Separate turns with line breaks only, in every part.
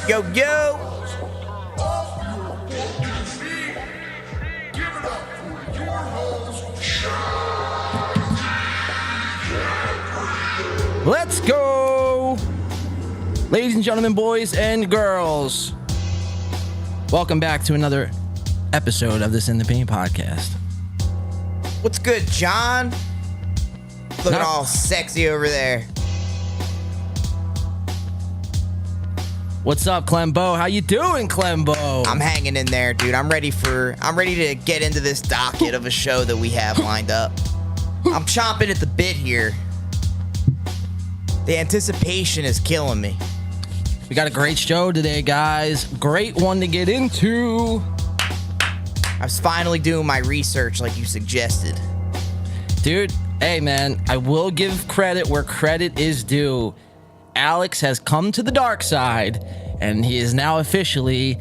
Yo, yo.
Let's go. Ladies and gentlemen, boys and girls. Welcome back to another episode of this In the Paint podcast.
What's good, John? Looking all sexy over there.
What's up, Clembo? How you doing, Clembo?
I'm hanging in there, dude. I'm ready to get into this docket of a show that we have lined up. I'm chomping at the bit here. The anticipation is killing me.
We got a great show today, guys. Great one to get into.
I was finally doing my research like you suggested.
Dude, hey, man, I will give credit where credit is due. Alex has come to the dark side, and he is now officially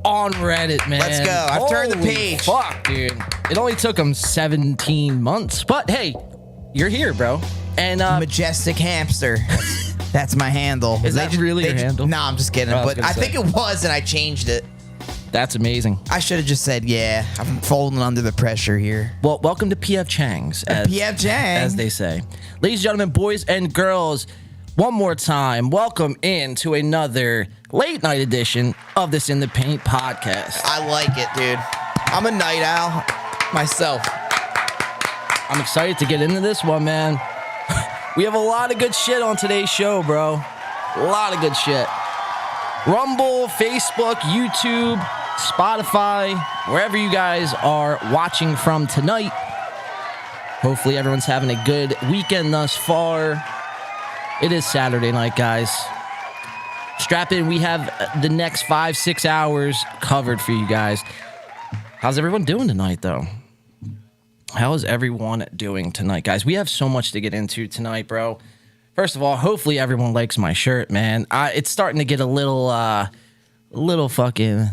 on Reddit, man.
Let's go. I've turned the
Holy
page.
Fuck, dude. It only took him 17 months, but hey, you're here, bro. And
Majestic Hamster. That's my handle.
Is that really your handle?
No, I'm just kidding. But I think it was, and I changed it.
That's amazing.
I should have just said, yeah, I'm folding under the pressure here.
Well, welcome to PF Chang's, as they say. Ladies and gentlemen, boys and girls, one more time, welcome into another late night edition of this In the Paint podcast.
I like it, dude. I'm a night owl myself.
I'm excited to get into this one, man. We have a lot of good shit on today's show, bro. A lot of good shit. Rumble, Facebook, YouTube, Spotify, wherever you guys are watching from tonight. Hopefully everyone's having a good weekend thus far. It is Saturday night, guys. Strap in. We have the next 5-6 hours covered for you guys. How's everyone doing tonight, though? How is everyone doing tonight, guys? We have so much to get into tonight, bro. First of all, hopefully everyone likes my shirt, man. It's starting to get a little fucking,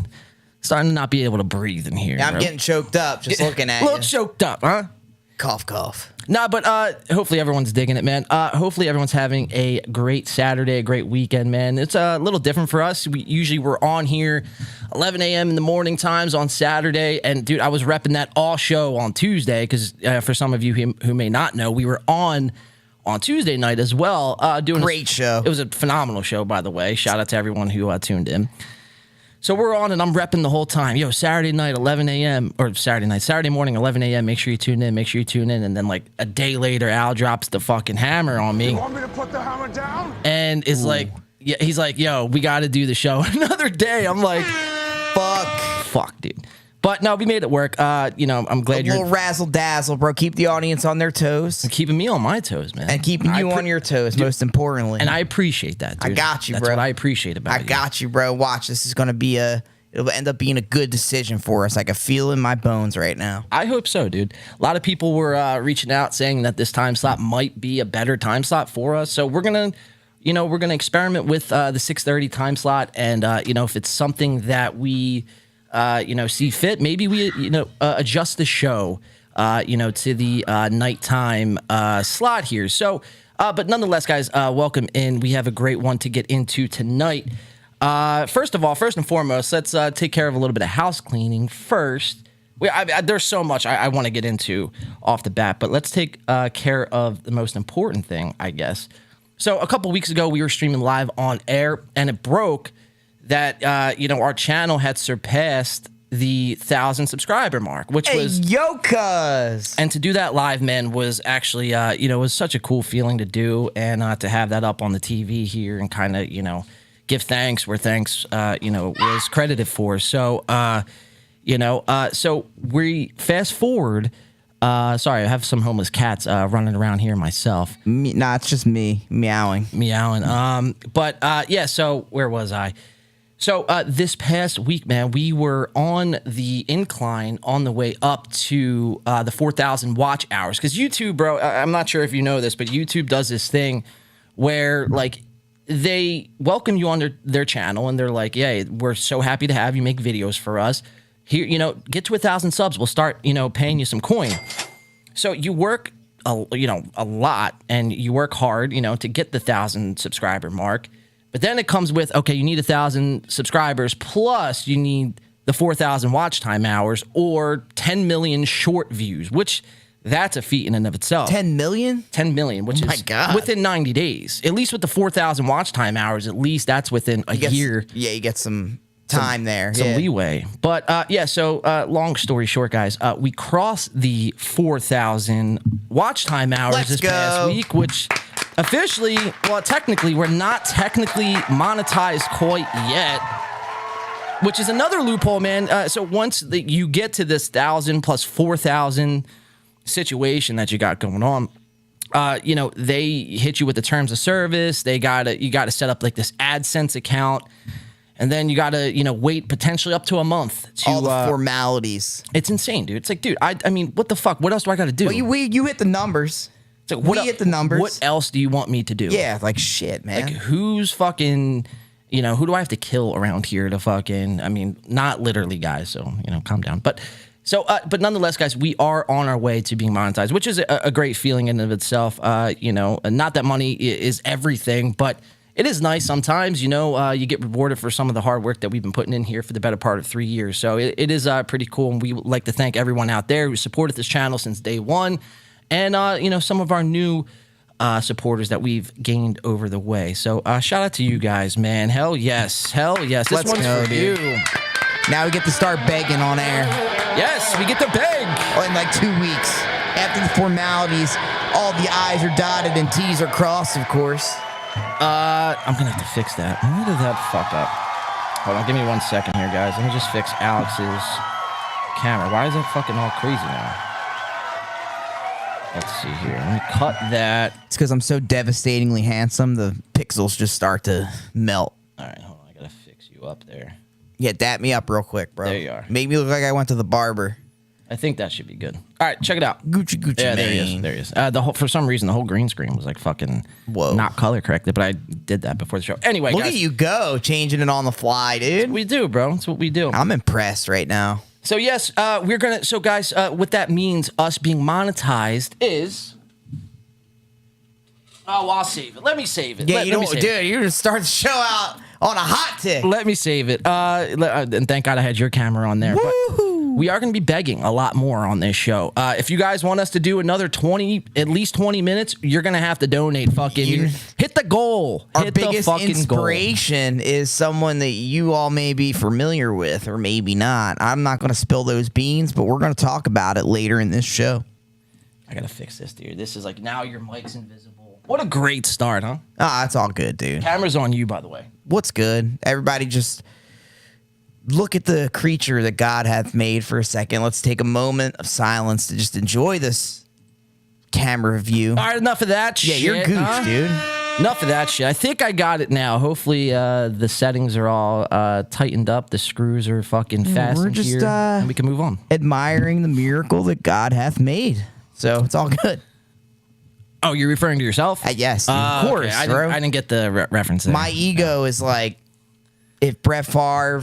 starting to not be able to breathe in here.
Yeah, I'm getting choked up just looking at
you. A little
you.
choked up, huh?
Cough, cough.
Nah, but hopefully everyone's digging it, man. Hopefully everyone's having a great Saturday, a great weekend, man. It's a little different for us. We're on here 11 a.m. in the morning times on Saturday. And, dude, I was repping that all show on Tuesday because for some of you who may not know, we were on Tuesday night as well. Doing
Great show.
It was a phenomenal show, by the way. Shout out to everyone who tuned in. So we're on, and I'm repping the whole time. Yo, Saturday night, 11 a.m., or Saturday morning, 11 a.m., make sure you tune in, and then, like, a day later, Al drops the fucking hammer on me.
You want me to put the hammer down?
And is like, yeah, he's like, yo, we got to do the show another day. I'm like, fuck, dude. But no, we made it work. I'm glad you're...
A little razzle-dazzle, bro. Keep the audience on their toes.
keeping me on my toes, man.
And keeping you on your toes, most importantly.
And I appreciate that, dude.
I got you,
That's
bro.
what I appreciate about
I got you, bro. Watch, this is going to be it'll end up being a good decision for us. I can feel it in my bones right now.
I hope so, dude. A lot of people were reaching out saying that this time slot might be a better time slot for us. So we're going to experiment with the 6:30 time slot. And, if it's something that we... see fit, maybe we, adjust the show, to the nighttime slot here. So, but nonetheless, guys, welcome in. We have a great one to get into tonight. First and foremost, let's take care of a little bit of house cleaning first. There's so much I want to get into off the bat, but let's take care of the most important thing, I guess. So a couple weeks ago, we were streaming live on air, and it broke that, our channel had surpassed the 1,000 subscriber mark, which was...
Yokas!
And to do that live, man, was actually, was such a cool feeling to do, and to have that up on the TV here and kind of, give thanks where thanks, was credited for. So, so we fast forward... sorry, I have some homeless cats running around here myself.
Nah, it's just me meowing.
So where was I? So this past week, man, we were on the incline on the way up to the 4,000 watch hours. Because YouTube, bro, I'm not sure if you know this, but YouTube does this thing where, like, they welcome you on their channel, and they're like, "Yeah, we're so happy to have you make videos for us. Here, get to 1,000 subs. We'll start, paying you some coin." So you work, a lot, and you work hard, to get the 1,000 subscriber mark. But then it comes with, okay, you need 1,000 subscribers, plus you need the 4,000 watch time hours or 10 million short views, which that's a feat in and of itself.
10 million?
10 million, which
my
is
God.
within 90 days. At least with the 4,000 watch time hours, at least that's within a year.
Yeah, you get some time there.
Some
yeah.
leeway. But so long story short, guys, we crossed the 4,000 watch time hours
Let's
this
go.
past week, which officially, well, technically, we're not technically monetized quite yet, which is another loophole, man. So once you get to this 1,000 plus 4,000 situation that you got going on, they hit you with the terms of service. You gotta set up like this AdSense account. And then you got to, wait potentially up to a month to
all the formalities.
It's insane, dude. It's like, dude, I mean, what the fuck? What else do I got to do?
Well, you hit the numbers.
It's like,
hit the numbers.
What else do you want me to do?
Yeah, like shit, man.
Like, who's fucking, who do I have to kill around here to fucking, I mean, not literally, guys. So, calm down. But nonetheless, guys, we are on our way to being monetized, which is a great feeling in and of itself. Not that money is everything, but it is nice sometimes, you get rewarded for some of the hard work that we've been putting in here for the better part of 3 years. So it is pretty cool. And we would like to thank everyone out there who supported this channel since day one. And, some of our new supporters that we've gained over the way. So shout out to you guys, man. Hell yes. This
Let's
one's
go,
for
dude.
you.
Now we get to start begging on air.
Yes, we get to beg.
In like 2 weeks. After the formalities, all the I's are dotted and T's are crossed, of course.
I'm gonna have to fix that. Why did that fuck up? Hold on, give me 1 second here, guys. Let me just fix Alex's camera. Why is it fucking all crazy now? Let's see here. Let me cut that.
It's because I'm so devastatingly handsome, the pixels just start to melt.
All right, hold on. I gotta fix you up there.
Yeah, dap me up real quick, bro.
There you are.
Make me look like I went to the barber.
I think that should be good. All right, check it out.
Gucci,
Yeah,
man.
there he is. For some reason, the whole green screen was like fucking not color corrected, but I did that before the show. Anyway,
Look
guys,
at you go, changing it on the fly, dude.
we do, bro. That's what we do.
I'm impressed right now.
So yes, we're gonna. So guys, what that means, us being monetized, is. Oh, I'll save it. Let me save it.
Yeah,
Let me save it.
dude, you're gonna start the show out on a hot tick.
Let me save it. And thank God I had your camera on there.
Woohoo!
We are going to be begging a lot more on this show. If you guys want us to do another at least 20 minutes, you're going to have to donate. Fucking hit the goal.
Our
Hit
biggest
the fucking
inspiration is someone that you all may be familiar with, or maybe not. I'm not going to spill those beans, but we're going to talk about it later in this show.
I got to fix this, dude. This is like, now your mic's invisible. What a great start, huh?
Ah, it's all good, dude.
Camera's on you, by the way.
What's good? Everybody just look at the creature that God hath made for a second. Let's take a moment of silence to just enjoy this camera view.
All right, enough of that shit.
Yeah, you're gooch,
huh?
dude.
Enough of that shit. I think I got it now. Hopefully, the settings are all tightened up. The screws are fucking fastened
we're just,
here, and we can move on.
Admiring the miracle that God hath made. So it's all good.
Oh, you're referring to yourself?
Yes, of course,
okay.
bro.
I didn't get the reference there.
My ego is like, if Brett Favre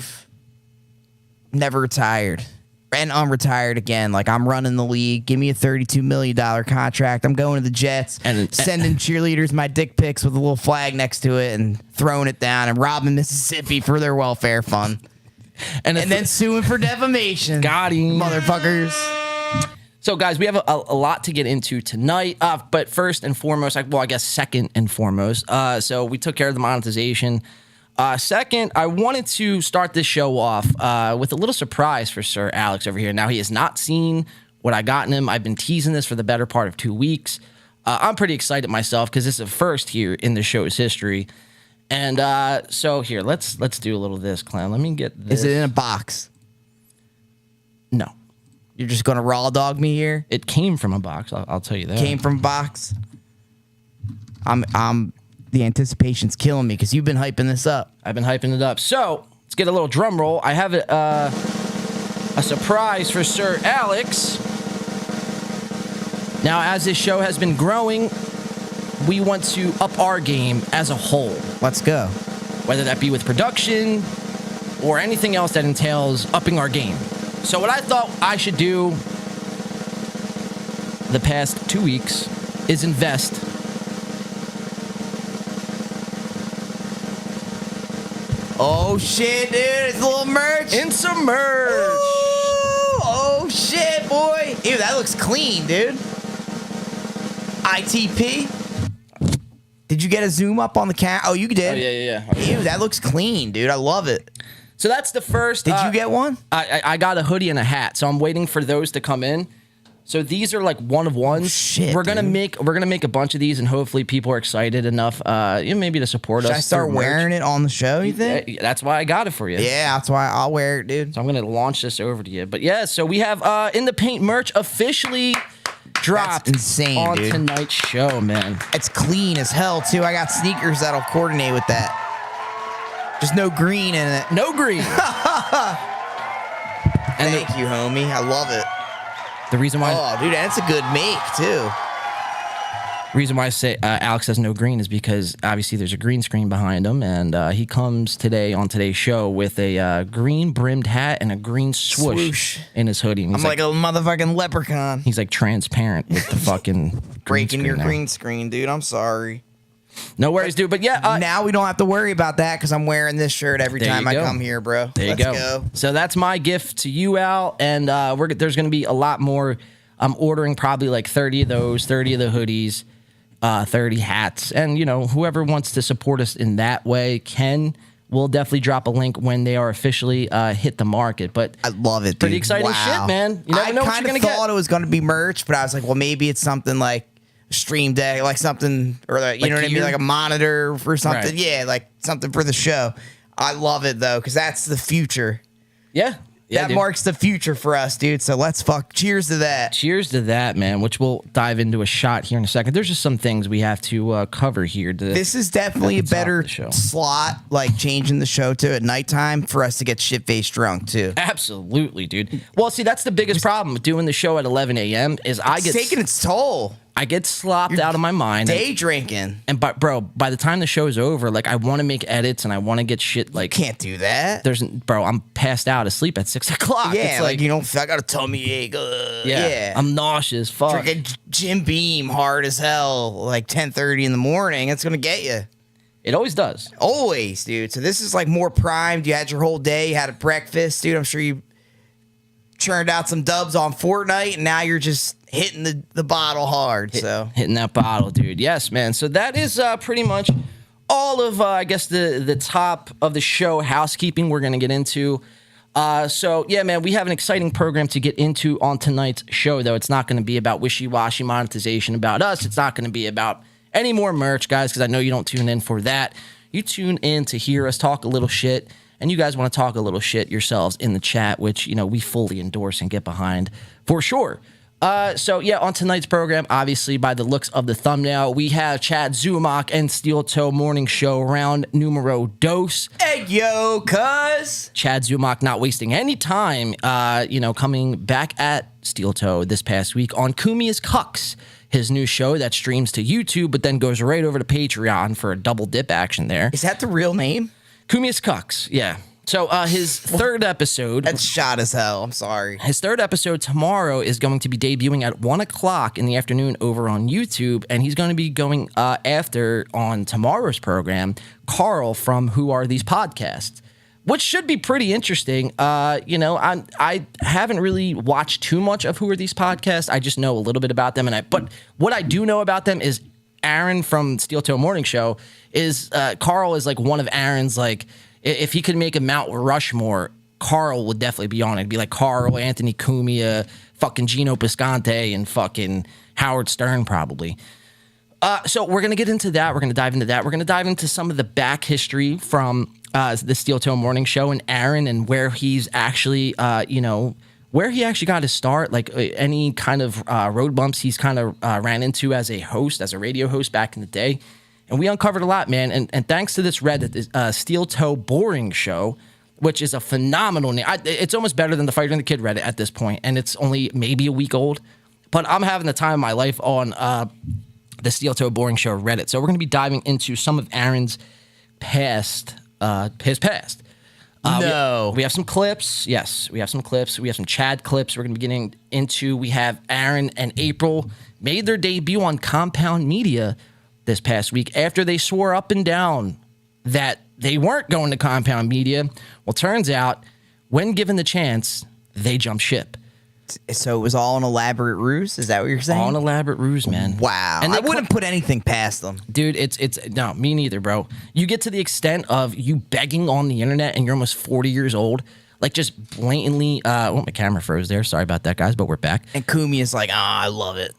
never retired and unretired again, like I'm running the league, give me a $32 million contract. I'm going to the Jets and sending cheerleaders my dick pics with a little flag next to it and throwing it down and robbing Mississippi for their welfare fund. And then suing for defamation.
Got him.
Motherfuckers.
So, guys, we have a lot to get into tonight. But first and foremost, I guess second and foremost, so we took care of the monetization. Second, I wanted to start this show off with a little surprise for Sir Alex over here. Now, he has not seen what I got in him. I've been teasing this for the better part of 2 weeks. I'm pretty excited myself because this is a first here in the show's history. And so here, let's do a little of this, Clown. Let me get this.
Is it in a box?
No.
You're just going to raw dog me here?
It came from a box, I'll tell you that.
Came from a box? The anticipation's killing me because you've been hyping this up.
I've been hyping it up. So, let's get a little drum roll. I have a surprise for Sir Alex. Now, as this show has been growing, we want to up our game as a whole.
Let's go.
Whether that be with production or anything else that entails upping our game. So what I thought I should do the past 2 weeks is invest
Oh shit, dude! It's a little merch.
In some merch.
Ooh, oh shit, boy! Ew, that looks clean, dude. ITP. Did you get a zoom up on the cat? Oh, you did.
Oh, yeah. Oh, yeah.
Ew, that looks clean, dude. I love it.
So that's the first.
Did you get one?
I got a hoodie and a hat, so I'm waiting for those to come in. So these are like one of ones.
Shit,
we're gonna
dude.
make a bunch of these, and hopefully people are excited enough, maybe to support us.
Should I start
through merch.
wearing it on the show? You think?
Yeah, that's why I got it for you.
Yeah, that's why I'll wear it, dude.
So I'm gonna launch this over to you. But yeah, so we have In the Paint merch officially dropped
insane,
on
dude.
tonight's show, man.
It's clean as hell too. I got sneakers that'll coordinate with that. Just no green in it.
No green. And
Thank you, homie. I love it.
the reason why
Oh, dude, that's a good make too.
reason why I say Alex has no green is because obviously there's a green screen behind him, and he comes today on today's show with a green brimmed hat and a green swoosh in his hoodie. And
I'm like a motherfucking leprechaun.
he's like transparent with the fucking
Breaking your
there.
green screen, dude. I'm sorry.
No worries, dude. But yeah,
Now we don't have to worry about that because I'm wearing this shirt every
There
time
you
I
go.
come here, bro.
there you
Let's
go. So that's my gift to you, Al, and there's going to be a lot more. I'm ordering probably like 30 of those, 30 of the hoodies, 30 hats, and whoever wants to support us in that way can. We'll definitely drop a link when they are officially hit the market. But
I love it, dude.
pretty exciting shit, man. You never know what you're gonna get.
I thought it was going to be merch, but I was like, well, maybe it's something like a Stream Deck, like something, or like, you know what I mean,
gear?
like a monitor or something.
Right.
Yeah, like something for the show. I love it though, because that's the future.
Yeah,
that
dude.
marks the future for us, dude. So let's cheers to that.
Cheers to that, man. Which we'll dive into a shot here in a second. There's just some things we have to cover here.
This is definitely a
That's off
better
the show.
slot, like changing the show to at nighttime for us to get shit-faced drunk too.
Absolutely, dude. Well, see, that's the biggest problem with doing the show at 11 a.m. is I
It's
get
taking its toll.
I get slopped out of my mind.
Day drinking.
And by the time the show's over, like I want to make edits and I want to get shit like
Can't do that.
I'm passed out asleep at 6 o'clock.
Yeah,
It's
like you don't. I got a tummy ache. Yeah,
I'm nauseous. Fuck.
drinking Jim Beam hard as hell, like 10:30 in the morning. It's gonna get you.
It always does.
Always, dude. So this is like more primed. You had your whole day. You had a breakfast, dude. I'm sure you churned out some dubs on Fortnite, and now you're just hitting the bottle hard. So
Hitting that bottle, dude. Yes, man. So that is pretty much all of I guess the top of the show housekeeping we're gonna get into. So yeah, man, we have an exciting program to get into on tonight's show, though. It's not going to be about wishy-washy monetization about us. It's not going to be about any more merch, guys, because I know you don't tune in for that. You tune in to hear us talk a little shit, and you guys want to talk a little shit yourselves in the chat, which, we fully endorse and get behind for sure. So yeah, on tonight's program, obviously by the looks of the thumbnail, we have Chad Zumach and Steel Toe Morning Show round numero dos.
hey, yo, cuz.
Chad Zumach not wasting any time, coming back at Steel Toe this past week on Kumi's Cucks, his new show that streams to YouTube, but then goes right over to Patreon for a double dip action there.
Is that the real name?
Kumi's Cucks, yeah. So his third episode.
That's shot as hell. I'm sorry.
His third episode tomorrow is going to be debuting at 1 o'clock in the afternoon over on YouTube, and he's going to be going after on tomorrow's program, Carl from Who Are These Podcasts, which should be pretty interesting. I haven't really watched too much of Who Are These Podcasts. I just know a little bit about them, but what I do know about them is Aaron from Steel Toe Morning Show is Carl is like one of Aaron's like. If he could make a Mount Rushmore, Carl would definitely be on it. It'd be like Carl, Anthony Cumia, fucking Gino Piscante, and fucking Howard Stern probably. So we're going to get into that. We're going to dive into that. We're going to dive into some of the back history from the Steel Toe Morning Show and Aaron and where he's actually, where he actually got his start, like any kind of road bumps he's kind of ran into as a host, as a radio host back in the day. And we uncovered a lot, man. And thanks to this Reddit, Steel Toe Boring Show, which is a phenomenal name. It's almost better than the Fighter and the Kid Reddit at this point, and it's only maybe a week old. But I'm having the time of my life on the Steel Toe Boring Show Reddit. So we're going to be diving into some of Aaron's past, his past. We have some clips. Yes, we have some clips. We have some Chad clips we're going to be getting into. We have Aaron and April made their debut on Compound Media this past week after they swore up and down that they weren't going to Compound Media. Well, turns out, when given the chance, they jumped ship.
So it was all an elaborate ruse? Is that what you're saying?
All an elaborate ruse, man.
Wow.
And
I wouldn't put anything past them.
Dude, it's no, me neither, bro. You get to the extent of you begging on the internet and you're almost 40 years old, like just blatantly, my camera froze there. Sorry about that, guys, but we're back.
And Kumi is like, I love it.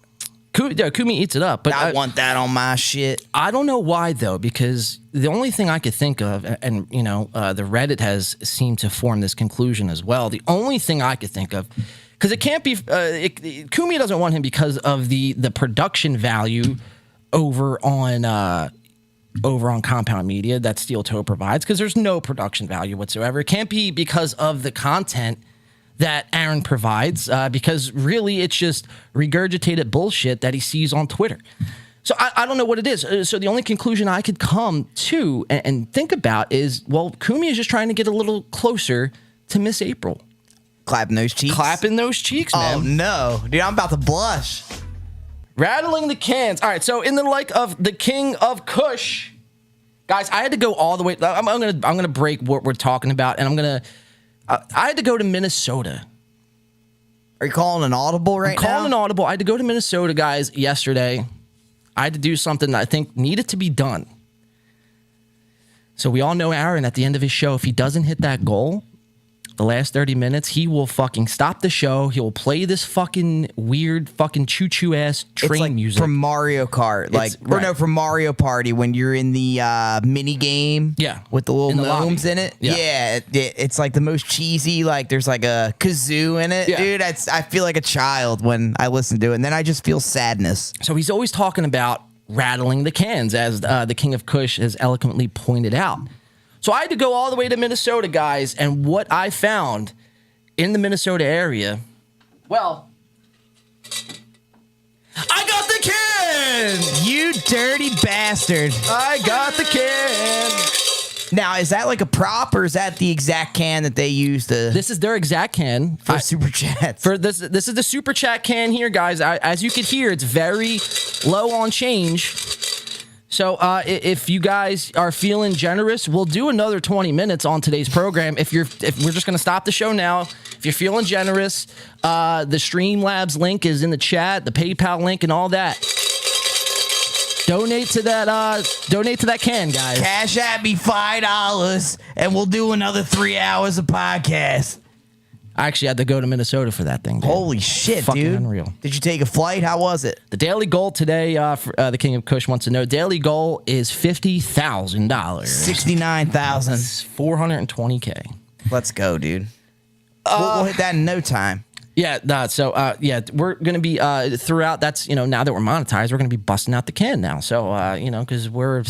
Kumi eats it up, but
I want that on my shit.
I don't know why though, because the only thing I could think of, and the Reddit has seemed to form this conclusion as well. The only thing I could think of, because it can't be, Kumi doesn't want him because of the production value over on Compound Media that Steel Toe provides, because there's no production value whatsoever. It can't be because of the content that Aaron provides, because really it's just regurgitated bullshit that he sees on Twitter. So I don't know what it is. So the only conclusion I could come to and think about is, well, Kumi is just trying to get a little closer to Miss April.
Clapping those cheeks?
Clapping those cheeks, man.
Oh, no. Dude, I'm about to blush.
Rattling the cans. All right, so in the like of the King of Kush, guys, I had to go all the way. I'm gonna break what we're talking about, and I had to go to Minnesota.
Are you calling an audible right now?
Calling an audible. I had to go to Minnesota, guys, yesterday. I had to do something that I think needed to be done. So we all know Aaron at the end of his show, if he doesn't hit that goal, the last 30 minutes, he will fucking stop the show. He will play this fucking weird fucking choo-choo ass train
it's like
music.
From Mario Kart. From Mario Party when you're in the mini game.
Yeah.
With the little
In the
gnomes
lobby.
in it.
Yeah.
It's like the most cheesy, like there's like a kazoo in it.
Yeah.
Dude, I feel like a child when I listen to it. And then I just feel sadness.
So he's always talking about rattling the cans, as the King of Kush has eloquently pointed out. So I had to go all the way to Minnesota, guys, and what I found in the Minnesota area, well, I got the can!
You dirty bastard.
I got the can!
Now, is that like a prop or is that the exact can that they use to
This is their exact can.
for super chats?
For this is the super chat can here, guys. As you can hear, it's very low on change. So if you guys are feeling generous, we'll do another 20 minutes on today's program. If we're just going to stop the show now. If you're feeling generous, the Streamlabs link is in the chat, the PayPal link and all that. Donate to that can, guys.
Cash at me $5 and we'll do another 3 hours of podcast.
I actually had to go to Minnesota for that thing, dude.
Holy shit,
Fucking
dude.
unreal.
Did you take a flight? How was it?
The daily goal today, for, the King of Kush wants to know, daily goal is $50,000.
69,000.
It's $420K.
Let's go, dude. We'll hit that in no time.
Yeah, we're going to be throughout. That's, now that we're monetized, we're going to be busting out the can now. So, because we're,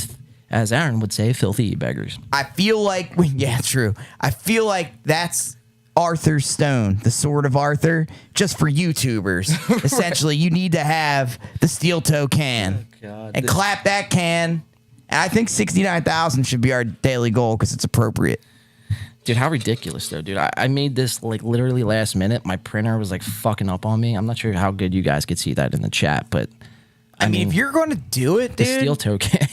as Aaron would say, filthy beggars.
I feel like, yeah, true. I feel like that's Arthur's Stone, the Sword of Arthur, just for YouTubers. Essentially, you need to have the steel toe can and clap that can. And I think 69,000 should be our daily goal because it's appropriate.
Dude, how ridiculous, though, dude. I made this, like, literally last minute. My printer was, like, fucking up on me. I'm not sure how good you guys could see that in the chat, but...
I mean, if you're going to do it, dude...
The steel toe can.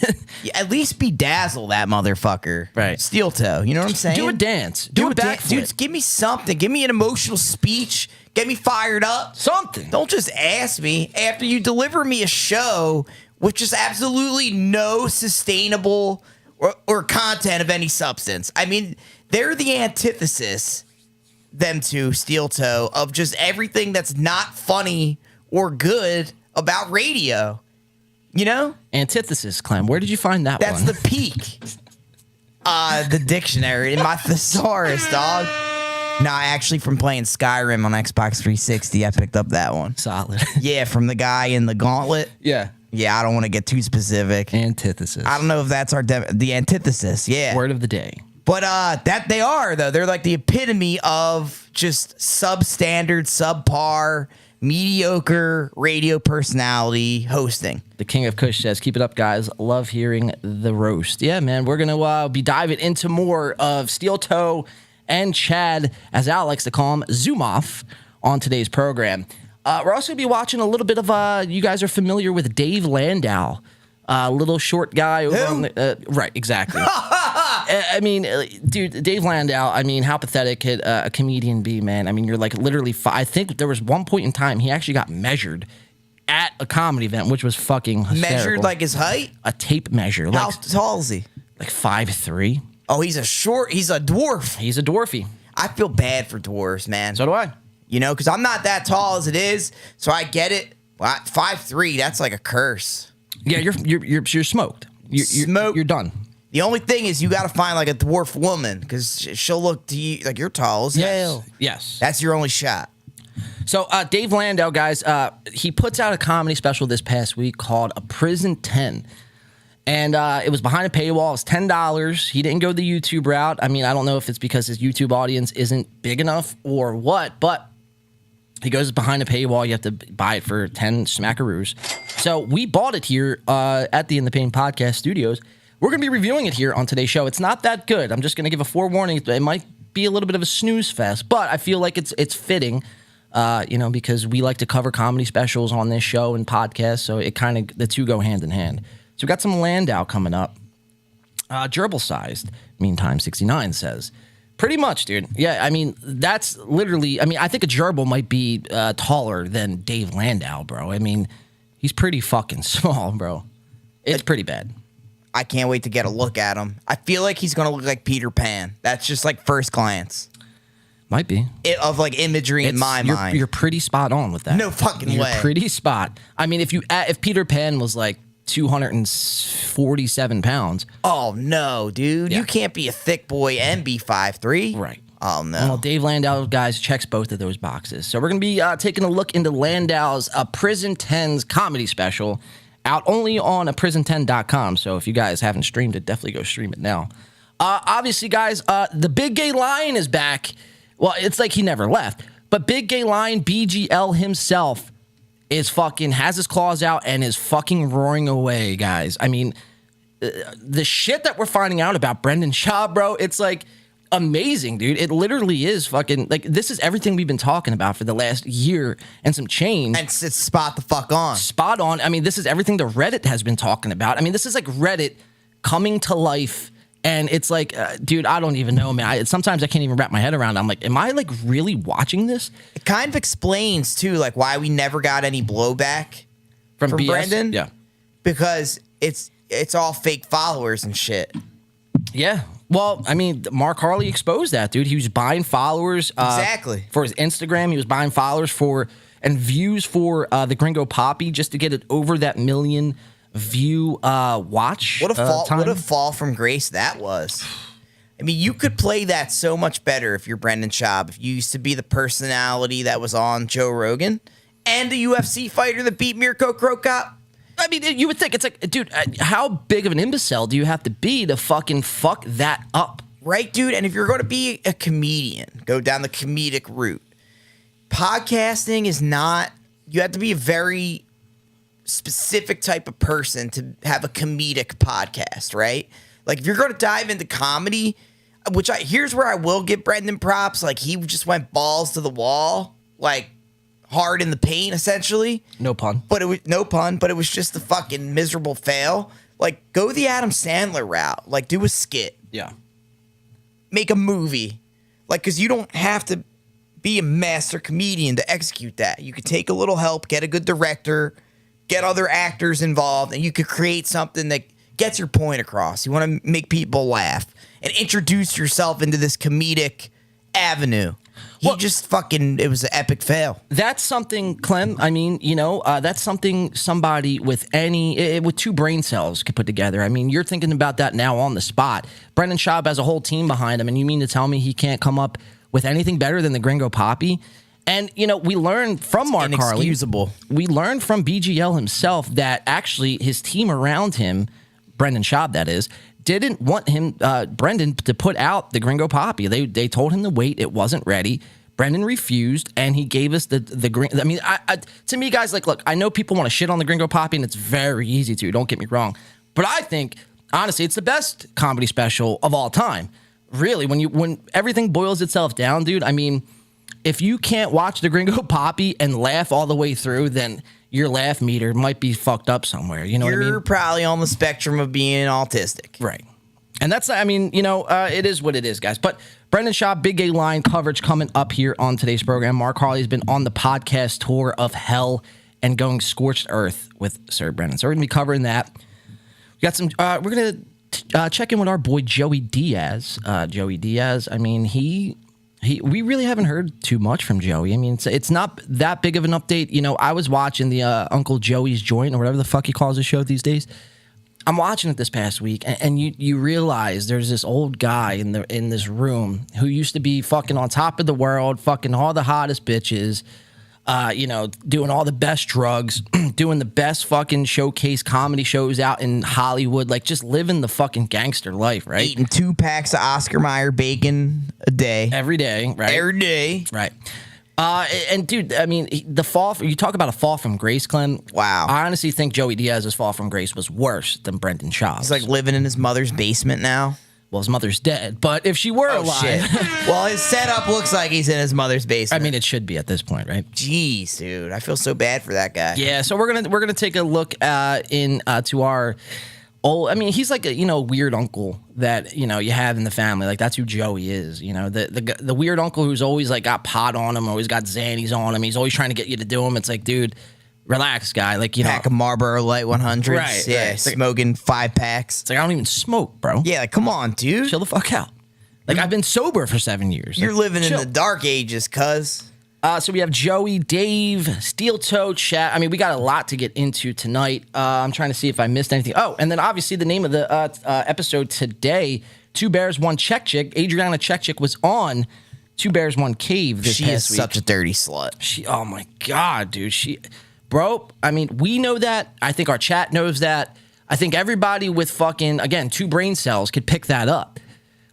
At least bedazzle that motherfucker.
Right.
Steel toe. You know what I'm saying?
Do a dance. Do a backflip.
Dude, give me something. Give me an emotional speech. Get me fired up.
Something.
Don't just ask me after you deliver me a show with just absolutely no sustainable or content of any substance. I mean... They're the antithesis, them two, Steel Toe, of just everything that's not funny or good about radio. You know?
Antithesis, Clem. Where did you find that
That's
one?
the peak. The dictionary in my thesaurus, dog. No, actually from playing Skyrim on Xbox 360, I picked up that one.
Solid.
Yeah, from the guy in the gauntlet.
Yeah.
Yeah, I don't want to get too specific.
Antithesis.
I don't know if that's the antithesis. Yeah.
Word of the day.
But that they are, though. They're like the epitome of just substandard, subpar, mediocre radio personality hosting.
The King of Kush says, keep it up, guys. Love hearing the roast. Yeah, man, we're going to be diving into more of Steel Toe and Chad, as Al likes to call him, Zoom Off on today's program. We're also going to be watching a little bit of, you guys are familiar with Dave Landau, little short guy. Over on the, right, exactly. I mean, dude, Dave Landau, I mean, how pathetic could a comedian be, man? I mean, you're like literally, I think there was one point in time he actually got measured at a comedy event, which was fucking hysterical.
Measured like his height?
A tape measure.
How
Like,
tall is he?
like 5'3".
Oh, he's a dwarf.
He's a dwarfy.
I feel bad for dwarves, man.
So do I.
You know, because I'm not that tall as it is, so I get it. Well, 5'3", that's like a curse.
Yeah, you're smoked.
Smoked.
You're done.
The only thing is you got to find like a dwarf woman because she'll look to you like you're tall as hell.
Yes.
That's your only shot.
So Dave Landau, guys, he puts out a comedy special this past week called A Prison 10. And it was behind a paywall. It was $10. He didn't go the YouTube route. I mean, I don't know if it's because his YouTube audience isn't big enough or what, but he goes behind a paywall. You have to buy it for 10 smackaroos. So we bought it here at the In the Pain podcast studios. We're going to be reviewing it here on today's show. It's not that good. I'm just going to give a forewarning. It might be a little bit of a snooze fest, but I feel like it's fitting, because we like to cover comedy specials on this show and podcast. So it kind of, the two go hand in hand. So we got some Landau coming up. Gerbil sized, meantime 69 says. Pretty much, dude. Yeah, I mean, that's literally, I mean, I think a gerbil might be taller than Dave Landau, bro. I mean, he's pretty fucking small, bro. It's pretty bad.
I can't wait to get a look at him. I feel like he's going to look like Peter Pan. That's just like first glance.
Might be.
Of like imagery in my mind.
You're pretty spot on with that.
No fucking way.
You're pretty spot. I mean, if Peter Pan was like 247 pounds.
Oh, no, dude.
Yeah.
You can't be a thick boy and be 5'3".
Right.
Oh, no.
Well, Dave Landau, guys, checks both of those boxes. So we're going to be taking a look into Landau's Prison 10's comedy special, out only on prison10.com. So if you guys haven't streamed it, definitely go stream it now. Obviously, guys, the big gay lion is back. Well, it's like he never left. But big gay lion BGL himself is fucking, has his claws out and is fucking roaring away, guys. I mean, the shit that we're finding out about Brendan Schaub, bro, it's like amazing, dude. It literally is fucking, like, this is everything we've been talking about for the last year and some change.
And it's spot the fuck on.
Spot on. I mean, this is everything the Reddit has been talking about. I mean, this is like Reddit coming to life. And it's like, dude, I don't even know, man. Sometimes I can't even wrap my head around it. I'm like, am I like really watching this?
It kind of explains, too, like why we never got any blowback from
BS?
Brendan.
Yeah.
Because it's all fake followers and shit.
Yeah. Well, I mean, Mark Harley exposed that, dude. He was buying followers.
Exactly.
For his Instagram. He was buying followers and views for the Gringo Poppy just to get it over that million view watch.
What a
time.
What a fall from grace that was. I mean, you could play that so much better if you're Brendan Schaub. If you used to be the personality that was on Joe Rogan and the UFC fighter that beat Mirko Cro Cop.
I mean, you would think it's like, dude, how big of an imbecile do you have to be to fucking fuck that up?
Right, dude? And if you're going to be a comedian, go down the comedic route. Podcasting is not, you have to be a very specific type of person to have a comedic podcast, right? Like if you're going to dive into comedy, here's where I will give Brendan props. Like he just went balls to the wall, like hard in the paint, essentially.
No pun.
But it was no pun, but it was just a fucking miserable fail. Like go the Adam Sandler route. Like do a skit.
Yeah.
Make a movie. Like, cause you don't have to be a master comedian to execute that. You could take a little help, get a good director, get other actors involved, and you could create something that gets your point across. You want to make people laugh and introduce yourself into this comedic avenue. It was an epic fail.
That's something, Clem, I mean, that's something somebody with two brain cells could put together. I mean, you're thinking about that now on the spot. Brendan Schaub has a whole team behind him, and you mean to tell me he can't come up with anything better than the Gringo Poppy? And, we learned from Mark Harley.
Inexcusable.
We learned from BGL himself that actually his team around him, Brendan Schaub that is, didn't want him, Brendan, to put out the Gringo Poppy. They told him to wait. It wasn't ready. Brendan refused, and he gave us the I mean, to me, guys, like, look, I know people want to shit on the Gringo Poppy, and it's very easy to. Don't get me wrong. But I think, honestly, it's the best comedy special of all time. Really, when everything boils itself down, dude, I mean, if you can't watch the Gringo Poppy and laugh all the way through, then your laugh meter might be fucked up somewhere. You know what I mean?
You're probably on the spectrum of being autistic.
Right. And that's, I mean, it is what it is, guys. But Brendan Schaub, big gay line coverage coming up here on today's program. Mark Harley's been on the podcast tour of hell and going scorched earth with Sir Brendan. So we're going to be covering that. We got some, we're going to check in with our boy Joey Diaz. Joey Diaz, I mean, we really haven't heard too much from Joey. I mean, it's not that big of an update. I was watching the Uncle Joey's Joint or whatever the fuck he calls his show these days. I'm watching it this past week, and you realize there's this old guy in this room who used to be fucking on top of the world, fucking all the hottest bitches, doing all the best drugs, doing the best fucking showcase comedy shows out in Hollywood, like just living the fucking gangster life, right?
Eating 2 packs of Oscar Mayer bacon a day.
Every day, right?
Every day.
Right. And dude, I mean, you talk about a fall from grace, Clem.
Wow.
I honestly think Joey Diaz's fall from grace was worse than Brendan Schaub's.
He's like living in his mother's basement now.
Well, his mother's dead, but if she were alive.
Shit. Well, his setup looks like he's in his mother's basement.
I mean, it should be at this point, right?
Jeez, dude. I feel so bad for that guy.
Yeah, so we're gonna take a look to our old. I mean, he's like a weird uncle that you have in the family. Like that's who Joey is. The weird uncle who's always like got pot on him, always got Xannies on him. He's always trying to get you to do him. It's like, dude, relax, guy. Like
pack of Marlboro Light 100s.
Right,
Yeah,
right.
smoking 5 packs.
It's like I don't even smoke, bro.
Yeah, like come on, dude.
Chill the fuck out. Like I've been sober for 7 years.
You're
Like,
living
chill.
in the dark ages, cuz.
So we have Joey, Dave, Steel Toe, Chat. I mean, we got a lot to get into tonight. I'm trying to see if I missed anything. Oh, and then obviously the name of the episode today, 2 Bears, 1 Chechik. Adriana Chechik was on 2 Bears, 1 Cave this
She
past
is
week.
such a dirty slut.
Oh my God, dude. Bro, I mean, we know that. I think our chat knows that. I think everybody with fucking, again, 2 brain cells could pick that up.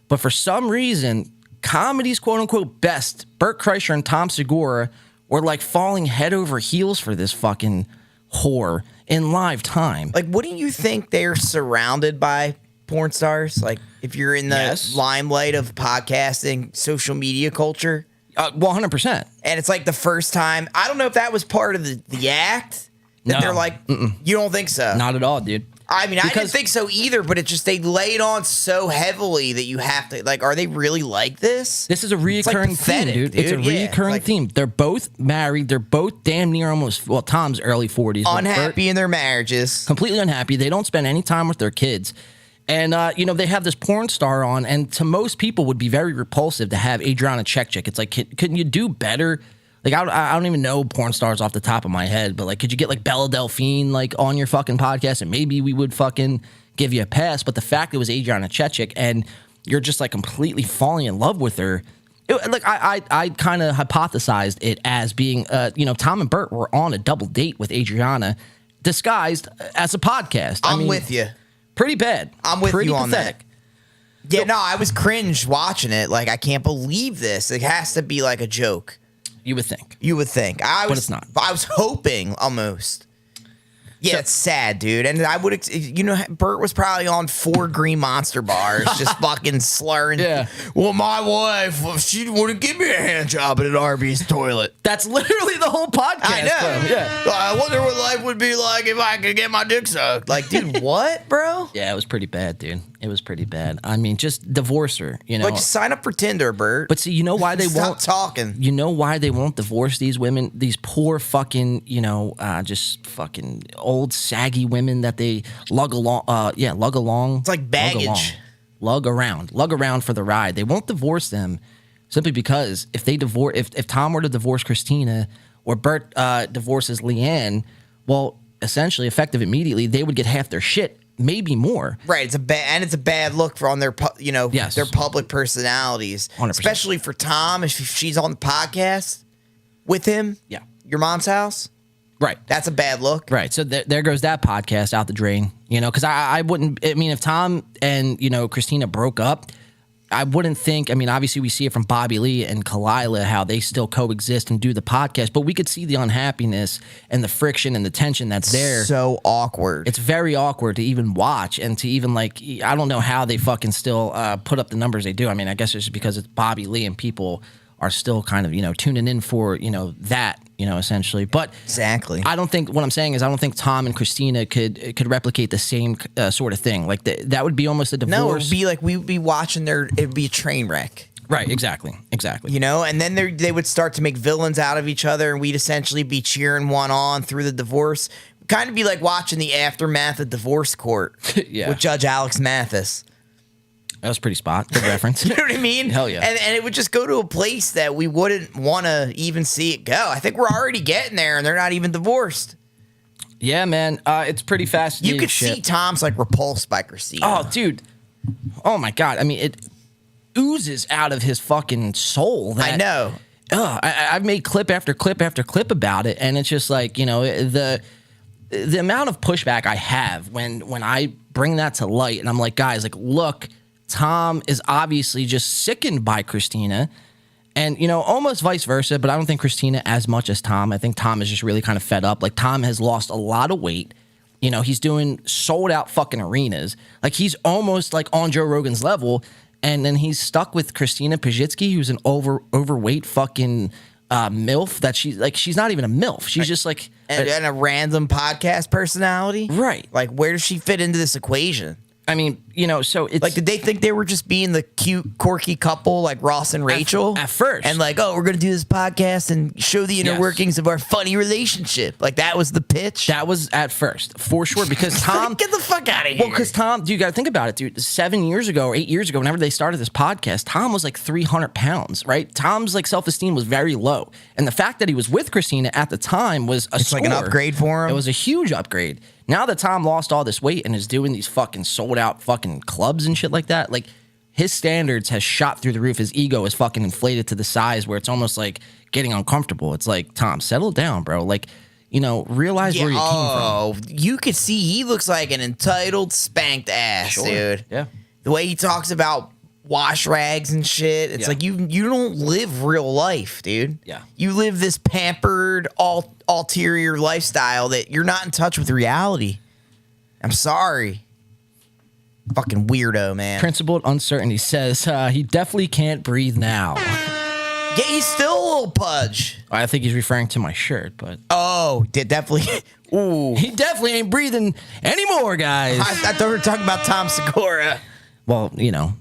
But for some reason, comedy's quote unquote best, Bert Kreischer and Tom Segura were like falling head over heels for this fucking whore in live time.
Like, wouldn't you think they're surrounded by porn stars? Like, if you're in the
Yes.
limelight of podcasting, social media culture?
100%.
And it's like the first time. I don't know if that was part of the act. That
No.
they're like, you don't think so?
Not at all, dude.
I mean, I didn't
Because-
think so either, but it just, they lay it on so heavily that you have to, like, are they really like this?
This is a
like
reoccurring
pathetic,
theme, dude. It's a
dude. Yeah,
reoccurring
like-
theme. They're both married. They're both damn near almost, well, Tom's early 40s. but Bert-
Unhappy in their marriages.
completely unhappy. They don't spend any time with their kids. And, they have this porn star on, and to most people would be very repulsive to have Adriana Chechik. It's like, couldn't you do better? Like, I don't even know porn stars off the top of my head, but, like, could you get, like, Bella Delphine, like, on your fucking podcast, and maybe we would fucking give you a pass? But the fact it was Adriana Chechik, and you're just, like, completely falling in love with her, I kind of hypothesized it as being, Tom and Bert were on a double date with Adriana, disguised as a podcast.
I'm with you.
Pretty bad.
I'm with
Pretty
you on
pathetic.
that. Yeah, no, I was cringe watching it. Like, I can't believe this. It has to be like a joke.
You would think.
You would think.
it's not.
I was hoping almost. Yeah, it's sad, dude. And I would, Bert was probably on 4 Green Monster bars, just fucking slurring.
Yeah.
Well, my wife, she wouldn't give me a hand job in an Arby's toilet.
That's literally the whole podcast.
I know.
Bro. Yeah.
I wonder what life would be like if I could get my dick sucked. Like, dude, what, bro?
Yeah, it was pretty bad, dude. It was pretty bad. I mean, just divorce her,
Like, just sign up for Tinder, Bert.
But see, you know why they
Stop
won't
talking.
You know why they won't divorce these women? These poor fucking, just fucking old saggy women that they lug along. Lug along.
It's like baggage.
Lug around for the ride. They won't divorce them simply because if Tom were to divorce Christina or Bert divorces Leanne, well, essentially, effective immediately, they would get half their shit, maybe more.
Right, it's a bad look for on their
Yes.
their public personalities,
100%.
especially for Tom if she's on the podcast with him.
Yeah.
Your mom's house.
Right.
That's a bad look.
Right. So there goes that podcast out the drain, because I wouldn't, if Tom and, Christina broke up, I wouldn't think, obviously we see it from Bobby Lee and Kalila, how they still coexist and do the podcast, but we could see the unhappiness and the friction and the tension that's there.
So awkward.
It's very awkward to even watch and to even I don't know how they fucking still put up the numbers they do. I guess it's because it's Bobby Lee and people are still kind of, tuning in for, that essentially. But
Exactly.
I don't think Tom and Christina could replicate the same sort of thing. Like that would be almost a divorce.
No, it would be like we would be watching it'd be a train wreck.
Right, exactly.
And then they would start to make villains out of each other, and we'd essentially be cheering one on through the divorce. Kind of be like watching the aftermath of divorce court with Judge Alex Mathis.
That was pretty spot. Good reference.
You know what I mean?
Hell yeah.
And it would just go to a place that we wouldn't want to even see it go. I think we're already getting there, and they're not even divorced.
Yeah, man. It's pretty fascinating.
You could see Tom's like repulsed by Christina.
Oh, dude. Oh my God. I mean, it oozes out of his fucking soul.
I know.
I've made clip after clip after clip about it, and it's just like, the amount of pushback I have when I bring that to light, and I'm like, guys, like, look, Tom is obviously just sickened by Christina, and almost vice versa. But I don't think Christina as much as Tom. I think Tom is just really kind of fed up. Like, Tom has lost a lot of weight. He's doing sold out fucking arenas. Like, he's almost like on Joe Rogan's level, and then he's stuck with Christina Pajitsky, who's an overweight fucking MILF. That she's not even a MILF. She's just like
and a random podcast personality.
Right.
Like, where does she fit into this equation?
I mean, so it's
like, did they think they were just being the cute, quirky couple like Ross and Rachel
at first?
And like, we're going to do this podcast and show the inner workings of our funny relationship. Like, that was the pitch.
That was at first, for sure. Because Tom,
get the fuck out of here.
Well, because Tom, dude, you got to think about it, dude. 7 years ago or 8 years ago, whenever they started this podcast, Tom was like 300 pounds, right? Tom's like self-esteem was very low, and the fact that he was with Christina at the time was
it's like an upgrade for him.
It was a huge upgrade. Now that Tom lost all this weight and is doing these fucking sold out fucking clubs and shit like that, like, his standards has shot through the roof. His ego is fucking inflated to the size where it's almost like getting uncomfortable. It's like, Tom, settle down, bro. Like, realize where you came from.
Oh, you could see he looks like an entitled, spanked ass, dude.
Yeah.
The way he talks about wash rags and shit. It's like you don't live real life, dude.
Yeah.
You live this pampered, ulterior lifestyle that you're not in touch with reality. I'm sorry. Fucking weirdo, man.
Principled Uncertainty says he definitely can't breathe now.
Yeah, he's still a little pudge.
I think he's referring to my shirt, but...
Oh, definitely. Ooh.
He definitely ain't breathing anymore, guys.
I thought we were talking about Tom Segura.
Well,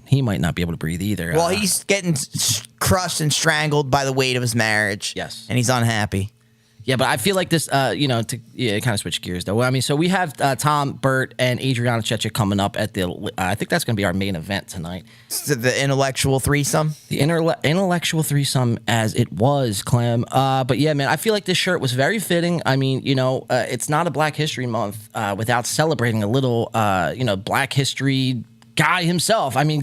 he might not be able to breathe either.
Well, he's getting crushed and strangled by the weight of his marriage.
Yes.
And he's unhappy.
Yeah, but I feel like this, to kind of switch gears, though. I mean, so we have Tom, Burt, and Adriana Chechik coming up at the, I think that's going to be our main event tonight.
So the intellectual threesome?
The intellectual threesome, as it was, Clem. But yeah, man, I feel like this shirt was very fitting. I mean, it's not a Black History Month without celebrating a little, Black History guy himself. I mean,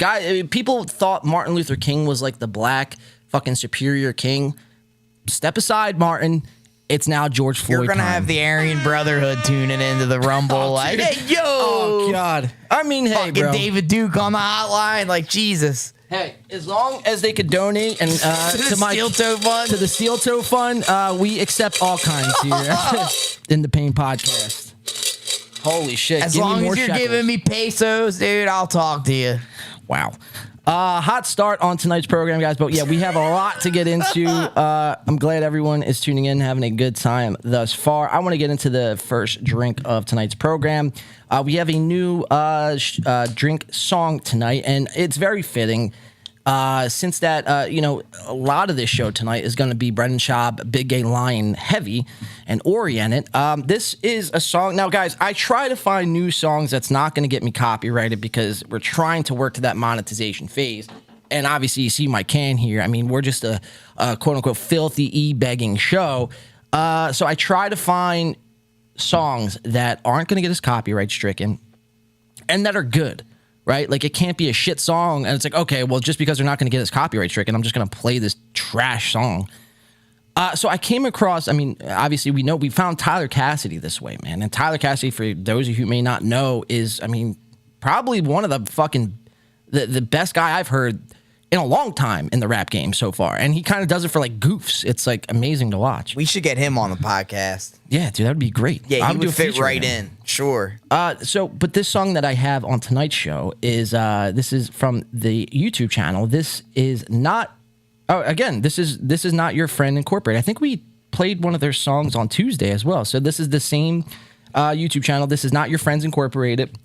people thought Martin Luther King was like the black fucking superior king. Step aside, Martin. It's now George Floyd.
You're gonna have the Aryan Brotherhood tuning into the Rumble, like, hey, yo,
oh God. I mean, hey,
fucking
bro.
David Duke on the hotline, like, Jesus.
Hey, as long as they could donate and
to the Steel Toe Fund,
to the Steel Toe Fund, we accept all kinds here in the Pain Podcast. Holy shit!
As long as you're giving me pesos, dude, I'll talk to you.
Wow. Hot start on tonight's program, guys. But yeah, we have a lot to get into. I'm glad everyone is tuning in, having a good time thus far. I want to get into the first drink of tonight's program. We have a new drink song tonight, and it's very fitting. Since that, a lot of this show tonight is going to be Brendan Schaub, Big Gay Lion heavy and oriented. This is a song. Now, guys, I try to find new songs that's not going to get me copyrighted because we're trying to work to that monetization phase. And obviously, you see my can here. I mean, we're just a quote unquote filthy e-begging show. So I try to find songs that aren't going to get us copyright stricken and that are good. Right? Like, it can't be a shit song. And it's like, okay, well, just because they're not going to get us copyright stricken, I'm just going to play this trash song. So I came across, I mean, obviously we found Tyler Cassidy this way, man. And Tyler Cassidy, for those of you who may not know, is, I mean, probably one of the fucking, the best guy I've heard in a long time in the rap game so far. And he kind of does it for like goofs. It's like amazing to watch.
We should get him on the podcast.
Yeah, dude, that would be great.
Yeah, he would fit right in. Sure.
But this song that I have on tonight's show is, this is from the YouTube channel. This is not, this is not Your Friend Incorporated. I think we played one of their songs on Tuesday as well. So this is the same YouTube channel. This is Not Your Friends Incorporated.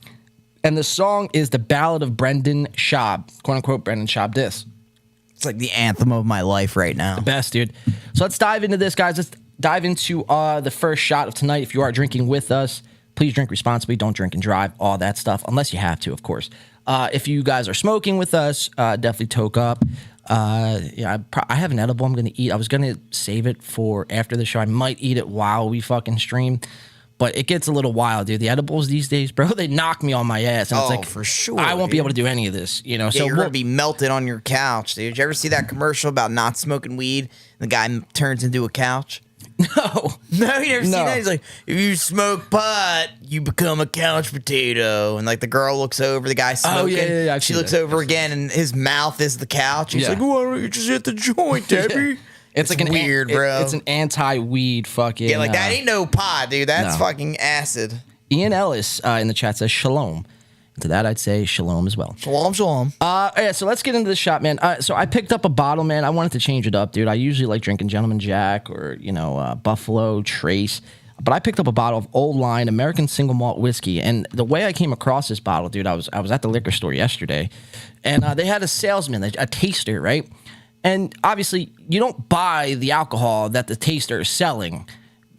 And the song is The Ballad of Brendan Schaub, quote unquote Brendan Schaub diss.
It's like the anthem of my life right now.
The best, dude. So let's dive into this, guys. Let's dive into the first shot of tonight. If you are drinking with us, please drink responsibly. Don't drink and drive, all that stuff, unless you have to, of course. If you guys are smoking with us, definitely toke up. Yeah, I have an edible I'm going to eat. I was going to save it for after the show. I might eat it while we fucking stream. But it gets a little wild, dude. The edibles these days, bro, they knock me on my ass. And it's like,
for sure.
I won't be able to do any of this, you know?
Yeah,
so
you're going to be melted on your couch, dude. Did you ever see that commercial about not smoking weed? The guy turns into a couch?
No.
No, you never seen
No.
that? He's like, if you smoke pot, you become a couch potato. And like the girl looks over, the guy smoking.
yeah, I've
she
seen
looks
that.
over again, and his mouth is the couch. He's
Yeah.
like, why don't you just hit the joint, Debbie?
It's like
weird, bro.
It's an anti-weed fucking.
Yeah, like that ain't no pot, dude. That's
no.
fucking acid.
Ian Ellis in the chat says shalom. And to that, I'd say shalom as well.
Shalom, shalom.
Yeah, so let's get into this shot, man. So I picked up a bottle, man. I wanted to change it up, dude. I usually like drinking Gentleman Jack or, you know, Buffalo Trace. But I picked up a bottle of Old Line American Single Malt Whiskey. And the way I came across this bottle, dude, I was at the liquor store yesterday. And they had a salesman, a taster, right? And obviously, you don't buy the alcohol that the taster is selling.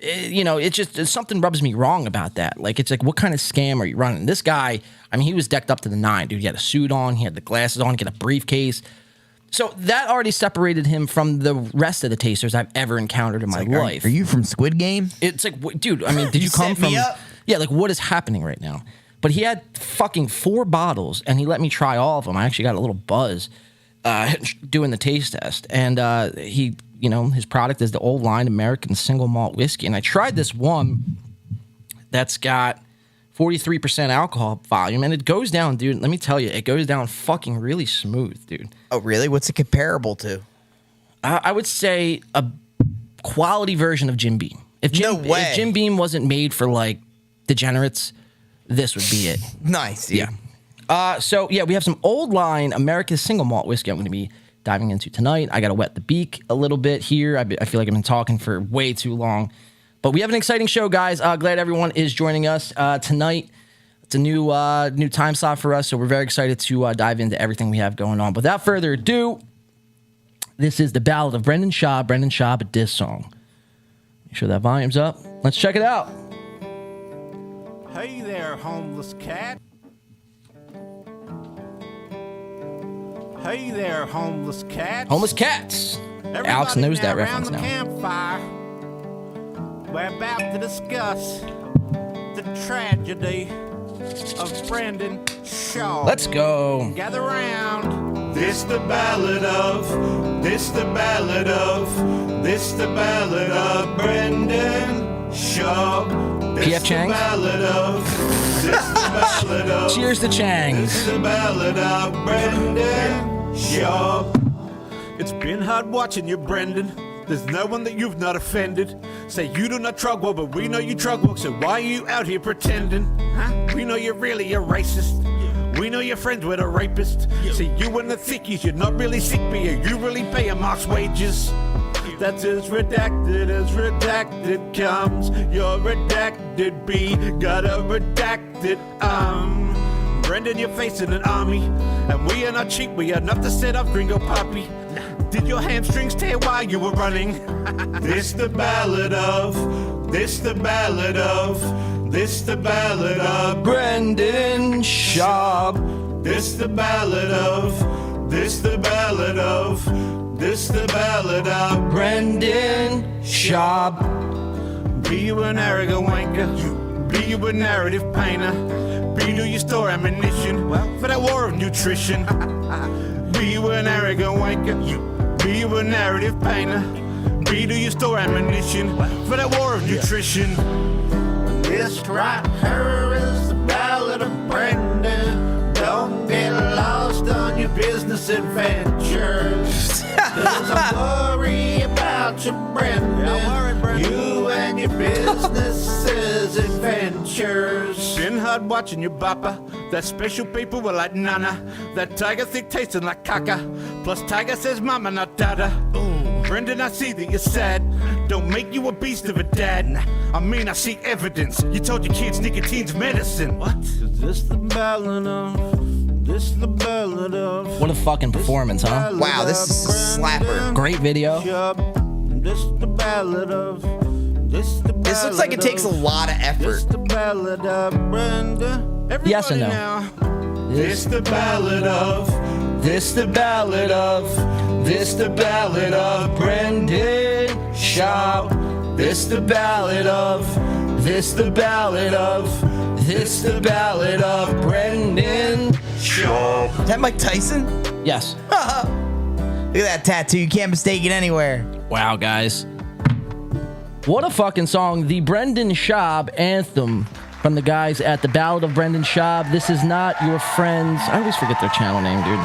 You know, it's something rubs me wrong about that. Like, it's like, what kind of scam are you running? This guy, I mean, he was decked up to the nine, dude. He had a suit on, he had the glasses on, he had a briefcase. So that already separated him from the rest of the tasters I've ever encountered in my life.
Are you from Squid Game?
It's like, dude, I mean, did you come
set me
from?
up?
Yeah, like, what is happening right now? But he had fucking 4 bottles, and he let me try all of them. I actually got a little buzz doing the taste test, and he, you know, his product is the Old Line American Single Malt Whiskey, and I tried this one that's got 43% alcohol volume, and it goes down, dude. Let me tell you, it goes down fucking really smooth, dude.
Oh, really? What's it comparable to?
I would say a quality version of Jim Beam. If Jim Beam wasn't made for like degenerates, this would be it.
Nice, dude.
Yeah. So yeah, we have some Old Line American Single Malt Whiskey I'm going to be diving into tonight. I got to wet the beak a little bit here. I feel like I've been talking for way too long. But we have an exciting show, guys. Glad everyone is joining us tonight. It's a new time slot for us, so we're very excited to dive into everything we have going on. But without further ado, this is the Ballad of Brendan Schaub. Brendan Schaub, a diss song. Make sure that volume's up. Let's check it out.
Hey there, homeless cat. Hey there, homeless cat.
Homeless Cats.
Everybody
Alex knows that
now
reference
around the
now.
campfire. We're about to discuss the tragedy of Brendan Schaub.
Let's go.
Gather round.
This the ballad of, this the ballad of, this the ballad of Brendan Schaub. This
PF
the
Chang's?
ballad of, this the ballad of.
Cheers to
This
Chang's.
the ballad of Brendan Schaub.
It's been hard watching you, Brendan. There's no one that you've not offended. Say you do not drug well, but we know you drug well, so why are you out here pretending? Huh? We know you're really a racist. We know you're friends with a rapist. See, you and the thickies, you're not really sick, but you really pay a mark's wages. That's as redacted comes. You're redacted B, got a redacted Brendan, you're facing an army, and we are not cheap, we are not to set up gringo puppy. Did your hamstrings tear while you were running?
This the ballad of, this the ballad of, this the ballad of
Brendan Schaub.
This the ballad of, this the ballad of, this the ballad of
Brendan Schaub.
Be you an arrogant wanker, be you a narrative painter, be do you store ammunition for that war of nutrition. Be you an arrogant wanker, be you a narrative painter, be do you store ammunition for that war of nutrition. This right here is the ballad of Brendan. Don't get lost on your business adventures. 'Cause I worry about you, Brendan. You and your business's adventures. Been hard watching you, Bappa. That special people were like Nana. That tiger thick tasting like caca. Plus Tiger says mama, not dada. Brendan, I see that you're sad. don't make you a beast of a dad. I mean, I see evidence. You told your kids nicotine's medicine. What? Is this the ballad of? This the ballad of?
What a fucking performance, huh?
Wow, this is a slapper.
Great video.
This the ballad of.
This looks like it takes a lot of effort.
Yes and no.
This the ballad of. This the ballad of. This the ballad of Brendan Schaub. This the ballad of. This the ballad of. This the ballad of Brendan Schaub.
Is that Mike Tyson?
Yes.
Look at that tattoo. You can't mistake it anywhere.
Wow, guys. What a fucking song. The Brendan Schaub anthem from the guys at the Ballad of Brendan Schaub. This is not your friends. I always forget their channel name, dude.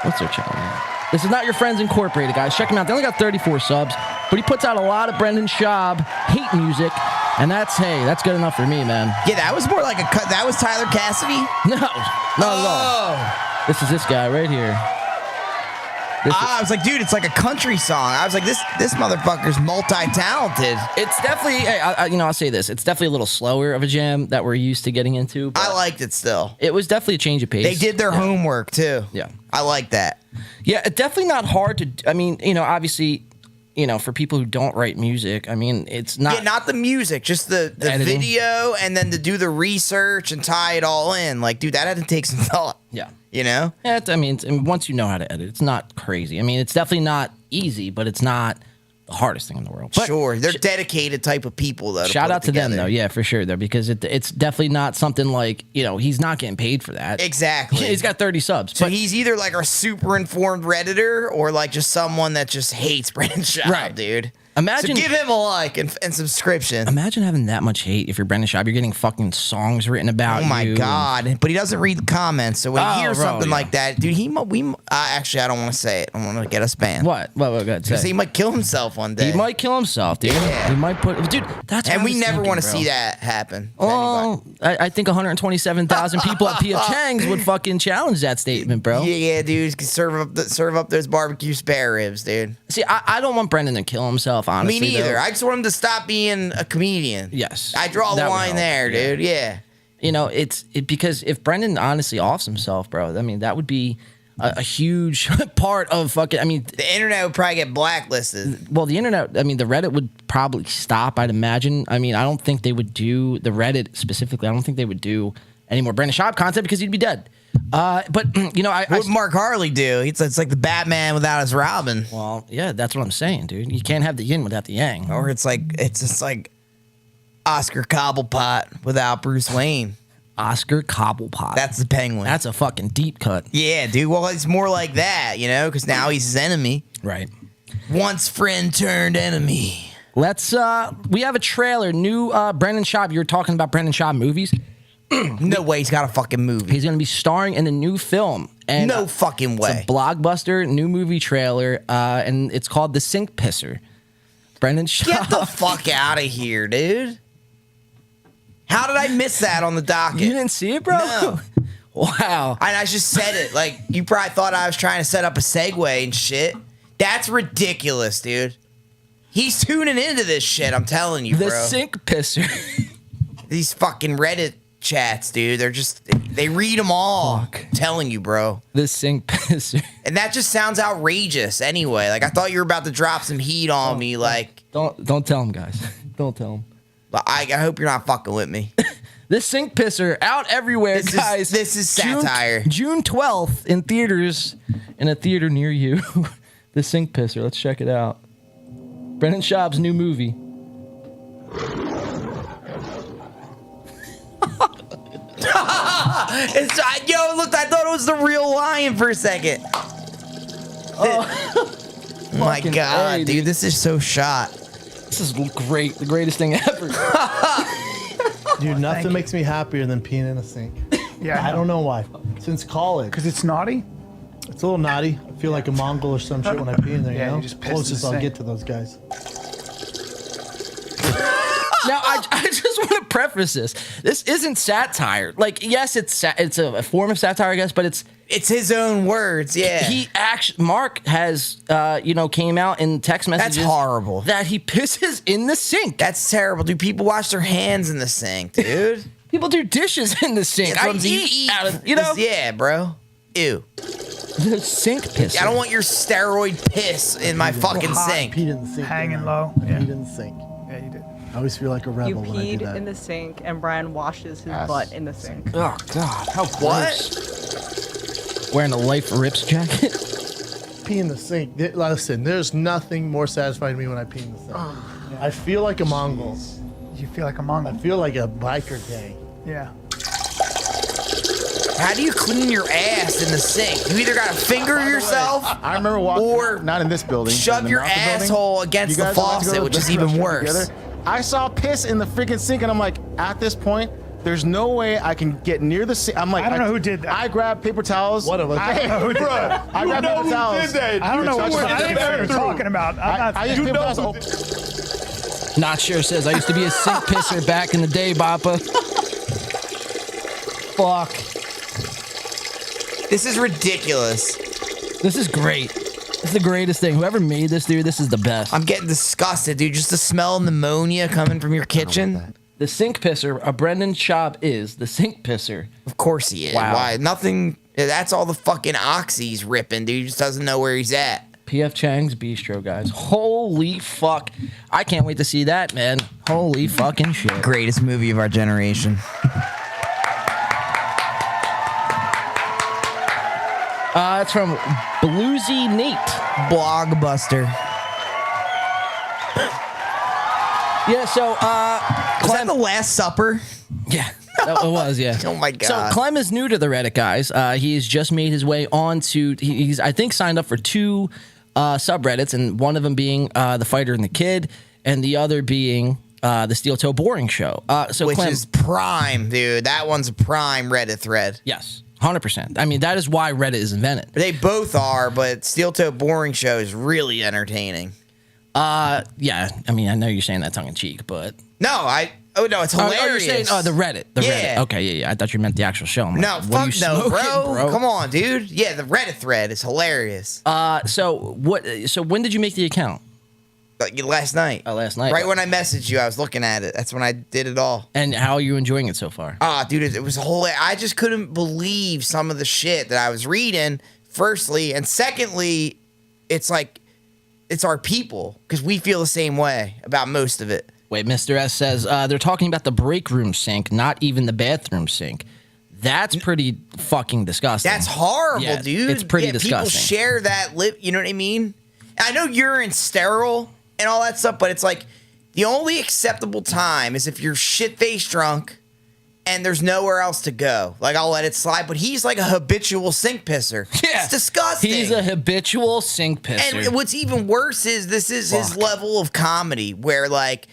What's their channel name? This is not your friends Incorporated, guys. Check him out. They only got 34 subs, but he puts out a lot of Brendan Schaub hate music, and that's good enough for me, man.
Yeah, that was more like a cut. That was Tyler Cassidy?
No, not at all. This is this guy right here.
I was like, dude, it's like a country song. I was like, this motherfucker's multi-talented.
It's definitely, hey, I'll say this. It's definitely a little slower of a jam that we're used to getting into.
I liked it still.
It was definitely a change of pace.
They did their homework, too.
Yeah.
I like that.
Yeah, it's definitely not hard to, I mean, obviously, for people who don't write music, I mean, it's not.
Yeah, not the music, just the video, and then to do the research and tie it all in. Like, dude, that had to take some thought.
Yeah.
Yeah,
I mean, once you know how to edit, it's not crazy. I mean, it's definitely not easy, but it's not the hardest thing in the world. But
sure, they're dedicated type of people, though.
Shout out to them, though. Yeah, for sure, though, because it's definitely not something like, he's not getting paid for that.
Exactly.
He's got 30 subs.
So he's either like a super informed Redditor or like just someone that just hates Brendan Schaub,
Right.
dude.
Imagine,
so give him a like and subscription.
Imagine having that much hate if you're Brendan Schaub. You're getting fucking songs written about you.
Oh my God. But he doesn't read the comments. So when he hears something like that, dude, actually, I don't want to say it. I want to get us banned.
What? Go ahead, say.
Because he might kill himself one day.
He might kill himself, dude.
Yeah.
He might dude, that's what
and
I
we
was
never
thinking,
want to
bro.
see that happen.
Oh, I think 127,000 people at P.F. Chang's would fucking challenge that statement, bro.
Yeah, dude. Serve up those barbecue spare ribs, dude.
See, I don't want Brendan to kill himself, honestly.
Me neither.
Though.
I just want him to stop being a comedian.
Yes.
I draw the
That would
line
help.
there, dude. Yeah.
It's because if Brendan honestly offs himself, bro, I mean, that would be a huge part of fucking, I mean.
The internet would probably get blacklisted.
Well, the internet, I mean, the Reddit would probably stop, I'd imagine. I mean, I don't think they would do, the Reddit specifically, I don't think they would do any more Brendan Schaub content because he'd be dead. But,
what would Mark Harley do? It's like the Batman without his Robin.
Well, yeah, that's what I'm saying, dude. You can't have the yin without the yang.
Or it's just like Oscar Cobblepot without Bruce Wayne.
Oscar Cobblepot.
That's the Penguin.
That's a fucking deep cut.
Yeah, dude. Well, it's more like that, because now he's his enemy.
Right.
Once friend turned enemy.
Let's, we have a trailer, new Brendan Schaub. You were talking about Brendan Schaub movies.
No way he's got a fucking movie.
He's going to be starring in a new film. And
no fucking way.
It's a blockbuster new movie trailer, and it's called The Sink Pisser. Brendan Schaub.
Get the fuck out of here, dude. How did I miss that on the docket?
You didn't see it, bro?
No.
Wow.
And I just said it. Like, you probably thought I was trying to set up a segue and shit. That's ridiculous, dude. He's tuning into this shit, I'm telling you,
The
bro.
Sink Pisser.
These fucking Reddit chats, dude. They read them all.
Fuck.
I'm telling you, bro.
The Sink Pisser.
And that just sounds outrageous anyway. Like, I thought you were about to drop some heat on me, like.
Don't tell him, guys. Don't tell him.
I hope you're not fucking with me.
The Sink Pisser out everywhere, guys.
This is satire.
June 12th in theaters, in a theater near you. The Sink Pisser. Let's check it out. Brendan Schaub's new movie.
I thought it was the real lion for a second. Oh my
Fucking
God,
A,
dude, this is so shot.
This is great. The greatest thing ever.
Dude, nothing makes me happier than peeing in a sink.
Yeah,
I don't know why. Since college.
Because it's naughty?
It's a little naughty. I feel like a Mongol or some shit when I pee in there,
Yeah,
you know?
you just piss in the
Closest I'll
sink.
get to those guys.
Now, I just want to preface this. This isn't satire. Like, yes, it's a form of satire, I guess, but
It's his own words. Yeah.
He actually, Mark has, came out in text messages.
That's horrible.
That he pisses in the sink.
That's terrible. Do people wash their hands in the sink, dude?
People do dishes in the sink.
Yeah,
I eat out of,
Yeah, bro. Ew.
The sink pisser.
I don't want your steroid piss in my fucking sink.
Peed in the sink.
Hanging
didn't
low.
I?
Yeah.
Peed in the sink.
Yeah, you did.
I always feel like a
You
rebel when I do
peed
that.
in the sink, and Brian washes his butt in the sink.
Oh, God. How
What?
gross. Wearing a Life Rips jacket?
Pee in the sink. Listen, there's nothing more satisfying to me when I pee in the sink. I feel like a Mongol.
You feel like a
I
Mongol.
feel like a biker gang.
Yeah.
How do you clean your ass in the sink? You either got to finger yourself
I remember walking,
or
not in this building. but
shove
in the
your
Malta building.
asshole against
You
the
guys went to go
faucet,
to
which
the
is even
restaurant
worse.
together. I saw piss in the freaking sink, and I'm like, at this point, there's no way I can get near the sink. I'm like,
I don't know who did that.
I grabbed paper towels.
One of us.
I don't know who did that.
I grabbed paper towels.
I don't know what you're talking about. I'm not.
I used paper towels.
Not sure says, I used to be a sink pisser back in the day, Bappa. Fuck.
This is ridiculous.
This is great. It's the greatest thing. Whoever made this, dude, this is the best.
I'm getting disgusted, dude. Just the smell of pneumonia coming from your kitchen.
The sink pisser, Brendan Schaub is the sink pisser.
Of course he is.
Wow.
Why? Nothing. That's all the fucking oxy's ripping, dude. He just doesn't know where he's at.
P.F. Chang's Bistro, guys. Holy fuck. I can't wait to see that, man. Holy fucking shit.
Greatest movie of our generation.
It's from Bluesy Nate.
Blockbuster.
Yeah, so,
Was that the Last Supper?
yeah, it was, yeah.
Oh my
So
God.
Clem is new to the Reddit, guys. He's just made his way on to, he's, I think, signed up for 2 subreddits, and one of them being The Fighter and the Kid, and the other being the Steel Toe Boring Show. So
Which
Clem,
is prime, dude. That one's a prime Reddit thread.
yes, 100%. I mean, that is why Reddit is invented.
They both are, but Steel Toe Boring Show is really entertaining.
Yeah, I mean, I know you're saying that tongue in cheek, but
No, it's
oh,
hilarious.
you're saying the Reddit,
Yeah.
Reddit. Okay, yeah. I thought you meant the actual show. I'm like,
No,
what
fuck
are you
no,
smoking,
bro. Come on, dude. Yeah, the Reddit thread is hilarious.
So what? So when did you make the account?
Like last night.
Last night.
Right when I messaged you, I was looking at it. That's when I did it all.
And how are you enjoying it so far?
Ah, dude, it was hilarious. I just couldn't believe some of the shit that I was reading, firstly. And secondly, it's like, it's our people, because we feel the same way about most of it.
Wait, Mr. S says they're talking about the break room sink, not even the bathroom sink. That's pretty fucking disgusting.
That's horrible,
Yeah,
dude.
it's pretty
People
disgusting.
share that lip, you know what I mean? I know urine's sterile and all that stuff, but it's like the only acceptable time is if you're shit-faced drunk and there's nowhere else to go. Like, I'll let it slide, but he's like a habitual sink pisser.
Yeah.
It's disgusting.
He's a habitual sink pisser.
And what's even worse is this is his level of comedy where, like,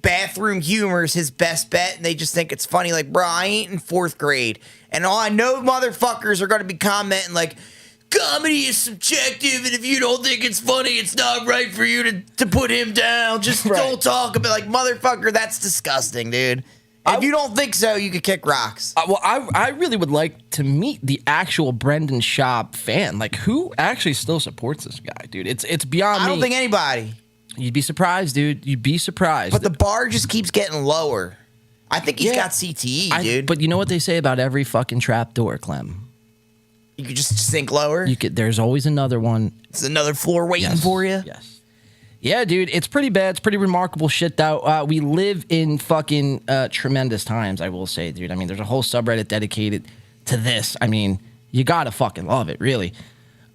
bathroom humor is his best bet, and they just think it's funny. Like, bro, I ain't in 4th grade, and all I know motherfuckers are going to be commenting, like, comedy is subjective, and if you don't think it's funny, it's not right for you to put him down. Just
Right.
don't talk about, like, motherfucker, that's disgusting, dude. If you don't think so, you could kick rocks.
Well, I really would like to meet the actual Brendan Schaub fan. Like, who actually still supports this guy, dude? It's beyond me.
I don't think anybody.
You'd be surprised, dude. You'd be surprised.
But the bar just keeps getting lower. I think he's
Yeah.
got CTE, dude.
But you know what they say about every fucking trap door, Clem?
You could just sink lower.
There's always another one.
It's another floor waiting
Yes.
for you.
Yes. Yeah, dude, it's pretty bad. It's pretty remarkable shit, though. We live in fucking tremendous times, I will say, dude. I mean, there's a whole subreddit dedicated to this. I mean, you gotta fucking love it, really.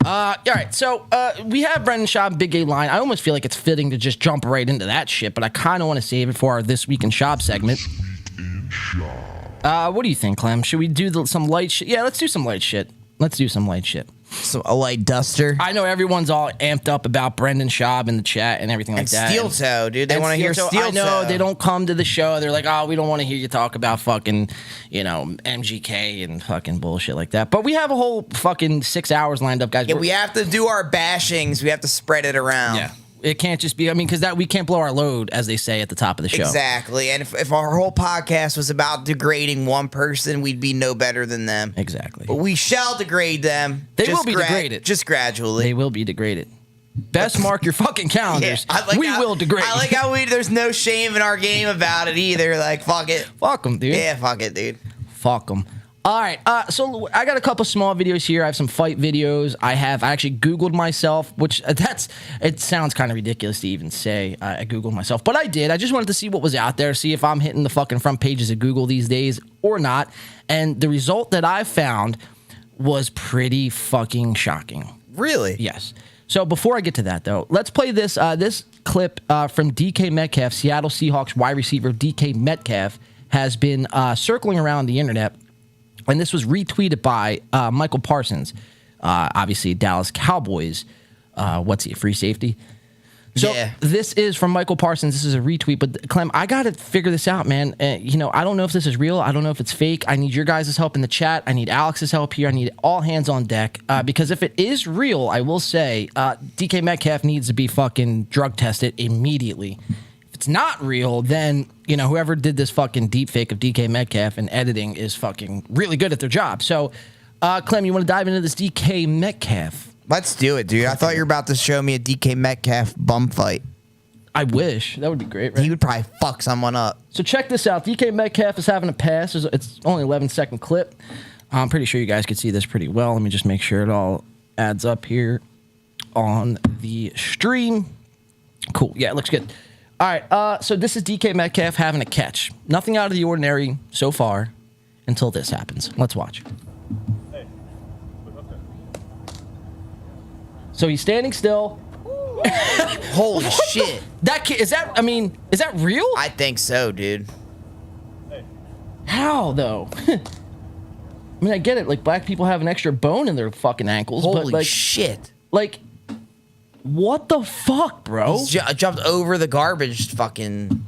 All right, so we have Brendan Schaub, Big Gay Line. I almost feel like it's fitting to just jump right into that shit, but I kind of want to save it for our This Week in Schaub segment. What do you think, Clem? Should we do some light shit? Yeah, let's do some light shit. Let's do some light shit.
So a light duster.
I know everyone's all amped up about Brendan Schaub in the chat and everything like
And
that.
Steel Toe, dude. They
And
want to hear
Steel Toe,
Steel
I know
Toe.
they don't come to the show. They're like, oh, we don't want to hear you talk about fucking, MGK and fucking bullshit like that. But we have a whole fucking 6 hours lined up, guys.
Yeah, we have to do our bashings. We have to spread it around.
Yeah. It can't just be. I mean, because we can't blow our load, as they say at the top of the show.
Exactly. And if our whole podcast was about degrading one person, we'd be no better than them.
Exactly.
But we shall degrade them.
They will be degraded.
Just gradually.
They will be degraded. Best mark your fucking calendars. We will degrade.
I like how there's no shame in our game about it either. Like, fuck it.
Fuck them, dude.
Yeah, fuck it, dude.
Fuck them. All right, so I got a couple small videos here. I have some fight videos. I actually Googled myself, which it sounds kind of ridiculous to even say I Googled myself, but I did. I just wanted to see what was out there, see if I'm hitting the fucking front pages of Google these days or not. And the result that I found was pretty fucking shocking.
Really?
Yes. So before I get to that, though, let's play this clip from DK Metcalf, Seattle Seahawks wide receiver DK Metcalf has been circling around the internet. And this was retweeted by Michael Parsons, obviously Dallas Cowboys. What's he, a free safety? So
yeah.
This is from Michael Parsons. This is a retweet. But Clem, I got to figure this out, man. I don't know if this is real. I don't know if it's fake. I need your guys' help in the chat. I need Alex's help here. I need all hands on deck. Because if it is real, I will say DK Metcalf needs to be fucking drug tested immediately. It's not real, then, whoever did this fucking deep fake of DK Metcalf and editing is fucking really good at their job. So, Clem, you want to dive into this DK Metcalf?
Let's do it, dude. I thought you were about to show me a DK Metcalf bum fight.
I wish. That would be great, right?
He would probably fuck someone up.
So check this out. DK Metcalf is having a pass. It's only 11-second clip. I'm pretty sure you guys could see this pretty well. Let me just make sure it all adds up here on the stream. Cool. Yeah, it looks good. All right, so this is DK Metcalf having a catch. Nothing out of the ordinary so far until this happens. Let's watch. So he's standing still.
Holy shit.
That kid, is that real?
I think so, dude.
How, though? I mean, I get it. Like, black people have an extra bone in their fucking ankles.
Holy
but
shit.
Like, what the fuck, bro?
He's jumped over the garbage fucking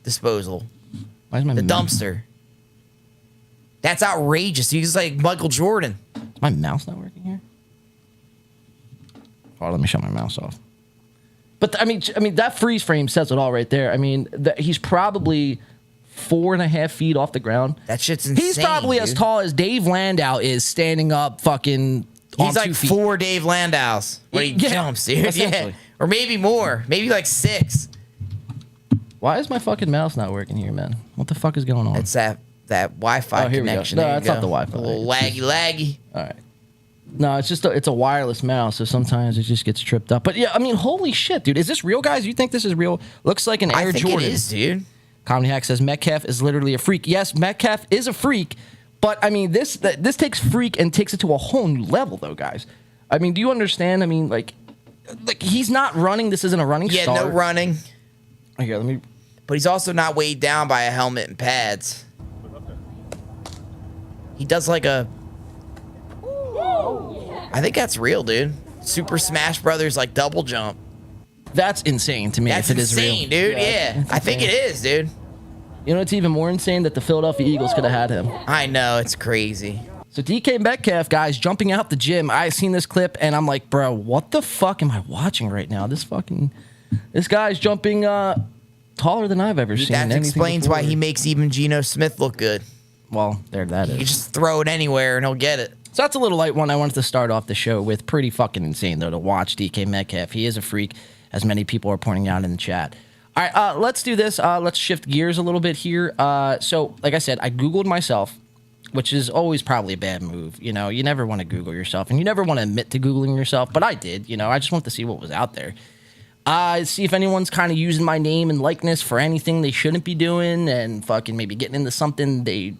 disposal.
Why is
the dumpster. That's outrageous. He's like Michael Jordan.
Is my mouse not working here? Oh, let me shut my mouse off. But I mean, that freeze frame says it all right there. I mean, he's probably 4.5 feet off the ground.
That shit's insane.
He's probably
dude.
as tall as Dave Landau is standing up fucking.
He's like 4 Dave Landaus when he jumps, dude. Yeah. Or maybe more. Maybe like 6.
Why is my fucking mouse not working here, man? What the fuck is going on?
It's that Wi-Fi connection.
No, that's not the Wi-Fi.
A little laggy.
All right. No, it's just it's a wireless mouse, so sometimes it just gets tripped up. But yeah, I mean, holy shit, dude. Is this real, guys? You think this is real? Looks like an Air Jordan.
I think it is, dude.
Comedy Hack says Metcalf is literally a freak. Yes, Metcalf is a freak, but I mean, this takes freak and takes it to a whole new level, though, guys. I mean, do you understand? I mean, like he's not running. This isn't a running
start. Yeah, no running.
Here, let me.
But he's also not weighed down by a helmet and pads. He does like a. I think that's real, dude. Super Smash Brothers like double jump.
That's insane to me.
That's
if it
insane,
is real.
Dude. Yeah, I think it is, dude.
You know, it's even more insane that the Philadelphia Eagles could have had him.
I know, it's crazy.
So DK Metcalf, guys, jumping out the gym. I seen this clip and I'm like, bro, what the fuck am I watching right now? This guy's jumping taller than I've ever seen.
That explains why he makes even Geno Smith look good.
Well, there that is.
You just throw it anywhere and he'll get it.
So that's a little light one I wanted to start off the show with. Pretty fucking insane, though, to watch DK Metcalf. He is a freak, as many people are pointing out in the chat. All right, let's do this. Let's shift gears a little bit here. So, like I said, I Googled myself, which is always probably a bad move. You know, you never want to Google yourself, and you never want to admit to Googling yourself, but I did. You know, I just wanted to see what was out there. See if anyone's kind of using my name and likeness for anything they shouldn't be doing and fucking maybe getting into something they,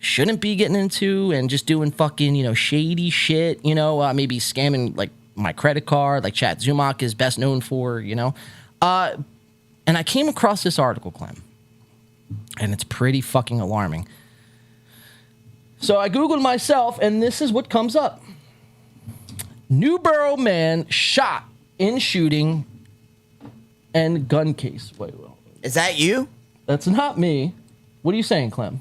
shouldn't be getting into and just doing fucking, shady shit, maybe scamming like my credit card, like Chad Zumach is best known for, and I came across this article, Clem, and it's pretty fucking alarming. So I Googled myself, and this is what comes up. Newborough man shot in shooting and gun case. Wait.
Is that you?
That's not me. What are you saying, Clem?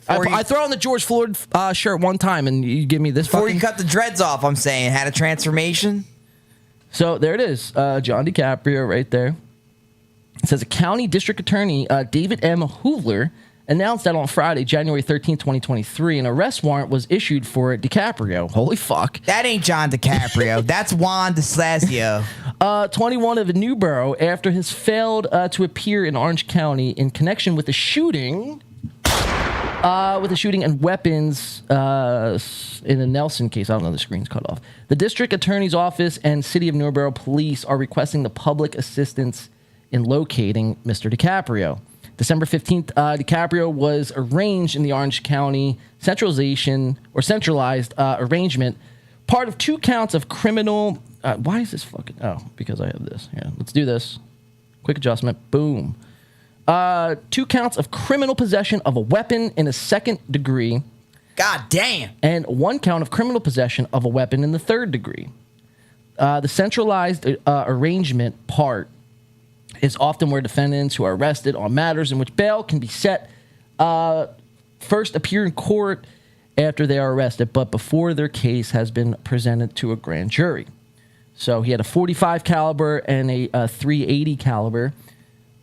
I throw on the George Floyd shirt one time, and you give me this.
Before you cut the dreads off, I'm saying, had a transformation.
So there it is. John DiCaprio right there. It says a county district attorney, David M. Hoovler, announced that on Friday, January 13th, 2023, an arrest warrant was issued for DiCaprio. Holy fuck.
That ain't John DiCaprio. That's Juan DeSlasio.
21 of Newborough, after his failed to appear in Orange County in connection with the shooting. And weapons in the Nelson case. I don't know, the screen's cut off. The district attorney's office and city of Newborough police are requesting the public assistance in locating Mr. DiCaprio. December 15th, DiCaprio was arraigned in the Orange County centralized arrangement, part of 2 counts of criminal. Why is this fucking? Oh, because I have this. Yeah, let's do this. Quick adjustment. Boom. 2 counts of criminal possession of a weapon in a 2nd degree.
God damn.
And 1 count of criminal possession of a weapon in the 3rd degree. The centralized arrangement part is often where defendants who are arrested on matters in which bail can be set first appear in court after they are arrested, but before their case has been presented to a grand jury. So he had a .45 caliber and a .380 caliber.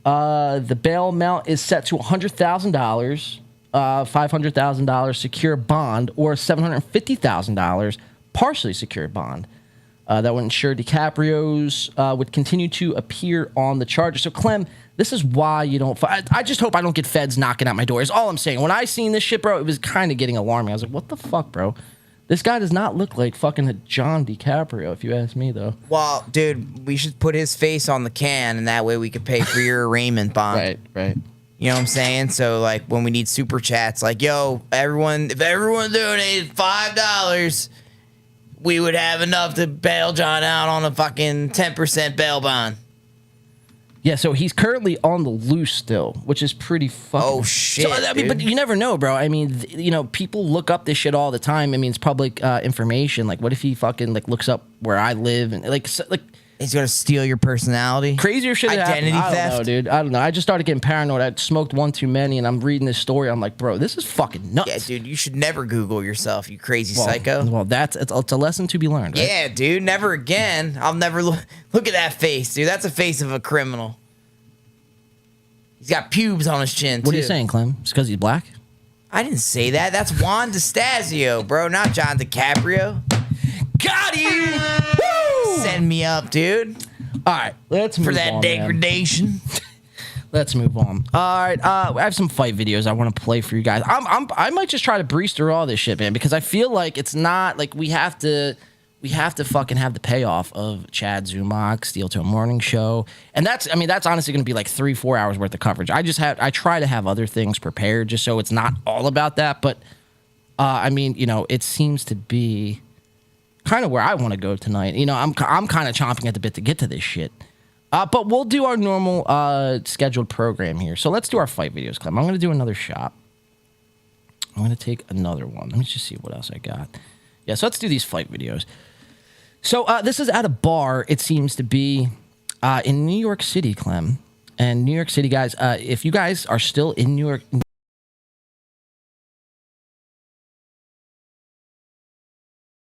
The bail amount is set to $100,000, $500,000 secure bond, or $750,000 partially secured bond. That would ensure DiCaprio's would continue to appear on the charges. So, Clem, this is why you don't... I just hope I don't get feds knocking at my door is all I'm saying. When I seen this shit, bro, it was kind of getting alarming. I was like, what the fuck, bro? This guy does not look like fucking a John DiCaprio, if you ask me, though.
Well, dude, we should put his face on the can, and that way we could pay for your arraignment bond.
Right.
You know what I'm saying? So, like, when we need super chats, like, yo, if everyone donated $5... we would have enough to bail John out on a fucking 10% bail bond.
Yeah, so he's currently on the loose still, which is pretty fucking...
Oh, shit,
dude. But you never know, bro. I mean, people look up this shit all the time. I mean, it's public information. Like, what if he fucking, looks up where I live and,
He's gonna steal your personality.
Crazier shit
Identity
happened.
theft.
I don't know, dude. I don't know. I just started getting paranoid. I smoked one too many, and I'm reading this story. I'm like, bro, this is fucking nuts.
Yeah, dude, you should never Google yourself, you crazy psycho.
Well, it's a lesson to be learned, right?
Yeah, dude, never again. I'll never look at that face, dude. That's a face of a criminal. He's got pubes on his chin, too.
What are you saying, Clem? It's because he's black?
I didn't say that. That's Juan DeStasio, bro, not John DiCaprio.
Got him!
Woo! Send me up, dude.
All right, let's move on.
For that degradation.
Let's move on. All right, I have some fight videos I want to play for you guys. I might just try to breeze through all this shit, man, because I feel like it's not like we have to fucking have the payoff of Chad Zumach, Steel Toe Morning Show, and that's honestly going to be like 3-4 hours worth of coverage. I try to have other things prepared just so it's not all about that, but it seems to be kind of where I want to go tonight. I'm kind of chomping at the bit to get to this shit. But we'll do our normal scheduled program here. So let's do our fight videos, Clem. I'm going to do another shot. I'm going to take another one. Let me just see what else I got. Yeah, so let's do these fight videos. So this is at a bar, it seems to be, in New York City, Clem. And New York City, guys, if you guys are still in New York...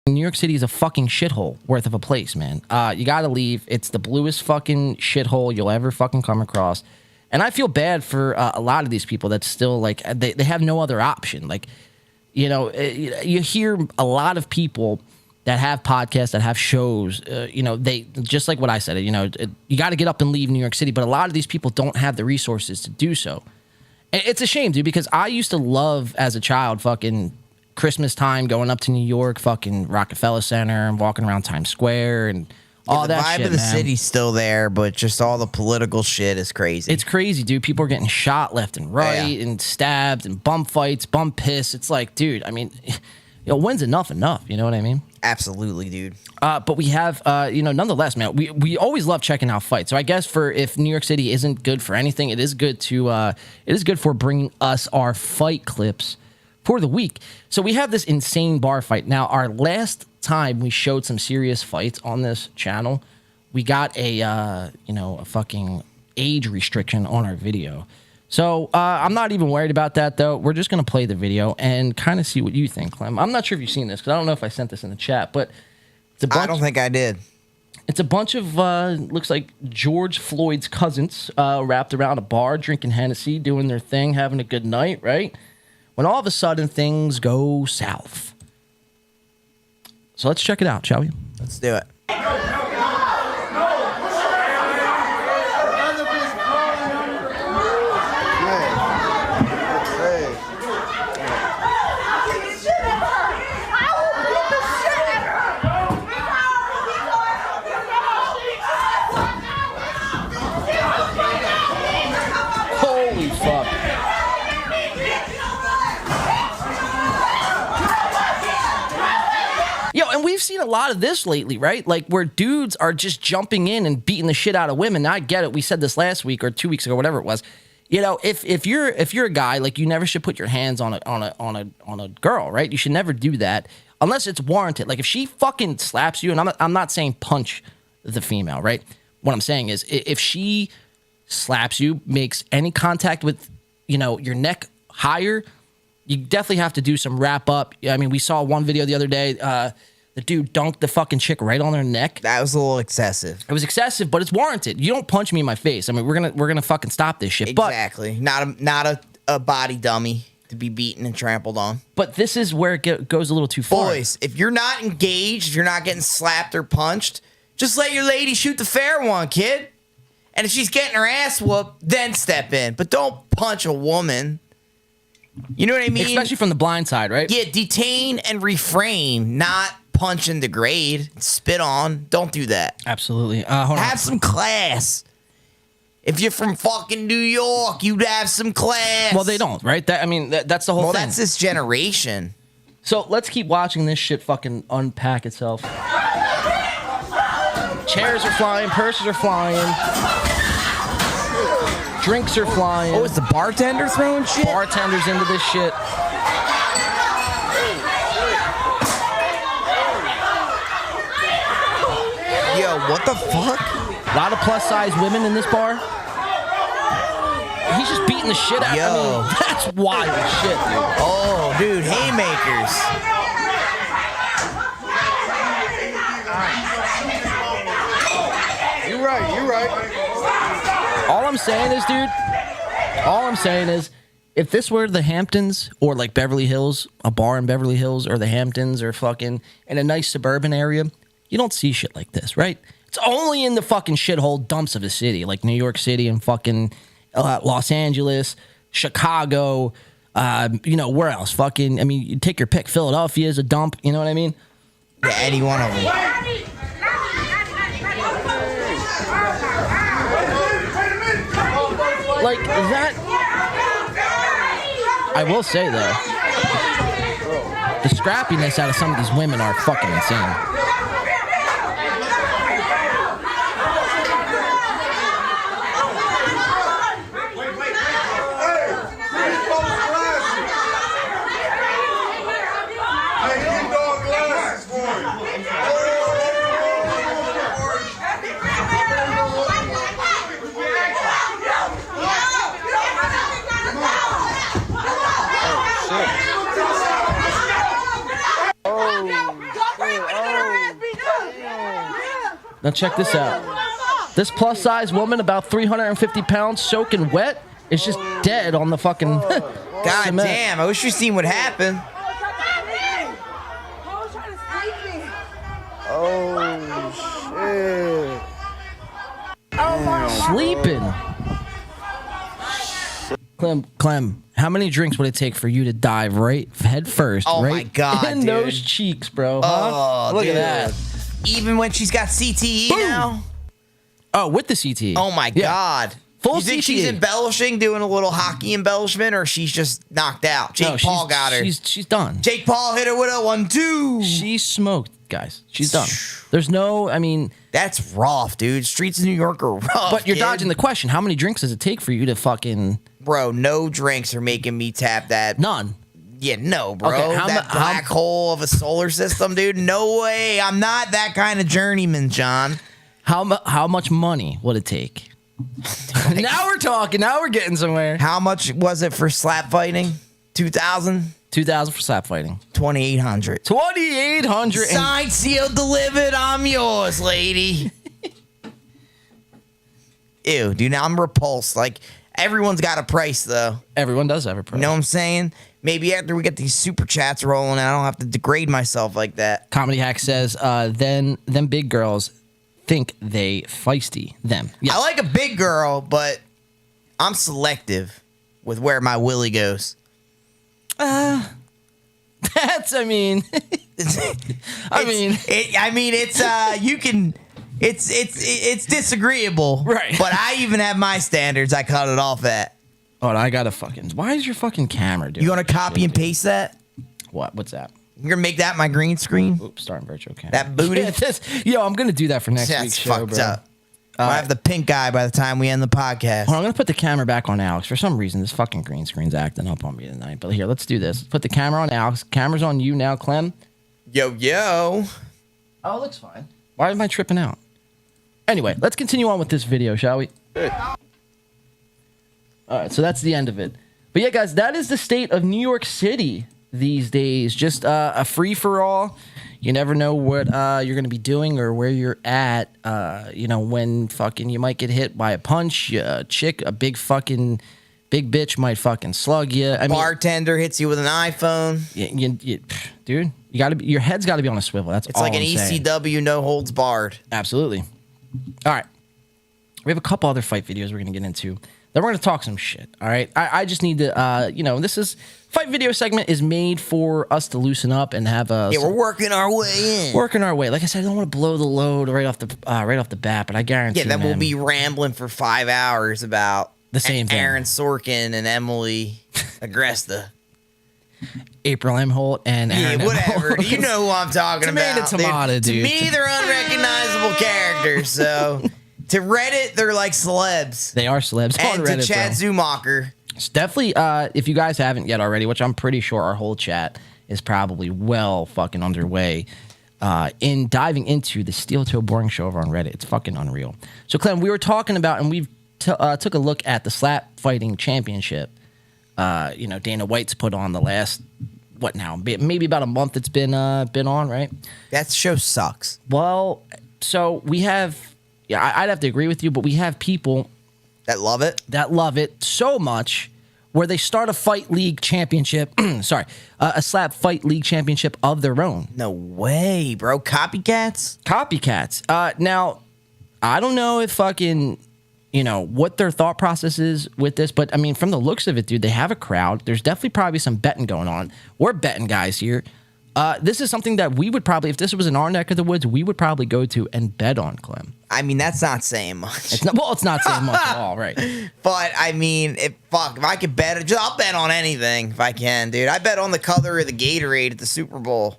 New York City is a fucking shithole worth of a place, man. You gotta leave. It's the bluest fucking shithole you'll ever fucking come across. And I feel bad for a lot of these people that still, they have no other option. You hear a lot of people that have podcasts, that have shows, they, just like what I said, you gotta get up and leave New York City, but a lot of these people don't have the resources to do so. And it's a shame, dude, because I used to love, as a child, fucking Christmas time, going up to New York, fucking Rockefeller Center, and walking around Times Square, and all that shit,
the vibe of the
man.
city's still there, but just all the political shit is crazy.
It's crazy, dude. People are getting shot left and right, and stabbed, and bum fights, bum piss. It's like, dude, I mean, when's enough? You know what I mean?
Absolutely, dude.
But we have, nonetheless, man, we always love checking out fights. So I guess if New York City isn't good for anything, it is good for bringing us our fight clips for the week. So we have this insane bar fight. Now, our last time we showed some serious fights on this channel, we got a fucking age restriction on our video. So I'm not even worried about that, though. We're just going to play the video and kind of see what you think, Clem. I'm not sure if you've seen this, because I don't know if I sent this in the chat, but it's a bunch.
I don't think I did.
It's a bunch of looks like George Floyd's cousins wrapped around a bar, drinking Hennessy, doing their thing, having a good night, right? When all of a sudden things go south. So let's check it out, shall we?
Let's do it.
Holy fuck. Yo, and we've seen a lot of this lately, right? Like where dudes are just jumping in and beating the shit out of women. Now I get it. We said this last week or 2 weeks ago, whatever it was. You know, if you're a guy, like you never should put your hands on a girl, right? You should never do that unless it's warranted. Like if she fucking slaps you, and I'm not saying punch the female, right? What I'm saying is if she slaps you, makes any contact with, you know, your neck higher, you definitely have to do some wrap up. I mean, we saw one video the other day. The dude dunked the fucking chick right on her neck.
That was a little excessive.
It was excessive, but it's warranted. You don't punch me in my face. I mean, we're gonna fucking stop this shit.
Exactly. Not a body dummy to be beaten and trampled on.
But this is where it goes a little too far.
Boys, if you're not engaged, if you're not getting slapped or punched, just let your lady shoot the fair one, kid. And if she's getting her ass whooped, then step in. But don't punch a woman. You know what I mean?
Especially from the blind side, right?
Yeah, detain and refrain, not punch and degrade, spit on. Don't do that.
Absolutely. Hold on.
Have some class. If you're from fucking New York, you'd have some class.
Well, they don't, right? That's the whole thing.
Well, that's this generation.
So let's keep watching this shit fucking unpack itself. Chairs are flying, purses are flying, drinks are flying.
Oh, is the bartender throwing shit?
Bartenders into this shit.
Yo, what the fuck?
A lot of plus size women in this bar. He's just beating the shit out.
Yo.
I mean, that's wild shit, dude.
Oh, dude, haymakers.
You're right.
All I'm saying is, if this were the Hamptons or like Beverly Hills, a bar in Beverly Hills or the Hamptons or fucking in a nice suburban area, you don't see shit like this, right? It's only in the fucking shithole dumps of the city, like New York City and fucking Los Angeles, Chicago, you know, where else? Fucking, I mean, you take your pick. Philadelphia is a dump, you know what I mean?
Yeah, any one of them.
Like that. I will say though, the scrappiness out of some of these women are fucking insane. Now check this out. This plus size woman, about 350 pounds, soaking wet, is just dead on the fucking
God
cement.
damn, I wish you seen what happened.
Oh shit.
Sleeping. Clem, how many drinks would it take for you to dive right head first?
Oh
right
my God,
in
dude.
those cheeks, bro? Huh?
Oh,
Look
dude.
at that.
Even when she's got CTE
Boom.
now?
Oh, with the CTE.
Oh my
Yeah.
God.
Full
You think
CTE.
she's embellishing, doing a little hockey embellishment, or she's just knocked out? Jake
No,
Paul got her.
She's done.
Jake Paul hit her with a 1-2.
She's smoked, guys. She's done. There's no, I mean,
That's rough, dude. Streets of New York are rough.
but you're
kid.
dodging the question. How many drinks does it take for you to fucking
Bro, no drinks are making me tap that.
none?
Yeah, no, bro.
Okay,
that black hole of a solar system, dude. No way. I'm not that kind of journeyman, John.
How much money would it take? Now we're talking. Now we're getting somewhere.
How much was it for slap fighting? 2,000?
2,000 for slap fighting.
2,800.
2,800.
Signed, sealed, delivered. I'm yours, lady. ew, dude. Now I'm repulsed. Like, everyone's got a price, though.
Everyone does have a price.
You know what I'm saying? Maybe after we get these super chats rolling, I don't have to degrade myself like that.
Comedy Hack says, then them big girls think they feisty. Them. Yes.
I like a big girl, but I'm selective with where my willy goes.
That's, I mean, it's
disagreeable,
right?
But I even have my standards. I cut it off at.
Oh, I gotta fucking. Why is your fucking camera doing?
You gonna copy and paste that?
What? What's that?
You're gonna make that my green screen?
Oops, starting virtual camera.
That booty?
Yo, I'm gonna do that for next
That's
week's show,
fucked
bro.
up. I have the pink eye by the time we end the podcast.
Hold on, I'm gonna put the camera back on Alex. For some reason, this fucking green screen's acting up on me tonight. But here, let's do this. Put the camera on Alex. Camera's on you now, Clem.
Yo.
Oh, it looks fine. Why am I tripping out? Anyway, let's continue on with this video, shall we? All right, so that's the end of it. But yeah, guys, that is the state of New York City these days. Just a free-for-all. You never know what you're going to be doing or where you're at, when fucking you might get hit by a punch, a chick, a big bitch might fucking slug you. I mean,
bartender hits you with an iPhone.
Dude, you got to your head's got to be on a swivel. That's
it's
all
like an
I'm saying.
ECW no holds barred.
Absolutely. All right. We have a couple other fight videos we're going to get into. Then we're going to talk some shit, all right? I just need to, this is... Fight video segment is made for us to loosen up and have a...
Yeah, we're working our way in.
Working our way. Like I said, I don't want to blow the load right off the bat, but I guarantee
then we'll be rambling for 5 hours about...
The same thing.
Aaron Sorkin and Emily Agresta.
April M. Holt and Aaron
M. whatever. You know who I'm talking about.
Tomato, dude.
To me, they're unrecognizable characters, so... To Reddit, they're like celebs.
They are celebs
and
on Reddit,
to Chad Zumacher.
It's definitely, if you guys haven't yet already, which I'm pretty sure our whole chat is probably well fucking underway, in diving into the Steel Toe Boring Show over on Reddit. It's fucking unreal. So, Clem, we were talking about, and we've took a look at the Slap Fighting Championship. Dana White's put on the last, what now? Maybe about a month it's been on, right?
That show sucks.
Well, so we have... Yeah, I'd have to agree with you, but we have people
that love it
so much where they start a fight league championship. A slap fight league championship of their own.
No way, bro. Copycats.
Now, I don't know if fucking, what their thought process is with this, but I mean, from the looks of it, dude, they have a crowd. There's definitely probably some betting going on. We're betting guys here. This is something that we would probably, if this was in our neck of the woods, we would probably go to and bet on, Clem.
I mean, that's not saying much.
It's not saying much at all, right?
But I mean, if I could bet, I'll bet on anything if I can, dude. I bet on the color of the Gatorade at the Super Bowl.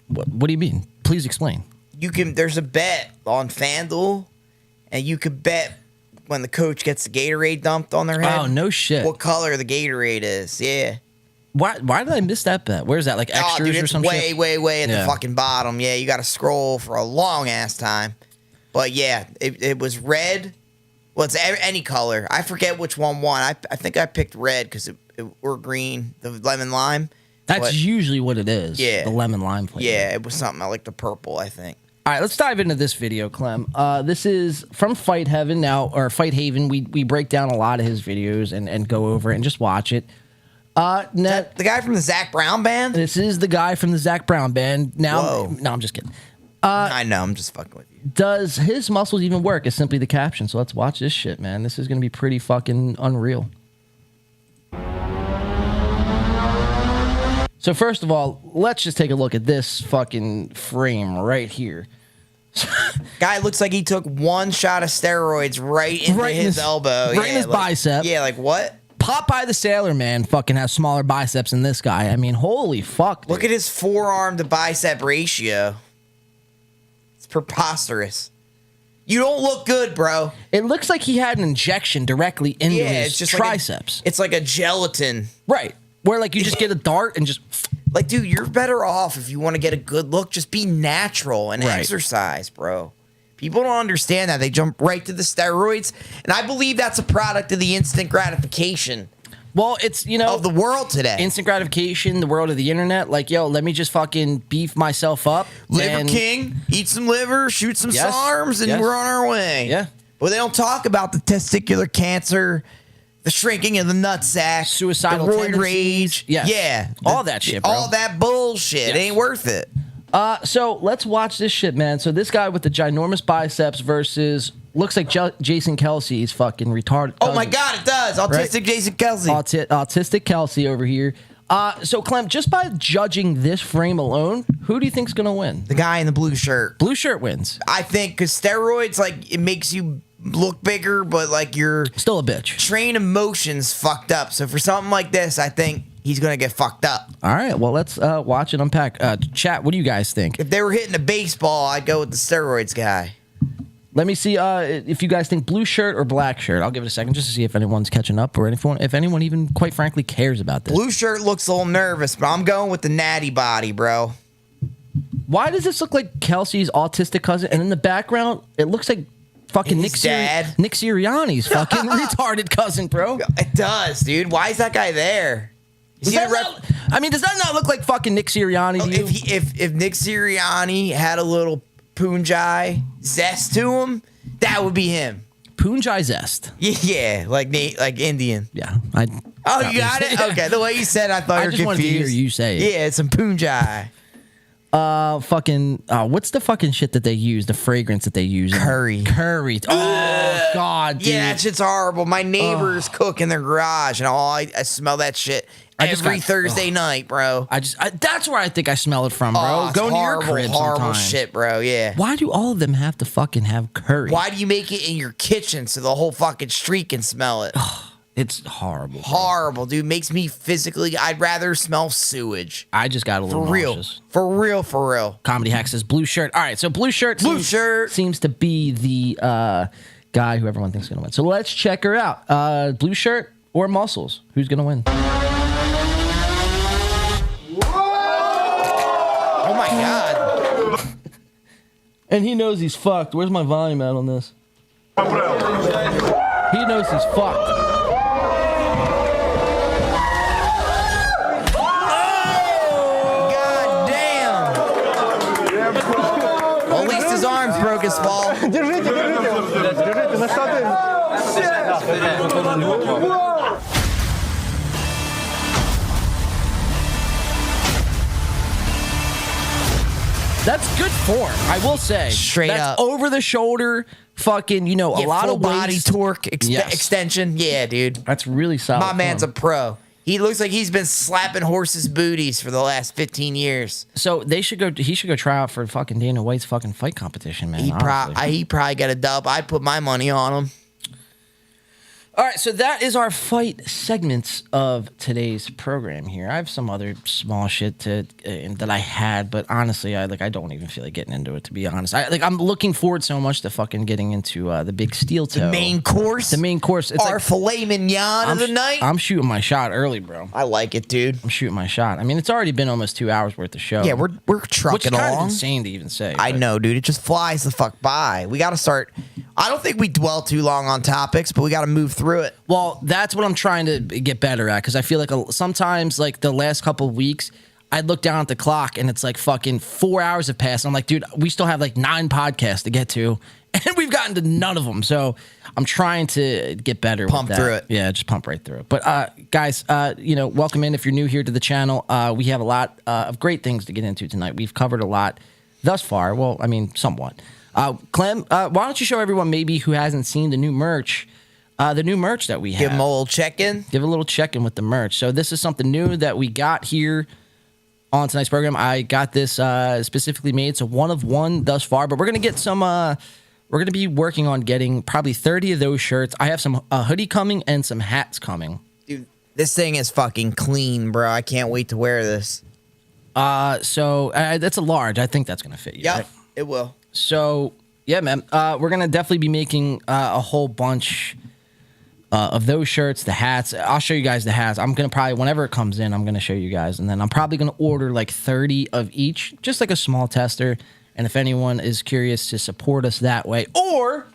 What do you mean? Please explain.
There's a bet on FanDuel, and you could bet when the coach gets the Gatorade dumped on their head.
Oh, no shit.
What color the Gatorade is? Yeah.
Why did I miss that bet? Where's that? Like extras
dude,
or some shit?
Way at the fucking bottom. Yeah, you got to scroll for a long ass time. But yeah, it was red. Well, it's any color. I forget which one won. I think I picked red because or green, the lemon lime.
That's usually what it is.
Yeah,
the lemon lime flavor.
Yeah, it was something I like the purple. I think.
All right, let's dive into this video, Clem. This is from Fight Heaven Fight Haven. We break down a lot of his videos and go over it and just watch it.
The guy from the Zach Brown band?
This is the guy from the Zach Brown band. No, I'm just kidding.
I know, I'm just fucking with you.
Does his muscles even work? Is simply the caption. So let's watch this shit, man. This is going to be pretty fucking unreal. So first of all, let's just take a look at this fucking frame right here.
Guy looks like he took one shot of steroids right into his elbow.
Right in his bicep.
Yeah, like what?
Popeye the Sailor Man fucking has smaller biceps than this guy. I mean, holy fuck. Dude.
Look at his forearm to bicep ratio. It's preposterous. You don't look good, bro.
It looks like he had an injection directly into his triceps.
It's like a gelatin.
Right. Where like you just get a dart and just...
Like, dude, you're better off if you want to get a good look. Just be natural and exercise, bro. People don't understand that. They jump right to the steroids. And I believe that's a product of the instant gratification.
Well, it's,
of the world today.
Instant gratification, the world of the internet. Like, yo, let me just fucking beef myself up.
Liver King, eat some liver, shoot some SARMs, and we're on our way.
Yeah.
But they don't talk about the testicular cancer, the shrinking of the nutsack,
Suicidal
the roid
tendencies.
rage.
Yes.
Yeah.
All that shit, bro.
All that bullshit.
Yes.
It ain't worth it.
So let's watch this shit, man. So this guy with the ginormous biceps versus looks like Jason Kelsey's fucking retarded.
Oh my
cousin.
God, it does. Autistic Jason Kelsey.
Autistic Kelsey over here. So Clem, just by judging this frame alone, who do you think's gonna win?
The guy in the blue shirt.
Blue shirt wins.
I think because steroids, like, it makes you look bigger, but like your
Still a bitch.
train of motion's fucked up. So for something like this, I think he's gonna get fucked up.
All right, well let's watch and unpack. Chat, what do you guys think?
If they were hitting a baseball, I'd go with the steroids guy.
Let me see if you guys think blue shirt or black shirt. I'll give it a second just to see if anyone's catching up or if anyone even, quite frankly, cares about this.
Blue shirt looks a little nervous, but I'm going with the natty body, bro.
Why does this look like Kelsey's autistic cousin? And in the background, it looks like fucking
His dad.
Nick Sirianni's fucking retarded cousin, bro.
It does, dude. Why is that guy there? You see the
Does that not look like fucking Nick Sirianni to you?
if Nick Sirianni had a little Punjai zest to him, that would be him.
Punjai zest.
Yeah, like Indian.
Yeah.
Oh, you got it? Okay, the way you said it, I thought
I
you were
just wanted to
confused.
hear you say it.
Yeah, it's some Punjai.
What's the fucking shit that they use? The fragrance that they use?
Curry.
Oh, God, dude.
Yeah, that shit's horrible. My neighbors cook in their garage, and I smell that shit every Thursday night, bro.
That's where I think I smell it from, bro.
Oh, it's
Go into your
horrible,
crib
horrible
sometimes.
shit, bro. Yeah.
Why do all of them have to fucking have curry?
Why do you make it in your kitchen so the whole fucking street can smell it?
It's horrible. Bro.
Horrible, dude. Makes me physically. I'd rather smell sewage.
I just got a little
For real.
nauseous.
For real. For real.
Comedy Hack says blue shirt. All right, so blue shirt. Seems to be the guy who everyone thinks is gonna win. So let's check her out. Blue shirt or muscles? Who's gonna win?
Oh my God.
And he knows he's fucked. Where's my volume at on this? He knows he's fucked.
God damn. Well, at least his arms broke his fall.
That's good form, I will say.
Straight
That's
up.
over the shoulder, fucking, a lot
full
of
body
waist.
torque
Yes.
extension. Yeah, dude.
That's really solid.
My man's a
form.
pro. He looks like he's been slapping horses' booties for the last 15 years.
So he should go try out for fucking Dana White's fucking fight competition, man.
He
honestly.
probably got a dub. I'd put my money on him.
All right, so that is our fight segments of today's program here. I have some other small shit that I had, but honestly, I don't even feel like getting into it, to be honest. I'm looking forward so much to fucking getting into the big steel toe.
The main course.
The main course. It's
Our filet mignon of the night.
I'm shooting my shot early, bro.
I like it, dude.
I'm shooting my shot. I mean, it's already been almost 2 hours worth of show.
Yeah, we're trucking
which is kind of
along.
insane to even say.
I
but-
know, dude. It just flies the fuck by. We got to start. I don't think we dwell too long on topics, but we got to move through it.
Well, that's what I'm trying to get better at, because I feel like sometimes, like the last couple of weeks, I'd look down at the clock and it's like fucking 4 hours have passed. I'm like, dude, we still have like 9 podcasts to get to, and we've gotten to none of them. So I'm trying to get better.
Pump
with that.
through it.
Yeah, just pump right through it. But guys, welcome in if you're new here to the channel. We have a lot of great things to get into tonight. We've covered a lot thus far. Well, I mean, somewhat. Clem, why don't you show everyone maybe who hasn't seen the new merch that we have.
Give them a little check-in.
Give a little check-in with the merch. So this is something new that we got here on tonight's program. I got this specifically made, so 1 of 1 thus far. But we're gonna get some. We're gonna be working on getting probably 30 of those shirts. I have some hoodie coming and some hats coming.
Dude, this thing is fucking clean, bro. I can't wait to wear this.
So that's a large. I think that's gonna fit you.
Yep,
Right?
it will.
So yeah, man. We're gonna definitely be making a whole bunch of those shirts, the hats. I'll show you guys the hats. I'm gonna probably, whenever it comes in, I'm gonna show you guys, and then I'm probably gonna order like 30 of each, just like a small tester. And if anyone is curious to support us that way, or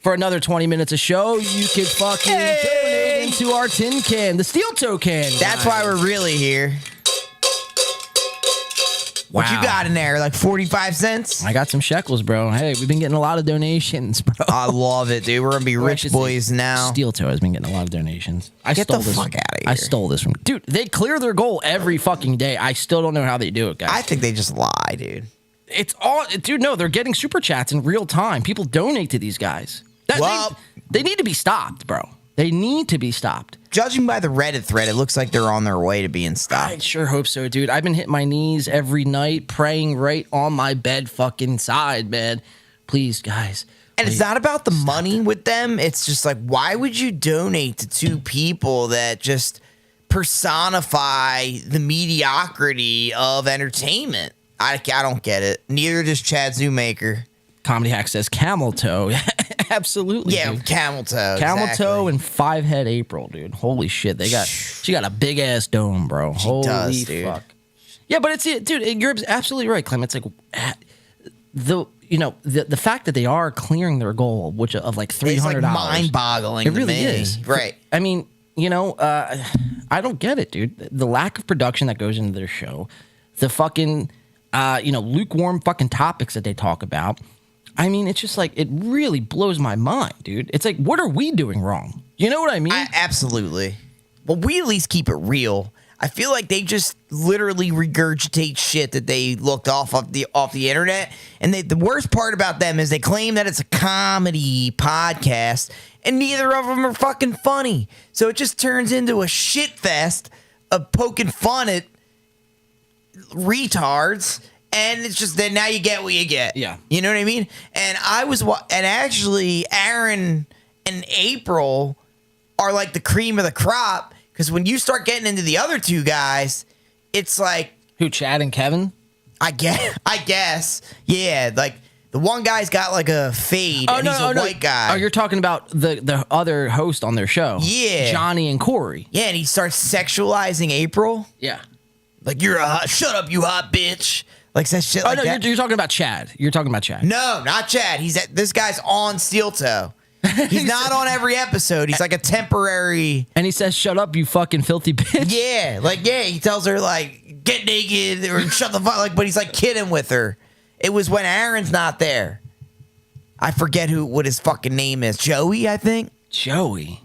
for another 20 minutes of show, you could fucking donate into our tin can, the steel toe can.
That's why we're really here. What you
Wow.
got in there? Like 45 cents?
I got some shekels, bro. Hey, we've been getting a lot of donations, bro.
I love it, dude. We're gonna be rich boys now.
Steel Toe has been getting a lot of donations. I
Get
stole
the
this.
fuck outta
I
here.
stole this from dude. They clear their goal every fucking day. I still don't know how they do it, guys.
I think they just lie, dude.
It's all, dude. No, they're getting super chats in real time. People donate to these guys.
Well-
They need to be stopped, bro. They need to be stopped.
Judging by the Reddit thread, it looks like they're on their way to being
I
stopped.
sure hope so, dude. I've been hitting my knees every night, praying right on my bed fucking side, man. Please, guys.
And it's not about the money with them. It's just like, why would you donate to two people that just personify the mediocrity of entertainment? I don't get it. Neither does Chad Zoomaker.
Comedy Hack says camel toe. Absolutely.
Yeah,
dude.
camel toe.
Camel
exactly.
toe and 5-head April, dude. Holy shit. She got a big ass dome, bro. Holy
does, dude.
fuck. Yeah, but it's dude, you're absolutely right, Clem. It's like the fact that they are clearing their goal, which of like $300.
It's like mind-boggling.
It really
to me.
is.
Right.
I mean, I don't get it, dude. The lack of production that goes into their show, the fucking lukewarm fucking topics that they talk about. I mean, it's just like, it really blows my mind, dude. It's like, what are we doing wrong? You know what I mean?
Absolutely. Well, we at least keep it real. I feel like they just literally regurgitate shit that they looked off the internet. And the worst part about them is they claim that it's a comedy podcast, and neither of them are fucking funny. So it just turns into a shit fest of poking fun at retards. And it's just that now you get what you get.
Yeah.
You know what I mean? And and actually Aaron and April are like the cream of the crop, because when you start getting into the other two guys, it's like,
Who, Chad and Kevin?
I guess. Yeah, like the one guy's got like a fade and he's a white guy.
Oh, you're talking about the other host on their show.
Yeah.
Johnny and Corey.
Yeah, and he starts sexualizing April.
Yeah.
Like, shut up, you hot bitch. Like, that shit like that.
You're talking about Chad. You're talking about Chad.
No, not Chad. This guy's on Steel Toe. He's not on every episode. He's like a temporary.
And he says, "Shut up, you fucking filthy bitch."
Yeah, he tells her like, get naked or shut the fuck, like, but he's like kidding with her. It was when Aaron's not there. I forget what his fucking name is. Joey, I think.
Joey.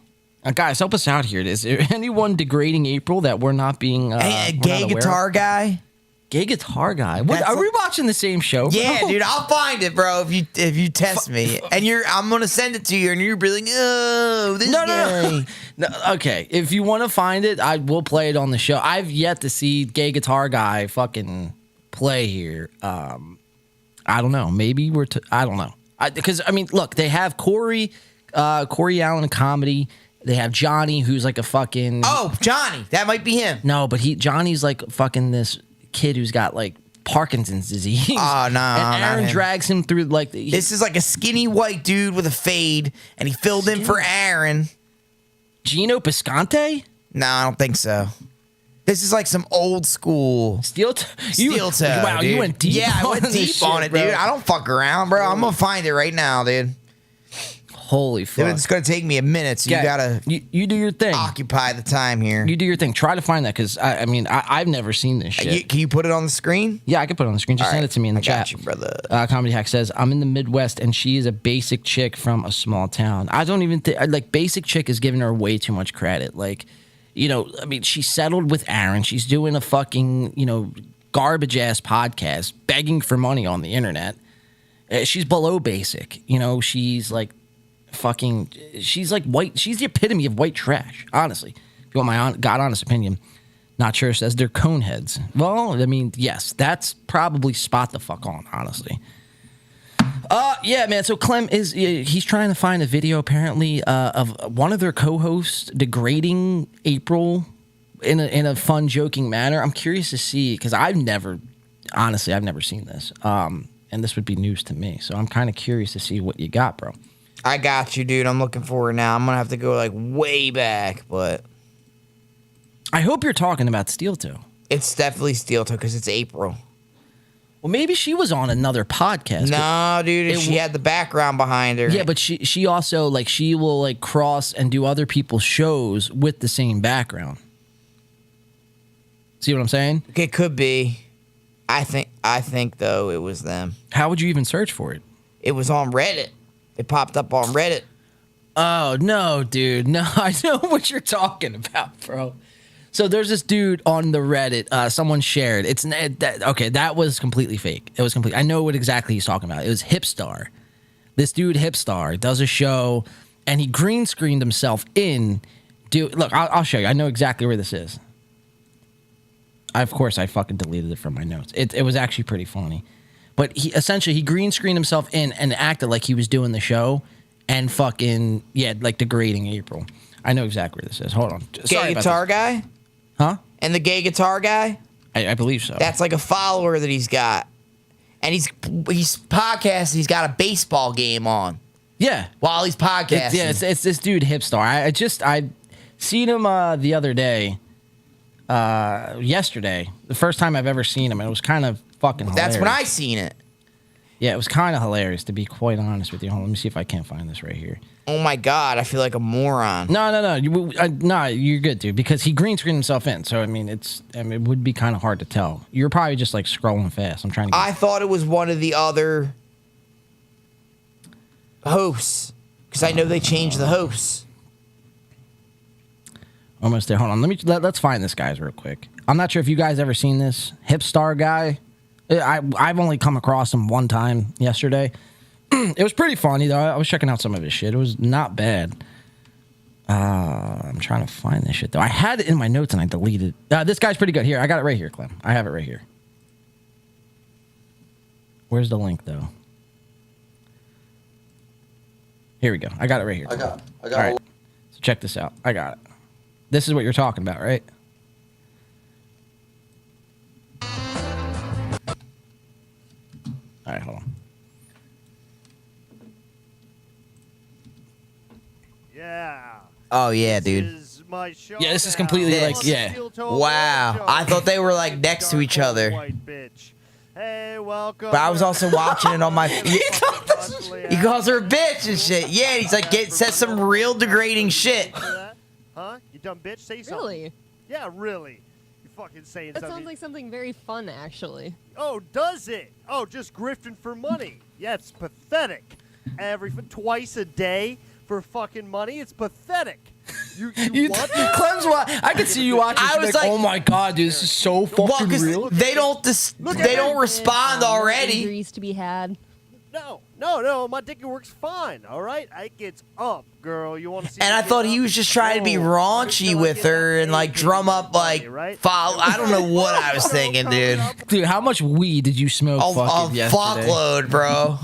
Guys, help us out here. Is there anyone degrading April that we're not being
Hey, a
we're
gay
not aware
guitar
of?
guy.
Gay guitar guy. What,
That's
are we watching the same show? Bro?
Yeah, dude, I'll find it, bro. If you test me, and I'm gonna send it to you, and you're be like, oh, this guy.
No, okay, if you want to find it, I will play it on the show. I've yet to see gay guitar guy fucking play here. I don't know. Maybe I don't know. Because I mean, look, they have Corey Allen in comedy. They have Johnny, who's like a fucking.
Oh, Johnny, that might be him.
No, but Johnny's like fucking this kid who's got like Parkinson's disease.
Oh, no,
and
not
Aaron
him.
drags him through like
This is like a skinny white dude with a fade, and he filled in for Aaron.
Gino Piscante.
No, I don't think so. This is like some old school
Steel Toe. Wow,
dude.
you went deep.
Yeah, I went
on this
deep on
shit,
it, dude.
bro.
I don't fuck around, bro. I'm gonna find it right now, dude.
Holy fuck!
It's gonna take me a minute, so
Yeah,
you gotta
you do your thing.
occupy the time here.
You do your thing. Try to find that because I've never seen this shit.
Can you put it on the screen?
Yeah, I can put it on the screen. Just
All
send
right.
it to me in the
I
chat.
got you, brother.
Comedy Hack says, I'm in the Midwest and she is a basic chick from a small town. I don't even think, like, basic chick is giving her way too much credit. Like, I mean, she settled with Aaron. She's doing a fucking, garbage ass podcast, begging for money on the internet. She's below basic. She's like fucking, she's like white. She's the epitome of white trash, honestly. If you want my God honest opinion. Not sure, says they're cone heads. Well, I mean, yes, that's probably spot the fuck on, honestly. Yeah, man. So Clem he's trying to find a video apparently of one of their co-hosts degrading April in a fun, joking manner. I'm curious to see because I've never seen this. And this would be news to me. So I'm kind of curious to see what you got, bro.
I got you, dude. I'm looking for it now. I'm gonna have to go like way back, but
I hope you're talking about Steel Toe.
it's definitely Steel Toe because it's April.
Well, maybe she was on another podcast.
No, dude, she had the background behind her.
Yeah, but she also like she will like cross and do other people's shows with the same background. See what I'm saying?
It could be. I think though it was them.
How would you even search for it?
It was on Reddit. It popped up on Reddit.
Oh, no, dude. No, I know what you're talking about, bro. So there's this dude on the Reddit. Someone shared. Okay, that was completely fake. It was complete. I know what exactly he's talking about. It was Hipstar. This dude, Hipstar, does a show, and he green screened himself in. Dude, look, I'll show you. I know exactly where this is. Of course, I fucking deleted it from my notes. It was actually pretty funny. But he green screened himself in and acted like he was doing the show and fucking, like degrading April. I know exactly where this is. Hold on.
Gay guitar guy?
Huh?
And the gay guitar guy?
I believe so.
That's like a follower that he's got. And he's podcasting. He's got a baseball game on
Yeah.
while he's podcasting.
It's this dude, Hipstar. I seen him the other day. Yesterday. The first time I've ever seen him. And it was kind of fucking hilarious.
That's when I seen it.
Yeah, it was kind of hilarious, to be quite honest with you. Hold on, let me see if I can't find this right here.
Oh my God, I feel like a moron.
No. You're good, dude, because he green screened himself in. So, I mean, it would be kind of hard to tell. You're probably just like scrolling fast. I'm trying to
I thought it was one of the other hosts because I know they changed the hosts.
Almost there. Hold on. Let's find this guys real quick. I'm not sure if you guys ever seen this Hipstar guy. I've only come across him one time yesterday. It was pretty funny though. I was checking out some of his shit. It was not bad. I'm trying to find this shit though. I had it in my notes and I deleted it. This guy's pretty good. Here, I got it right here, Clem. I have it right here. Where's the link though? Here we go. I got it right here. I got it. All right. So check this out. I got it. This is what you're talking about, right? All right, hold on.
Yeah.
Oh yeah, dude.
Yeah, this is completely like, yeah.
Wow. I thought they were like next to each other.
Hey, welcome.
But I was also watching it on my. He calls her a bitch and shit. Yeah, he's like says some real degrading shit.
Huh? You dumb bitch? Say something.
Really?
Yeah, really. You fucking saying
That
something.
sounds like something very fun, actually.
Oh, does it? Oh, just grifting for money. Yeah, it's pathetic. Twice a day for fucking money. It's pathetic. You want that?
Clem's I could see you watching.
I was like,
oh my god, dude, this is so fucking real.
They don't respond already.
Injuries to be had.
No, my dick works fine, all right? It gets up, girl. You want to see
And I thought he was just trying to be raunchy with her and like drum up like follow. I don't know what I was thinking, dude.
Dude, how much weed did you smoke fucking yesterday?
Fuckload, bro.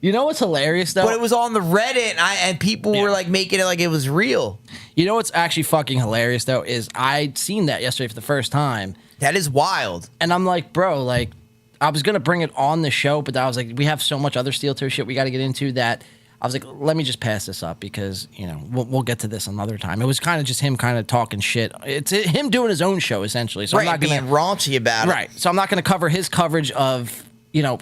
You know what's hilarious though?
But it was on the Reddit and people were like making it like it was real.
You know what's actually fucking hilarious though is I'd seen that yesterday for the first time.
That is wild.
And I'm like, bro, like I was gonna bring it on the show, but I was like, we have so much other steel toe shit we got to get into that I was like, let me just pass this up because we'll get to this another time. It was kind of just him kind of talking shit. It's him doing his own show essentially. So
right,
I'm not
being raunchy about it.
Right. So I'm not gonna cover his coverage of.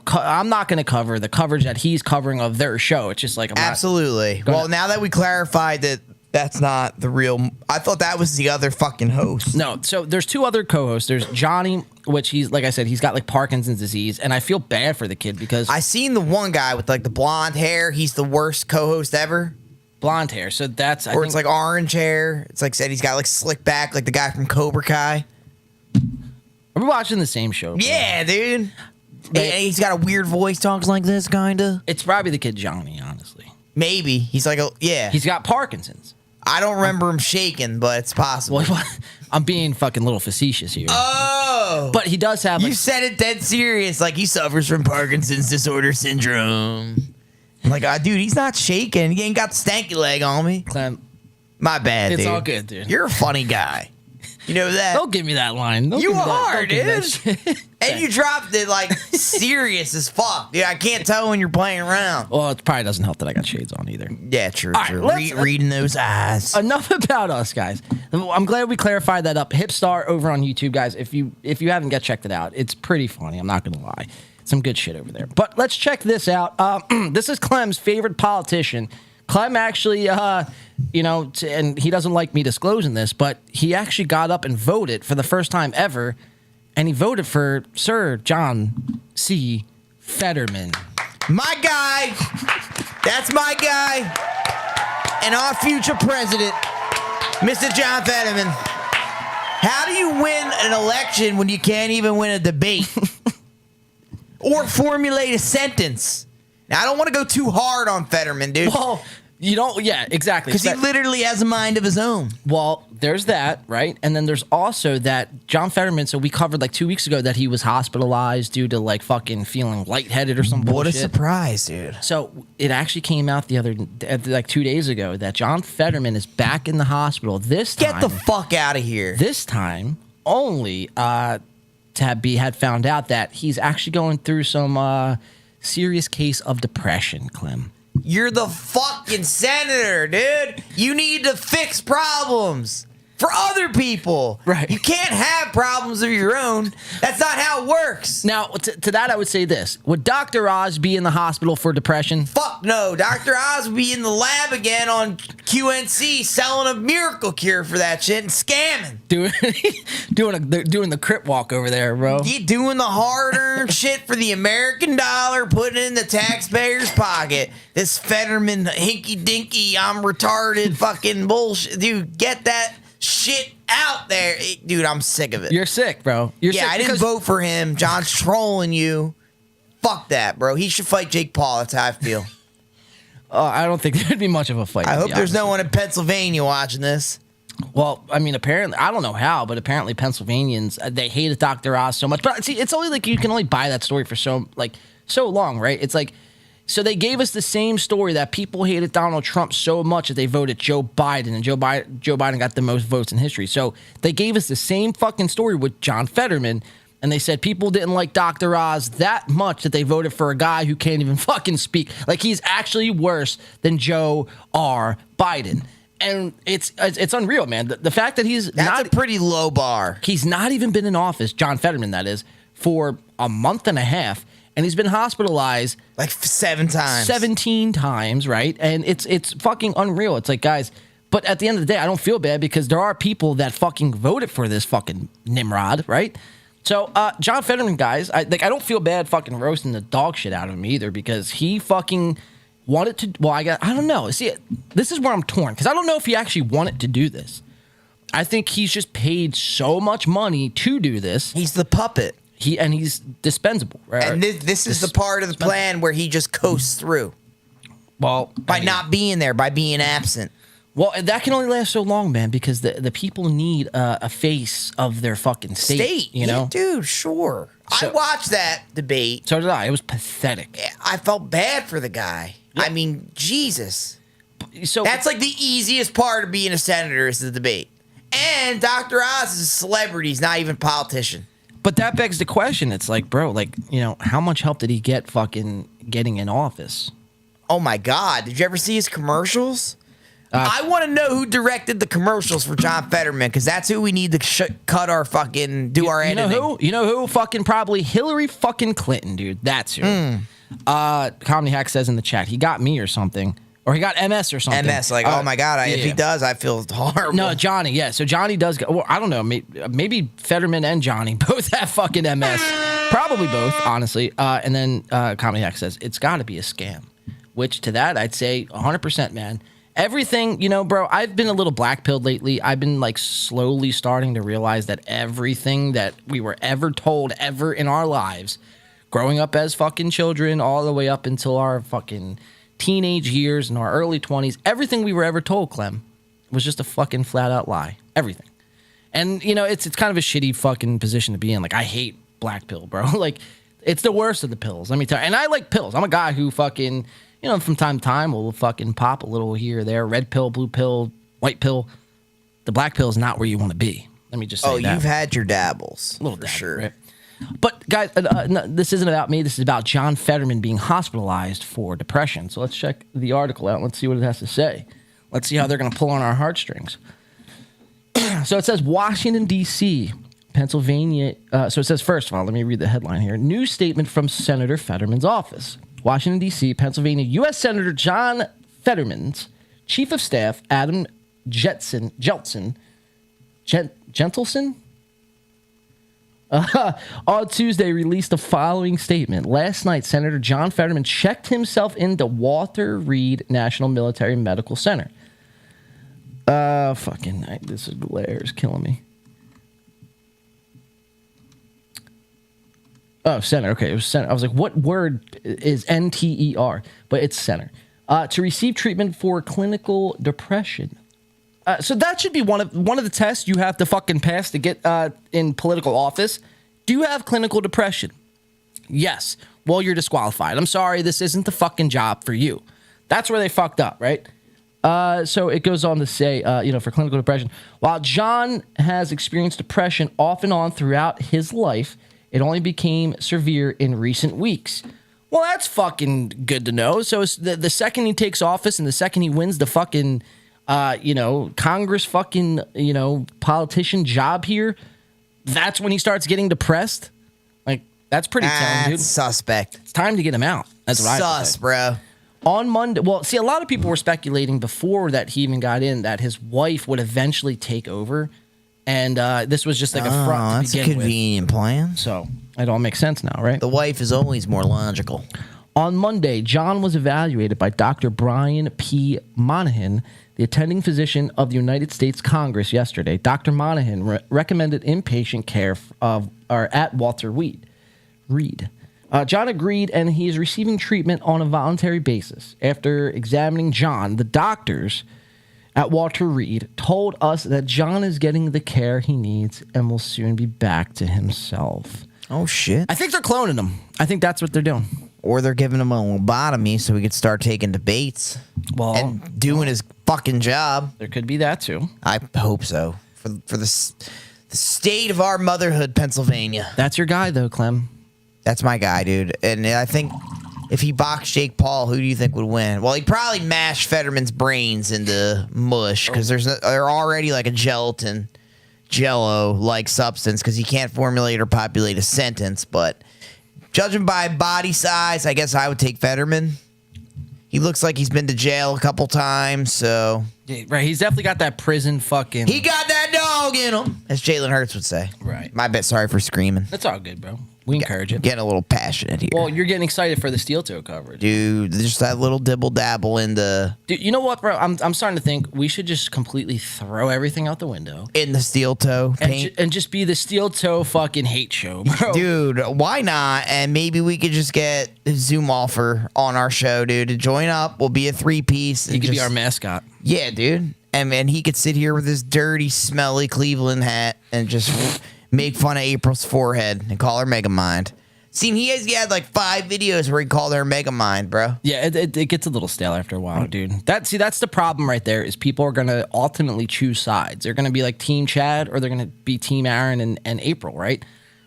I'm not going to cover the coverage that he's covering of their show. It's just like
absolutely. Well, now that we clarified that that's not the real, I thought that was the other fucking host.
No, so there's two other co-hosts. There's Johnny, which he's like I said, he's got like Parkinson's disease, and I feel bad for the kid because
I seen the one guy with like the blonde hair. He's the worst co-host ever.
Blonde hair. So that's
it's like orange hair. It's like said he's got like slick back, like the guy from Cobra Kai.
Are we watching the same show? Bro?
Yeah, dude. And he's got a weird voice, talks like this, kinda.
It's probably the kid Johnny, honestly.
Maybe he's like
He's got Parkinson's.
I don't remember him shaking, but it's possible.
Well, I'm being fucking little facetious here.
Oh,
but he does have.
You said it dead serious, like he suffers from Parkinson's disorder syndrome. I'm like, dude, he's not shaking. He ain't got the stanky leg on me.
Clem,
my bad.
It's
dude.
all good, dude.
You're a funny guy. You know that?
Don't give me that line.
You are, dude. And you dropped it like serious as fuck. Dude, I can't tell when you're playing around.
Well, it probably doesn't help that I got shades on either.
Yeah, true.
All
true.
Right,
reading those eyes.
Enough about us, guys. I'm glad we clarified that up. Hipstar over on YouTube, guys. If you haven't checked it out, it's pretty funny. I'm not gonna lie. Some good shit over there. But let's check this out. This is Clem's favorite politician. Clem actually, and he doesn't like me disclosing this, but he actually got up and voted for the first time ever and he voted for Sir John C. Fetterman.
My guy. That's my guy. And our future president, Mr. John Fetterman. How do you win an election when you can't even win a debate? Or formulate a sentence? Now, I don't want to go too hard on Fetterman, dude.
Well, you don't. Yeah, exactly.
Because he literally has a mind of his own.
Well, there's that, right? And then there's also that John Fetterman. So we covered like 2 weeks ago that he was hospitalized due to like fucking feeling lightheaded or some bullshit.
What a surprise, dude.
So it actually came out the other, like 2 days ago, that John Fetterman is back in the hospital this time.
Get the fuck out of here.
This time, only to had found out that he's actually going through some serious case of depression, Clem.
You're the fucking senator, dude. You need to fix problems for other people.
Right.
You can't have problems of your own. That's not how it works.
Now, to that, I would say this. Would Dr. Oz be in the hospital for depression?
Fuck no. Dr. Oz would be in the lab again on QNC selling a miracle cure for that shit and scamming.
doing the crip walk over there, bro.
He doing the hard-earned shit for the American dollar, putting it in the taxpayer's pocket. This Fetterman hinky-dinky, I'm retarded fucking bullshit. Dude, get that shit out there. Dude, I'm sick of it.
You're sick, bro. You're sick
I didn't vote for him. John's trolling you. Fuck that, bro. He should fight Jake Paul. That's how I feel.
I don't think there'd be much of a fight.
I hope there's no one in Pennsylvania watching this.
Well, I mean, apparently, I don't know how, but apparently Pennsylvanians, they hated Dr. Oz so much. But see, it's only like you can only buy that story for so long, right? It's like, so they gave us the same story that people hated Donald Trump so much that they voted Joe Biden, and Joe Biden got the most votes in history. So they gave us the same fucking story with John Fetterman, and they said people didn't like Dr. Oz that much that they voted for a guy who can't even fucking speak. Like, he's actually worse than Joe R. Biden. And it's unreal, man. The fact that
That's a pretty low bar.
He's not even been in office, John Fetterman, that is, for a month and a half. And he's been hospitalized
like 7 times.
17 times, right? And it's fucking unreal. It's like, guys, but at the end of the day, I don't feel bad because there are people that fucking voted for this fucking Nimrod, right? So, John Fetterman, guys, I don't feel bad fucking roasting the dog shit out of him either because he fucking wanted to. Well, I don't know. See, this is where I'm torn because I don't know if he actually wanted to do this. I think he's just paid so much money to do this.
He's the puppet.
He's dispensable, right?
And this is the part of the plan where he just coasts through.
Well,
by not being there, by being absent.
Well, that can only last so long, man, because the people need a face of their fucking state. You know,
yeah, dude, sure. I watched that debate.
So did I. It was pathetic.
I felt bad for the guy. Yeah. I mean, Jesus.
So
that's like the easiest part of being a senator is the debate. And Dr. Oz is a celebrity. He's not even a politician.
But that begs the question. It's like, bro, like, you know, how much help did he get fucking getting in office?
Oh, my God. Did you ever see his commercials? I want to know who directed the commercials for John Fetterman because that's who we need to cut our fucking, our editing.
You know who? Fucking probably Hillary fucking Clinton, dude. That's who. Comedy Hack says in the chat, he got me or something. Or he got MS or something.
MS, like, oh my God, if he does, I feel horrible.
No, Johnny, yeah. So Johnny does go, well, I don't know, maybe Fetterman and Johnny both have fucking MS. Probably both, honestly. And then Comedy Hack says, it's got to be a scam. Which to that, I'd say 100%, man. Everything, you know, bro, I've been a little black-pilled lately. I've been, like, slowly starting to realize that everything that we were ever told ever in our lives, growing up as fucking children all the way up until our fucking teenage years and our early 20s, everything we were ever told, Clem, was just a fucking flat-out lie. Everything. And, you know, it's kind of a shitty fucking position to be in. Like, I hate black pill, bro. Like, it's the worst of the pills, let me tell you. And I like pills. I'm a guy who fucking, you know, from time to time will fucking pop a little here or there. Red pill, blue pill, white pill. The black pill is not where you want to be. Let me just say that.
Oh, you've had your dabbles.
A little
for
dabble,
sure.
Right? But, guys, no, this isn't about me. This is about John Fetterman being hospitalized for depression. So let's check the article out. Let's see what it has to say. Let's see how they're going to pull on our heartstrings. So it says Washington, D.C., Pennsylvania. So it says, first of all, let me read the headline here. New statement from Senator Fetterman's office. Washington, D.C., Pennsylvania, U.S. Senator John Fetterman's Chief of Staff, Adam Gentleson, On Tuesday, released the following statement. Last night, Senator John Fetterman checked himself into Walter Reed National Military Medical Center. This glare is killing me. Oh, center. Okay, it was center. I was like, what word is NTER? But it's center. To receive treatment for clinical depression. So that should be one of the tests you have to fucking pass to get in political office. Do you have clinical depression? Yes. Well, you're disqualified. I'm sorry, this isn't the fucking job for you. That's where they fucked up, right? So it goes on to say, for clinical depression, while John has experienced depression off and on throughout his life, it only became severe in recent weeks. Well, that's fucking good to know. So it's the second he takes office and the second he wins the fucking, Congress fucking, politician job here, that's when he starts getting depressed. Like, that's pretty telling, dude.
Suspect.
It's time to get him out. That's what I say.
Bro.
On Monday, well, see, a lot of people were speculating before that he even got in that his wife would eventually take over. And this was just like a front to
that's a
begin with.
convenient plan.
So it all makes sense now, right?
The wife is always more logical.
On Monday, John was evaluated by Dr. Brian P. Monahan, the attending physician of the United States Congress yesterday. Dr. Monahan recommended inpatient care at Walter Reed. John agreed, and he is receiving treatment on a voluntary basis. After examining John, the doctors at Walter Reed told us that John is getting the care he needs and will soon be back to himself.
Oh, shit.
I think they're cloning him. I think that's what they're doing.
Or they're giving him a lobotomy so he could start taking debates and doing his fucking job.
There could be that, too.
I hope so. For the state of our motherhood, Pennsylvania.
That's your guy, though, Clem.
That's my guy, dude. And I think if he boxed Jake Paul, who do you think would win? Well, he'd probably mash Fetterman's brains into mush because they're already like a jello-like substance because he can't formulate or populate a sentence. But judging by body size, I guess I would take Fetterman. He looks like he's been to jail a couple times, so...
Yeah, right, he's definitely got that prison fucking...
He got that dog in him, as Jalen Hurts would say.
Right.
My bad, sorry for screaming.
That's all good, bro. We encourage it.
Getting a little passionate here.
Well, you're getting excited for the steel toe coverage.
Dude, just that little dibble-dabble in the...
Dude, you know what, bro? I'm starting to think we should just completely throw everything out the window.
In the steel toe paint?
And just be the steel toe fucking hate show, bro.
Dude, why not? And maybe we could just get Zoom Offer on our show, dude, to join up. We'll be a three-piece.
He could be our mascot.
Yeah, dude. And he could sit here with his dirty, smelly Cleveland hat and just make fun of April's forehead and call her Megamind. See, he had like 5 videos where he called her Megamind, bro.
Yeah, it gets a little stale after a while, dude. That's the problem right there is people are going to ultimately choose sides. They're going to be like Team Chad or they're going to be Team Aaron and April, right?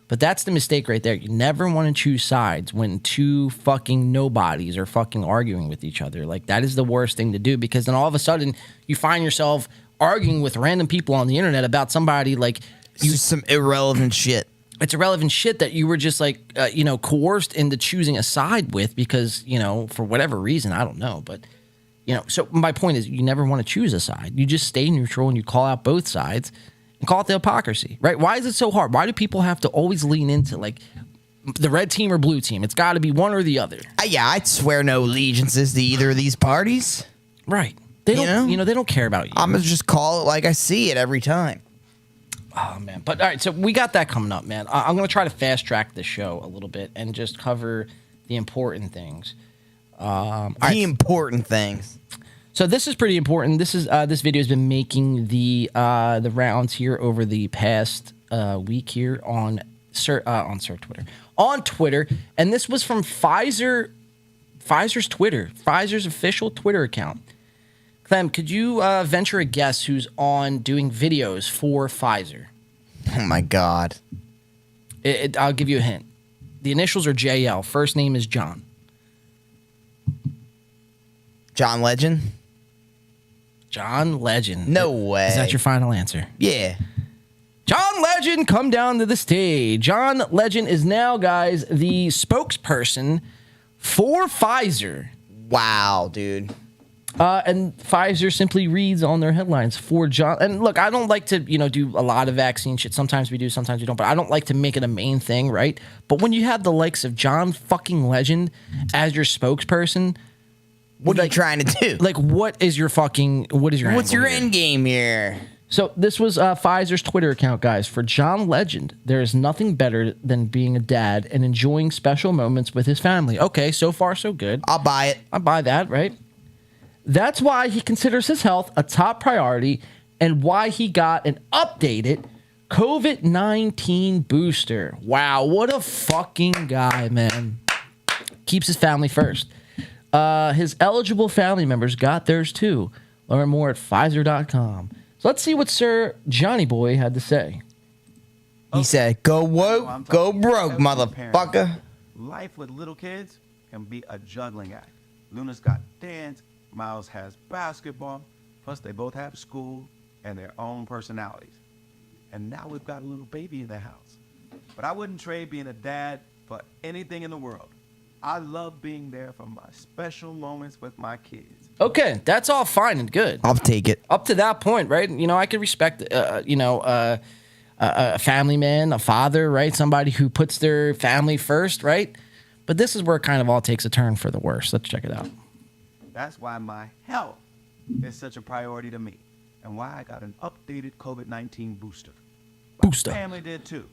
But that's the mistake right there. You never want to choose sides when 2 fucking nobodies are fucking arguing with each other. Like, that is the worst thing to do because then all of a sudden you find yourself arguing with random people on the internet about somebody like...
some irrelevant shit.
It's irrelevant shit that you were just like, coerced into choosing a side with because, for whatever reason, I don't know. But, so my point is you never want to choose a side. You just stay neutral and you call out both sides and call it the hypocrisy, right? Why is it so hard? Why do people have to always lean into like the red team or blue team? It's got to be one or the other.
Yeah, I'd swear no allegiances to either of these parties.
Right. They don't, they don't care about you.
I'm going to just call it like I see it every time.
Oh, man. But all right, so we got that coming up, man. I'm going to try to fast track the show a little bit and just cover the important things.
Important things.
So this is pretty important. This video has been making the rounds here over the past week here on Twitter, and this was from Pfizer's Twitter, Pfizer's official Twitter account. Clem, could you venture a guess who's on doing videos for Pfizer?
Oh my God!
I'll give you a hint. The initials are JL. First name is John.
John Legend.
John Legend.
No way.
Is that your final answer?
Yeah.
John Legend, come down to the stage. John Legend is now, guys, the spokesperson for Pfizer.
Wow, dude.
And Pfizer simply reads on their headlines for John. And look, I don't like to, do a lot of vaccine shit. Sometimes we do, sometimes we don't. But I don't like to make it a main thing, right? But when you have the likes of John fucking Legend as your spokesperson,
what are you trying to do?
Like, what is your
What's your end game here?
So this was Pfizer's Twitter account, guys. For John Legend, there is nothing better than being a dad and enjoying special moments with his family. Okay, so far so good.
I'll buy it.
I buy that, right? That's why he considers his health a top priority and why he got an updated COVID-19 booster. Wow, what a fucking guy, man. Keeps his family first. His eligible family members got theirs too. Learn more at Pfizer.com. So let's see what Sir Johnny Boy had to say.
He said, go woke, go broke, motherfucker.
Life with little kids can be a juggling act. Luna's got dance, Miles has basketball, plus they both have school and their own personalities. And now we've got a little baby in the house. But I wouldn't trade being a dad for anything in the world. I love being there for my special moments with my kids.
Okay, that's all fine and good.
I'll take it.
Up to that point, right? I could respect, a family man, a father, right? Somebody who puts their family first, right? But this is where it kind of all takes a turn for the worse. Let's check it out.
That's why my health is such a priority to me, and why I got an updated COVID-19 booster. My family did too.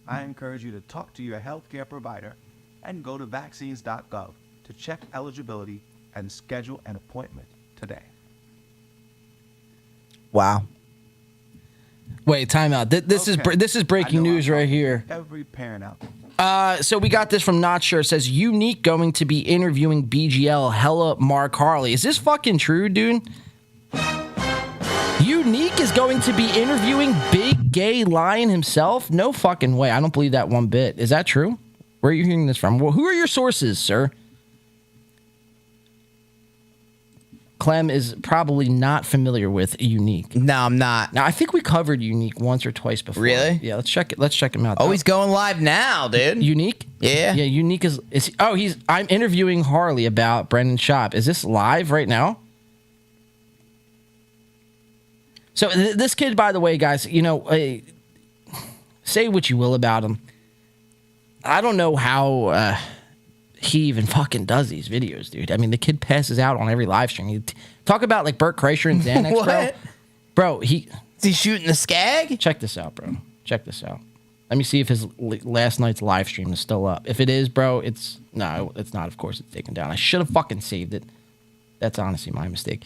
I encourage you to talk to your healthcare provider and go to vaccines.gov to check eligibility and schedule an appointment today.
Wow.
Wait, time out. This is breaking news right here.
Every parent out there.
So we got this from Not Sure. It says, Unique going to be interviewing BGL hella Mark Harley. Is this fucking true, dude? Unique is going to be interviewing Big Gay Lion himself? No fucking way. I don't believe that one bit. Is that true? Where are you hearing this from? Well, who are your sources, sir? Clem is probably not familiar with Unique.
No, I'm not.
Now, I think we covered Unique once or twice before.
Really?
Yeah, let's check it. Let's check him out.
Oh, he's going live now, dude.
Unique?
Yeah.
Yeah, Unique is I'm interviewing Harley about Brendan Schaub. Is this live right now? So this kid, by the way, guys, say what you will about him. I don't know how he even fucking does these videos, dude. I mean, the kid passes out on every live stream. Talk about like Bert Kreischer and Xanax, bro. Bro,
is he shooting the skag?
Check this out, bro. Check this out. Let me see if his last night's live stream is still up. If it is, bro, it's not. Of course, it's taken down. I should have fucking saved it. That's honestly my mistake.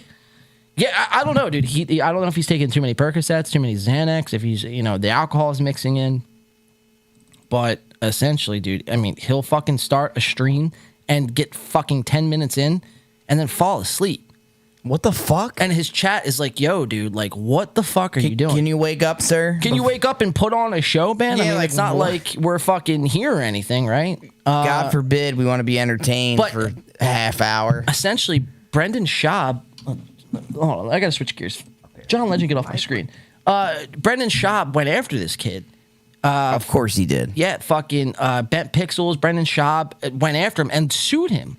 Yeah, I don't know, dude. I don't know if he's taking too many Percocets, too many Xanax, if he's, the alcohol is mixing in. But essentially, dude, I mean, he'll fucking start a stream and get fucking 10 minutes in and then fall asleep.
What the fuck?
And his chat is like, yo, dude, like, what the fuck are you doing?
Can you wake up, sir?
Can you wake up and put on a show, man?
Yeah,
I mean,
like,
it's not like we're fucking here or anything, right?
God forbid we want to be entertained for a half hour.
Essentially, Brendan Schaub... Hold on, I gotta switch gears. John Legend, get off my screen. Brendan Schaub went after this kid.
Of course he did.
Yeah, fucking Bent Pixels, Brendan Schaub went after him and sued him.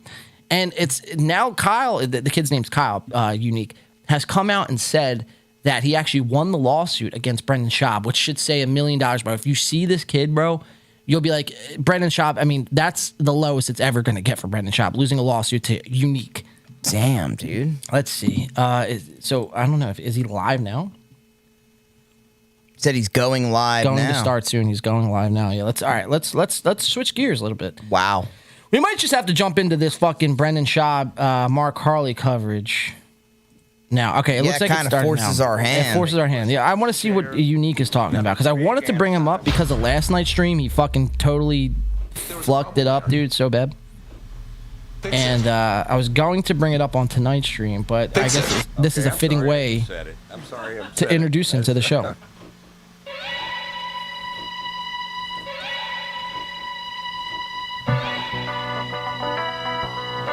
And it's now Kyle, the kid's name's Kyle, Unique, has come out and said that he actually won the lawsuit against Brendan Schaub, which should say $1 million, bro. If you see this kid, bro, you'll be like, Brendan Schaub, I mean, that's the lowest it's ever going to get for Brendan Schaub, losing a lawsuit to Unique.
Damn, dude.
Let's see. So I don't know. Is he live now?
Said he's going live now.
Going to start soon. He's going live now. Yeah. Let's switch gears a little bit.
Wow.
We might just have to jump into this fucking Brendan Schaub, Mark Harley coverage. Now, okay, it looks like it kind of
forces our hand.
It forces our hand. Yeah, I want to see what Unique is talking about because I wanted to bring him up because of last night's stream. He fucking totally flucked it up, dude, so bad. And I was going to bring it up on tonight's stream, but I guess this is a fitting way to introduce him to the show.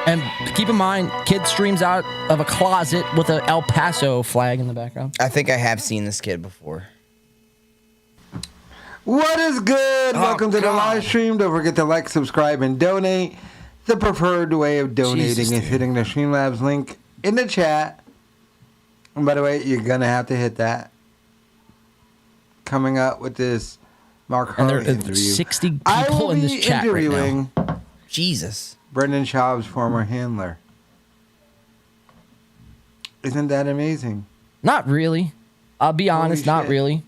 And keep in mind, kid streams out of a closet with an El Paso flag in the background.
I think I have seen this kid before.
What is good? Welcome to the live stream. Don't forget to like, subscribe, and donate. The preferred way of donating is hitting the Streamlabs link in the chat. And by the way, you're gonna have to hit that. Coming up with this Mark
And
Harley
there are
interview.
60
I
people
will
in
be
this chat right
interviewing
Jesus.
Brendan Schaub's former handler. Isn't that amazing?
Not really. I'll be honest, not
shit.
really.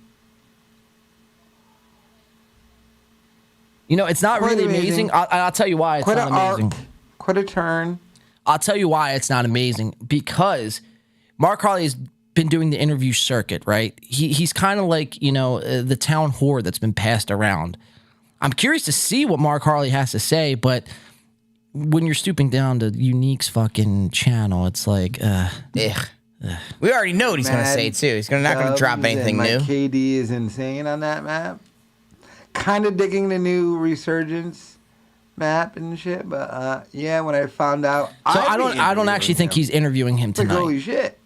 You know, it's not
Quite
really
amazing.
amazing. I'll tell you why it's
Quite
not
an arc.
amazing.
Quite a turn.
I'll tell you why it's not amazing. Because Mark Harley has been doing the interview circuit, right? He's kind of like, you know, the town whore that's been passed around. I'm curious to see what Mark Harley has to say, but when you're stooping down to Unique's fucking channel, it's like,
We already know what he's going to say, too. He's not going to drop
Dubs
anything
and
new.
my KD is insane on that map. Kind of digging the new Resurgence map and shit, but yeah, when I found out,
so I don't actually think he's interviewing him
like,
tonight.
holy shit.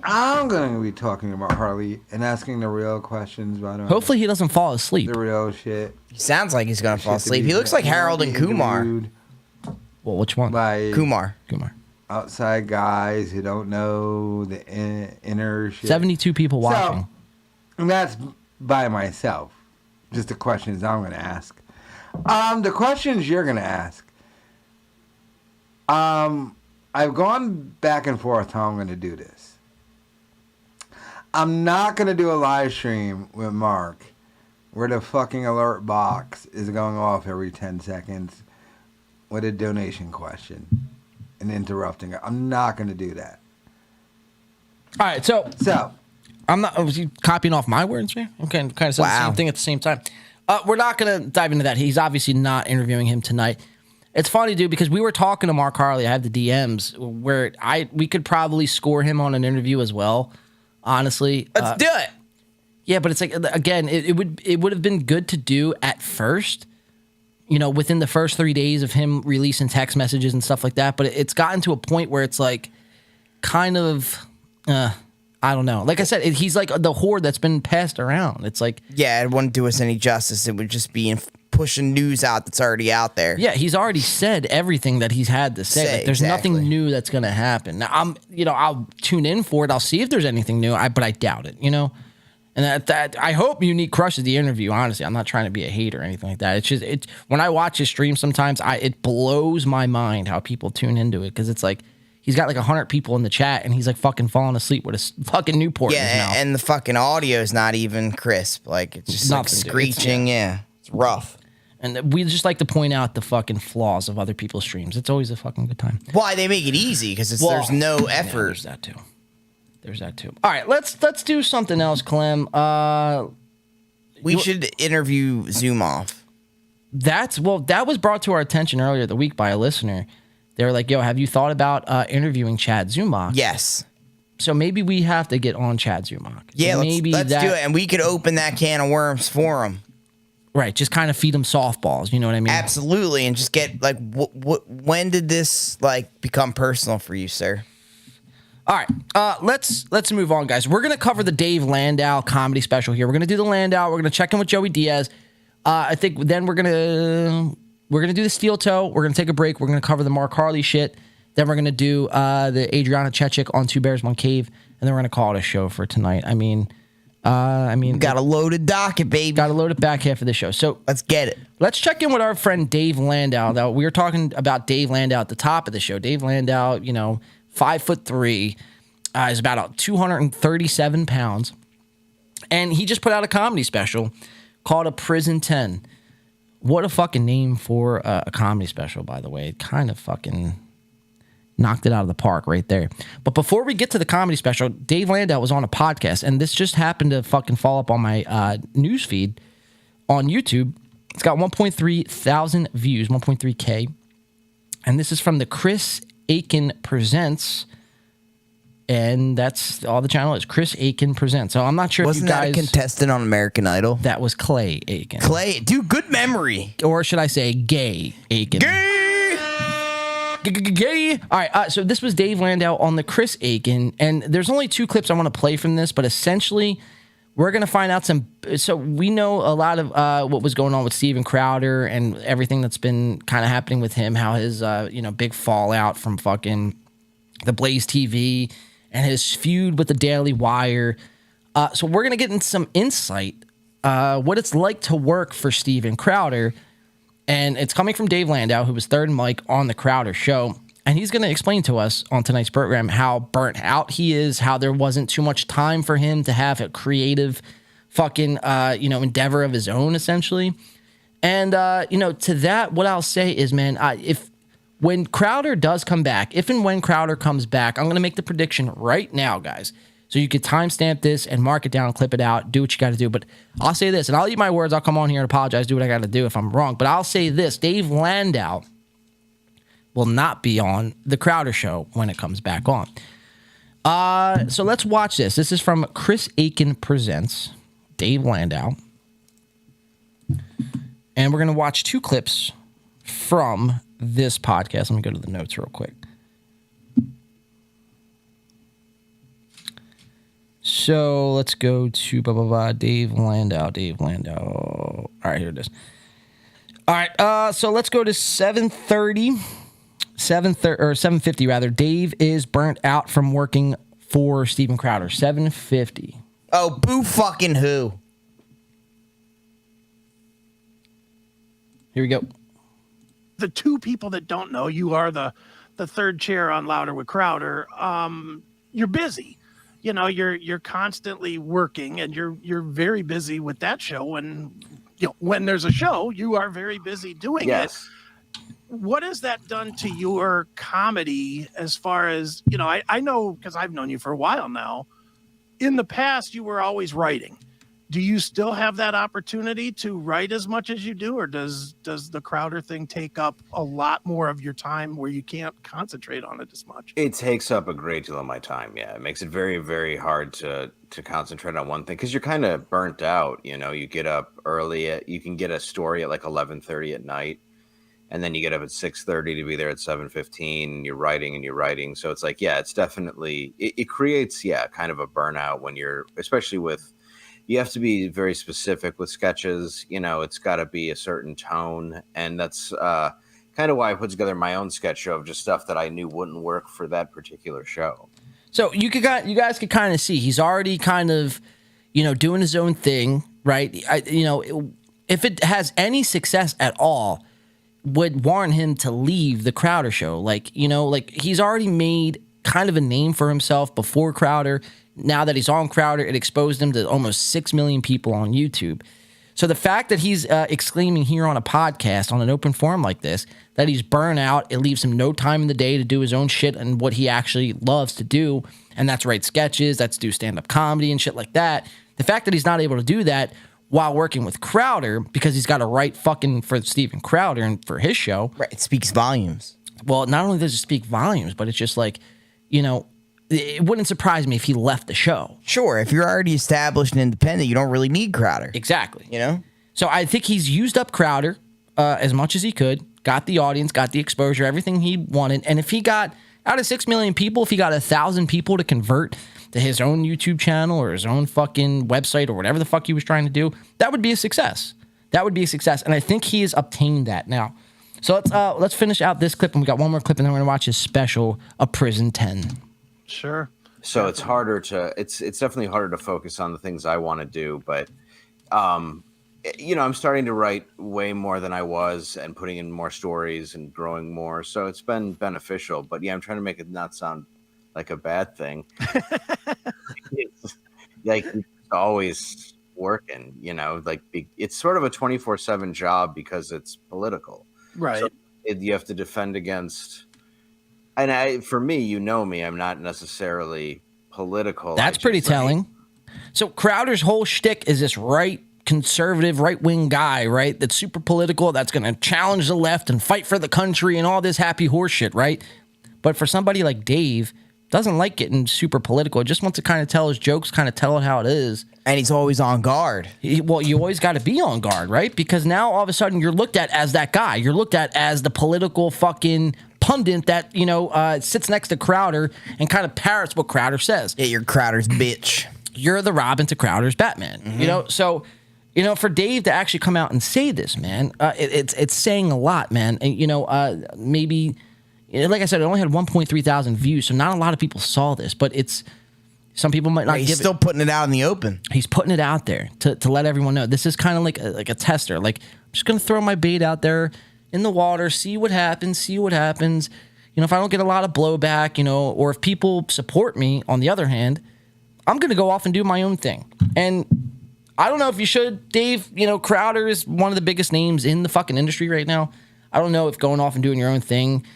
I'm going to be talking about Harley and asking the real questions about him.
Hopefully he doesn't fall asleep.
The real shit.
He sounds like he's going to fall
Shit to
asleep.
be-
He looks like Harold and
be
Kumar.
interviewed
Well, which one?
By
Kumar.
outside guys who don't know the inner shit.
72 people watching.
So, and that's by myself. Just the questions I'm going to ask. The questions you're going to ask. I've gone back and forth how I'm going to do this. I'm not going to do a live stream with Mark where the fucking alert box is going off every 10 seconds with a donation question and interrupting it. I'm not going to do that.
All right, so I'm not. Was you copying off my words here? Okay, kind of saying the same thing at the same time. We're not gonna dive into that. He's obviously not interviewing him tonight. It's funny, dude, because we were talking to Mark Harley. I have the DMs where we could probably score him on an interview as well. Honestly,
Let's do it.
Yeah, but it's like again, it would have been good to do at first. You know, within the first 3 days of him releasing text messages and stuff like that. But it's gotten to a point where it's like, kind of. I don't know. Like I said, he's like the whore that's been passed around. It's like...
Yeah, it wouldn't do us any justice. It would just be pushing news out that's already out there.
Yeah, he's already said everything that he's had to say. Like, there's nothing new that's going to happen. Now, I'll tune in for it. I'll see if there's anything new, but I doubt it, you know? And that I hope Unique crushes the interview, honestly. I'm not trying to be a hater or anything like that. It's just... when I watch his stream sometimes, it blows my mind how people tune into it, because it's like... He's got like 100 people in the chat, and he's like fucking falling asleep with a fucking Newport in his mouth.
And the fucking audio is not even crisp. Like, it's just like screeching. It's rough.
And we just like to point out the fucking flaws of other people's streams. It's always a fucking good time.
Why they make it easy? Because there's no effort.
Yeah, there's that too. All right, let's do something else, Clem.
We should interview Zoom Off.
That was brought to our attention earlier the week by a listener. They were like, yo, have you thought about interviewing Chad Zumach?
Yes.
So maybe we have to get on Chad Zumach.
Yeah,
let's
do it. And we could open that can of worms for him.
Right, just kind of feed him softballs. You know what I mean?
Absolutely. And just get, like, when did this, like, become personal for you, sir?
All right, let's move on, guys. We're going to cover the Dave Landau comedy special here. We're going to do the Landau. We're going to check in with Joey Diaz. I think then we're gonna do the steel toe. We're gonna take a break. We're gonna cover the Mark Harley shit. Then we're gonna do the Adriana Chechik on Two Bears One Cave, and then we're gonna call it a show for tonight. I mean,
got a loaded docket, baby.
Got a loaded back half of the show. So
let's get it.
Let's check in with our friend Dave Landau. Now, we were talking about Dave Landau at the top of the show. Dave Landau, 5'3", is about 237 pounds, and he just put out a comedy special called A Prison 10. What a fucking name for a comedy special, by the way. It kind of fucking knocked it out of the park right there. But before we get to the comedy special, Dave Landau was on a podcast, and this just happened to fucking fall up on my news feed on YouTube. It's got 1.3 thousand views, 1.3K. And this is from the Chris Aiken Presents. And that's all the channel is. Chris Aiken Presents. So I'm not sure
Wasn't
if you guys...
that a contestant on American Idol?
That was Clay Aiken.
Clay? Dude, good memory.
Or should I say Gay Aiken?
Gay!
Gay! All right, so this was Dave Landau on the Chris Aiken. And there's only 2 clips I want to play from this, but essentially We're going to find out so we know a lot of what was going on with Steven Crowder and everything that's been kind of happening with him, how his, big fallout from fucking the Blaze TV and his feud with the Daily Wire. So we're going to get into some insight, what it's like to work for Steven Crowder. And it's coming from Dave Landau, who was third mic on the Crowder Show. And he's going to explain to us on tonight's program how burnt out he is, how there wasn't too much time for him to have a creative fucking, endeavor of his own, essentially. And, to that, what I'll say is, man, when Crowder does come back, if and when Crowder comes back, I'm going to make the prediction right now, guys. So you could timestamp this and mark it down, clip it out, do what you got to do. But I'll say this, and I'll eat my words. I'll come on here and apologize, do what I got to do if I'm wrong. But I'll say this, Dave Landau will not be on the Crowder Show when it comes back on. So let's watch this. This is from Chris Aiken Presents, Dave Landau. And we're going to watch 2 clips from this podcast. Let me go to the notes real quick. So let's go to Dave Landau. All right, here it is. All right, so let's go to 750 rather. Dave is burnt out from working for Steven Crowder. 750.
Oh, boo fucking who?
Here we go.
The 2 people that don't know, you are the third chair on Louder with Crowder. You're busy. You're constantly working, and you're very busy with that show. And when there's a show, you are very busy doing it. What has that done to your comedy as far as, I know because I've known you for a while now. In the past, you were always writing. Do you still have that opportunity to write as much as you do, or does the Crowder thing take up a lot more of your time where you can't concentrate on it as much?
It takes up a great deal of my time, yeah. It makes it very, very hard to concentrate on one thing because you're kind of burnt out. You get up early. You can get a story at like 11:30 at night, and then you get up at 6:30 to be there at 7:15. You're writing. So it's like, yeah, it's definitely, it creates, kind of a burnout when you're, especially with, you have to be very specific with sketches. It's got to be a certain tone. And that's kind of why I put together my own sketch show of just stuff that I knew wouldn't work for that particular show.
So you guys could kind of see he's already kind of, doing his own thing, right? If it has any success at all, would warrant him to leave the Crowder Show. He's already made kind of a name for himself before Crowder. Now that he's on Crowder, it exposed him to almost 6 million people on YouTube. So the fact that he's exclaiming here on a podcast, on an open forum like this, that he's burnt out, it leaves him no time in the day to do his own shit and what he actually loves to do, and that's write sketches, that's do stand-up comedy and shit like that. The fact that he's not able to do that while working with Crowder, because he's got to write fucking for Steven Crowder and for his show.
Right, it speaks volumes.
Well, not only does it speak volumes, but it's just like, it wouldn't surprise me if he left the show.
Sure, if you're already established and independent, you don't really need Crowder.
Exactly. So I think he's used up Crowder as much as he could, got the audience, got the exposure, everything he wanted. And if he got, out of 6 million people, if he got 1,000 people to convert to his own YouTube channel or his own fucking website or whatever the fuck he was trying to do, that would be a success. And I think he has obtained that now. So let's finish out this clip, and we got one more clip, and then we're going to watch his special, A Prison 10.
Sure.
So it's harder to, it's definitely harder to focus on the things I want to do, but I'm starting to write way more than I was and putting in more stories and growing more. So it's been beneficial, but I'm trying to make it not sound like a bad thing. It's like it's always working, it's sort of a 24/7 job because it's political.
Right.
So you have to defend against. And for me, me, I'm not necessarily political.
That's pretty telling. So Crowder's whole shtick is this conservative, right-wing guy, right? That's super political, that's going to challenge the left and fight for the country and all this happy horse shit, right? But for somebody like Dave, doesn't like getting super political. Just wants to kind of tell his jokes, kind of tell it how it is.
And he's always on guard.
Well, you always got to be on guard, right? Because now all of a sudden you're looked at as that guy. You're looked at as the political fucking pundit that, sits next to Crowder and kind of parrots what Crowder says.
Yeah, you're Crowder's bitch.
you're the Robin to Crowder's Batman. You know, so for Dave to actually come out and say this, man, it's saying a lot, man. And maybe, like I said, it only had 1.3 thousand views, so not a lot of people saw this, but it's. Some people might not.
He's still putting it out in the open.
He's putting it out there to let everyone know. This is kind of like a tester. Like, I'm just gonna throw my bait out there in the water, see what happens. If I don't get a lot of blowback, or if people support me, on the other hand, I'm gonna go off and do my own thing. And I don't know if you should, Dave. Crowder is one of the biggest names in the fucking industry right now. I don't know if going off and doing your own thing,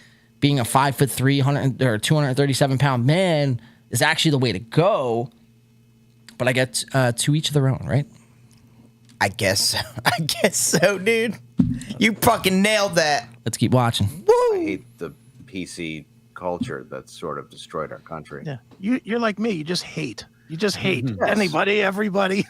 being a 5'3", 237-pound man, is actually the way to go, but I get to each their own, right?
I guess so, dude. You fucking nailed that.
Let's keep watching.
I hate the PC culture that's sort of destroyed our country.
Yeah, you're like me. You just hate. Anybody, everybody.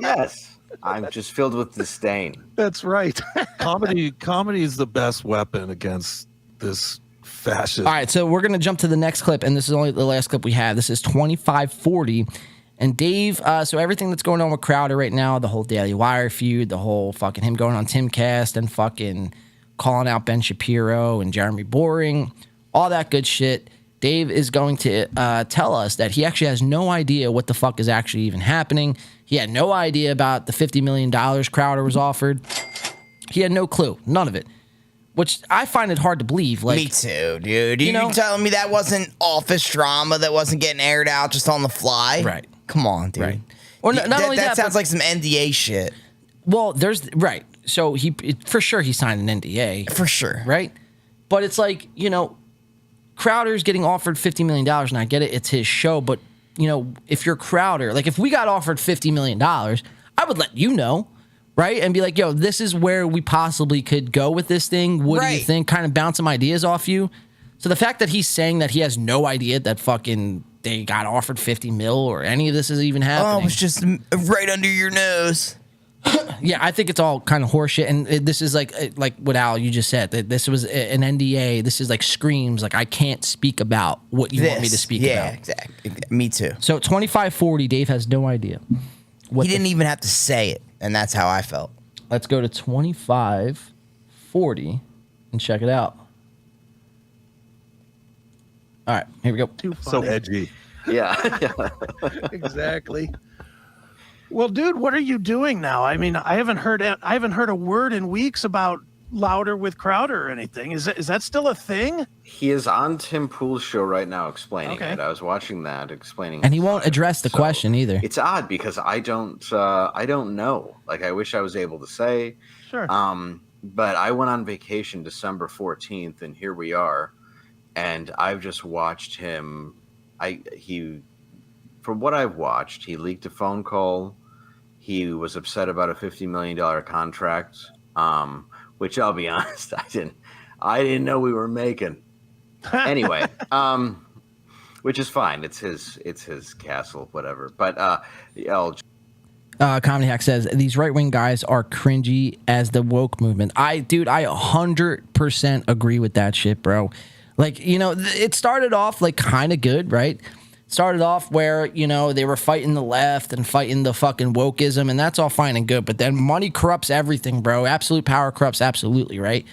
Yes, I'm just filled with disdain.
That's right.
Comedy is the best weapon against this fascist.
All right, so we're going to jump to the next clip, and this is only the last clip we have. This is 2540. And Dave, so everything that's going on with Crowder right now, the whole Daily Wire feud, the whole fucking him going on Timcast and fucking calling out Ben Shapiro and Jeremy Boring, all that good shit. Dave is going to tell us that he actually has no idea what the fuck is actually even happening. He had no idea about the $50 million Crowder was offered. He had no clue, none of it. Which I find it hard to believe. Like,
me too, dude. You telling me that wasn't office drama that wasn't getting aired out just on the fly?
Right.
Come on, dude.
Right. Or not only
that sounds like some NDA shit.
Well, right. So for sure he signed an NDA.
For sure.
Right? But it's like, Crowder's getting offered $50 million, and I get it, it's his show, but, if you're Crowder, like if we got offered $50 million, I would let you know. Right? And be like, yo, this is where we possibly could go with this thing. What do you think? Kind of bounce some ideas off you. So the fact that he's saying that he has no idea that fucking they got offered 50 mil or any of this is even happening.
Oh, it was just right under your nose.
Yeah, I think it's all kind of horseshit. And this is like what Al, you just said. That this was an NDA. This is like screams. Like, I can't speak about what you want me to speak about.
Yeah, exactly. Me too.
So 2540, Dave has no idea.
He didn't even have to say it. And that's how I felt.
Let's go to 2540 and check it out. All right, here we go.
So edgy.
Yeah.
Exactly. Well, dude, what are you doing now? I mean, I haven't heard a word in weeks about Louder with Crowder or anything. Is that still a thing?
He is on Tim Pool's show right now explaining it. I was watching that explaining,
and he won't address the question either.
It's odd because I don't know. Like, I wish I was able to say.
Sure.
But I went on vacation December 14th, and here we are, and I've just watched him. From what I've watched, he leaked a phone call. He was upset about a $50 million contract. Which I'll be honest, I didn't know we were making. Anyway, which is fine. It's his castle, whatever. But
Comedy Hack says these right wing guys are cringy as the woke movement. I 100% agree with that shit, bro. Like, it started off like kind of good, right? Started off where, they were fighting the left and fighting the fucking wokeism, and that's all fine and good. But then money corrupts everything, bro. Absolute power corrupts absolutely, right?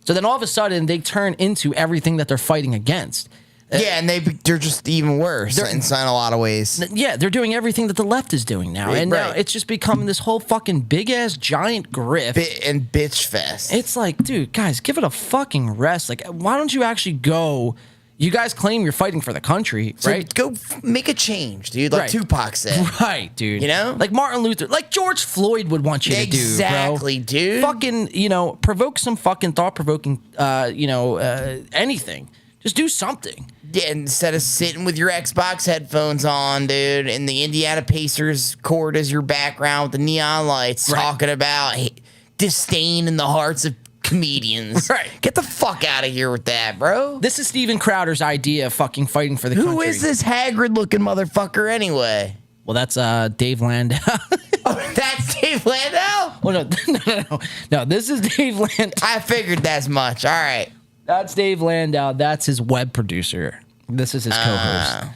So then all of a sudden, they turn into everything that they're fighting against.
Yeah, and they're just even worse in a lot of ways.
Yeah, they're doing everything that the left is doing now. And now it's just becoming this whole fucking big-ass giant grift.
And bitch fest.
It's like, dude, guys, give it a fucking rest. Like, why don't you actually go... You guys claim you're fighting for the country, right?
Go make a change, dude. Like Tupac said.
Right, dude. Like Martin Luther, like George Floyd would want you to do, bro.
Exactly, dude.
Fucking, provoke some fucking thought-provoking, anything. Just do something.
Yeah, instead of sitting with your Xbox headphones on, dude, and the Indiana Pacers court as your background with the neon lights, talking about disdain in the hearts of comedians. Right. Get the fuck out of here with that, bro.
This is Steven Crowder's idea of fucking fighting for the country.
Who is this haggard-looking motherfucker anyway?
Well, that's Dave Landau.
Oh, that's Dave Landau?
Well, no, this is Dave Landau.
I figured as much. All right.
That's Dave Landau. That's his web producer. This is his co-host.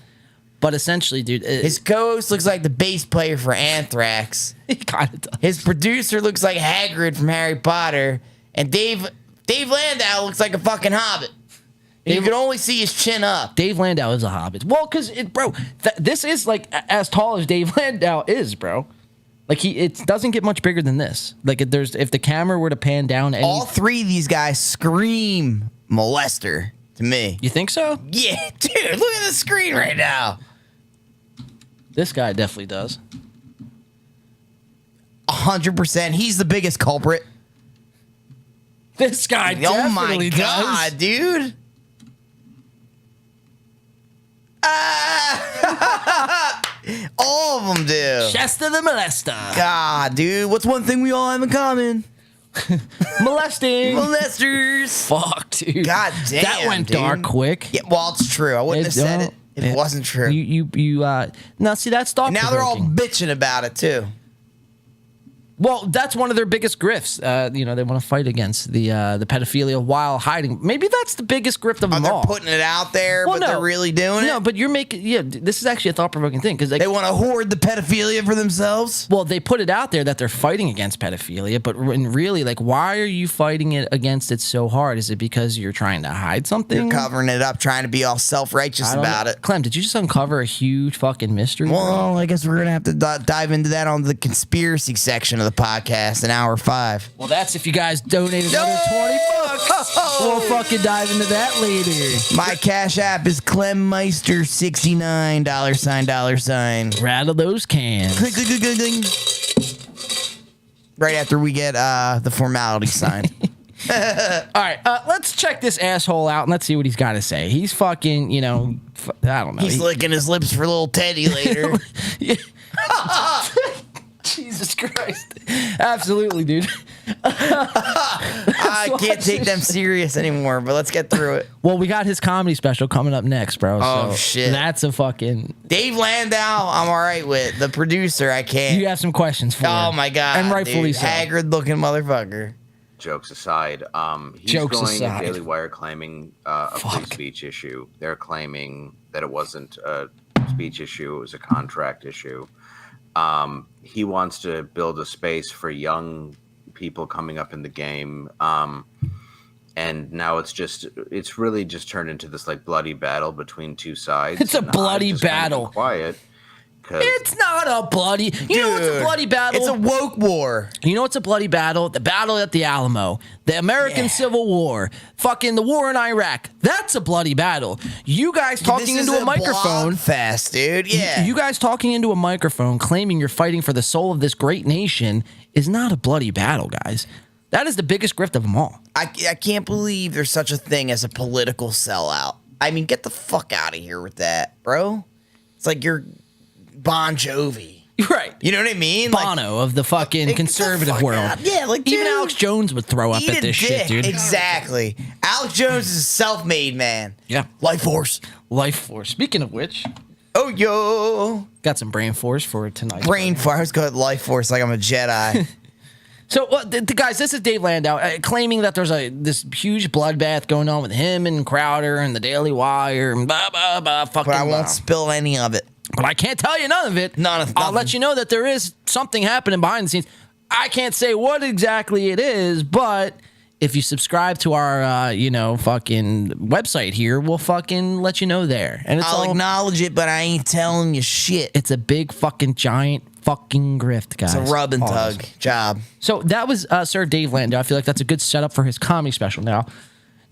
But essentially, dude,
his co-host looks like the bass player for Anthrax.
He kind of does.
His producer looks like Hagrid from Harry Potter, and Dave Landau looks like a fucking hobbit. You can only see his chin up.
Dave Landau is a hobbit. Well, because this is like as tall as Dave Landau is, bro. Like it doesn't get much bigger than this. Like if the camera were to pan down,
all three of these guys scream molester to me.
You think so?
Yeah, dude. Look at the screen right now.
This guy definitely does.
100%. He's the biggest culprit.
This guy definitely does.
Oh my god, dude. All of them do.
Chester the molester.
God, dude. What's one thing we all have in common?
Molesting.
Molesters.
Fuck, dude.
God damn.
That went
dude.
dark quick.
Yeah, well, it's true. I wouldn't have said it if it wasn't true.
Now see, that's thought.
Now they're all bitching about it too.
Well, that's one of their biggest grifts. They want to fight against the pedophilia while hiding. Maybe that's the biggest grift of them all.
They're putting it out there, but they're really doing it?
No, but you're making... Yeah, this is actually a thought-provoking thing. Because
they want to hoard the pedophilia for themselves?
Well, they put it out there that they're fighting against pedophilia, but really, like, why are you fighting it against it so hard? Is it because you're trying to hide something?
You're covering it up, trying to be all self-righteous about it.
Clem, did you just uncover a huge fucking mystery?
Well, I guess we're going to have to dive into that on the conspiracy section of the podcast in hour 5.
Well, that's if you guys donate another $20. We'll fucking dive into that later.
My Cash App is ClemMeister69 $.
Rattle those cans.
Clink, clink, clink, clink, clink. Right after we get the formality signed.
All right, let's check this asshole out and let's see what he's got to say. He's fucking, I don't know.
He's licking his lips for little Teddy later.
Jesus Christ. Absolutely, dude.
I can't take them serious anymore, but let's get through it.
Well, we got his comedy special coming up next, bro.
Oh,
so
shit.
That's a fucking...
Dave Landau, I'm all right with. The producer, I can't.
You have some questions for him.
Oh, my God.
And rightfully
dude.
so.
Haggard-looking motherfucker.
Jokes aside, he's
Jokes
going
aside.
to Daily Wire claiming a free speech issue. They're claiming that it wasn't a speech issue, it was a contract issue. He wants to build a space for young people coming up in the game. And now it's really just turned into this like bloody battle between two sides.
It's a bloody battle.
Quiet.
It's not a bloody... You know what's a bloody battle?
It's a woke war.
You know what's a bloody battle? The battle at the Alamo. The American Civil War. Fucking the war in Iraq. That's a bloody battle. You guys talking into a microphone...
fest, dude. Yeah.
You guys talking into a microphone claiming you're fighting for the soul of this great nation is not a bloody battle, guys. That is the biggest grift of them all.
I can't believe there's such a thing as a political sellout. I mean, get the fuck out of here with that, bro. It's like you're... Bon Jovi.
Right.
You know what I mean?
Bono of the fucking conservative world.
Out. Yeah, like,
even
dude,
Alex Jones would throw up at this shit, dude.
Exactly. Alex Jones is a self-made man.
Yeah.
Life force.
Life force. Speaking of which...
Oh, yo.
Got some brain force for tonight.
Brain force. I was going life force like I'm a Jedi.
So, guys, this is Dave Landau claiming that there's this huge bloodbath going on with him and Crowder and the Daily Wire and blah, blah, blah. Fucking
but I won't spill any of it.
But I can't tell you none of it. I'll let you know that there is something happening behind the scenes. I can't say what exactly it is, but if you subscribe to our, fucking website here, we'll fucking let you know there. And
I'll acknowledge it, but I ain't telling you shit.
It's a big fucking giant fucking grift, guys.
It's a rub and tug job.
So that was Sir Dave Landau. I feel like that's a good setup for his comedy special now.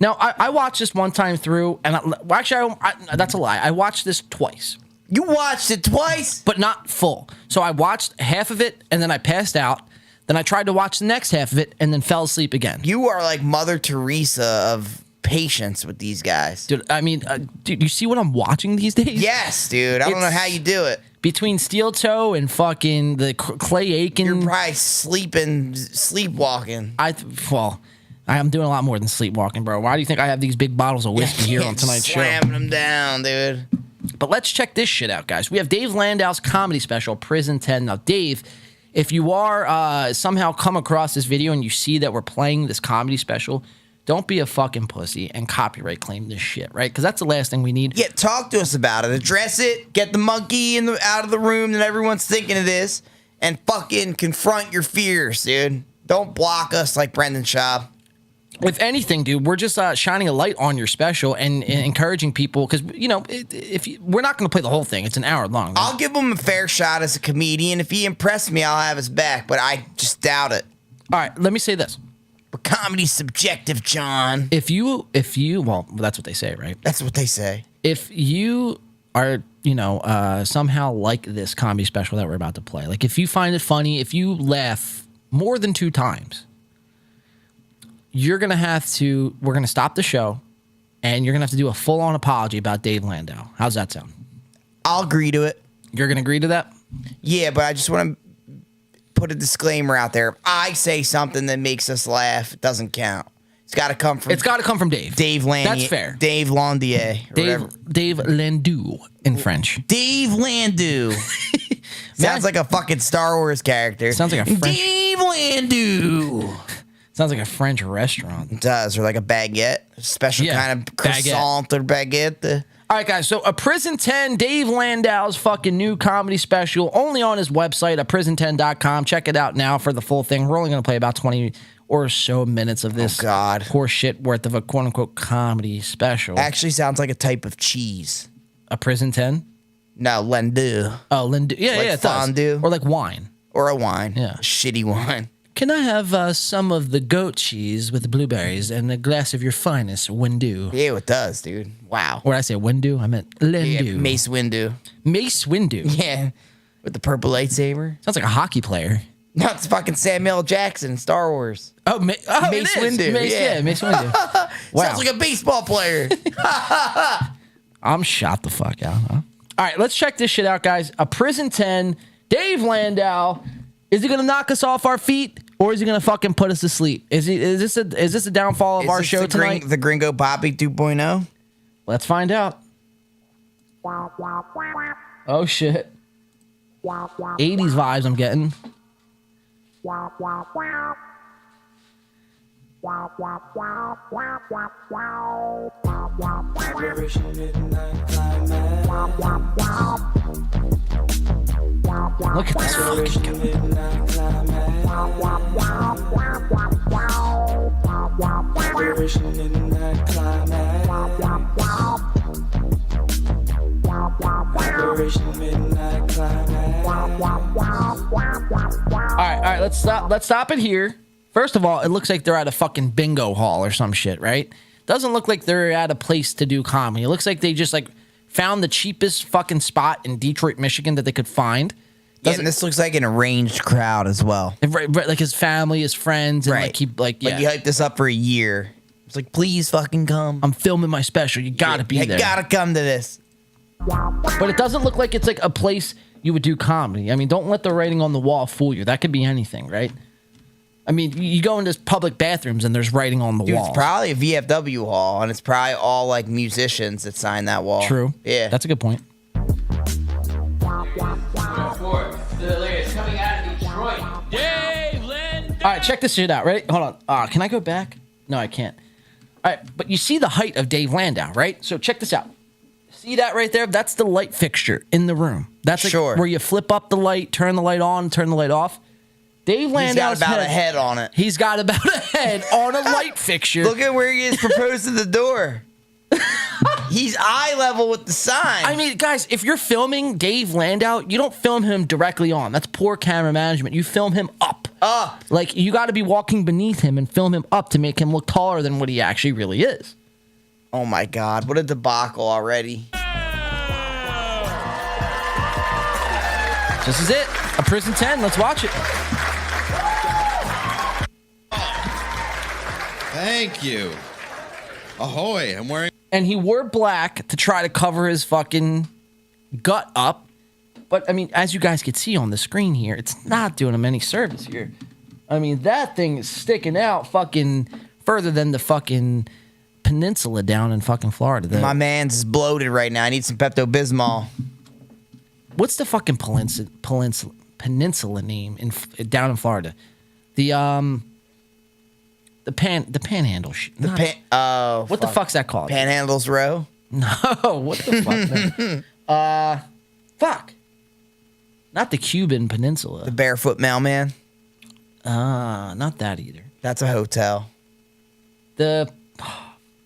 Now, I watched this one time through, and that's a lie. I watched this twice.
You watched it twice?
But not full. So I watched half of it, and then I passed out. Then I tried to watch the next half of it, and then fell asleep again.
You are like Mother Teresa of patience with these guys.
Dude, I mean, dude, you see what I'm watching these days?
Yes, dude. I don't know how you do it.
Between Steel Toe and fucking the Clay Aiken.
You're probably sleepwalking.
I'm doing a lot more than sleepwalking, bro. Why do you think I have these big bottles of whiskey here on tonight's show?
Slamming them down, dude.
But let's check this shit out, guys. We have Dave Landau's comedy special, Prison 10. Now, Dave, if you are somehow come across this video and you see that we're playing this comedy special, don't be a fucking pussy and copyright claim this shit, right? Because that's the last thing we need.
Yeah, talk to us about it. Address it. Get the monkey out of the room that everyone's thinking of this, and fucking confront your fears, dude. Don't block us like Brendan Schaub.
If anything, dude, we're just shining a light on your special and encouraging people because we're not going to play the whole thing. It's an hour long. Right?
I'll give him a fair shot as a comedian. If he impressed me, I'll have his back, but I just doubt it.
All right, let me say this.
But comedy's subjective, John.
If you, well, that's what they say, right?
That's what they say.
If you are, somehow like this comedy special that we're about to play, like if you find it funny, if you laugh more than 2 times, we're going to stop the show and you're going to have to do a full-on apology about Dave Landau. How's that sound?
I'll agree to it.
You're going to agree to that?
Yeah, but I just want to put a disclaimer out there. If I say something that makes us laugh, it doesn't count. It's got to come from
Dave.
Dave Landau.
That's fair.
Dave Landau.
Dave Landau in French.
Dave Landau. Sounds like a fucking Star Wars character.
Sounds like a French.
Dave Landau.
Sounds like a French restaurant.
It does, or like a baguette, a special kind of croissant or baguette.
All right, guys. So A Prison 10, Dave Landau's fucking new comedy special, only on his website, @prison10.com. Check it out now for the full thing. We're only going to play about 20 or so minutes of this horse shit worth of a quote unquote comedy special.
Actually, sounds like a type of cheese.
A Prison 10?
No, Landau.
Oh, Landau. Yeah,
like
yeah, it
fondue.
does. Or like wine.
Or a wine.
Yeah.
Shitty wine.
Can I have some of the goat cheese with the blueberries and a glass of your finest Windu?
Yeah, it does, dude. Wow.
What did I say? Windu? I meant Landau.
Yeah, Mace Windu.
Mace Windu?
Yeah. With the purple lightsaber.
Sounds like a hockey player.
No, it's fucking Samuel L. Jackson in Star Wars.
Mace
Windu.
Mace Windu. Wow.
Sounds like a baseball player.
I'm shot the fuck out. Huh? All right, let's check this shit out, guys. A Prison 10, Dave Landau. Is he gonna knock us off our feet, or is he gonna fucking put us to sleep? Is this a downfall of our show tonight?
The Gringo Poppy 2.0?
Let's find out. Oh shit. 80s vibes I'm getting. Look at this fucking All right, let's stop it here. First of all, it looks like they're at a fucking bingo hall or some shit, right? Doesn't look like they're at a place to do comedy. It looks like they just found the cheapest fucking spot in Detroit, Michigan that they could find.
Yeah, and this looks like an arranged crowd as well.
Right, like his family, his friends, and
Like you hyped this up for a year. It's like, please fucking come.
I'm filming my special. You gotta be there.
You gotta come to this.
But it doesn't look like it's like a place you would do comedy. I mean, don't let the writing on the wall fool you. That could be anything, right? I mean, you go into public bathrooms and there's writing on the wall.
It's probably a VFW hall, and it's probably all like musicians that sign that wall.
True.
Yeah.
That's a good point. All right, check this shit out. Ready? Hold on. Can I go back? No, I can't. All right, but you see the height of Dave Landau, right? So check this out. See that right there? That's the light fixture in the room. That's like where you flip up the light, turn the light on, turn the light off. Dave Landau's
got about a head on it.
He's got about a head on a light fixture.
Look at where he is proposed to the door. He's eye level with the sign.
I mean, guys, if you're filming Dave Landau, you don't film him directly on. That's poor camera management. You film him up. Like, you got to be walking beneath him and film him up to make him look taller than what he actually really is.
Oh, my God. What a debacle already.
This is it. A Prison 10. Let's watch it.
Thank you. Ahoy. I'm wearing...
And he wore black to try to cover his fucking gut up. But, I mean, as you guys can see on the screen here, it's not doing him any service here. I mean, that thing is sticking out fucking further than the fucking peninsula down in fucking Florida.
My man's bloated right now. I need some Pepto-Bismol.
What's the fucking peninsula name down in Florida? The The panhandle.
What
the fuck's that called?
Panhandles Row?
No, what the fuck, man? Fuck. Not the Cuban Peninsula.
The Barefoot Mailman?
Not that either.
That's a hotel.
The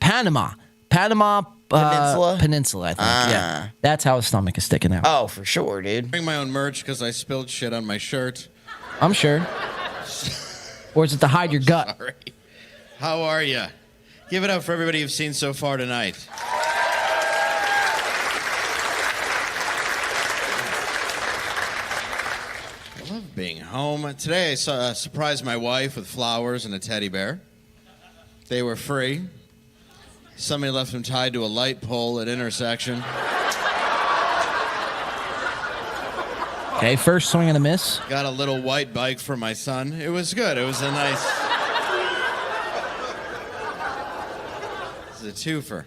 Panama Peninsula, I think. Yeah. That's how his stomach is sticking out.
Oh, for sure, dude.
Bring my own merch because I spilled shit on my shirt.
I'm sure. Or is it to hide your gut?
Sorry. How are you? Give it up for everybody you've seen so far tonight. I love being home. Today I surprised my wife with flowers and a teddy bear. They were free. Somebody left them tied to a light pole at intersection.
Okay, first swing and a miss.
Got a little white bike for my son. It was good. It was a nice... It's a twofer.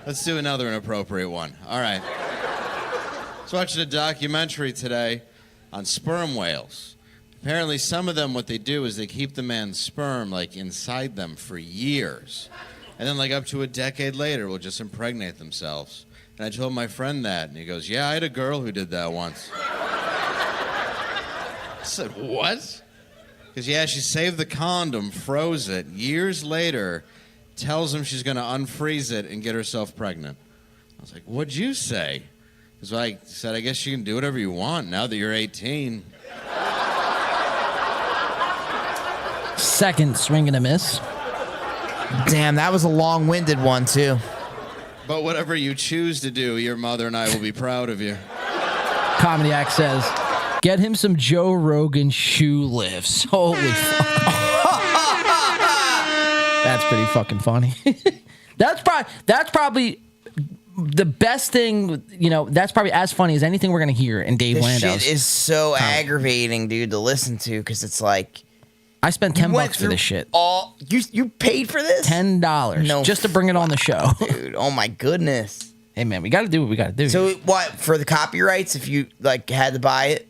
Let's do another inappropriate one. All right. I was watching a documentary today on sperm whales. Apparently, some of them, what they do is they keep the man's sperm, like, inside them for years. And then, like, up to a decade later, will just impregnate themselves. And I told my friend that, and he goes, yeah, I had a girl who did that once. I said, what? Because, yeah, she saved the condom, froze it. Years later, tells him she's going to unfreeze it and get herself pregnant. I was like, what'd you say? Because I said, I guess you can do whatever you want now that you're 18.
Second swing and a miss.
Damn, that was a long-winded one, too.
But whatever you choose to do, your mother and I will be proud of you.
Comedy Act says, get him some Joe Rogan shoe lifts. Holy fuck. That's pretty fucking funny. That's probably the best thing, you know, that's probably as funny as anything we're going to hear in Dave Landau's.
Shit is so aggravating, dude, to listen to, because it's like...
I spent $10 for this shit.
You paid for this?
$10 just to bring it on the show.
Dude, oh my goodness.
Hey, man, we got to do what we got to do.
So what, for the copyrights, if you, like, had to buy it?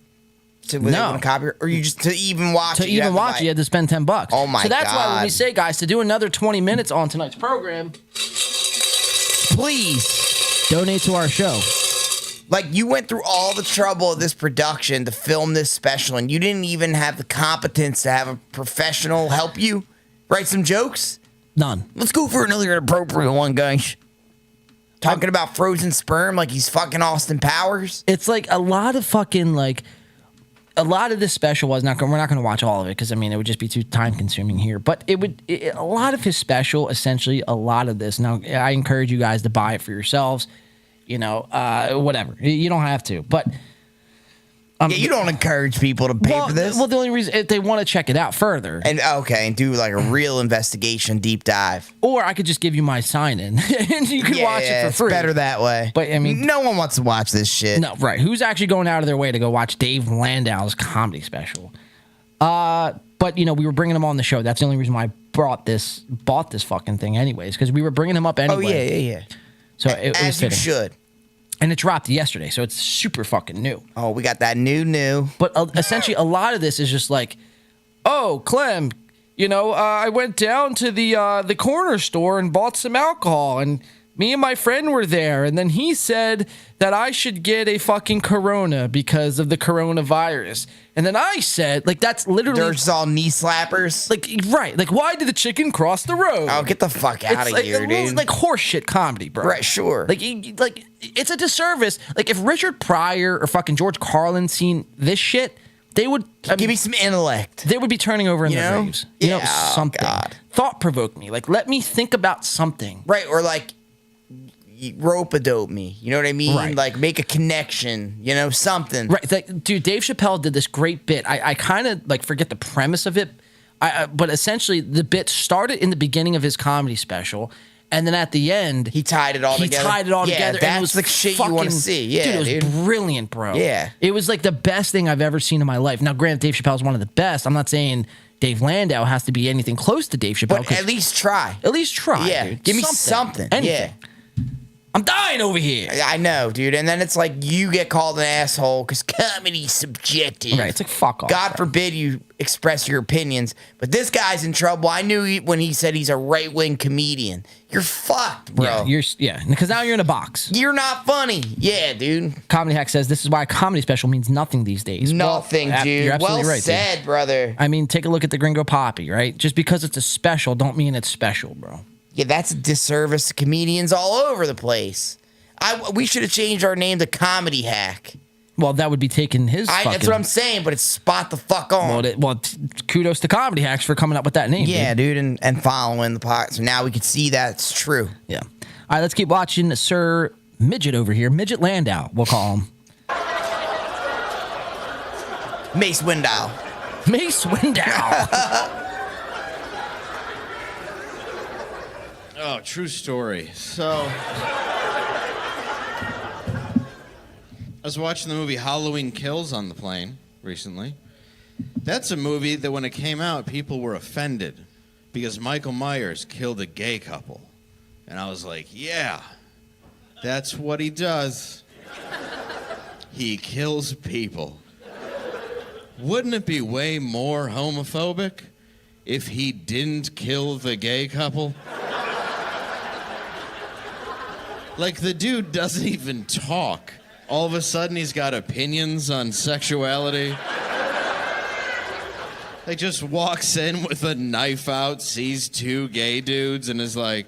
No. Copyright, or you just, to even watch it?
To even watch it, you had to spend $10.
Oh my God.
So that's why when we say, guys, to do another 20 minutes on tonight's program,
please
donate to our show.
Like, you went through all the trouble of this production to film this special, and you didn't even have the competence to have a professional help you write some jokes?
None.
Let's go for another inappropriate one, guys. Talking about frozen sperm like he's fucking Austin Powers?
It's like a lot of fucking, like, a lot of this special was not. We're not going to watch all of it because I mean it would just be too time consuming here. But a lot of his special, essentially, a lot of this. Now I encourage you guys to buy it for yourselves. You know, whatever. You don't have to, but
you don't encourage people to pay for this.
Well, the only reason if they want to check it out further,
and do like a real investigation, deep dive,
or I could just give you my sign in and you can watch it for free.
It's better that way.
But I mean,
no one wants to watch this shit.
No, right? Who's actually going out of their way to go watch Dave Landau's comedy special? But you know, we were bringing him on the show. That's the only reason why I bought this fucking thing, anyways, because we were bringing him up anyway.
Oh yeah.
So it was
as you
fitting.
should.
And it dropped yesterday, so it's super fucking new.
Oh, we got that new.
But essentially, a lot of this is just like, oh, Clem, you know, I went down to the corner store and bought some alcohol, and me and my friend were there, and then he said that I should get a fucking Corona because of the coronavirus. And then I said, like, that's literally...
They're just all knee slappers?
Like, right. Like, why did the chicken cross the road?
Oh, get the fuck out of here, dude.
It's like horseshit comedy, bro.
Right, sure.
Like, it's a disservice. Like, if Richard Pryor or fucking George Carlin seen this shit, they would...
Give me some intellect.
They would be turning over in their graves. You know, something.
God.
Thought provoke me. Like, let me think about something.
Right, or like... rope-a-dope me, you know what I mean?
Right.
Like, make a connection, you know, something.
Right, like, dude, Dave Chappelle did this great bit. I kind of, like, forget the premise of it, but essentially, the bit started in the beginning of his comedy special, and then at the end...
He tied it all together.
Together.
That's
and it was
the shit you want to see. Yeah,
dude, it was brilliant, bro.
Yeah.
It was, like, the best thing I've ever seen in my life. Now, granted, Dave Chappelle's one of the best. I'm not saying... Dave Landau has to be anything close to Dave Chappelle.
But at least try.
At least try,
Yeah,
dude.
give me something.
Anything.
Yeah.
I'm dying over here.
I know, dude. And then it's like you get called an asshole because comedy's subjective.
Right, it's like fuck off.
God forbid you express your opinions, but this guy's in trouble. I knew when he said he's a right-wing comedian. You're fucked, bro.
Yeah, because now you're in a box.
You're not funny. Yeah, dude.
Comedy Hack says this is why a comedy special means nothing these days.
Nothing,
well,
dude.
You're absolutely
well
right,
said,
dude.
brother.
I mean, take a look at the Gringo Poppy, right? Just because it's a special don't mean it's special, bro.
Yeah, that's a disservice to comedians all over the place. We should have changed our name to Comedy Hack.
Well, that would be taking his
That's what I'm saying, but it's spot the fuck on.
Kudos to Comedy Hacks for coming up with that name.
Yeah, dude, and following the pot. So now we can see that it's true.
Yeah. All right, let's keep watching Sir Midget over here. Midget Landau, we'll call him.
Mace Window.
Mace Window.
Oh, true story. So, I was watching the movie Halloween Kills on the plane recently. That's a movie that when it came out, people were offended because Michael Myers killed a gay couple. And I was like, yeah, that's what he does. He kills people. Wouldn't it be way more homophobic if he didn't kill the gay couple? Like, the dude doesn't even talk. All of a sudden, he's got opinions on sexuality. He just walks in with a knife out, sees two gay dudes, and is like,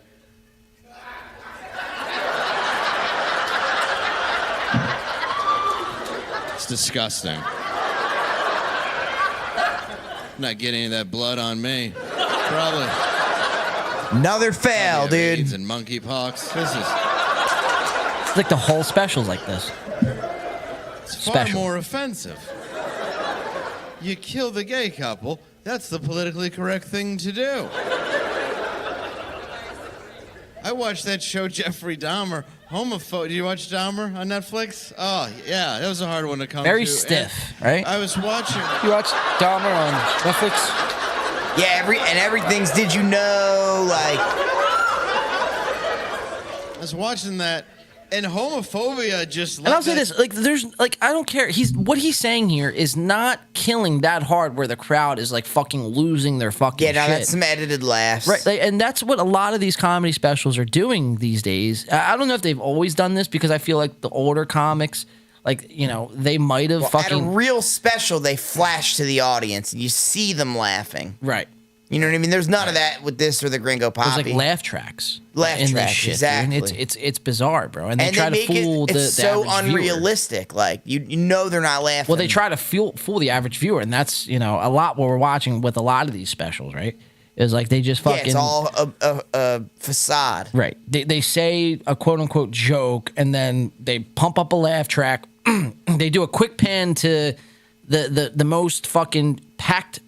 it's disgusting. Not getting any of that blood on me. Probably.
Another fail, dude.
AIDS and monkeypox. This is...
It's like the whole special's like this.
It's far more offensive. You kill the gay couple, that's the politically correct thing to do. I watched that show, Jeffrey Dahmer, Did you watch Dahmer on Netflix? Oh, yeah, that was a hard one to come
Very
to.
stiff,
And
right?
I was watching...
You watched Dahmer on Netflix?
Yeah, everything's did you know, like...
I was watching that, and homophobia just...
And I'll say this, I don't care. What he's saying here is not killing that hard where the crowd is, like, fucking losing their fucking shit.
Yeah, no, that's some edited laughs.
Right, and that's what a lot of these comedy specials are doing these days. I don't know if they've always done this, because I feel like the older comics, they might have
At a real special, they flash to the audience, and you see them laughing.
Right.
You know what I mean? There's none of that with this or the Gringo Poppy.
There's like laugh tracks.
Laugh
in
tracks,
this shit,
exactly.
Dude. And it's bizarre, bro. And they
and
try
they
to fool the
it's so
average viewer.
unrealistic. Like you know they're not laughing.
Well, they try to fool the average viewer, and that's a lot what we're watching with a lot of these specials, right? Is like they just fucking
it's all a facade.
Right. They say a quote unquote joke, and then they pump up a laugh track. They do a quick pan to the most fucking packed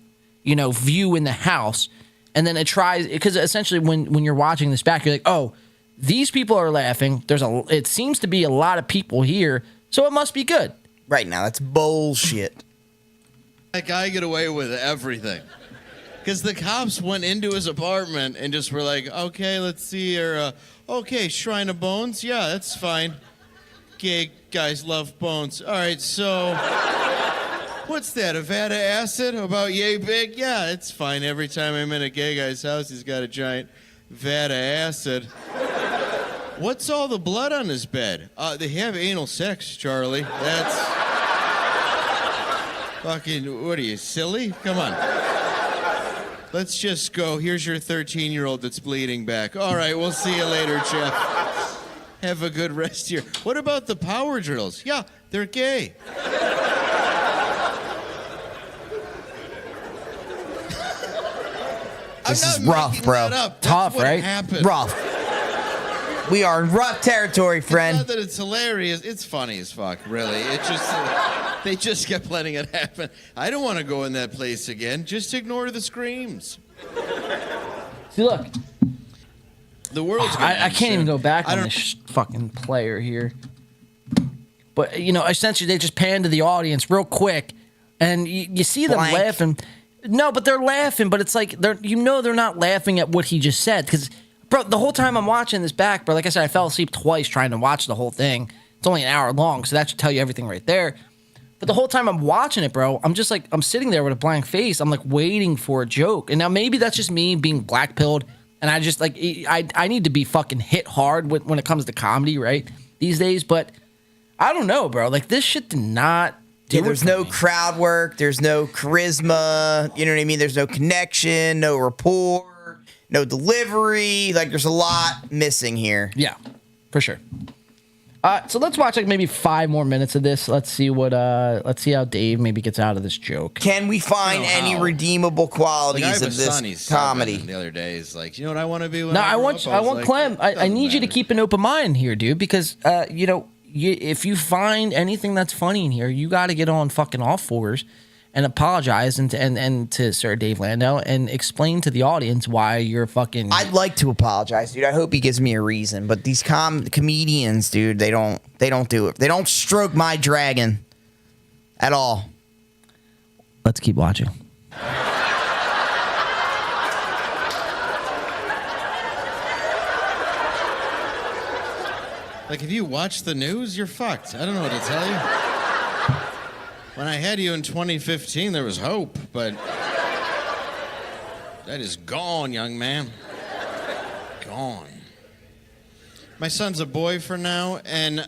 view in the house. And then it tries, because essentially when you're watching this back, you're like, oh, these people are laughing. It seems to be a lot of people here, so it must be good.
Right now, that's bullshit.
That guy get away with everything. Because the cops went into his apartment and just were like, okay, let's see here. Okay, Shrine of Bones. Yeah, that's fine. Gay guys love bones. All right, so... What's that, a vat of acid about yay big? Yeah, it's fine. Every time I'm in a gay guy's house, he's got a giant vat of acid. What's all the blood on his bed? They have anal sex, Charlie. That's... Fucking, what are you, silly? Come on. Let's just go. Here's your 13-year-old that's bleeding back. All right, we'll see you later, Jeff. Have a good rest here. What about the power drills? Yeah, they're gay.
This is rough, bro.
Tough, right?
Happened.
Rough. We are in rough territory, friend.
It's not that it's hilarious. It's funny as fuck, really. It just they just kept letting it happen. I don't want to go in that place again. Just ignore the screams.
See, look.
The world's.
I can't even go back on this fucking player here. But essentially, they just pan to the audience real quick, and you see them laughing. No, but they're laughing. But it's like they're not laughing at what he just said, because bro, the whole time I'm watching this back, bro, like I said, I fell asleep twice trying to watch the whole thing. It's only an hour long, so that should tell you everything right there. But the whole time I'm watching it, bro, I'm just like, I'm sitting there with a blank face. I'm like waiting for a joke. And now maybe that's just me being black-pilled. And I just like, I need to be fucking hit hard when it comes to comedy, right? These days. But I don't know, bro. Like this shit did not do it
there's
for
no
me.
crowd work. There's no charisma. You know what I mean? There's no connection, no rapport, no delivery. Like there's a lot missing here.
Yeah, for sure. So let's watch like maybe 5 more minutes of this. Let's see how Dave maybe gets out of this joke.
Can we find any redeemable qualities
Like, I have
of
a
this
son, he's
comedy?
7 the other day. He's like, you know what I want to be when
No,
I
I
grow
want
up? was
want
like,
Clem. I
doesn't
need you to
matter.
keep an open mind here, dude, because you know, if you find anything that's funny in here, you got to get on fucking all fours and apologize and to Sir Dave Landau and explain to the audience why you're fucking.
I'd like to apologize, dude. I hope he gives me a reason. But these comedians, dude, they don't do it. They don't stroke my dragon at all.
Let's keep watching.
Like, if you watch the news, you're fucked. I don't know what to tell you. When I had you in 2015, there was hope, but that is gone, young man. Gone. My son's a boy for now, and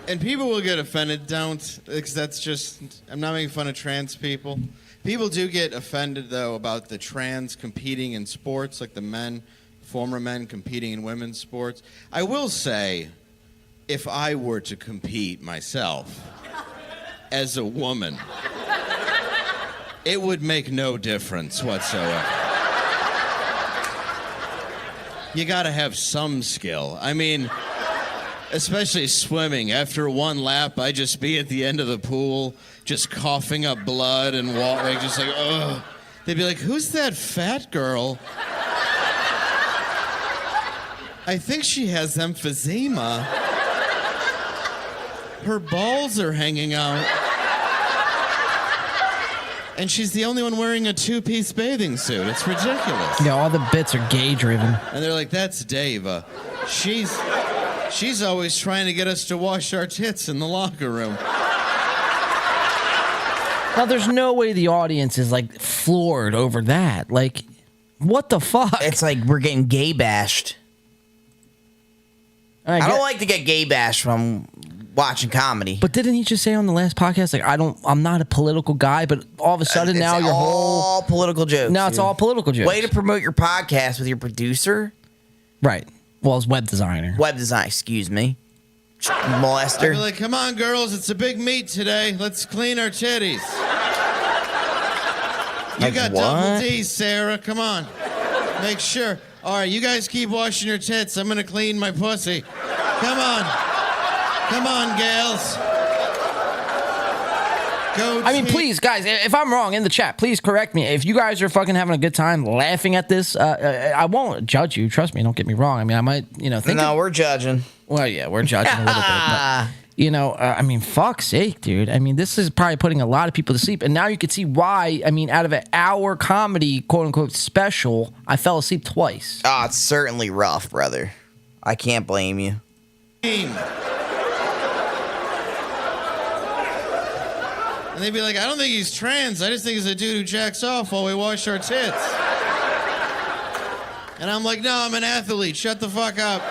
and people will get offended. Don't, because that's just, I'm not making fun of trans people. People do get offended, though, about the trans competing in sports, like the men, former men competing in women's sports. I will say, if I were to compete myself as a woman, it would make no difference whatsoever. You gotta have some skill. I mean, especially swimming. After one lap, I'd just be at the end of the pool, just coughing up blood and like, just like, ugh. They'd be like, who's that fat girl? I think she has emphysema. Her balls are hanging out. And she's the only one wearing a 2-piece bathing suit. It's ridiculous.
Yeah, all the bits are gay driven.
And they're like, that's Dave. She's always trying to get us to wash our tits in the locker room.
Now, there's no way the audience is like floored over that. Like, what the fuck?
It's like we're getting gay bashed. I don't like to get gay bashed from watching comedy.
But didn't he just say on the last podcast, like, I'm not a political guy, but all of a sudden now
it's
your
all political jokes.
Now it's all political jokes.
Way to promote your podcast with your producer.
Right. Well, as web designer.
Web design, excuse me. Molester.
I'd be like, come on, girls, it's a big meet today. Let's clean our titties. You
Like
got
what?
double D's, Sarah. Come on. Make sure. All right, you guys keep washing your tits. I'm going to clean my pussy. Come on. Come on, gals. Go
I mean, please, guys, if I'm wrong in the chat, please correct me. If you guys are fucking having a good time laughing at this, I won't judge you. Trust me, don't get me wrong. I mean, I might, think.
No, we're judging.
Well, yeah, we're judging a little bit. But, I mean, fuck's sake, dude. I mean, this is probably putting a lot of people to sleep. And now you can see why, I mean, out of an hour comedy, quote unquote, special, I fell asleep twice.
Oh, it's certainly rough, brother. I can't blame you.
And they'd be like, I don't think he's trans. I just think he's a dude who jacks off while we wash our tits. And I'm like, no, I'm an athlete. Shut the fuck up.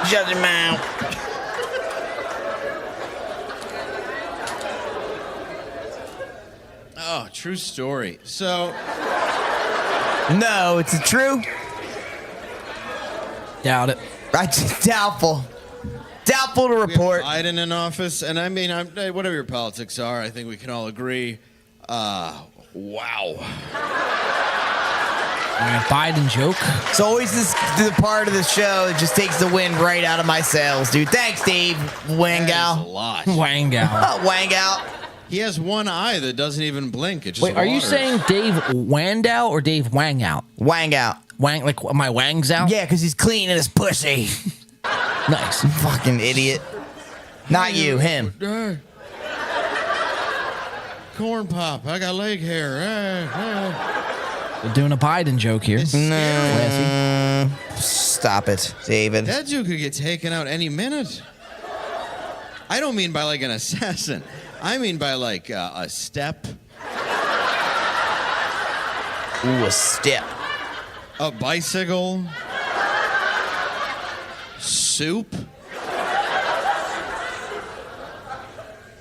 Shut your mouth.
Oh, true story. So.
No, it's a true.
Doubt it.
Doubtful. Doubtful to report.
We have Biden in office, and I mean, whatever your politics are, I think we can all agree. Wow.
All right, Biden joke.
It's always the part of the show that just takes the wind right out of my sails, dude. Thanks, Dave Wangow.
That is a lot.
Wangow.
Wangout.
He has one eye that doesn't even blink. It just
Wait, are you
waters.
saying Dave Wandow or Dave Wangout?
Wangout.
Wang, like my wangs out?
Yeah, because he's cleaning his pussy.
Nice.
Fucking idiot. Not you, him.
corn pop. I got leg hair.
We're doing a Biden joke here.
No. Stop it, David.
That dude could get taken out any minute. I don't mean by like an assassin. I mean by like a step.
Ooh, a step.
A bicycle. Soup.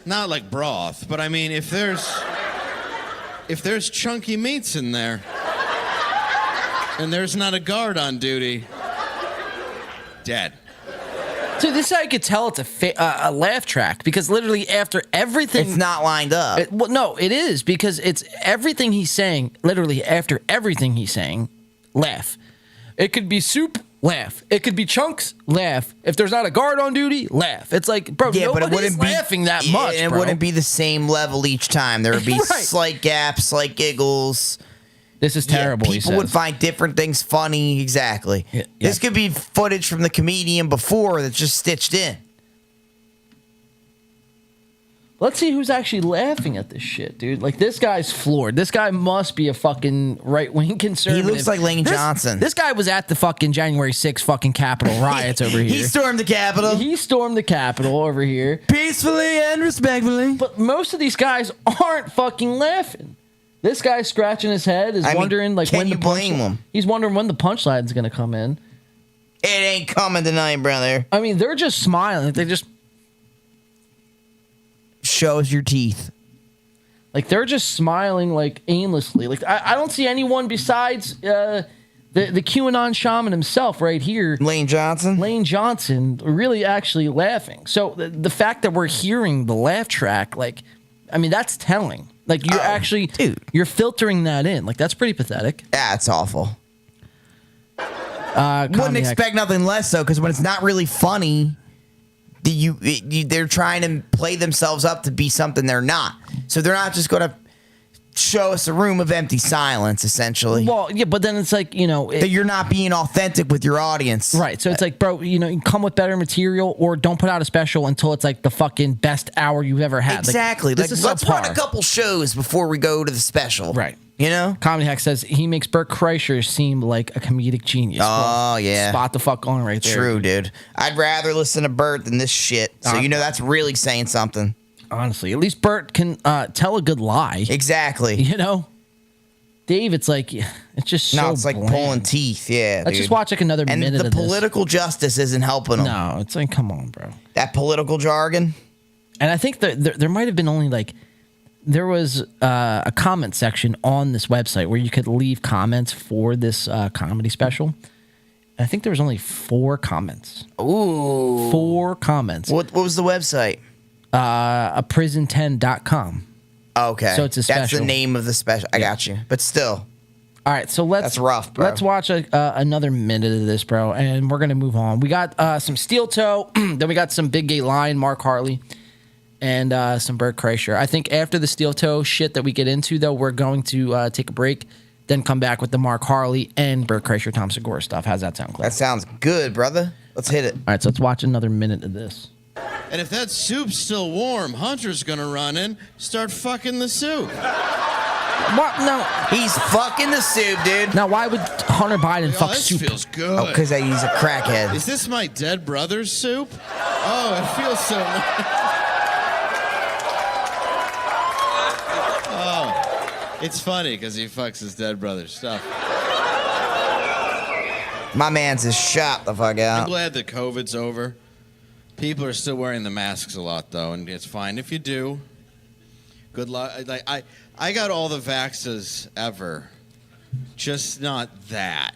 Not like broth, but I mean if there's chunky meats in there and there's not a guard on duty, dead.
So this is how you could tell it's a laugh track, because literally after everything...
It's not lined up.
Well, no, it is, because it's everything he's saying, literally after everything he's saying, laugh. It could be soup, laugh. It could be chunks, laugh. If there's not a guard on duty, laugh. It's like, bro, nobody's laughing that much,
It
bro.
wouldn't be the same level each time. There would be
Right.
slight gaps, slight giggles.
This is terrible, he
People would
says.
find different things funny. Exactly. This could be footage from the comedian before that's just stitched in.
Let's see who's actually laughing at this shit, dude. Like, this guy's floored. This guy must be a fucking right-wing conservative.
He looks like Lane Johnson.
This guy was at the fucking January 6th fucking Capitol riots over here.
He stormed the Capitol.
He stormed the Capitol over here.
Peacefully and respectfully.
But most of these guys aren't fucking laughing. This guy's scratching his head, is wondering like when the
blame him?
He's wondering when the punchline's gonna come in.
It ain't coming tonight, brother.
I mean, they're just smiling. They just
shows your teeth.
Like, they're just smiling like aimlessly. Like, I don't see anyone besides the QAnon shaman himself right here,
Lane Johnson.
Lane Johnson, really actually laughing. So the fact that we're hearing the laugh track, like, I mean, that's telling. Like, you're actually, dude, you're filtering that in. Like, that's pretty pathetic.
Yeah, it's awful. Wouldn't
Comedy
expect nothing less, though, because when it's not really funny, they're trying to play themselves up to be something they're not. So they're not just going to show us a room of empty silence, essentially.
Well, yeah, but then it's like, you know...
that you're not being authentic with your audience.
Right, so it's like, bro, you know, you come with better material or don't put out a special until it's like the fucking best hour you've ever had.
Exactly.
Like, this is
let's
subpar.
run a couple shows before we go to the special.
Right.
You know?
Comedy Hack says he makes Bert Kreischer seem like a comedic genius.
Oh, yeah.
Spot the fuck on right there.
True, dude. I'd rather listen to Bert than this shit. So, you know, that's really saying something.
Honestly, at least Bert can tell a good lie.
Exactly.
You know? Dave, it's like, it's just so
it's like
bland.
pulling teeth. Yeah,
Let's just watch like another minute
And the
of this.
political justice isn't helping them.
No, it's like, come on, bro.
That political jargon.
And I think that there might have been only like, there was a comment section on this website where you could leave comments for this comedy special. I think there was only 4 comments.
Ooh.
4 comments.
What was the website?
Prison10.com.
Okay.
So it's a special.
That's the name of the special. I got you. But still.
All right, so
that's rough, bro.
Let's watch another minute of this, bro, and we're going to move on. We got some Steel Toe, then we got some Big Gay Lion, Mark Harley, and some Bert Kreischer. I think after the Steel Toe shit that we get into, though, we're going to take a break, then come back with the Mark Harley and Bert Kreischer, Tom Segura stuff. How's that sound, Clay?
That sounds good, brother. Let's hit it.
All right, so let's watch another minute of this.
And if that soup's still warm, Hunter's gonna run in, start fucking the soup.
What? No.
He's fucking the soup, dude.
Now, why would Hunter Biden fuck
this
soup?
feels good.
Oh, because he's a crackhead.
Is this my dead brother's soup? Oh, it feels so nice. Oh, it's funny because he fucks his dead brother's stuff.
My man's just shot the fuck
I'm
out.
glad that COVID's over. People are still wearing the masks a lot, though, and it's fine if you do. Good luck. Like I got all the vaxes ever, just not that.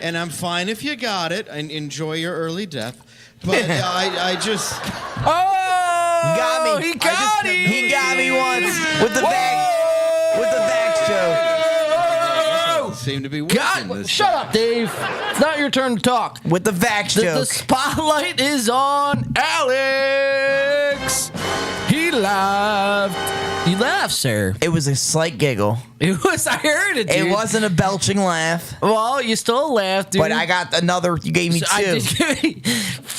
And I'm fine if you got it and enjoy your early death. But I just.
Oh!
He got me.
He got me.
He got me once with the vax joke.
Seem to be working this
Shut up, Dave. It's not your turn to talk.
With the vax joke.
The spotlight is on Alex. He laughed. He laughed, sir.
It was a slight giggle.
It was. I heard it, dude.
It wasn't a belching laugh.
Well, you still laughed, dude.
But I got another. You gave me 2.
I did.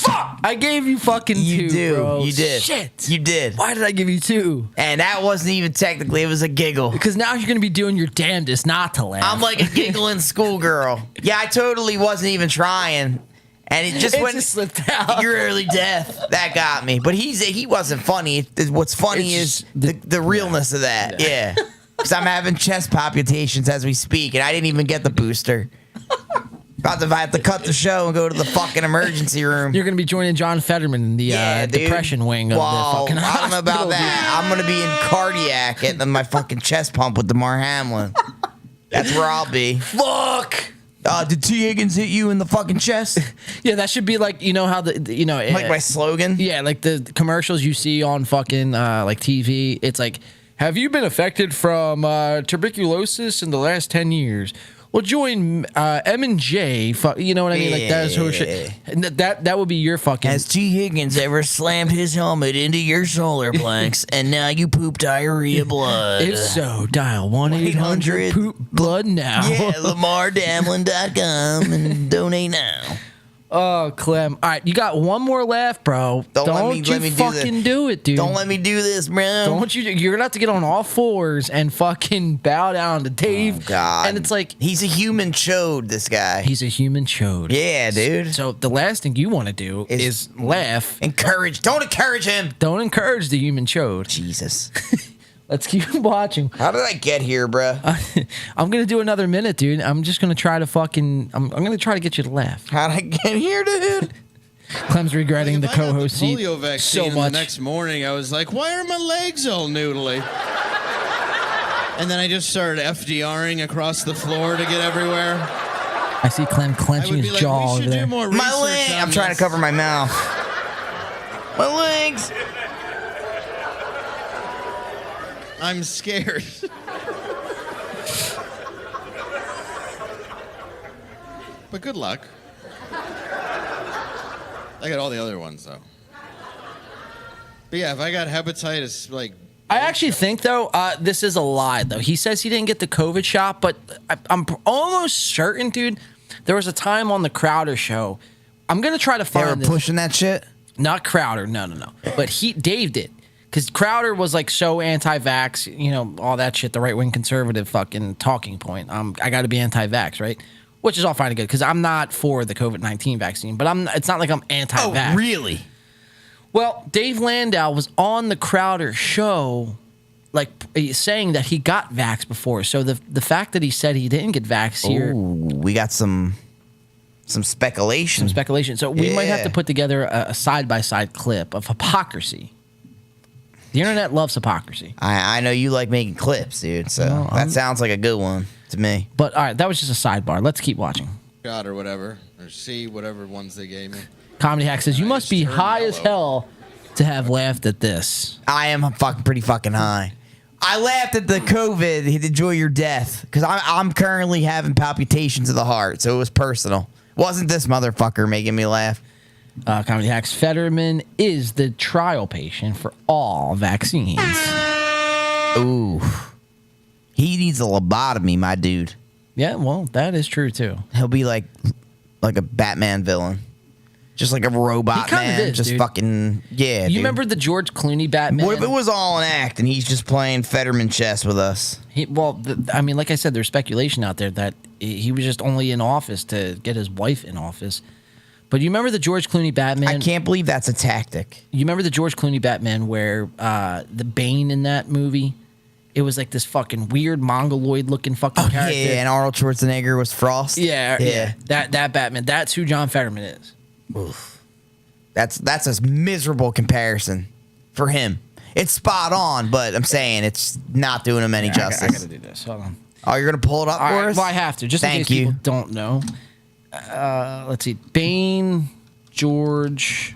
Fuck! I gave you fucking
You
2,
do.
bro.
You did.
Shit.
You did.
Why did I give you 2?
And that wasn't even technically, it was a giggle.
Because now you're going to be doing your damnedest not to laugh.
I'm like a giggling schoolgirl. Yeah, I totally wasn't even trying. And it just went.
Just slipped out.
Your early death. That got me. But he wasn't funny. What's funny is the realness of that. Yeah. Because I'm having chest palpitations as we speak, and I didn't even get the booster. About to have to cut the show and go to the fucking emergency room.
You're going to be joining John Fetterman in the depression wing of the fucking
I don't know
hospital,
about that. I'm going to be in cardiac getting my fucking chest pump with DeMar Hamlin. That's where I'll be.
Fuck!
Did T. Higgins hit you in the fucking chest?
Yeah, that should be like, you know how
like my slogan?
Yeah, like the commercials you see on fucking like TV. It's like, have you been affected from tuberculosis in the last 10 years? Well, join M&J. You know what I mean? Like that's whole shit. That would be your fucking.
Has T. Higgins ever slammed his helmet into your solar plex and now you poop diarrhea blood?
If so, dial 1-800 poop blood now.
Yeah, LamarDamlin.com and donate now.
Oh, Clem. All right, you got one more laugh, bro. Don't let me fucking do it, dude.
Don't let me do this, bro.
Don't you? You're gonna have to get on all fours and fucking bow down to Dave.
Oh, God.
And it's like
he's a human chode. This guy.
He's a human chode.
Yeah, dude.
So the last thing you want to do is laugh.
Encourage. Don't encourage him.
Don't encourage the human chode.
Jesus.
Let's keep watching.
How did I get here, bro?
I'm gonna do another minute, dude. I'm just gonna try to fucking. I'm gonna try to get you to laugh.
How'd I get here, dude?
Clem's regretting the co-host seat
polio vaccine
so much.
The next morning, I was like, "Why are my legs all noodly?" And then I just started FDRing across the floor to get everywhere.
I see Clem clenching his jaw over there.
My leg. I'm trying to cover my mouth. My legs.
I'm scared. But good luck. I got all the other ones, though. But yeah, if I got hepatitis, like...
I actually think, though, this is a lie, though. He says he didn't get the COVID shot, but I'm almost certain, dude, there was a time on the Crowder show. I'm going to try to find
They were pushing that shit?
Not Crowder, no. But Dave did. Because Crowder was like so anti-vax, you know, all that shit, the right-wing conservative fucking talking point. I got to be anti-vax, right? Which is all fine and good because I'm not for the COVID-19 vaccine, but it's not like I'm anti-vax.
Oh, really?
Well, Dave Landau was on the Crowder show, like saying that he got vaxxed before. So the fact that he said he didn't get vaxxed here,
we got some speculation.
So we might have to put together a side-by-side clip of hypocrisy. The internet loves hypocrisy.
I know you like making clips, dude. So that sounds like a good one to me.
But all right, that was just a sidebar. Let's keep watching.
God or whatever, or C, whatever ones they gave me.
Comedy Hack says, you must be high as hell to have laughed at this.
I am pretty fucking high. I laughed at the COVID, enjoy your death, because I'm currently having palpitations of the heart, so it was personal. Wasn't this motherfucker making me laugh?
Comedy Hacks, Fetterman is the trial patient for all vaccines.
Ooh. He needs a lobotomy, my dude.
Yeah, well, that is true, too.
He'll be like a Batman villain. Just like a robot man.
Is,
just
dude.
fucking, yeah,
You remember the George Clooney Batman?
What if it was all an act and he's just playing Fetterman chess with us?
I mean, like I said, there's speculation out there that he was just only in office to get his wife in office. But you remember the George Clooney Batman?
I can't believe that's a tactic.
You remember the George Clooney Batman where the Bane in that movie, it was like this fucking weird mongoloid-looking fucking character.
Yeah, and Arnold Schwarzenegger was Frost.
Yeah. That Batman, that's who John Fetterman is.
Oof. That's a miserable comparison for him. It's spot on, but I'm saying it's not doing him any justice.
I gotta do this. Hold on.
Oh, you're gonna pull it up for us?
Well, I have to, just in case people don't know. Let's see. Bane, George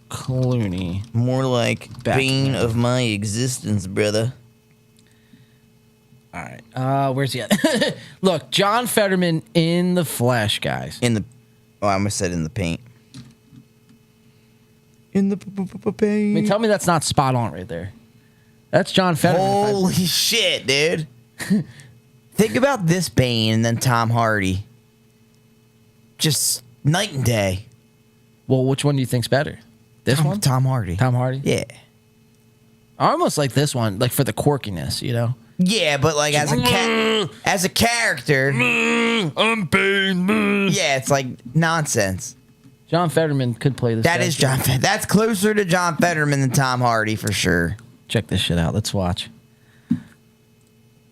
Clooney.
More like Bane of my existence, brother.
All right. Where's he at? Look, John Fetterman in the flesh, guys.
I almost said in the paint. In the paint.
I mean, tell me that's not spot on right there. That's John Fetterman.
Holy shit, dude. Think about this Bane and then Tom Hardy. Just night and day.
Well, which one do you think's better? This one?
Tom Hardy.
Tom Hardy?
Yeah.
I almost like this one, like for the quirkiness, you know?
Yeah, but like as a character,
I'm pain.
Yeah, it's like nonsense.
John Fetterman could play this.
That is John. That's closer to John Fetterman than Tom Hardy for sure.
Check this shit out. Let's watch.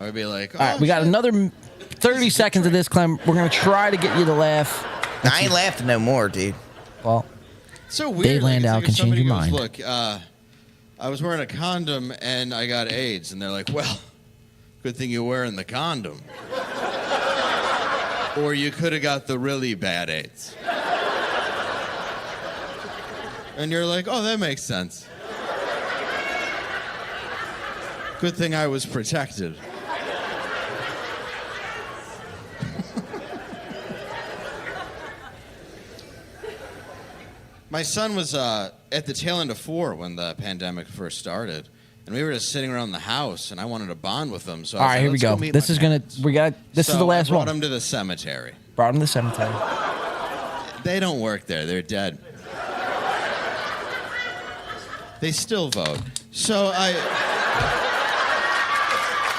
I'd be like,
All right, we got another 30 seconds of this, Clem. We're gonna try to get you to laugh.
I ain't laughing no more, dude.
Well,
It's so weird.
Dave Landau
like,
can
if
change
somebody
your
goes,
mind.
Look, I was wearing a condom and I got AIDS, and they're like, well, good thing you're wearing the condom. Or you could have got the really bad AIDS. And you're like, oh, that makes sense. Good thing I was protected. My son was at the tail end of 4 when the pandemic first started, and we were just sitting around the house, and I wanted to bond with him. So I
all
was
right,
like,
here we
"Let's
go.
meet
This
my
is gonna.
parents."
We got. This
So
is the last
I brought
one.
him to the cemetery.
Brought him to the cemetery.
They don't work there. They're dead. They still vote. So I.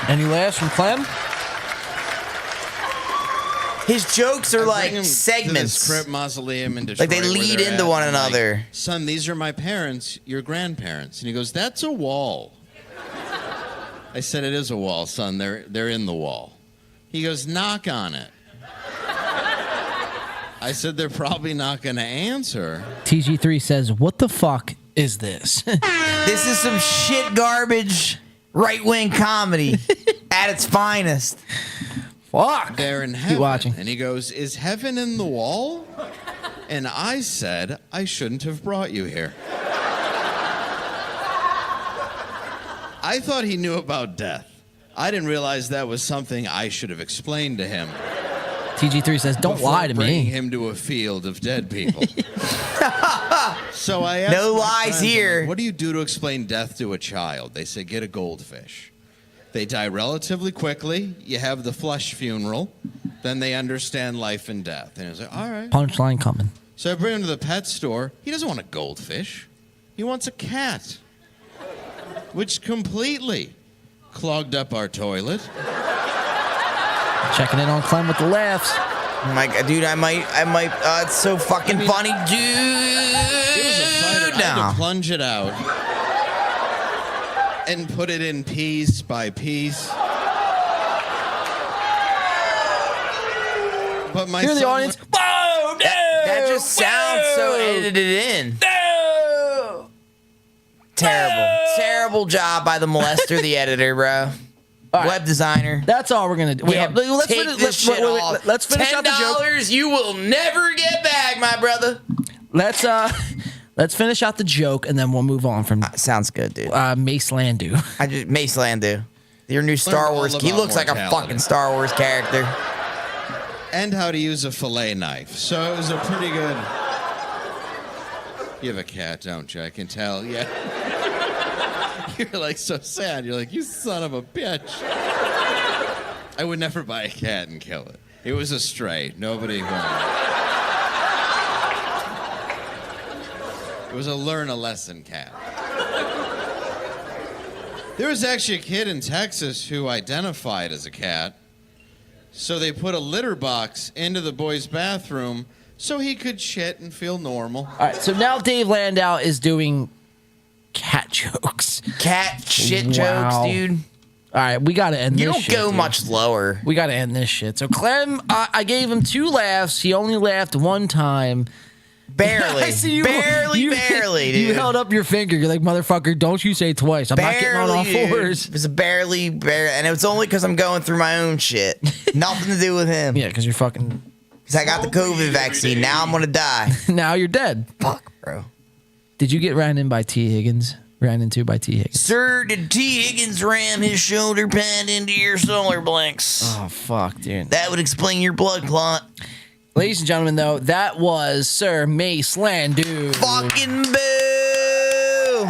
Any laughs from Clem?
His jokes are
I bring
like
him
segments.
To the Crypt Mausoleum in Detroit.
Like they
where
lead
they're
into
at.
one
I'm like,
another.
Son, these are my parents, your grandparents. And he goes, that's a wall. I said, it is a wall, son. They're in the wall. He goes, knock on it. I said, they're probably not going to answer.
TG3 says, "What the fuck is this?"
This is some shit garbage right wing comedy at its finest.
Fuck.
They're in heaven.
watching.
And he goes, is heaven in the wall? And I said, I shouldn't have brought you here. I thought he knew about death. I didn't realize that was something I should have explained to him.
TG3 says, "Don't
before
lie to
bringing
me."
him to a field of dead people. So I asked
No
my
lies
friends, I'm
here.
like, what do you do to explain death to a child? They say, get a goldfish. They die relatively quickly. You have the flush funeral. Then they understand life and death. And I was like, all right.
Punchline coming.
So I bring him to the pet store. He doesn't want a goldfish. He wants a cat, which completely clogged up our toilet.
Checking in on Clem with the laughs.
Oh my God, dude, I might. It's so fucking funny, dude.
It was a fighter. I had
No.
to plunge it out and put it in piece by piece. But my
Hear the
son
audience. Whoa, no!
That just sounds so
Whoa!
edited in.
No!
Terrible job by the molester, the editor, bro.
All right.
Web designer.
That's all we're gonna do.
Yeah,
let's
take
finish,
this shit off.
let's finish out the joke.
$10 you will never get back, my brother.
Let's finish out the joke and then we'll move on from.
Sounds good, dude.
Mace Landau.
Mace Landau, your new Star
all
Wars. He
about
looks like a
mortality.
fucking Star Wars character.
and how to use a fillet knife. So it was a pretty good. You have a cat, don't you? I can tell. Yeah. You're like so sad. You're like, you son of a bitch. I would never buy a cat and kill it. It was a stray. Nobody wanted it. It was a learn a lesson cat. There was actually a kid in Texas who identified as a cat. So they put a litter box into the boy's bathroom so he could shit and feel normal.
All right, so now Dave Landau is doing cat jokes.
Cat shit
Wow.
jokes, dude.
All right, we got to end
You
this
don't
shit,
go
dude.
much lower.
We got to end this shit. So Clem, I gave him 2 laughs. He only laughed 1 time.
Barely.
I see you.
Barely,
you,
barely, dude.
You held up your finger. You're like, motherfucker, don't you say twice. I'm not getting on all
Barely, dude.
fours.
It was barely, and it was only because I'm going through my own shit. Nothing to do with him.
Yeah, because you're fucking.
Because I got the COVID vaccine. Now I'm going to die.
Now you're dead.
Fuck, bro.
Did you get ran into by T. Higgins?
Sir, did T. Higgins ram his shoulder pad into your solar blinks?
Oh, fuck, dude.
That would explain your blood clot.
Ladies and gentlemen, though, that was Sir Mace Landau.
Fucking boo!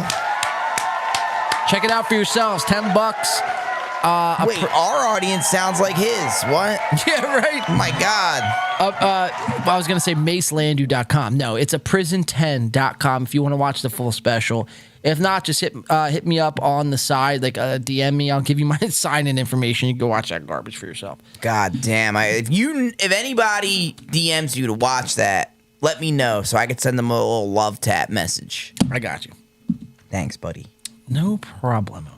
Check it out for yourselves. $10.
Wait, our audience sounds like his. What?
Yeah, right.
My God.
I was gonna say macelandu.com. No, it's a prison10.com if you want to watch the full special. If not, just hit me up on the side, like DM me. I'll give you my sign-in information. You can go watch that garbage for yourself.
God damn! If anybody DMs you to watch that, let me know so I could send them a little love tap message.
I got you.
Thanks, buddy.
No problemo.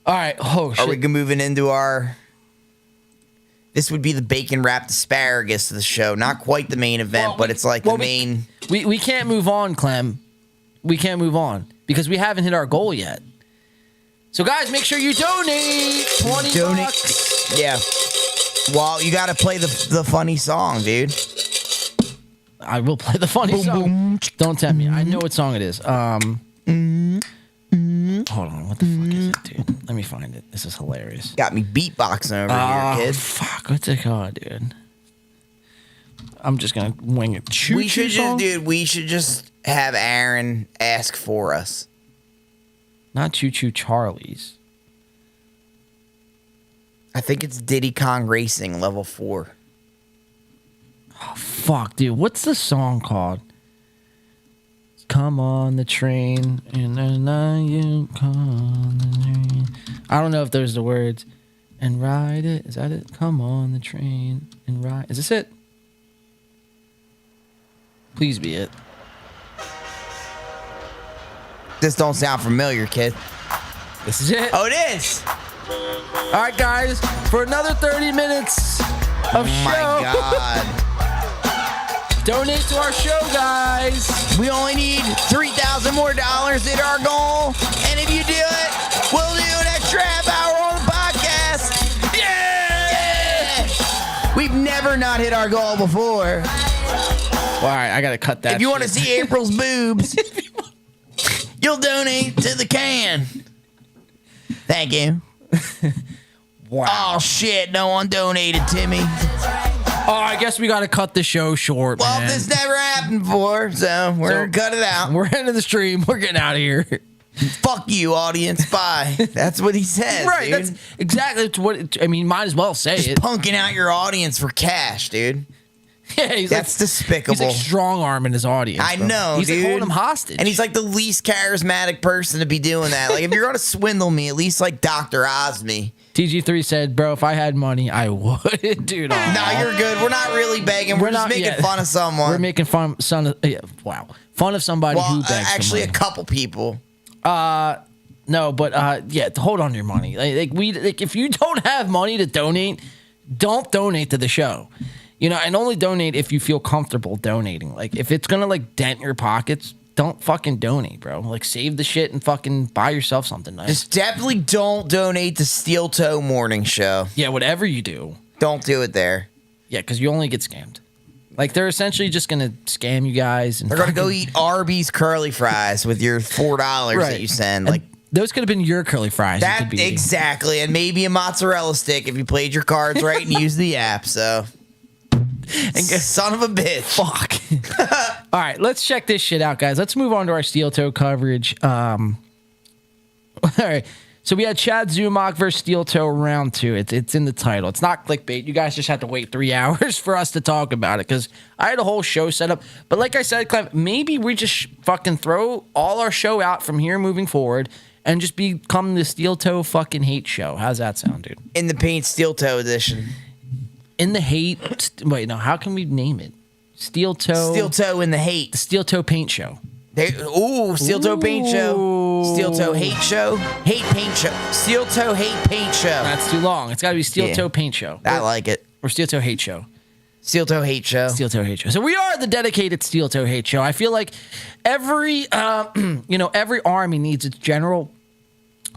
All right. Oh shit.
Are we moving into our? This would be the bacon wrapped asparagus of the show. Not quite the main event, but it's like the main.
We can't move on, Clem. We can't move on because we haven't hit our goal yet. So, guys, make sure you donate $20.
Yeah. Well, you got to play the funny song, dude.
I will play the funny song. Don't tempt me. I know what song it is. Hold on. What the fuck is it, dude? Let me find it. This is hilarious.
Got me beatboxing over here, kid.
Fuck. What's it called, dude? I'm just going to wing it.
We should just have Aaron ask for us.
Not Choo Choo Charlie's.
I think it's Diddy Kong Racing level 4.
Oh, fuck, dude. What's the song called? Come on the train. And then you come on the train. I don't know if there's the words. And ride it. Is that it? Come on the train and ride. Is this it? Please be it.
This don't sound familiar, kid.
This is it.
Oh, it is.
All right, guys. For another 30 minutes of show.
My God.
Donate to our show, guys.
We only need $3,000 more to hit our goal. And if you do it, we'll do an extra half hour on the podcast. Yeah! We've never not hit our goal before.
All right, I got to cut that.
If you want to see April's boobs, you'll donate to the can. Thank you.
Wow.
Oh, shit. No one donated, Timmy.
Oh, I guess we got to cut the show short,
Well,
man.
this never happened before, so we're going to cut it out.
We're ending the stream. We're getting out of here.
Fuck you, audience. Bye. That's what he says,
Right.
dude.
That's exactly what I mean, might as well say it.
Punking out your audience for cash, dude.
Yeah,
that's despicable.
He's like strong-arming his audience.
I
bro.
know,
He's
dude.
like holding them hostage.
And he's like the least charismatic person to be doing that. Like, if you're going to swindle me, at least like Dr. Osme.
TG3 said, bro, if I had money, I would. Dude,
No, you're good. We're not really begging. We're just making fun of someone.
We're making fun of fun of somebody who begs
actually,
for money.
a couple people.
No, but yeah, hold on to your money. Like if you don't have money to donate, don't donate to the show. You know, and only donate if you feel comfortable donating. Like if it's gonna like dent your pockets, don't fucking donate, bro. Like save the shit and fucking buy yourself something nice.
Just definitely don't donate to Steel Toe Morning Show.
Yeah, whatever you do,
don't do it there.
Yeah, because you only get scammed. Like they're essentially just gonna scam you guys, and
they're gonna go eat Arby's curly fries with your $4 that you send.
And
like
those could have been your curly fries.
That exactly, and maybe a mozzarella stick if you played your cards right and used the app. So. And son of a bitch.
Fuck. All right, let's check this shit out, guys. Let's move on to our steel toe coverage. All right. So we had Chad Zumach versus Steel Toe round 2. It's in the title. It's not clickbait. You guys just have to wait 3 hours for us to talk about it because I had a whole show set up. But like I said, Clem, maybe we just fucking throw all our show out from here moving forward and just become the Steel Toe fucking hate show. How's that sound, dude?
In the paint Steel Toe edition.
In the hate. Wait, no. How can we name it? Steel Toe.
Steel Toe in the hate.
The Steel Toe Paint Show.
Steel Toe Paint Show. Steel Toe Hate Show. Hate Paint Show. Steel Toe Hate Paint Show.
That's too long. It's got to be Steel Toe Paint Show.
I like it.
Or Steel Toe Hate Show.
Steel Toe Hate Show.
Steel Toe Hate Show. So we are the dedicated Steel Toe Hate Show. I feel like every army needs its general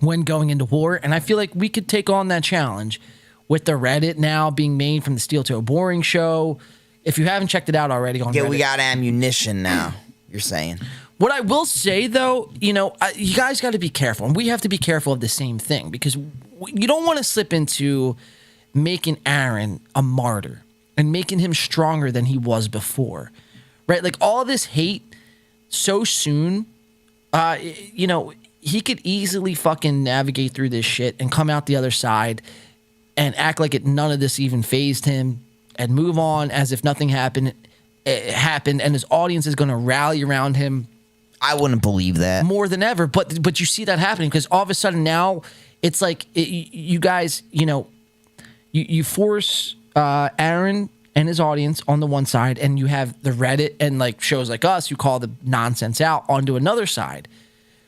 when going into war, and I feel like we could take on that challenge with the Reddit now being made from the Steel Toe Boring Show. If you haven't checked it out already on Reddit.
We got ammunition now, you're saying.
What I will say, though, you guys got to be careful. And we have to be careful of the same thing because you don't want to slip into making Aaron a martyr and making him stronger than he was before, right? Like all this hate so soon, he could easily fucking navigate through this shit and come out the other side and act like none of this even fazed him and move on as if nothing happened, and his audience is going to rally around him.
I wouldn't believe that
more than ever. But you see that happening because all of a sudden now it's like you guys, you force Aaron and his audience on the one side, and you have the Reddit and like shows like us who call the nonsense out onto another side.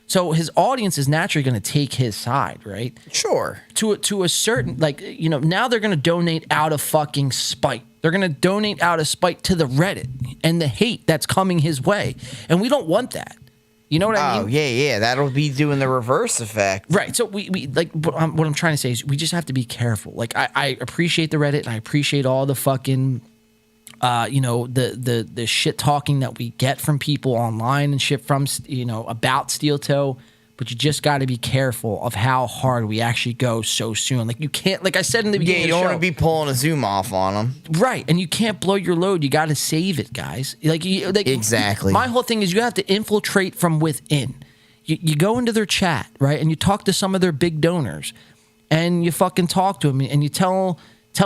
So his audience is naturally going to take his side, right?
Sure.
To a certain, now they're going to donate out of fucking spite. They're going to donate out of spite to the Reddit and the hate that's coming his way. And we don't want that. You know what I mean?
Oh, yeah. That'll be doing the reverse effect.
Right. So we like what I'm trying to say is we just have to be careful. Like I appreciate the Reddit and I appreciate all the fucking the shit talking that we get from people online and shit from about Steel Toe, but you just got to be careful of how hard we actually go so soon. Like you can't, like I said in the beginning,
you don't want to be pulling a zoom off on them,
right? And you can't blow your load. You got to save it, guys. Exactly. My whole thing is you have to infiltrate from within. You go into their chat, right, and you talk to some of their big donors, and you fucking talk to them, and you tell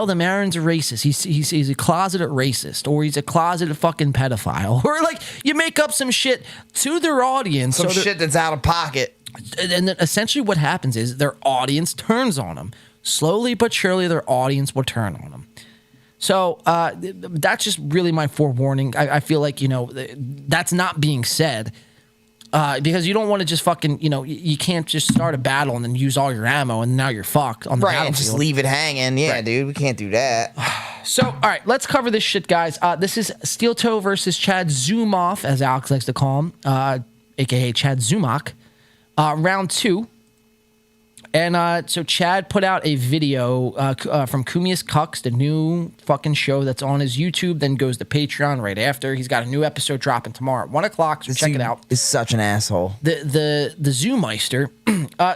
them Aaron's a racist. He's a closeted racist, or he's a closeted fucking pedophile, or like you make up some shit to their audience,
some shit that's out of pocket.
And then essentially what happens is their audience turns on them. Slowly but surely, their audience will turn on them. So that's just really my forewarning. I feel like that's not being said. Because you don't want to just fucking, you can't just start a battle and then use all your ammo and now you're fucked on the battlefield.
And just leave it hanging. Yeah, right. Dude, we can't do that.
So, all right, let's cover this shit, guys. This is Steel Toe versus Chad Zumoff, as Alex likes to call him, a.k.a. Chad Zumach. Round 2. And so Chad put out a video from Kumius Cucks, the new fucking show that's on his YouTube, then goes to Patreon right after. He's got a new episode dropping tomorrow at 1 o'clock, so check it out.
Is such an asshole.
The Zoomeister.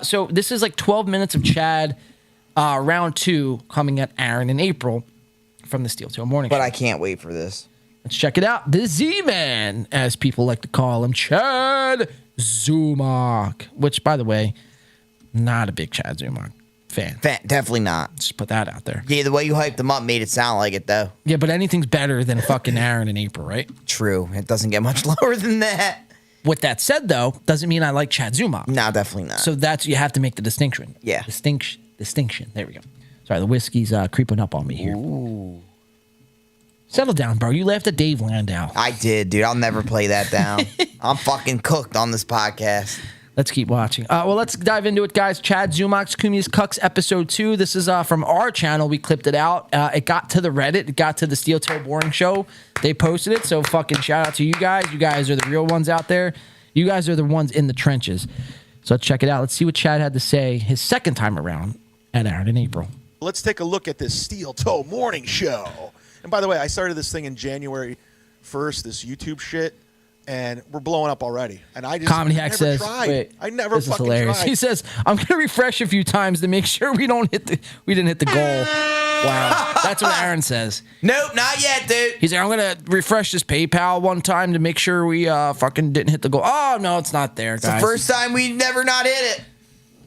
So this is like 12 minutes of Chad, round 2, coming at Aaron in April from the Steel Toe Morning Show.
But I can't wait for this.
Let's check it out. The Z-Man, as people like to call him, Chad Zumach, which, by the way, not a big Chad Zumach fan.
Definitely not.
Just put that out there.
Yeah, the way you hyped him up made it sound like it, though.
Yeah, but anything's better than fucking Aaron in April, right?
True. It doesn't get much lower than that.
With that said, though, doesn't mean I like Chad Zumach.
No, definitely not.
So you have to make the distinction.
Yeah.
Distinction. There we go. Sorry, the whiskey's creeping up on me here.
Ooh.
Settle down, bro. You laughed at Dave Landau.
I did, dude. I'll never play that down. I'm fucking cooked on this podcast.
Let's keep watching. Well, let's dive into it, guys. Chad Zumach's Kumius Cucks episode 2. This is from our channel. We clipped it out. It got to the Reddit. It got to the Steel Toe Boring Show. They posted it. So fucking shout out to you guys. You guys are the real ones out there. You guys are the ones in the trenches. So let's check it out. Let's see what Chad had to say his second time around at Aaron in April.
Let's take a look at this Steel Toe Morning Show. And by the way, I started this thing in January 1st, this YouTube shit. And we're blowing up already. And I just
Comedy Hack says,
tried.
wait,
I never
this is
fucking
hilarious.
tried.
He says, I'm gonna refresh a few times to make sure we didn't hit the goal. Wow. That's what Aaron says.
Nope, not yet, dude.
He's like, I'm gonna refresh this PayPal one time to make sure we fucking didn't hit the goal. Oh no, it's not there, guys.
It's the first time we've never not hit it.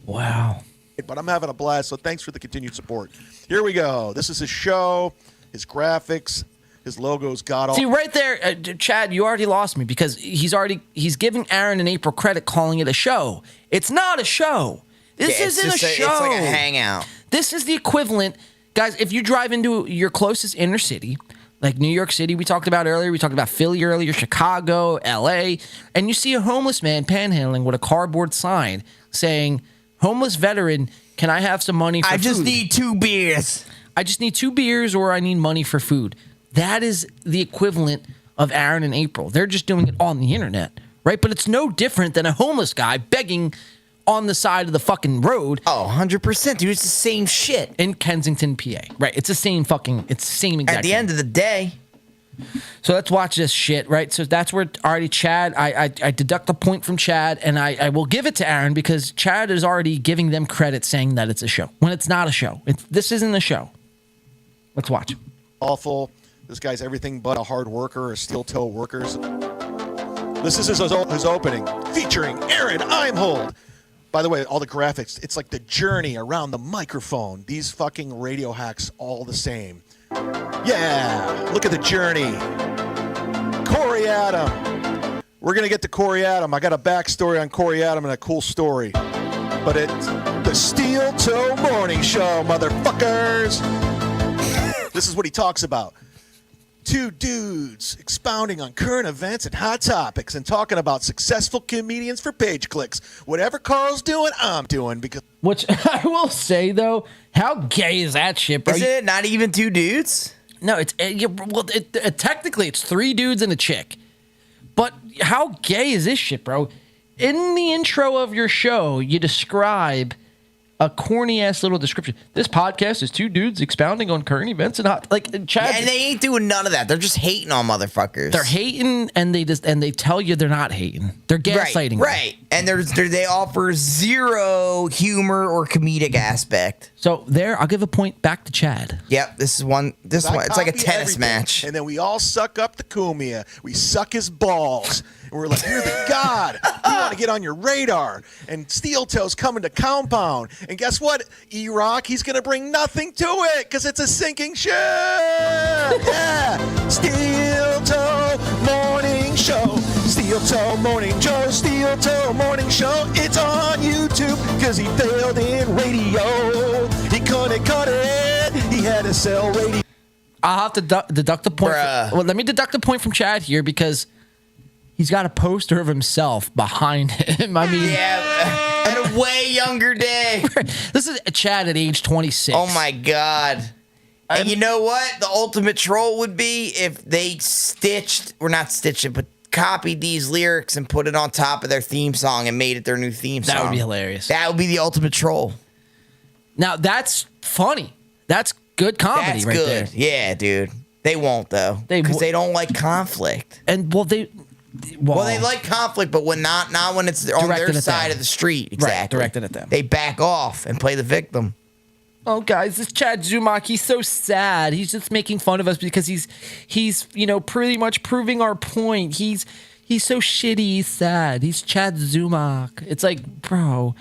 Wow.
But I'm having a blast, so thanks for the continued support. Here we go. This is his show, his graphics. His logo's got all.
See, right there, Chad, you already lost me because he's giving Aaron and April credit calling it a show. It's not a show. This isn't a show.
It's like a hangout.
This is the equivalent. Guys, if you drive into your closest inner city, like New York City we talked about earlier, we talked about Philly earlier, Chicago, L.A., and you see a homeless man panhandling with a cardboard sign saying, homeless veteran, can I have some money for food?
I just need 2 beers.
I just need 2 beers or I need money for food. That is the equivalent of Aaron and April. They're just doing it on the internet, right? But it's no different than a homeless guy begging on the side of the fucking road.
Oh, 100%, dude. It's the same shit.
In Kensington, PA. Right. It's the same exact
At the end of the day.
So let's watch this shit, right? So that's where already Chad, I deduct a point from Chad, and I will give it to Aaron because Chad is already giving them credit saying that it's a show. When it's not a show. This isn't a show. Let's watch.
Awful. This guy's everything but a hard worker or steel toe workers. This is his opening, featuring Aaron Imhold. By the way, all the graphics, it's like the journey around the microphone. These fucking radio hacks all the same. Yeah, look at the journey. Corey Adam. We're going to get to Corey Adam. I got a backstory on Corey Adam and a cool story. But it's the Steel Toe Morning Show, motherfuckers. This is what he talks about. Two dudes expounding on current events and hot topics and talking about successful comedians for page clicks. Whatever Carl's doing, I'm doing because.
Which I will say though, how gay is that shit, bro?
Is it not even two dudes?
No, technically it's three dudes and a chick. But how gay is this shit, bro? In the intro of your show, you describe a corny ass little description. This podcast is two dudes expounding on current events and hot, like Chad.
Yeah, and they ain't doing none of that. They're just hating on motherfuckers.
They're hating, and they tell you they're not hating. They're gaslighting.
Right. And they offer zero humor or comedic aspect.
So there, I'll give a point back to Chad.
Yep, this one. It's like a tennis
everything.
match.
And then we all suck up the Kumia. We suck his balls. And we're like, you're the god. We want to get on your radar. And Steel Toe's coming to Compound. And guess what, E-Rock? He's going to bring nothing to it because it's a sinking ship. Yeah. Steel Toe Morning Show. Steel Toe Morning Show. Steel Toe Morning Show. It's on YouTube because he failed in radio. He couldn't cut it. He had to sell radio.
I'll have to deduct the point. Well, let me deduct the point from Chad here because he's got a poster of himself behind him. I mean,
yeah, in a way younger day.
This is Chad at age 26.
Oh my god! And you know what? The ultimate troll would be if they copied these lyrics and put it on top of their theme song and made it their new theme song.
That would be hilarious.
That would be the ultimate troll.
Now that's funny. That's good comedy.
That's
right
good.
There.
Yeah, dude. They won't though, because they don't like conflict.
And they
like conflict, but not when it's on their side of the street. Exactly.
Right, directed at them.
They back off and play the victim.
Oh, guys, this Chad Zumock, he's so sad. He's just making fun of us because he's pretty much proving our point. He's so shitty. He's sad. He's Chad Zumock. It's like, bro.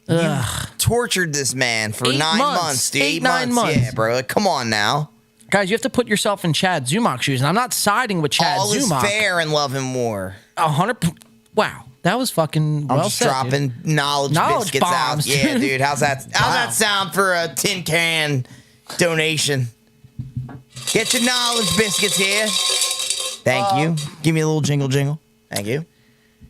You tortured this man for 9 months, dude.
9 months.
Yeah, bro. Like, come on now.
Guys, you have to put yourself in Chad Zumock's shoes, and I'm not siding with Chad Zumock.
All is fair and love him more.
100%. Wow. That was fucking well
just
said,
dropping
dude.
knowledge biscuits
bombs,
out. Yeah,
dude.
dude. How's that sound for a tin can donation? Get your knowledge biscuits here. Thank you. Give me a little jingle. Thank you.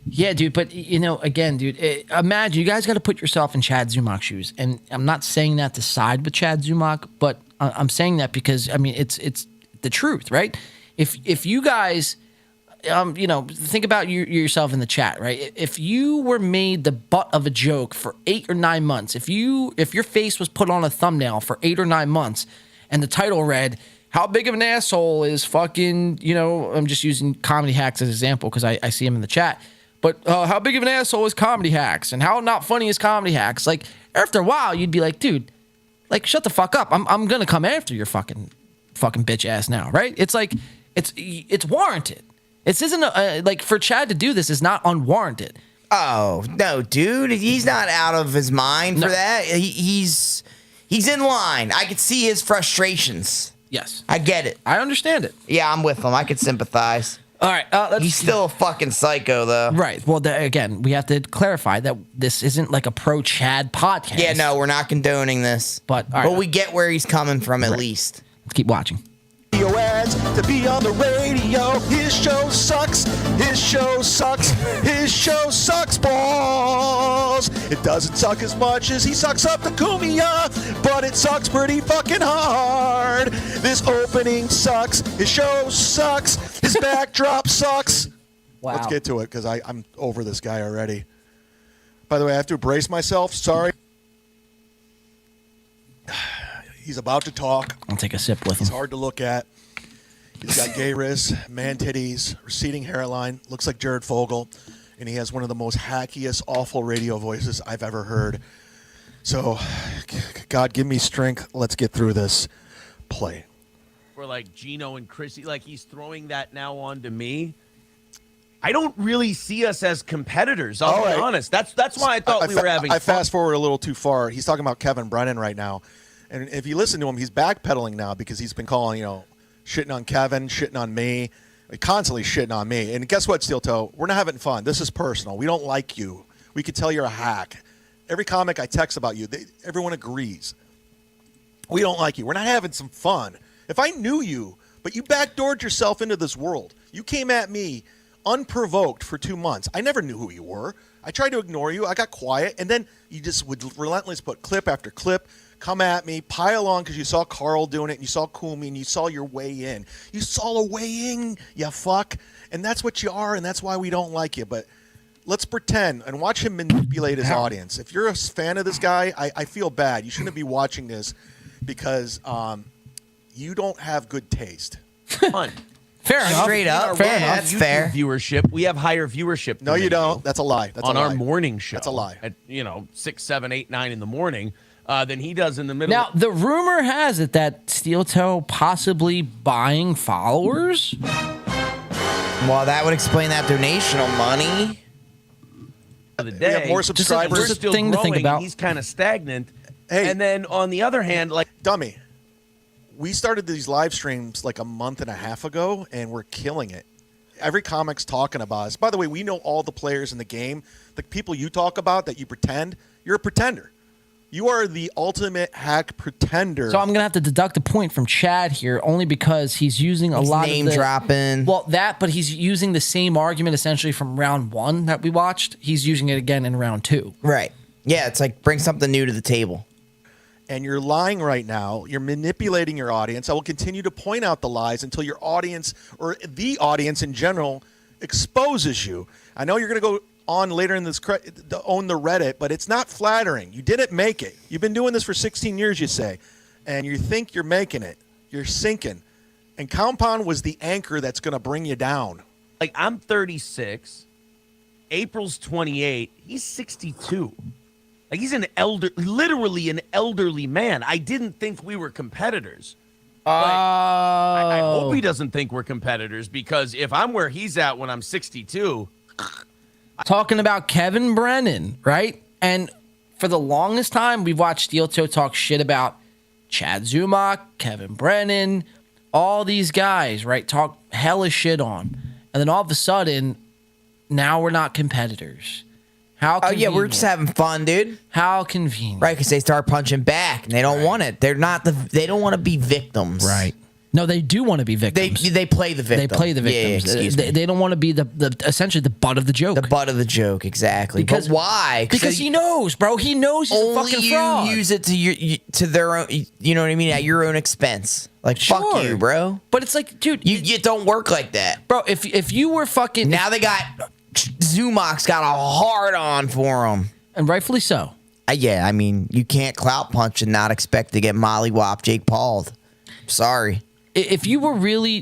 Yeah, dude. But, again, dude, imagine you guys got to put yourself in Chad Zumock's shoes. And I'm not saying that to side with Chad Zumock, but I'm saying that because, I mean, it's the truth, right? If you guys... think about yourself in the chat, right? If you were made the butt of a joke for 8 or 9 months, if your face was put on a thumbnail for 8 or 9 months, and the title read, "How big of an asshole is fucking," I'm just using Comedy Hacks as an example because I see him in the chat, but how big of an asshole is Comedy Hacks, and how not funny is Comedy Hacks? Like after a while, you'd be like, dude, like shut the fuck up. I'm gonna come after your fucking bitch ass now, right? It's like it's warranted. This isn't like for Chad to do this is not unwarranted.
Oh no, dude, he's not out of his mind for that. He's in line. I could see his frustrations.
Yes,
I get it.
I understand it.
Yeah, I'm with him. I could sympathize.
All right,
he's still a fucking psycho though.
Right. Well, again, we have to clarify that this isn't like a pro Chad podcast.
Yeah, no, we're not condoning this.
But
we get where he's coming from at least.
Let's keep watching.
Ads to be on the radio. His show sucks. His show sucks. His show sucks balls. It doesn't suck as much as he sucks up the Kumia, but it sucks pretty fucking hard. This opening sucks. His show sucks. His backdrop sucks.
Wow.
Let's get to it because I'm over this guy already. By the way, I have to brace myself. Sorry. He's about to talk.
I'll take a sip with him.
He's hard to look at. He's got gay wrists, man titties, receding hairline, looks like Jared Fogle, and he has one of the most hackiest, awful radio voices I've ever heard. So, God, give me strength. Let's get through this. Play.
For like Gino and Chrissy, like he's throwing that now on to me.
I don't really see us as competitors. I'll be honest. That's why I thought we were having
I
fun.
fast forward a little too far. He's talking about Kevin Brennan right now. And if you listen to him, he's backpedaling now because he's been calling, shitting on Kevin, shitting on me, constantly shitting on me. And guess what, Steel Toe? We're not having fun. This is personal. We don't like you. We could tell you're a hack. Every comic I text about you, everyone agrees. We don't like you. We're not having some fun. If I knew you, but you backdoored yourself into this world, you came at me unprovoked for 2 months. I never knew who you were. I tried to ignore you. I got quiet, and then you just would relentlessly put clip after clip, come at me, pile on because you saw Carl doing it, and you saw Kumi, and you saw your way in. You saw a way in, you fuck. And that's what you are, and that's why we don't like you. But let's pretend and watch him manipulate his audience. If you're a fan of this guy, I feel bad. You shouldn't be watching this because you don't have good taste.
Fun.
Fair enough.
Straight up.
Fair
Yeah,
enough.
that's
YouTube
fair.
Viewership. We have higher viewership.
No,
than
you
they
don't.
do.
That's a lie. That's
on
a lie.
our morning show.
That's a lie.
At 6, 7, 8, 9 in the morning, than he does in the middle.
Now, the rumor has it that Steel Toe possibly buying followers.
Well, that would explain that donational money.
Of the
We
day,
have more subscribers.
We're still
thing to think
growing,
about.
and he's kind of stagnant.
Hey.
And then on the other hand, like
Dummy, we started these live streams like a month and a half ago, and we're killing it. Every comic's talking about us. By the way, we know all the players in the game. The people you talk about that you pretend, you're a pretender. You are the ultimate hack pretender.
So I'm gonna have to deduct a point from Chad here, only because he's using a lot
name
of the,
dropping.
Well, but he's using the same argument essentially from round 1 that we watched. He's using it again in round 2.
Right. Yeah, it's like bring something new to the table.
And you're lying right now. You're manipulating your audience. I will continue to point out the lies until your audience, or the audience in general, exposes you. I know you're going to go on later in this to own the Reddit, but it's not flattering. You didn't make it. You've been doing this for 16 years, you say, and you think you're making it. You're sinking. And Compound was the anchor that's going to bring you down.
like I'm 36. April's 28. He's 62. Like he's literally an elderly man. I didn't think we were competitors. I hope he doesn't think we're competitors, because if I'm where he's at when I'm 62.
Talking about Kevin Brennan, right? And for the longest time, we've watched Steel Toe talk shit about Chad Zumach, Kevin Brennan, all these guys, right? Talk hella shit on. And then all of a sudden, now we're not competitors. How convenient.
Oh, yeah, we're just having fun, dude.
How convenient.
Right, because they start punching back, and they don't want it. They're not they don't want to be victims.
Right. No, they do want to be victims.
They play the victim.
They play the victims. They don't want to be the essentially the butt of the joke.
The butt of the joke, exactly.
Because
but why?
Because he knows, bro. He knows he's a fucking fraud.
You use it to their own. You know what I mean? At your own expense. Like fuck you, bro.
But it's like, dude,
you don't work like that,
bro. If you were fucking
now, they got Zumach's got a hard on for him,
and rightfully so.
Yeah, I mean, you can't clout punch and not expect to get mollywop Jake Paul. Sorry.
If you were really,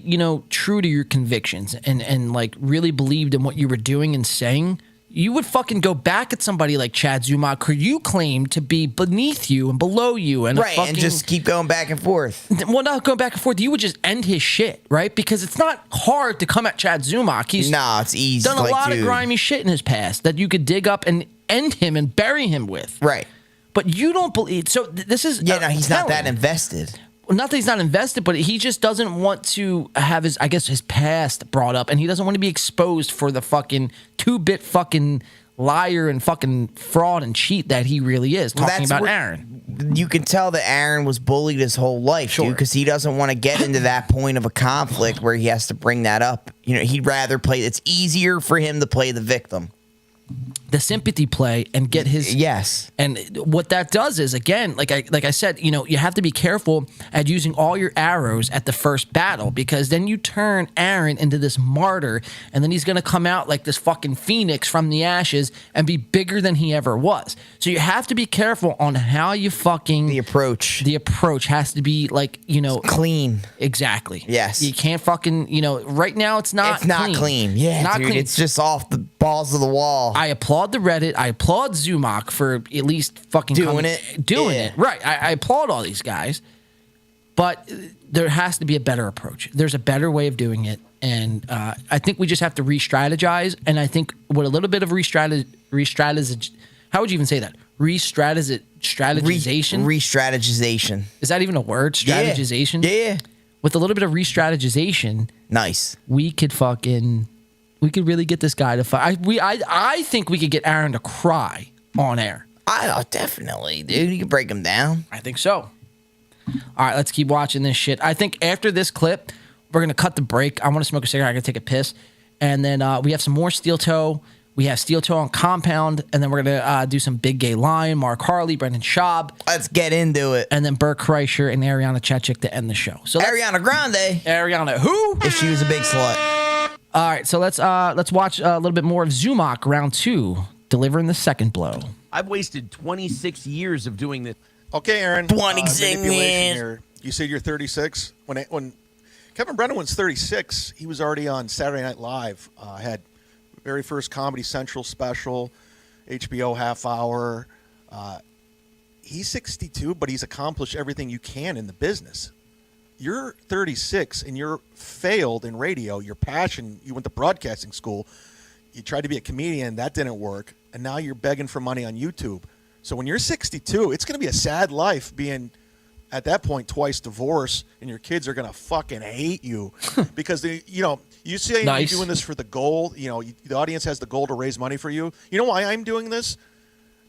true to your convictions and like really believed in what you were doing and saying, you would fucking go back at somebody like Chad Zumach, who you claim to be beneath you and below you, and
right, and just keep going back and forth.
Well, not going back and forth. You would just end his shit, right? Because it's not hard to come at Chad Zumach.
It's easy.
Done a lot of grimy shit in his past that you could dig up and end him and bury him with.
Right.
But you don't believe. So this is
he's not that invested.
Not that he's not invested, but he just doesn't want to have his past brought up, and he doesn't want to be exposed for the fucking 2-bit fucking liar and fucking fraud and cheat that he really is. Talking about Aaron.
You can tell that Aaron was bullied his whole life, dude, because he doesn't want to get into that point of a conflict where he has to bring that up. He'd rather play. It's easier for him to play the victim.
The sympathy play and get his and what that does is, again, like I said, you have to be careful at using all your arrows at the first battle, because then you turn Aaron into this martyr, and then he's gonna come out like this fucking phoenix from the ashes and be bigger than he ever was. So you have to be careful on how you fucking
the approach.
The approach has to be like
clean.
Exactly.
Yes.
You can't fucking right now it's not.
It's not clean. Yeah,
not
dude,
clean.
It's just off the balls of the wall.
I applaud the Reddit. I applaud Zumach for at least fucking
doing it.
Right. I applaud all these guys. But there has to be a better approach. There's a better way of doing it. And I think we just have to re-strategize. And I think with a little bit of re-strategize, how would you even say that? Strategization?
Re-strategization.
Is that even a word? Strategization?
Yeah.
With a little bit of re-strategization.
Nice.
We could really get this guy to fight. I think we could get Aaron to cry on air.
Definitely, dude. You can break him down.
I think so. All right, let's keep watching this shit. I think after this clip, we're going to cut the break. I want to smoke a cigarette. I got to take a piss. And then we have some more Steel Toe. We have Steel Toe on Compound. And then we're going to do some Big Gay Lion, Mark Harley, Brendan Schaub.
Let's get into it.
And then Bert Kreischer and Ariana Chechik to end the show. So
Ariana Grande.
Ariana who?
If she was a big slut.
All right, so let's watch a little bit more of Zumach round 2, delivering the second blow.
I've wasted 26 years of doing this.
Okay, Aaron.
26
manipulation here. You said you're 36. When Kevin Brennan was 36, he was already on Saturday Night Live. Had very first Comedy Central special, HBO half hour. He's 62, but he's accomplished everything you can in the business. You're 36 and you're failed in radio. Your passion, you went to broadcasting school. You tried to be a comedian. That didn't work. And now you're begging for money on YouTube. So when you're 62, it's going to be a sad life being, at that point, twice divorced, and your kids are going to fucking hate you because you say you're doing this for the goal. The audience has the goal to raise money for you. You know why I'm doing this?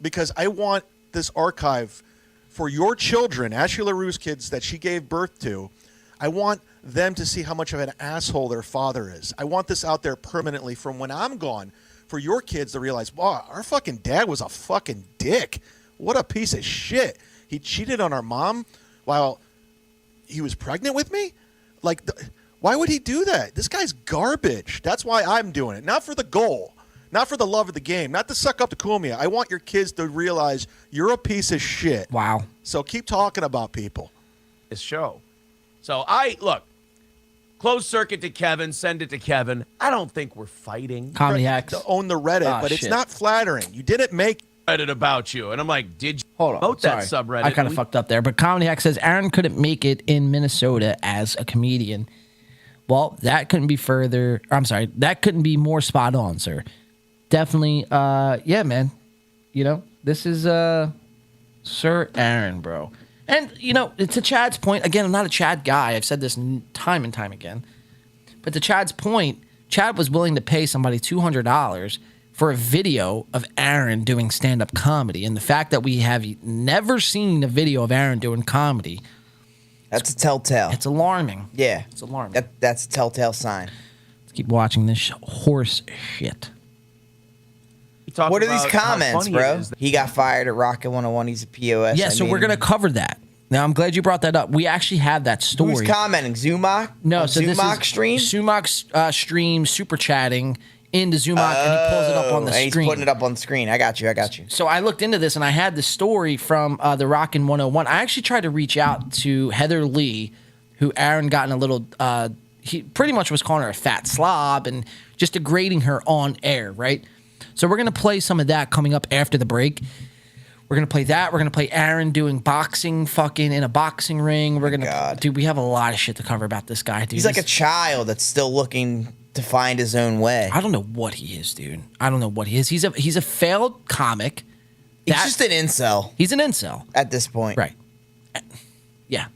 Because I want this archive for your children, Ashley LaRue's kids that she gave birth to. I want them to see how much of an asshole their father is. I want this out there permanently from when I'm gone for your kids to realize, wow, our fucking dad was a fucking dick. What a piece of shit. He cheated on our mom while he was pregnant with me? Why would he do that? This guy's garbage. That's why I'm doing it. Not for the goal. Not for the love of the game. Not to suck up to Kumia. I want your kids to realize you're a piece of shit.
Wow.
So keep talking about people.
This show. So closed circuit to Kevin, send it to Kevin. I don't think we're fighting.
Comedy hacks.
To own the Reddit, but it's not flattering. You didn't make
Reddit about you. And I'm like, did you
Hold on.
promote that subreddit?
I kind of fucked up there. But Comedy Hack says Aaron couldn't make it in Minnesota as a comedian. Well, that couldn't be that couldn't be more spot on, sir. Definitely, yeah, man. This is Sir Aaron, bro. And, to Chad's point, again, I'm not a Chad guy. I've said this time and time again. But to Chad's point, Chad was willing to pay somebody $200 for a video of Aaron doing stand-up comedy. And the fact that we have never seen a video of Aaron doing comedy.
That's a telltale.
It's alarming.
Yeah.
It's alarming.
That's a telltale sign.
Let's keep watching this horse shit.
What are these comments, bro? He got fired at Rocket 101. He's a POS.
Yeah, so we're going to cover that. Now, I'm glad you brought that up. We actually have that story.
Who's commenting? Zumach?
No, so
Zumach
this is
stream?
Zumach stream, super chatting into Zumach, and he pulls it up on the screen.
He's putting it up on the screen. I got you.
So I looked into this, and I had the story from the Rockin' 101. I actually tried to reach out to Heather Lee, who Aaron got in a little... he pretty much was calling her a fat slob and just degrading her on air, right? So we're going to play some of that coming up after the break. We're going to play that. We're going to play Aaron doing boxing fucking in a boxing ring. We're going to... Dude, we have a lot of shit to cover about this guy, dude.
He's like a child that's still looking to find his own way.
I don't know what he is, dude. I don't know what he is. He's a failed comic.
He's just an incel.
He's an incel.
At this point.
Right. Yeah.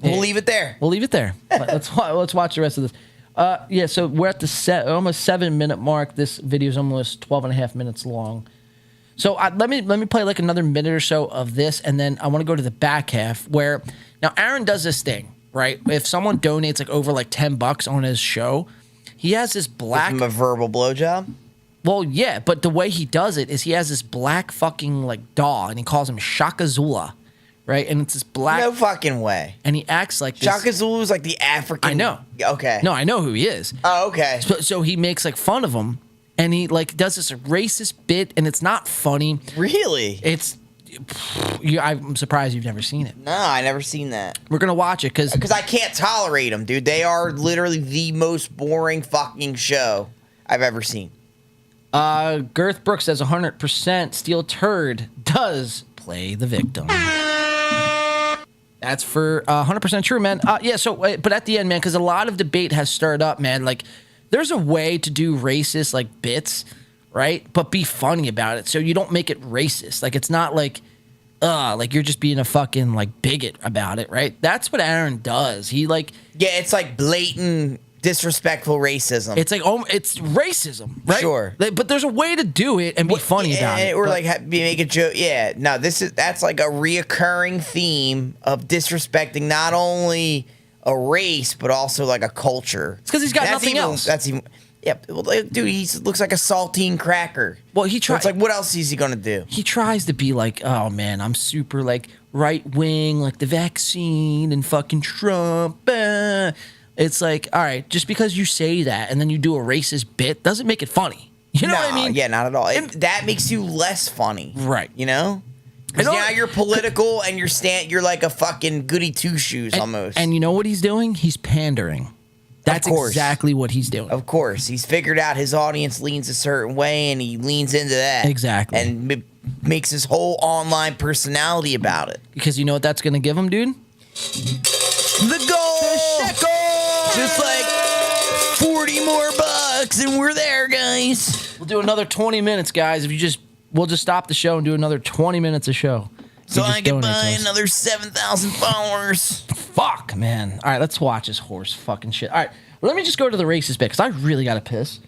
We'll leave it there.
We'll leave it there. Let's watch the rest of this. Yeah, so we're at the almost 7-minute mark. This video is almost 12 and a half minutes long. So let me play like another minute or so of this, and then I want to go to the back half where now Aaron does this thing, right? If someone donates like over like $10 on his show, he has this black...
Give him a verbal blowjob?
Well, yeah, but the way he does it is he has this black fucking like doll, and he calls him Shaka Zulu. Right, and it's this black.
No fucking way.
And he acts like this.
Shaka Zulu is like the African.
I know.
Okay.
No, I know who he is.
Oh, okay.
So he makes like fun of him, and he like does this racist bit, and it's not funny.
Really?
It's. I'm surprised you've never seen it.
No, I never seen that.
We're gonna watch it because
I can't tolerate them, dude. They are literally the most boring fucking show I've ever seen.
Girth Brooks says 100% Steel Turd does play the victim. That's for 100% true, man. Yeah, so, but at the end, man, because a lot of debate has stirred up, man, like, there's a way to do racist, like, bits, right? But be funny about it so you don't make it racist. Like, it's not like you're just being a fucking, like, bigot about it, right? That's what Aaron does. He, like...
Yeah, it's like blatant... disrespectful racism.
It's like, it's racism, right?
Sure.
But there's a way to do it and be funny about it.
Or like make a joke. Yeah, no, that's like a reoccurring theme of disrespecting not only a race but also like a culture.
It's because he's got nothing else.
That's even. Yeah, well, dude, he looks like a saltine cracker.
Well, he tries.
So it's like, what else is he gonna do?
He tries to be like, oh man, I'm super like right wing, like the vaccine and fucking Trump. It's like, all right, just because you say that and then you do a racist bit doesn't make it funny. You know what I mean?
Yeah, not at all. That makes you less funny.
Right.
You know? Because now you're political and you're like a fucking goody two-shoes almost.
And you know what he's doing? He's pandering. That's exactly what he's doing.
Of course. He's figured out his audience leans a certain way and he leans into that.
Exactly.
And makes his whole online personality about it.
Because you know what that's going to give him, dude?
The goal! Just like 40 more bucks and we're there, guys.
We'll do another 20 minutes, guys. We'll just stop the show and do another 20 minutes of show.
So I can buy another 7,000 followers.
Fuck, man. All right, let's watch this horse fucking shit. All right, let me just go to the racist bit because I really got to piss.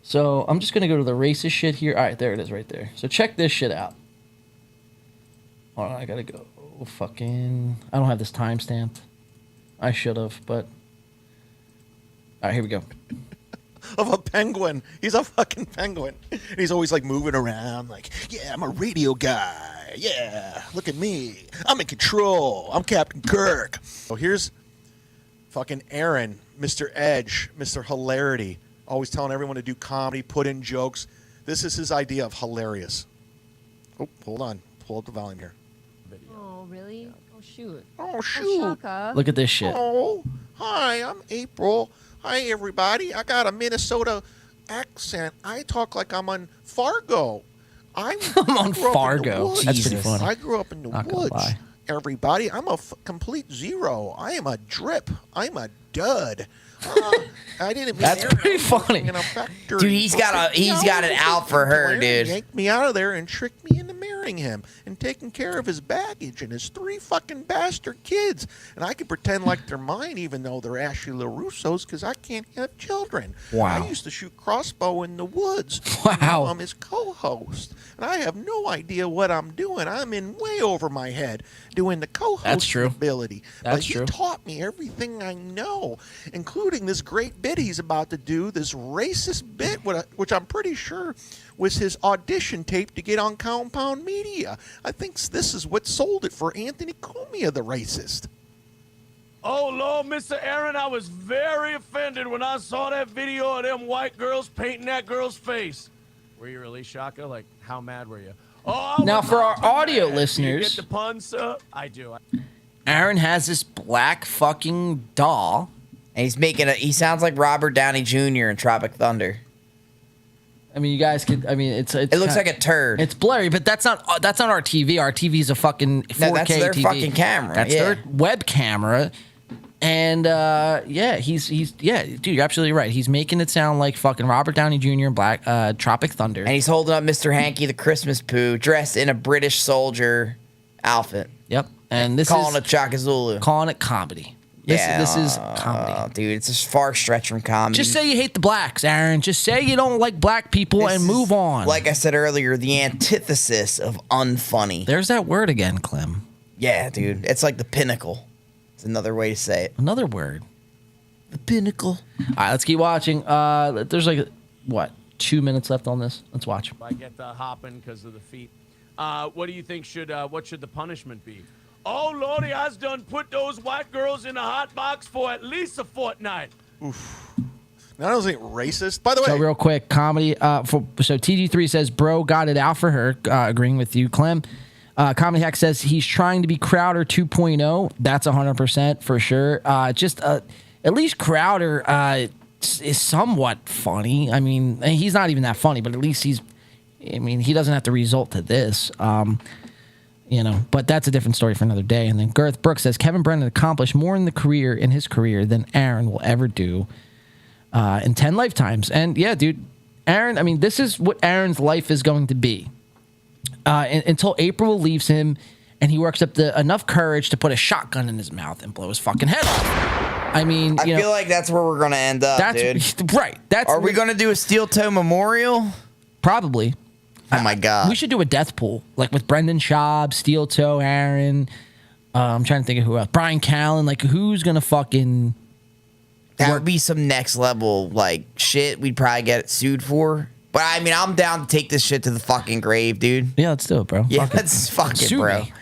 So I'm just going to go to the racist shit here. All right, there it is right there. So check this shit out. Hold on, I got to go. Fucking... I don't have this time stamped. I should have, but... All right, here we go.
Of a penguin. He's a fucking penguin. And he's always like moving around like, yeah, I'm a radio guy. Yeah, look at me. I'm in control. I'm Captain Kirk. So here's fucking Aaron, Mr. Edge, Mr. Hilarity, always telling everyone to do comedy, put in jokes. This is his idea of hilarious. Oh, hold on. Pull up the volume here.
Oh, really? Oh, shoot.
Oh, shoot.
Look at this shit.
Oh, hi, I'm April. Hi, everybody. I got a Minnesota accent. I talk like I'm on Fargo. I'm
on Fargo. That's pretty funny.
I grew up in the woods. Everybody, I'm a complete zero. I am a drip. I'm a dud. I didn't mean
that's pretty funny.
Dude, he's got it out for her, dude.
Yanked me out of there and tricked me into marrying him and taking care of his baggage and his 3 fucking bastard kids. And I can pretend like they're mine even though they're Ashley LaRusso's because I can't have children.
Wow.
I used to shoot crossbow in the woods.
Wow.
I'm his co-host. And I have no idea what I'm doing. I'm in way over my head doing the co-host
That's true.
ability.
That's
but
true.
He taught me everything I know, including this great bit he's about to do, this racist bit, which I'm pretty sure was his audition tape to get on Compound Media. I think this is what sold it for Anthony Cumia, the racist.
Oh, Lord, Mr. Aaron, I was very offended when I saw that video of them white girls painting that girl's face. Were you really, Shaka? Like, how mad were you? Oh,
now, for our audio
mad.
listeners,
Do you get the pun, sir? I do.
Aaron has this black fucking doll.
And he's he sounds like Robert Downey Jr. in Tropic Thunder.
I mean, you guys could. I mean, it
looks like a turd.
It's blurry, but that's not our TV. Our TV's a fucking 4K
no, that's their
TV.
fucking camera.
That's their web camera. And yeah, he's dude, you're absolutely right. He's making it sound like fucking Robert Downey Jr. in Black Tropic Thunder.
And he's holding up Mr. Hanky the Christmas Poo, dressed in a British soldier outfit.
Yep. And this
calling
is
it Chaka Zulu.
Calling it comedy. This is comedy.
Dude, it's a far stretch from comedy.
Just say you hate the blacks, Aaron. Just say you don't like black people and move on.
Like I said earlier, the antithesis of unfunny.
There's that word again, Clem.
Yeah, dude. It's like the pinnacle. It's another way to say it.
Another word.
The pinnacle.
All right, let's keep watching. There's like, what, 2 minutes left on this? Let's watch.
I get the hopping because of the feet. What do you think what should the punishment be? Oh, Lordy, I's done put those white girls in a hot box for at least a fortnight.
Oof. Not only racist, by the way.
So real quick, comedy. So TG3 says, bro, got it out for her. Agreeing with you, Clem. Comedy Hack says he's trying to be Crowder 2.0. That's 100% for sure. At least Crowder is somewhat funny. I mean, he's not even that funny, but at least he doesn't have to resort to this. But that's a different story for another day. And then Garth Brooks says Kevin Brennan accomplished more in his career than Aaron will ever do in 10 lifetimes. And yeah, dude, Aaron, I mean, this is what Aaron's life is going to be until April leaves him and he works up enough courage to put a shotgun in his mouth and blow his fucking head off. I mean,
I feel like that's where we're going to end up, dude.
Right.
Are we going to do a steel toe memorial?
Probably.
Oh my God.
We should do a death pool, like with Brendan Schaub, Steel Toe, Aaron. I'm trying to think of who else. Brian Callen. Like, who's going to fucking...
That would be some next level, like, shit we'd probably get sued for. But, I mean, I'm down to take this shit to the fucking grave, dude.
Yeah, let's do it, bro.
Yeah, let's fuck it,
Sue
bro.
me.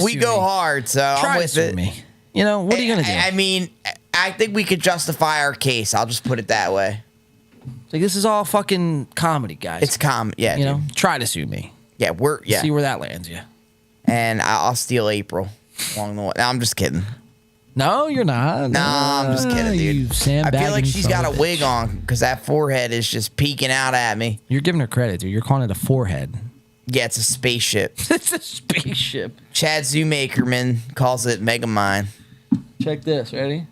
We
go hard, so I'm with it.
Me. What are you going to do?
I mean, I think we could justify our case. I'll just put it that way.
Like, this is all fucking comedy, guys.
It's yeah.
Dude. Try to sue me.
Yeah,
see where that lands you.
And I'll steal April along the way. No, I'm just kidding.
No, you're not.
No, I'm just kidding, dude. I feel like she's got a wig on because that forehead is just peeking out at me.
You're giving her credit, dude. You're calling it a forehead.
Yeah, it's a spaceship.
It's a spaceship.
Chad Zoomakerman calls it Megamind.
Check this. Ready?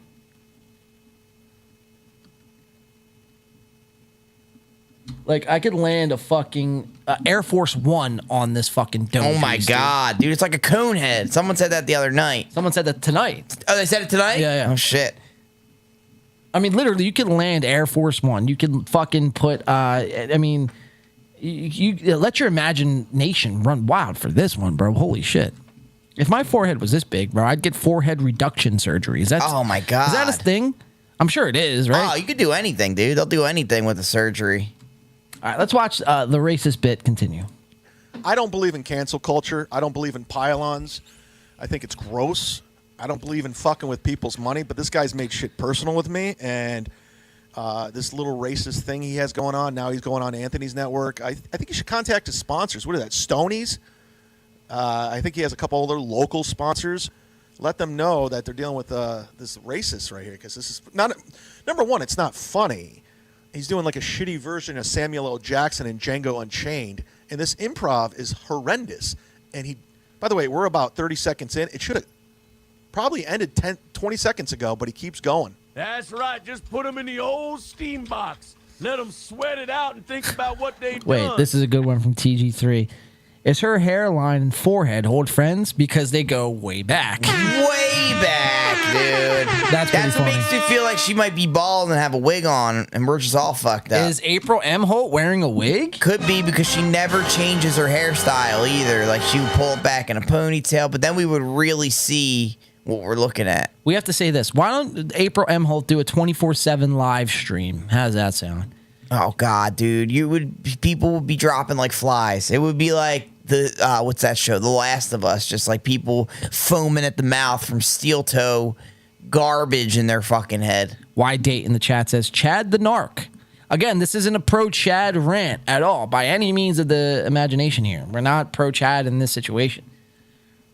Like, I could land a fucking Air Force One on this fucking dome.
Oh, my God, dude. It's like a cone head. Someone said that the other night.
Someone said that tonight.
Oh, they said it tonight?
Yeah.
Oh, shit.
I mean, literally, you could land Air Force One. You could fucking put, you let your imagination run wild for this one, bro. Holy shit. If my forehead was this big, bro, I'd get forehead reduction surgery.
Oh, my God.
Is that a thing? I'm sure it is, right?
Oh, you could do anything, dude. They'll do anything with the surgery.
All right, let's watch the racist bit continue.
I don't believe in cancel culture. I don't believe in pylons. I think it's gross. I don't believe in fucking with people's money, but this guy's made shit personal with me, and this little racist thing he has going on, now he's going on Anthony's network. I think he should contact his sponsors. What is that, Stonies? I think he has a couple other local sponsors. Let them know that they're dealing with this racist right here, because this is not... Number one, it's not funny. He's doing like a shitty version of Samuel L. Jackson in Django Unchained. And this improv is horrendous. And by the way, we're about 30 seconds in. It should have probably ended 20 seconds ago, but he keeps going.
That's right. Just put them in the old steam box. Let them sweat it out and think about what they done.
Wait, this is a good one from TG3. Is her hairline and forehead old friends? Because they go way back.
Way back, dude.
That's
what makes me feel like she might be bald and have a wig on, and we're just all fucked up.
Is April M. Holt wearing a wig?
Could be, because she never changes her hairstyle either. Like, she would pull it back in a ponytail, but then we would really see what we're looking at.
We have to say this. Why don't April M. Holt do a 24/7 live stream? How does that sound?
Oh, God, dude. People would be dropping like flies. It would be like what's that show? The Last of Us. Just like people foaming at the mouth from steel toe garbage in their fucking head.
Why Date in the chat says, Chad the Narc. Again, this isn't a pro-Chad rant at all, by any means of the imagination here. We're not pro-Chad in this situation.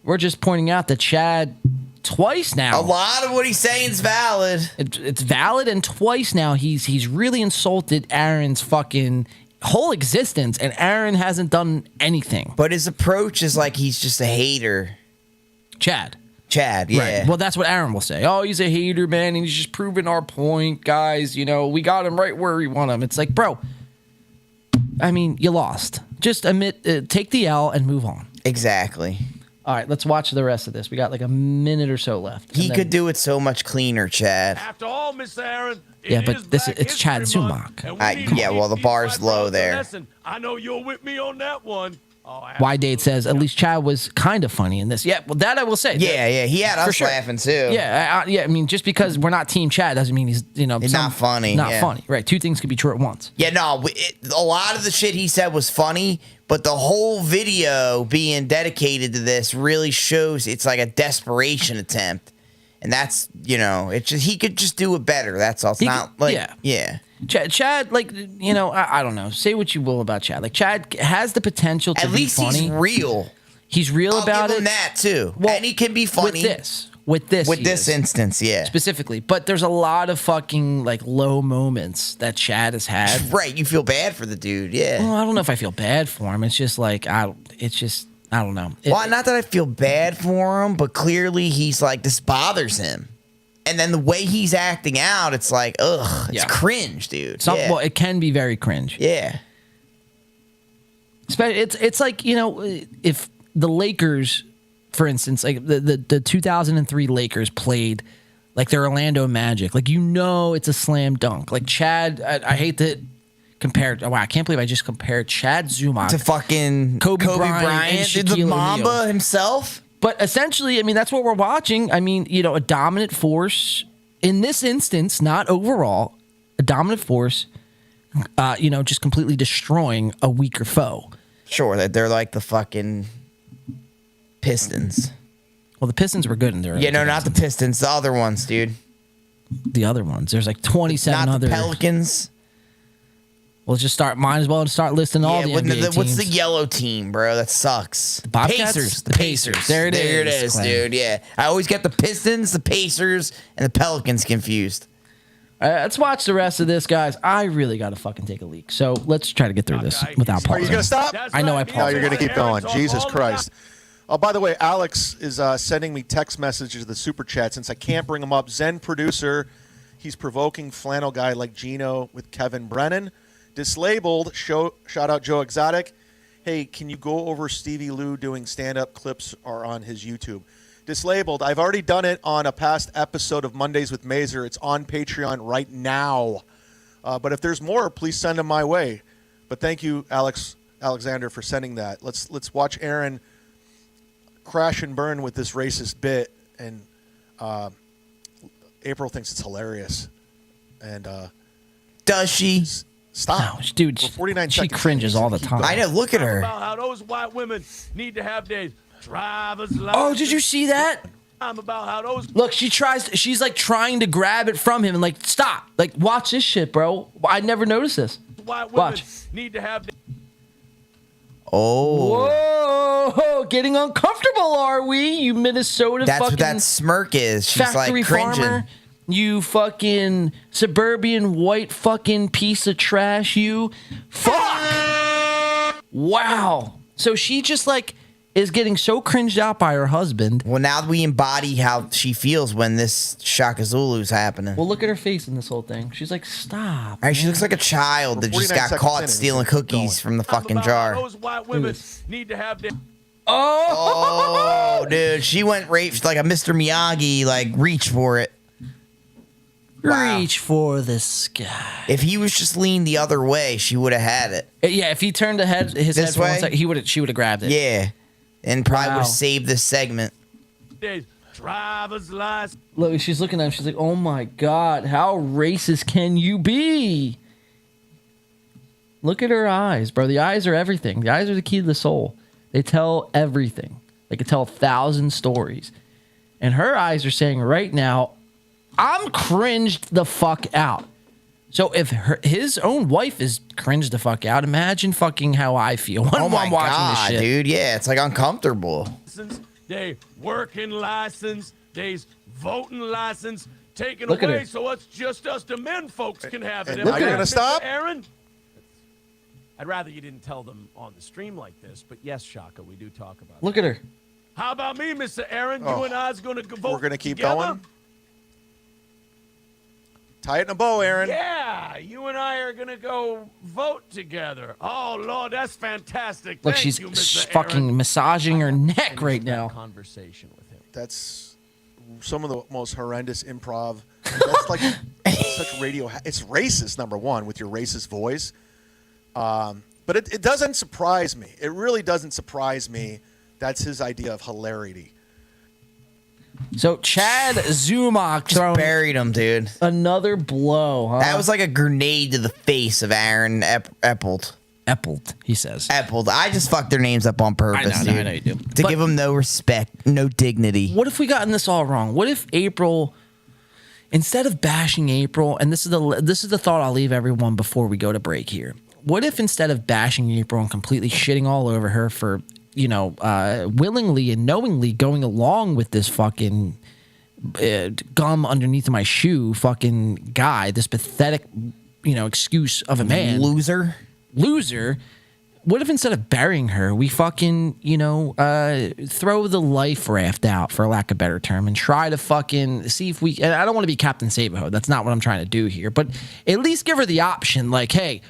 We're just pointing out that Chad, twice now...
A lot of what he's saying is valid.
It's valid, and twice now he's really insulted Aaron's fucking whole existence, and Aaron hasn't done anything.
But his approach is like he's just a hater.
Chad,
yeah.
Right. Well, that's what Aaron will say. Oh, he's a hater, man, and he's just proving our point, guys. We got him right where we want him. It's like, bro, I mean, you lost. Just admit, take the L and move on.
Exactly.
All right, let's watch the rest of this. We got like a minute or so left.
He could do it so much cleaner, Chad.
After all, Mr. Aaron,
yeah, but it's Chad Zumach.
Well, the bar's low there.
Listen, I know you're with me on that one.
Why Date says, at least Chad was kind of funny in this. Yeah, well, that I will say.
Yeah, he had us laughing too.
Yeah, I mean, just because we're not Team Chad doesn't mean he's,
not funny.
Not funny, right? Two things could be true at once.
Yeah, no, a lot of the shit he said was funny, but the whole video being dedicated to this really shows it's like a desperation attempt. And that's, it's just, he could just do it better. That's all. It's not like, yeah.
Chad, like, I don't know. Say what you will about Chad. Like, Chad has the potential to be funny.
At least he's real.
He's real about it.
I'll give him that, too. Well, and he can be funny.
With this
instance, yeah.
Specifically. But there's a lot of fucking, like, low moments that Chad has had.
Right. You feel bad for the dude, yeah.
Well, I don't know if I feel bad for him. It's just like, I don't know.
Well, not that I feel bad for him, but clearly he's like, this bothers him. And then the way he's acting out, it's like, ugh, it's cringe, dude.
Well, it can be very cringe.
Yeah.
It's like, you know, if the Lakers, for instance, like the 2003 Lakers played like the Orlando Magic, like, you know, it's a slam dunk. Like Chad, I hate to compare. Wow, I can't believe I just compared Chad Zumock
to fucking Kobe Bryant,
and
the Mamba himself.
But essentially, I mean, that's what we're watching. I mean, you know, a dominant force in this instance, not overall, a dominant force, you know, just completely destroying a weaker foe.
Sure, that they're like the fucking Pistons.
Well, the Pistons were good in there.
Yeah, no, not the Pistons. The other ones, dude.
The other ones. There's like 27
not
other.
The Pelicans.
We'll just might as well start listing all the NBA teams.
What's the yellow team, bro? That sucks.
The Bobcats?
Pacers.
The Pacers.
There it is, dude. Yeah. I always get the Pistons, the Pacers, and the Pelicans confused.
Let's watch the rest of this, guys. I really got to fucking take a leak. So let's try to get through this without pausing.
Are you going to stop?
I know I paused.
No, you're going to keep going. Jesus Christ. Oh, by the way, Alex is sending me text messages to the super chat since I can't bring him up. Zen producer, he's provoking flannel guy like Gino with Kevin Brennan. Dislabeled, shout out Joe Exotic. Hey, can you go over Stevie Lou doing stand-up clips or on his YouTube? Dislabeled, I've already done it on a past episode of Mondays with Mazer. It's on Patreon right now. But if there's more, please send them my way. But thank you, Alexander, for sending that. Let's watch Aaron crash and burn with this racist bit. And April thinks it's hilarious. And
does she?
No,
Stop.
dude,
for 49
she
seconds.
cringes all the time.
I know, look at her.
About how those white women need to have their driver's license.
Oh, did you see that?
I'm about how those.
Look, she's like trying to grab it from him and like, stop. Like, watch this shit, bro. I never noticed this.
White women
Watch.
need to have.
Oh.
Whoa, getting uncomfortable, are we? You Minnesota
That's
fucking
what that smirk is. She's
factory
like cringing.
farmer. You fucking suburban white fucking piece of trash, you. Fuck! Wow. So she just like is getting so cringed out by her husband.
Well, now we embody how she feels when this Shaka Zulu's happening.
Well, look at her face in this whole thing. She's like, stop.
All right, she looks like a child that just
49
got
seconds
caught
in,
stealing cookies from the fucking
About
jar.
how those white women need to have their.
Oh, dude, she went right like a Mr. Miyagi, like reach for it. Wow.
Reach for the sky.
If he was just leaned the other way, she would have had it.
Yeah, if he turned his head
This
for one
way?
second, she would have grabbed it.
Yeah, and probably would
Wow.
have saved this segment.
Driver's license.
Look, she's looking at him. She's like, "Oh my god, how racist can you be?" Look at her eyes, bro. The eyes are everything. The eyes are the key to the soul. They tell everything. They could tell 1,000 stories. And her eyes are saying right now, I'm cringed the fuck out. So if his own wife is cringed the fuck out, imagine fucking how I feel when
Oh my
I'm watching
god,
this shit.
dude! Yeah, it's like uncomfortable.
They working license. They's voting license taken
Look at
away,
her.
so it's just us the men folks can have it.
And are you gonna stop?
Aaron? I'd rather you didn't tell them on the stream like this, but yes, Shaka, we do talk about
Look at her.
How about me, Mr. Aaron?
Oh.
You and I's going to vote
We're going to keep
together?
going. Tie it in a bow, Aaron.
Yeah, you and I are going to go vote together. Oh, Lord, that's fantastic.
Look,
Thank
she's
you, Mr.
fucking
Aaron.
massaging her neck right now.
Conversation with him.
That's some of the most horrendous improv. That's like such radio. It's racist, number one, with your racist voice. But it doesn't surprise me. It really doesn't surprise me. That's his idea of hilarity.
So Chad Zumock
Just buried him, dude.
Another blow, huh?
That was like a grenade to the face of Aaron Eppold.
Eppold, he says.
Eppold. I just fucked their names up on purpose, dude.
I know you do.
To
But
give them no respect, no dignity.
what if we gotten this all wrong? What if April, instead of bashing April, and this is the thought I'll leave everyone before we go to break here. What if instead of bashing April and completely shitting all over her for, willingly and knowingly going along with this fucking gum underneath my shoe fucking guy, this pathetic, excuse of a man.
Loser.
what if instead of burying her, we fucking, throw the life raft out, for lack of a better term, and try to fucking see if we, and I don't want to be Captain Save-A-Ho. That's not what I'm trying to do here. But at least give her the option, like, hey,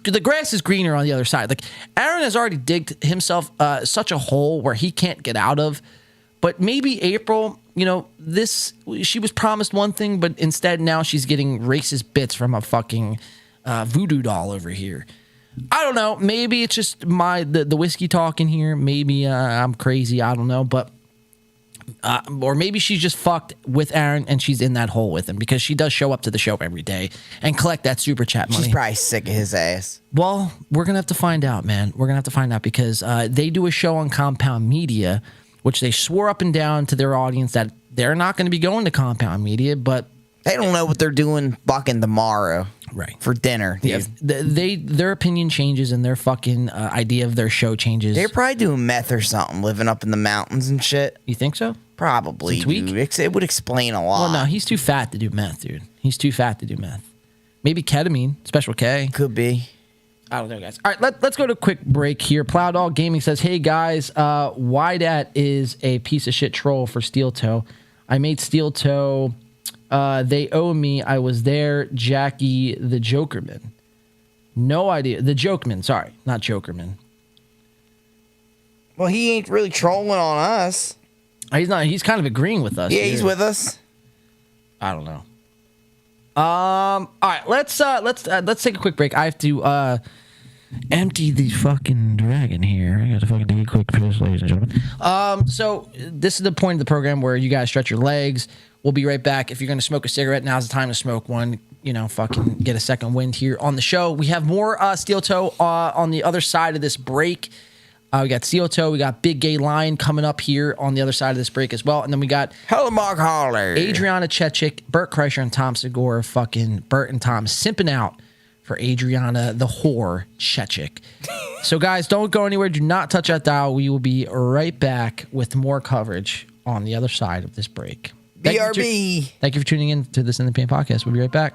the grass is greener on the other side. Like, Aaron has already digged himself such a hole where he can't get out of. But maybe April, she was promised one thing, but instead now she's getting racist bits from a fucking voodoo doll over here. I don't know. Maybe it's just the whiskey talking here. Maybe I'm crazy. I don't know. But or maybe she's just fucked with Aaron and she's in that hole with him because she does show up to the show every day and collect that super chat money.
She's probably sick of his ass.
Well, we're going to have to find out, man. We're going to have to find out because they do a show on Compound Media, which they swore up and down to their audience that they're not going to be going to Compound Media, but
they don't know what they're doing fucking tomorrow.
Right.
For dinner.
Yeah, their opinion changes and their fucking idea of their show changes.
They're probably doing meth or something, living up in the mountains and shit.
You think so?
Probably, dude. It would explain a lot.
Well, no, he's too fat to do meth, dude. He's too fat to do meth. Maybe ketamine, Special K.
Could be.
I don't know, guys. All right, let's go to a quick break here. Plowdog Gaming says, hey, guys, Wydat is a piece of shit troll for Steel Toe. I made Steel Toe... they owe me. I was there. Jackie the Jokerman. No idea. The Jokeman. Sorry, not Jokerman.
Well, he ain't really trolling on us.
He's not. He's kind of agreeing with us.
Yeah, he's with us.
I don't know. All right, let's take a quick break. I have to empty the fucking dragon here. I got to fucking take a quick piss, ladies and gentlemen. So this is the point of the program where you guys stretch your legs. We'll be right back. If you're going to smoke a cigarette, now's the time to smoke one. Fucking get a second wind here on the show. We have more Steel Toe on the other side of this break. We got Steel Toe. We got Big Gay Lion coming up here on the other side of this break as well. And then we got
Hello, Mark Holler,
Adriana Chechik, Bert Kreischer, and Tom Segura. Fucking Bert and Tom simping out for Adriana the whore Chechik. So, guys, don't go anywhere. Do not touch that dial. We will be right back with more coverage on the other side of this break.
BRB.
Thank you for tuning in to this Independent Podcast. We'll be right back.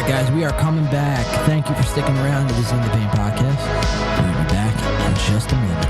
Guys, we are coming back. Thank you for sticking around to this In the Pain podcast. We'll be back in just a minute.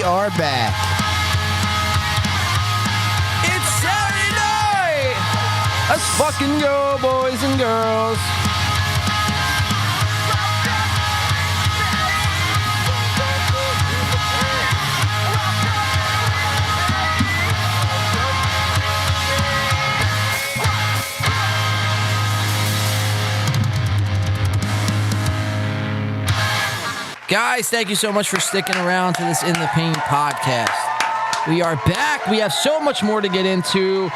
We are back. It's Saturday night. Let's fucking go, boys and girls. Guys, thank you so much for sticking around to this In the Pain podcast. We are back. We have so much more to get into.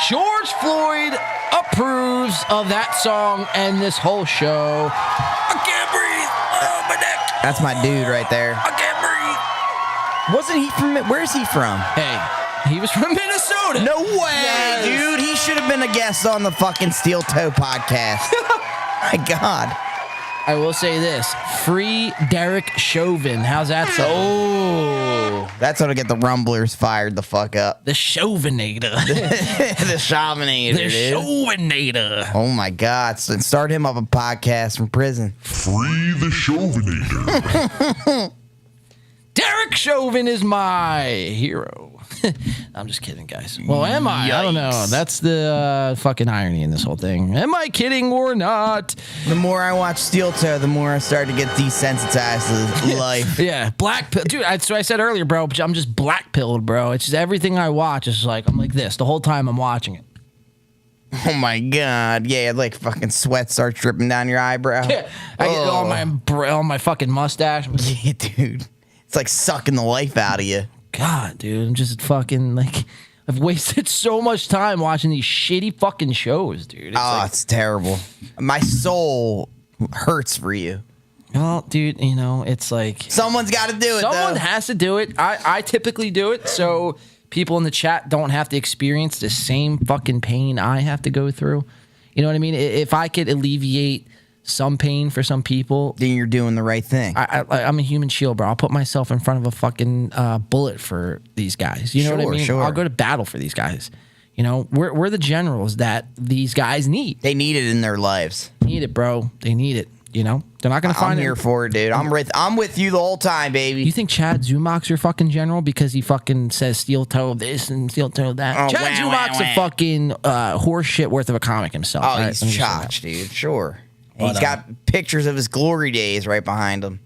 George Floyd approves of that song and this whole show. I can't breathe. Oh, my neck.
That's my dude right there.
I can't breathe.
Wasn't he from? Where's he from?
Hey, he was from Minnesota.
No way, dude. He should have been a guest on the fucking Steel Toe podcast. My God.
I will say this. Free Derek Chauvin. How's that sound?
Oh, that's how to get the Rumblers fired the fuck up.
The Chauvinator.
The Chauvinator,
The
dude.
Chauvinator.
Oh, my God. So start him up a podcast from prison.
Free the Chauvinator.
Derek Chauvin is my hero. I'm just kidding, guys. Well, am I? I don't know.
Yikes.
That's the fucking irony in this whole thing. Am I kidding or not?
The more I watch Steel Toe, the more I start to get desensitized to life.
Yeah, black pill. Dude, that's what I said earlier, bro. I'm just black pilled, bro. It's just everything I watch is like, I'm like this the whole time I'm watching it.
Oh, my God. Yeah, like fucking sweat starts dripping down your eyebrow.
Yeah, I get all my fucking mustache.
Yeah, dude. It's like sucking the life out of you.
God, dude, I'm just fucking like, I've wasted so much time watching these shitty fucking shows, dude.
It's terrible. My soul hurts for you.
Well, dude, you know, it's like
someone's got to do it.
Someone
though.
has to do it. I typically do it, so people in the chat don't have to experience the same fucking pain I have to go through. You know what I mean? If I could alleviate some pain for some people,
then you're doing the right thing.
I'm a human shield, bro. I'll put myself in front of a fucking bullet for these guys. You know what I mean?
Sure.
I'll go to battle for these guys. You know, we're the generals that these guys need.
They need it in their lives.
Need it, bro. They need it. You know, they're not gonna find
I'm
it.
here for it, dude. I'm with you the whole time, baby.
You think Chad Zumach's your fucking general because he fucking says steel toe this and steel toe that?
Oh,
Chad Zumach's a fucking horse shit worth of a comic himself.
Oh,
right?
he's
Let me just say
chotch, dude. Sure. And
But,
he's got pictures of his glory days right behind him.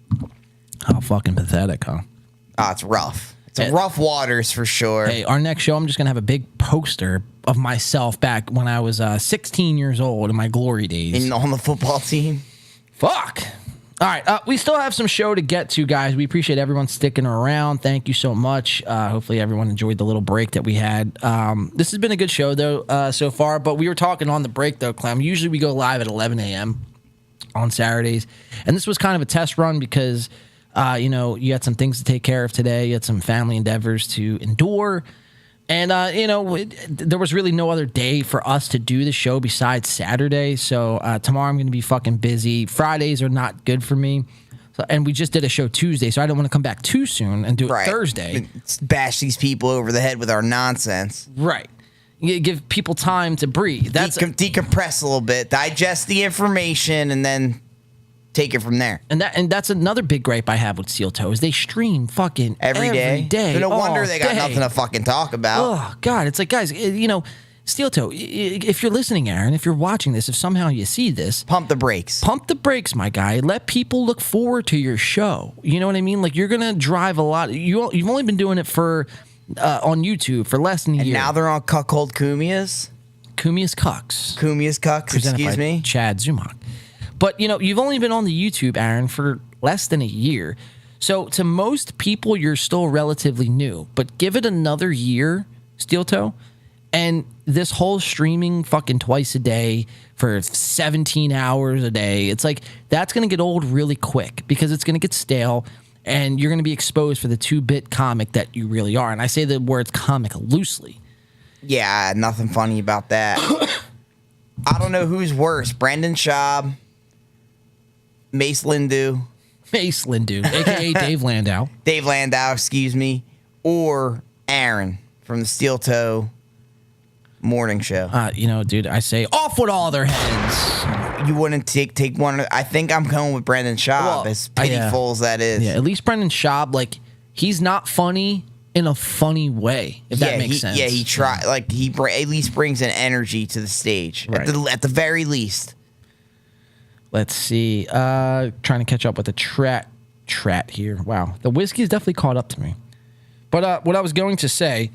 How fucking pathetic, huh?
Oh, it's rough. It's rough waters for sure.
Hey, our next show, I'm just gonna have a big poster of myself back when I was 16 years old in my glory days.
On the football team.
Fuck. All right, we still have some show to get to, guys. We appreciate everyone sticking around. Thank you so much. Hopefully everyone enjoyed the little break that we had. This has been a good show, though, so far. But we were talking on the break, though, Clem. Usually we go live at 11 a.m. on Saturdays. And this was kind of a test run because, you know, you had some things to take care of today. You had some family endeavors to endure. And, you know, there was really no other day for us to do the show besides Saturday. So tomorrow I'm going to be fucking busy. Fridays are not good for me. So, and we just did a show Tuesday, so I don't want to come back too soon and do it Thursday.
Bash these people over the head with our nonsense.
Right. You give people time to breathe. That's
decompress a little bit, digest the information, and then take it from there.
And that's another big gripe I have with Steel Toe is they stream fucking every day.
So no wonder they got nothing to fucking talk about.
Oh God, it's like, guys, you know, Steel Toe, if you're listening, Aaron, if you're watching this, if somehow you see this,
pump the brakes.
Pump the brakes, my guy. Let people look forward to your show. You know what I mean? Like you're gonna drive a lot. You've only been doing it for on YouTube for less than a year.
And now they're on Cuckold Kumias.
Kumias Cucks.
Kumias Cucks.
Presented
Excuse
by
me.
Chad Zumach. But, you know, you've only been on the YouTube, Aaron, for less than a year. So to most people, you're still relatively new. But give it another year, Steel Toe, and this whole streaming fucking twice a day for 17 hours a day, it's like that's going to get old really quick because it's going to get stale and you're going to be exposed for the 2-bit comic that you really are. And I say the words comic loosely.
Yeah, nothing funny about that. I don't know who's worse, Brendan Schaub, Mace Lindu,
a.k.a. Dave Landau.
Dave Landau, excuse me, or Aaron from the Steel Toe Morning Show.
You know, dude, I say off with all their heads.
You wouldn't take one. I think I'm going with Brendan Schaub, as pitiful as that is.
Yeah, at least Brendan Schaub, like, he's not funny in a funny way, if that makes sense.
Yeah, he like he at least brings an energy to the stage,
Right.
at the very least.
Let's see. Trying to catch up with the Trat here. Wow. The whiskey's definitely caught up to me. But what I was going to say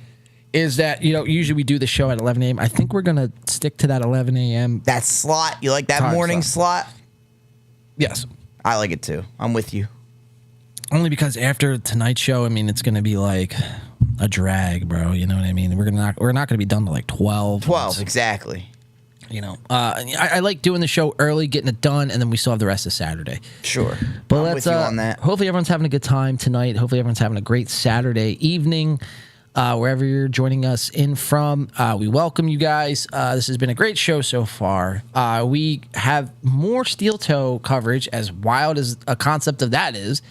is that, you know, usually we do the show at 11 a.m. I think we're going to stick to that 11 a.m.
That slot. You like that
time
morning slot?
Yes.
I like it too. I'm with you.
Only because after tonight's show, I mean, it's going to be like, a drag, bro. You know what I mean? We're not gonna be done to like 12.
12, exactly.
You know, I like doing the show early, getting it done, and then we still have the rest of Saturday.
Sure.
But
I'm
let's,
with you on that.
Hopefully everyone's having a good time tonight. Hopefully everyone's having a great Saturday evening, wherever you're joining us in from. We welcome you guys. This has been a great show so far. We have more steel toe coverage, as wild as a concept of that is.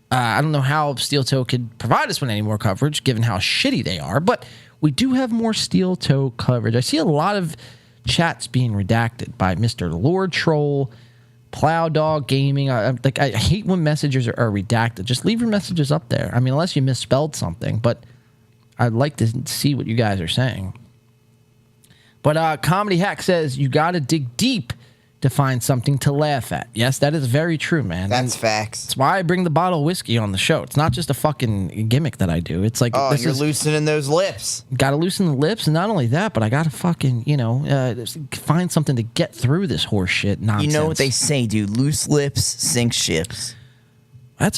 I don't know how Steel Toe could provide us with any more coverage, given how shitty they are, but we do have more Steel Toe coverage. I see a lot of chats being redacted by Mr. Lord Troll, Plow Dog Gaming. I hate when messages are redacted. Just leave your messages up there. I mean, unless you misspelled something, but I'd like to see what you guys are saying. But Comedy Hack says you got to dig deep to find something to laugh at. Yes, that is very true, man.
That's facts.
That's why I bring the bottle of whiskey on the show. It's not just a fucking gimmick that I do. It's like,
oh, you're loosening those lips.
Got to loosen the lips, and not only that, but I got to fucking, find something to get through this horse shit nonsense.
You know what they say, dude? Loose lips sink ships.
That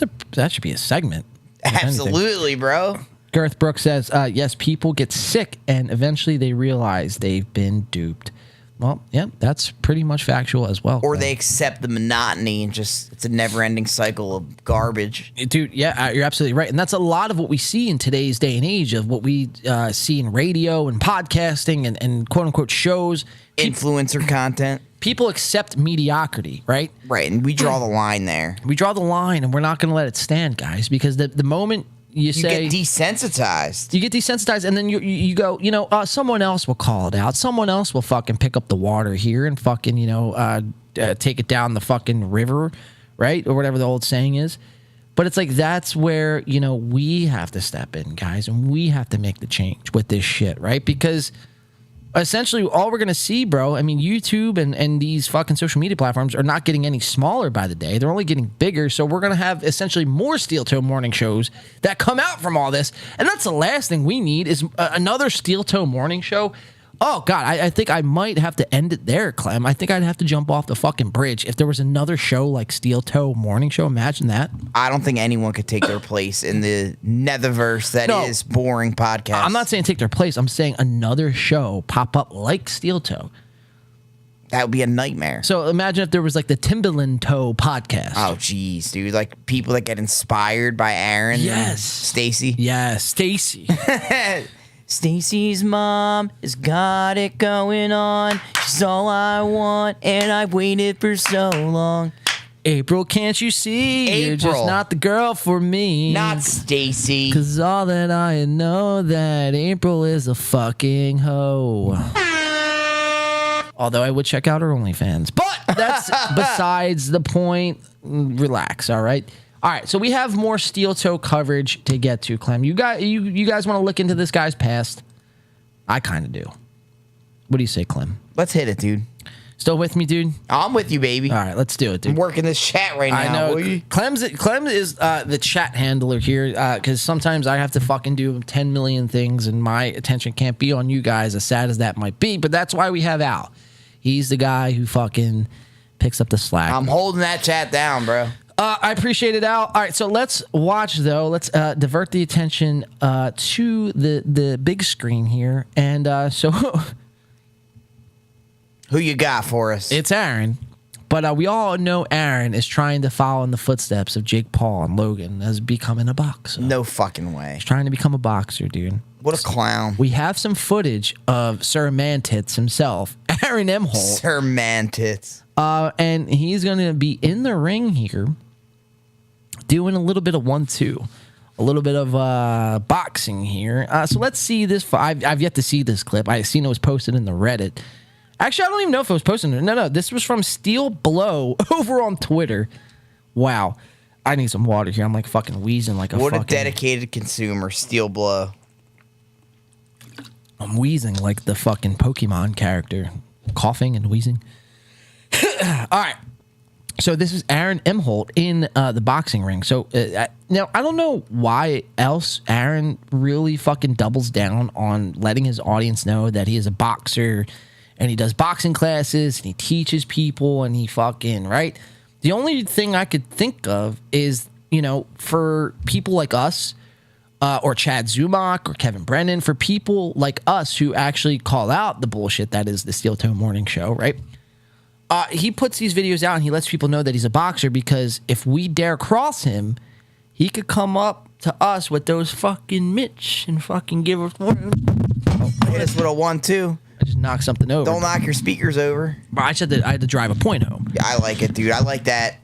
should be a segment.
Absolutely, bro.
Girth Brooks says, yes, people get sick, and eventually they realize they've been duped. Well, yeah, that's pretty much factual as well.
Or they accept the monotony and just, it's a never-ending cycle of garbage.
Dude, yeah, you're absolutely right. And that's a lot of what we see in today's day and age of what we see in radio and podcasting and quote-unquote shows.
Influencer content.
People accept mediocrity, right?
Right, and we draw the line there.
We draw the line, and we're not going to let it stand, guys, because the moment... You
get desensitized.
You get desensitized, and then you go, someone else will call it out. Someone else will fucking pick up the water here and fucking, take it down the fucking river, right? Or whatever the old saying is. But it's like that's where, we have to step in, guys, and we have to make the change with this shit, right? Because essentially all we're going to see, bro, I mean, YouTube and these fucking social media platforms are not getting any smaller by the day. They're only getting bigger. So we're going to have essentially more Steel Toe morning shows that come out from all this. And that's the last thing we need is another Steel Toe morning show. Oh, God, I think I might have to end it there, Clem. I think I'd have to jump off the fucking bridge. If there was another show like Steel Toe Morning Show, imagine that.
I don't think anyone could take their place in the netherverse that is boring podcast.
I'm not saying take their place. I'm saying another show pop up like Steel Toe.
That would be a nightmare.
So imagine if there was like the Timberland Toe podcast.
Oh, geez, dude. Like people that get inspired by Aaron.
Yes.
Stacy.
Yes, Stacy.
Stacy's mom has got it going on. She's all I want, and I've waited for so long.
April, can't you see? You're just not the girl for me.
Not Stacy.
'Cause all that I know that April is a fucking hoe. Although I would check out her OnlyFans. But that's besides the point. Relax, all right? All right, so we have more Steel Toe coverage to get to, Clem. You guys want to look into this guy's past? I kind of do. What do you say, Clem?
Let's hit it, dude.
Still with me, dude?
I'm with you, baby.
All right, let's do it, dude.
I'm working this chat right now.
I know. Clem is the chat handler here because sometimes I have to fucking do 10 million things and my attention can't be on you guys, as sad as that might be. But that's why we have Al. He's the guy who fucking picks up the slack.
I'm holding that chat down, bro.
I appreciate it, Al. All right, so let's watch, though. Let's divert the attention to the big screen here. And so...
Who you got for us?
It's Aaron. But we all know Aaron is trying to follow in the footsteps of Jake Paul and Logan as becoming a boxer.
No fucking way.
He's trying to become a boxer, dude.
What a clown.
We have some footage of Sir Mantits himself, Aaron M. Holt.
Sir Mantits.
And he's going to be in the ring here doing a little bit of 1-2. A little bit of boxing here. So let's see this. I've yet to see this clip. I seen it was posted in the Reddit. Actually, I don't even know if it was posted. No. This was from Steel Blow over on Twitter. Wow. I need some water here. I'm like fucking wheezing like a
What
fucking...
a dedicated consumer, Steel Blow.
I'm wheezing like the fucking Pokemon character. Coughing and wheezing. All right. So this is Aaron M. Holt in the boxing ring. So now I don't know why else Aaron really fucking doubles down on letting his audience know that he is a boxer and he does boxing classes and he teaches people and he fucking, right? The only thing I could think of is, for people like us or Chad Zumach or Kevin Brennan, for people like us who actually call out the bullshit that is the Steel Toe Morning Show, right? He puts these videos out and he lets people know that he's a boxer, because if we dare cross him, he could come up to us with those fucking mitts and fucking give us one.
Hit us with a 1-2.
I just knocked something over.
Don't knock your speakers over.
But I said that I had to drive a point home.
Yeah, I like it, dude. I like that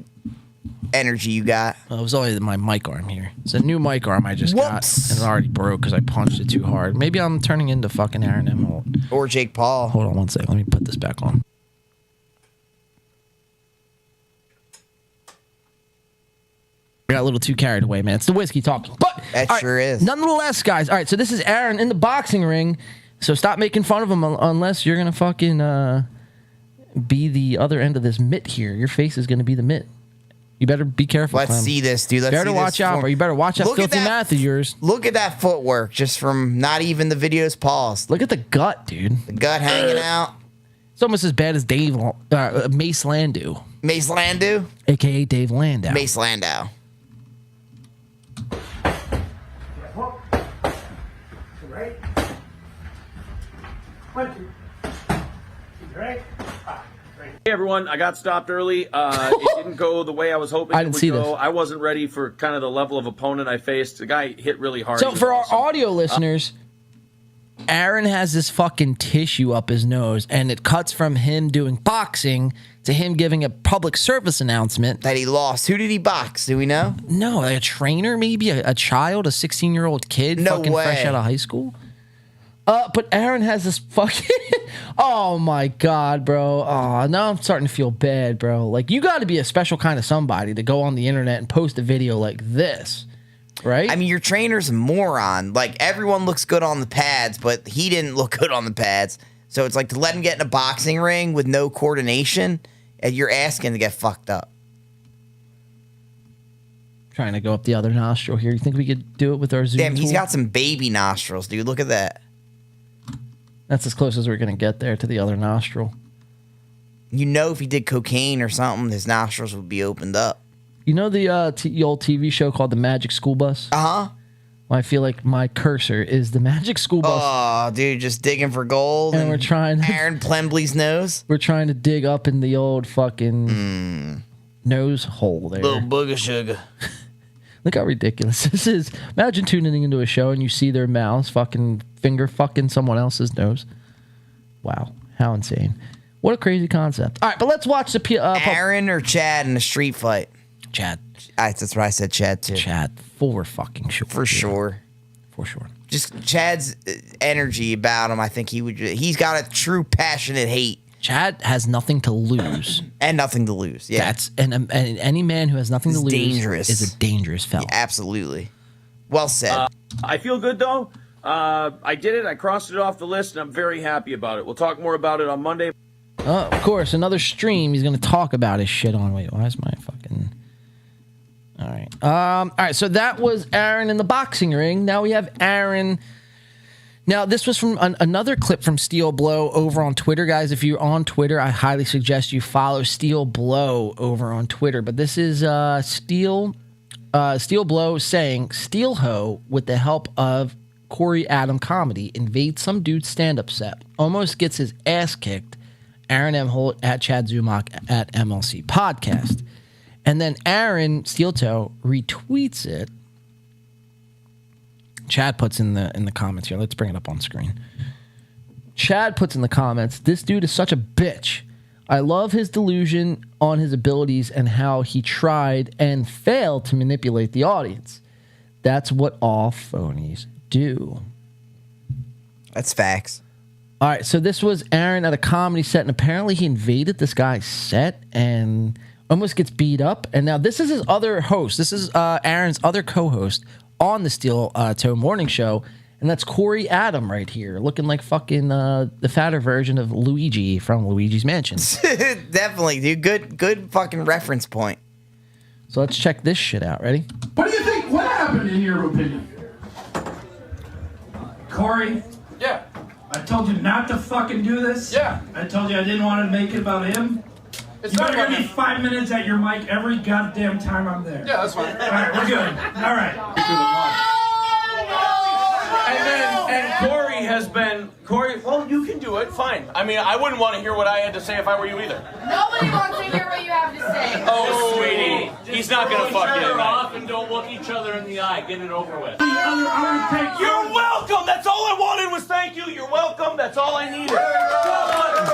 energy you got.
It was only my mic arm here. It's a new mic arm I just got, and it already broke because I punched it too hard. Maybe I'm turning into fucking Aaron M.
Or Jake Paul.
Hold on one second. Let me put this back on. I got a little too carried away, man. It's the whiskey talking. But
that sure is.
Nonetheless, guys. All right, so this is Aaron in the boxing ring. So stop making fun of him unless you're gonna fucking be the other end of this mitt here. Your face is gonna be the mitt. You better be careful.
Let's see this, dude. Let's
better
see
watch
this
out, bro. You better watch that filthy mouth of yours.
Look at that footwork, just from not even the video's paused.
Look at the gut, dude.
The gut hanging out.
It's almost as bad as Mace Landau.
Mace Landau?
A.K.A. Dave Landau.
Mace Landau.
Right. 1, 2. Right.
Hey everyone, I got stopped early. It didn't go the way I was hoping it would go. I wasn't ready for kind of the level of opponent I faced. The guy hit really hard.
So for our audio listeners, Aaron has this fucking tissue up his nose, and it cuts from him doing boxing to him giving a public service announcement
that he lost. Who did he box? Do we know?
No, like a trainer, maybe a child, a 16-year-old kid,
no
fucking
way.
fresh out of high school. But Aaron has this fucking... oh, my God, bro. Oh, now I'm starting to feel bad, bro. Like, you got to be a special kind of somebody to go on the internet and post a video like this, right?
I mean, your trainer's a moron. Like, everyone looks good on the pads, but he didn't look good on the pads. So it's like to let him get in a boxing ring with no coordination, and you're asking to get fucked up.
Trying to go up the other nostril here. You think we could do it with our Zoom
Damn, he's
tool?
got some baby nostrils, dude. Look at that.
That's as close as we're going to get there to the other nostril.
You know, if he did cocaine or something, his nostrils would be opened up.
You know the old TV show called The Magic School Bus?
Uh-huh.
Well, I feel like my cursor is the Magic School Bus.
Oh, dude, just digging for gold.
And we're trying...
Aaron Plembley's nose.
We're trying to dig up in the old fucking nose hole there.
Little booger sugar.
Look how ridiculous this is. Imagine tuning into a show and you see their mouths fucking finger fucking someone else's nose. Wow. How insane. What a crazy concept. All right, but let's watch the...
Aaron or Chad in a street fight?
Chad.
That's what I said, Chad, too.
Chad, for fucking sure.
For sure.
For sure.
Just Chad's energy about him, I think he's got a true passionate hate.
Chad has nothing to lose.
And nothing to lose, yeah.
And any man who has nothing to lose
dangerous.
is a dangerous fellow.
Yeah, absolutely. Well said.
I feel good, though. I did it. I crossed it off the list, and I'm very happy about it. We'll talk more about it on Monday.
Of course, another stream he's going to talk about his shit on. Wait, why is my fucking... All right. All right, so that was Aaron in the boxing ring. Now we have Aaron... Now, this was from another clip from Steel Blow over on Twitter. Guys, if you're on Twitter, I highly suggest you follow Steel Blow over on Twitter. But this is Steel Blow saying, Steel Ho, with the help of Corey Adam Comedy, invades some dude's stand-up set. Almost gets his ass kicked. Aaron M. Holt at Chad Zumach at MLC Podcast. And then Aaron Steel Toe retweets it. Chad puts in the comments here. Let's bring it up on screen. Chad puts in the comments, this dude is such a bitch. I love his delusion on his abilities and how he tried and failed to manipulate the audience. That's what all phonies do.
That's facts.
All right, so this was Aaron at a comedy set, and apparently he invaded this guy's set and almost gets beat up. And now this is his other host. This is Aaron's other co-host on the Steel Toe Morning Show, and that's Corey Adam right here, looking like fucking the fatter version of Luigi from Luigi's Mansion.
Definitely, dude. Good fucking reference point.
So let's check this shit out. Ready?
What do you think? What happened in your opinion? Corey?
Yeah.
I told you not to fucking do this?
Yeah.
I told you I didn't want to make it about him? You better give me 5 minutes at your mic every goddamn time I'm there.
Yeah, that's fine.
All right, we're good. All right.
And Corey has been well, you can do it. Fine. I mean, I wouldn't want to hear what I had to say if I were you either.
Nobody wants to hear what you have to say.
Oh, sweetie, he's not gonna fuck you.
Off and don't look each other in the eye. Get it over with.
You're welcome. That's all I wanted was thank you. You're welcome. That's all I needed.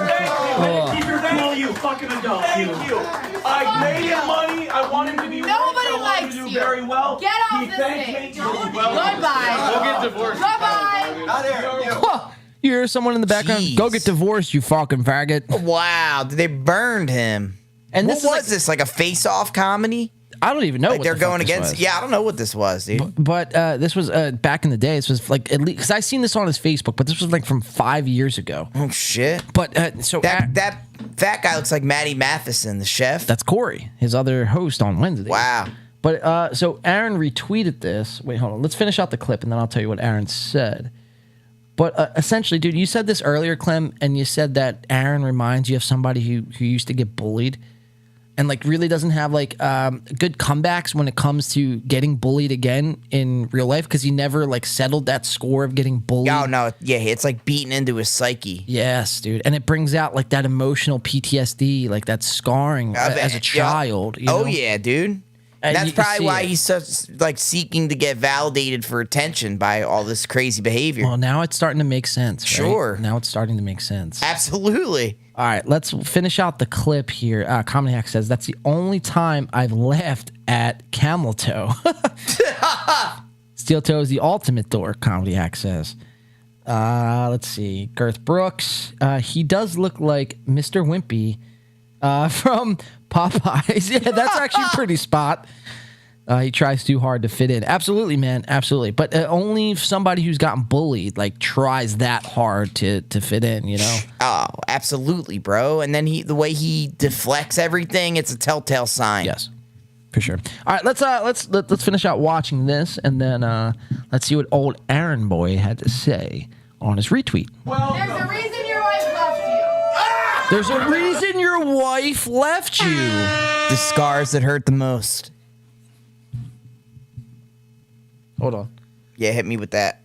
Thank you.
Keep your cool, you fucking adult.
Thank you. I made him money. I want him to be rich.
Nobody
I want
likes
him to do
you.
very well.
Get off
He
this
thanked
thing.
me. You're welcome.
Goodbye.
Go get divorced.
Goodbye.
Not here.
You hear someone in the background?
Jeez.
Go get divorced, you fucking faggot.
Wow, they burned him.
And
what
this is
was this? Like a face-off comedy?
I don't even know.
Like
what
they're
the fuck
going
this
against.
was.
Yeah, I don't know what this was, dude.
But this was back in the day. This was like at least because I seen this on his Facebook, but this was like from 5 years ago.
Oh shit!
But so
that fat guy looks like Matty Matheson, the chef.
That's Corey, his other host on Wednesday.
Wow.
But so Aaron retweeted this. Wait, hold on. Let's finish out the clip and then I'll tell you what Aaron said. But essentially, dude, you said this earlier, Clem, and you said that Aaron reminds you of somebody who used to get bullied and like really doesn't have like good comebacks when it comes to getting bullied again in real life because he never like settled that score of getting bullied.
Oh no, yeah, it's like beaten into his psyche.
Yes, dude, and it brings out like that emotional PTSD, like that scarring as a child. You know?
Oh yeah, dude.
And
That's
you can
probably
see
why
it.
he's such like seeking to get validated for attention by all this crazy behavior.
Well, now it's starting to make sense. Right?
Sure.
Now it's starting to make sense.
Absolutely.
All right, let's finish out the clip here. Comedy Hack says, that's the only time I've laughed at Camel Toe. Steel Toe is the ultimate dork, Comedy Hack says. Let's see. Girth Brooks. He does look like Mr. Wimpy from Popeyes. Yeah, that's actually pretty spot. He tries too hard to fit in. Absolutely, man. Absolutely. But only somebody who's gotten bullied like tries that hard to fit in, you know?
Oh, absolutely, bro. And then the way he deflects everything, it's a telltale sign.
Yes. For sure. All right, let's finish out watching this and then let's see what old Aaron boy had to say on his retweet.
Well, there's a reason your wife left you.
There's a reason your wife left you.
The scars that hurt the most.
Hold on.
Yeah, hit me with that.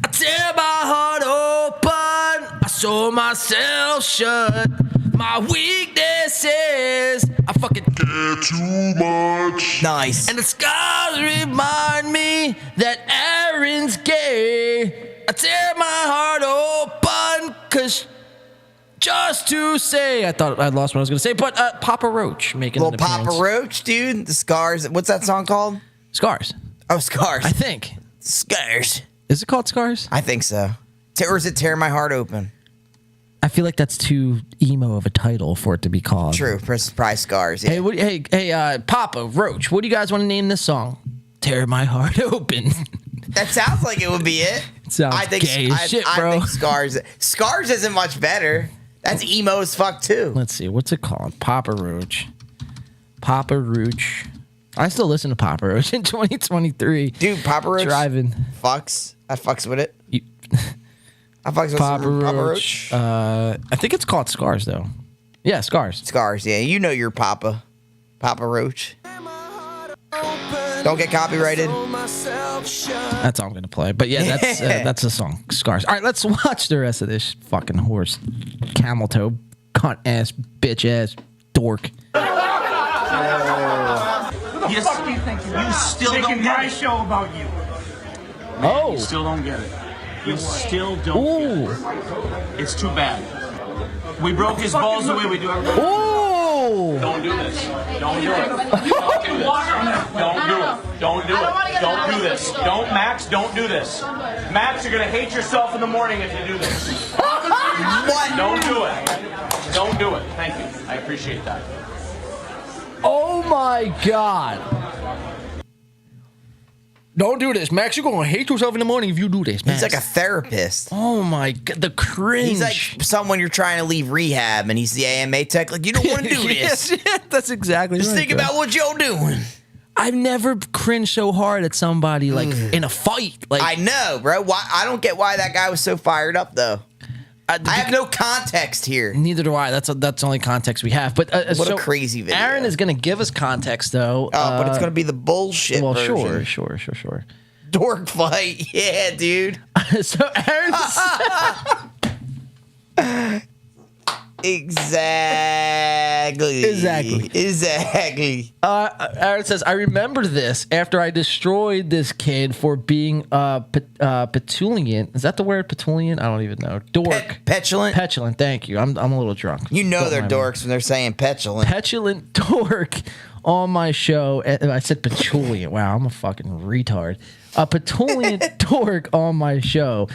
I tear my heart open. I sew myself shut. My weakness is I fucking care too much.
Nice.
And the scars remind me that Aaron's gay. I tear my heart open because just to say, I thought I'd lost what I was going to say, but Papa Roach making
Little
an appearance.
Papa Roach, dude. The scars. What's that song called?
Scars.
Oh, Scars.
I think.
Scars.
Is it called Scars?
I think so. Or is it Tear My Heart Open?
I feel like that's too emo of a title for it to be called.
True. Probably Scars. Yeah.
Hey, Papa Roach, what do you guys want to name this song? Tear My Heart Open.
That sounds like it would be it.
It sounds gay as shit, bro.
I think Scars. Scars isn't much better. That's emo as fuck too.
Let's see. What's it called? Papa Roach. Papa Roach. I still listen to Papa Roach in 2023.
Dude, Papa Roach
driving.
Fucks. I fucks with it. I fucks with
Papa
Papa
Roach.
Roach.
I think it's called Scars though. Yeah, Scars.
Scars. Yeah, you know your Papa Roach. Don't get copyrighted.
That's all I'm gonna play. But yeah, that's the song. Scars. All right, let's watch the rest of this fucking horse, camel toe, cunt ass, bitch ass, dork.
What the fuck do you think you still don't get my show about you.
Oh.
You still don't get it. You still don't get it. It's too bad. We broke his balls the way we do everything.
Ooh.
Don't do this. Don't do it. Don't do this. Don't do it. Don't do it. Don't do this. Don't, Max, don't do this. Max, you're going to hate yourself in the morning if you do this.
What?
Don't do it. Don't do it. Thank you. I appreciate that.
Oh my God. Don't do this, Max. You're going to hate yourself in the morning if you do this, Max.
He's like a therapist.
Oh my God. The cringe.
He's like someone you're trying to leave rehab and he's the AMA tech. Like, you don't want to do this.
Yes, that's exactly
Just
right.
think about what you're doing.
I've never cringed so hard at somebody like in a fight. Like
I know, bro. Why? I don't get why that guy was so fired up, though. I have no context here.
Neither do I. That's the only context we have. But
what a crazy video.
Aaron is going to give us context, though.
Oh, but it's going to be the bullshit
well,
version.
Sure.
dork fight. Yeah, dude.
So Aaron's
Exactly.
Aaron says, I remember this after I destroyed this kid for being petulant. Is that the word, petulant? I don't even know. Dork.
Petulant?
Petulant, thank you. I'm a little drunk.
You know
Don't
they're
mind me.
dorks when they're saying petulant.
Petulant dork on my show. And I said petulant. Wow, I'm a fucking retard. A petulant dork on my show.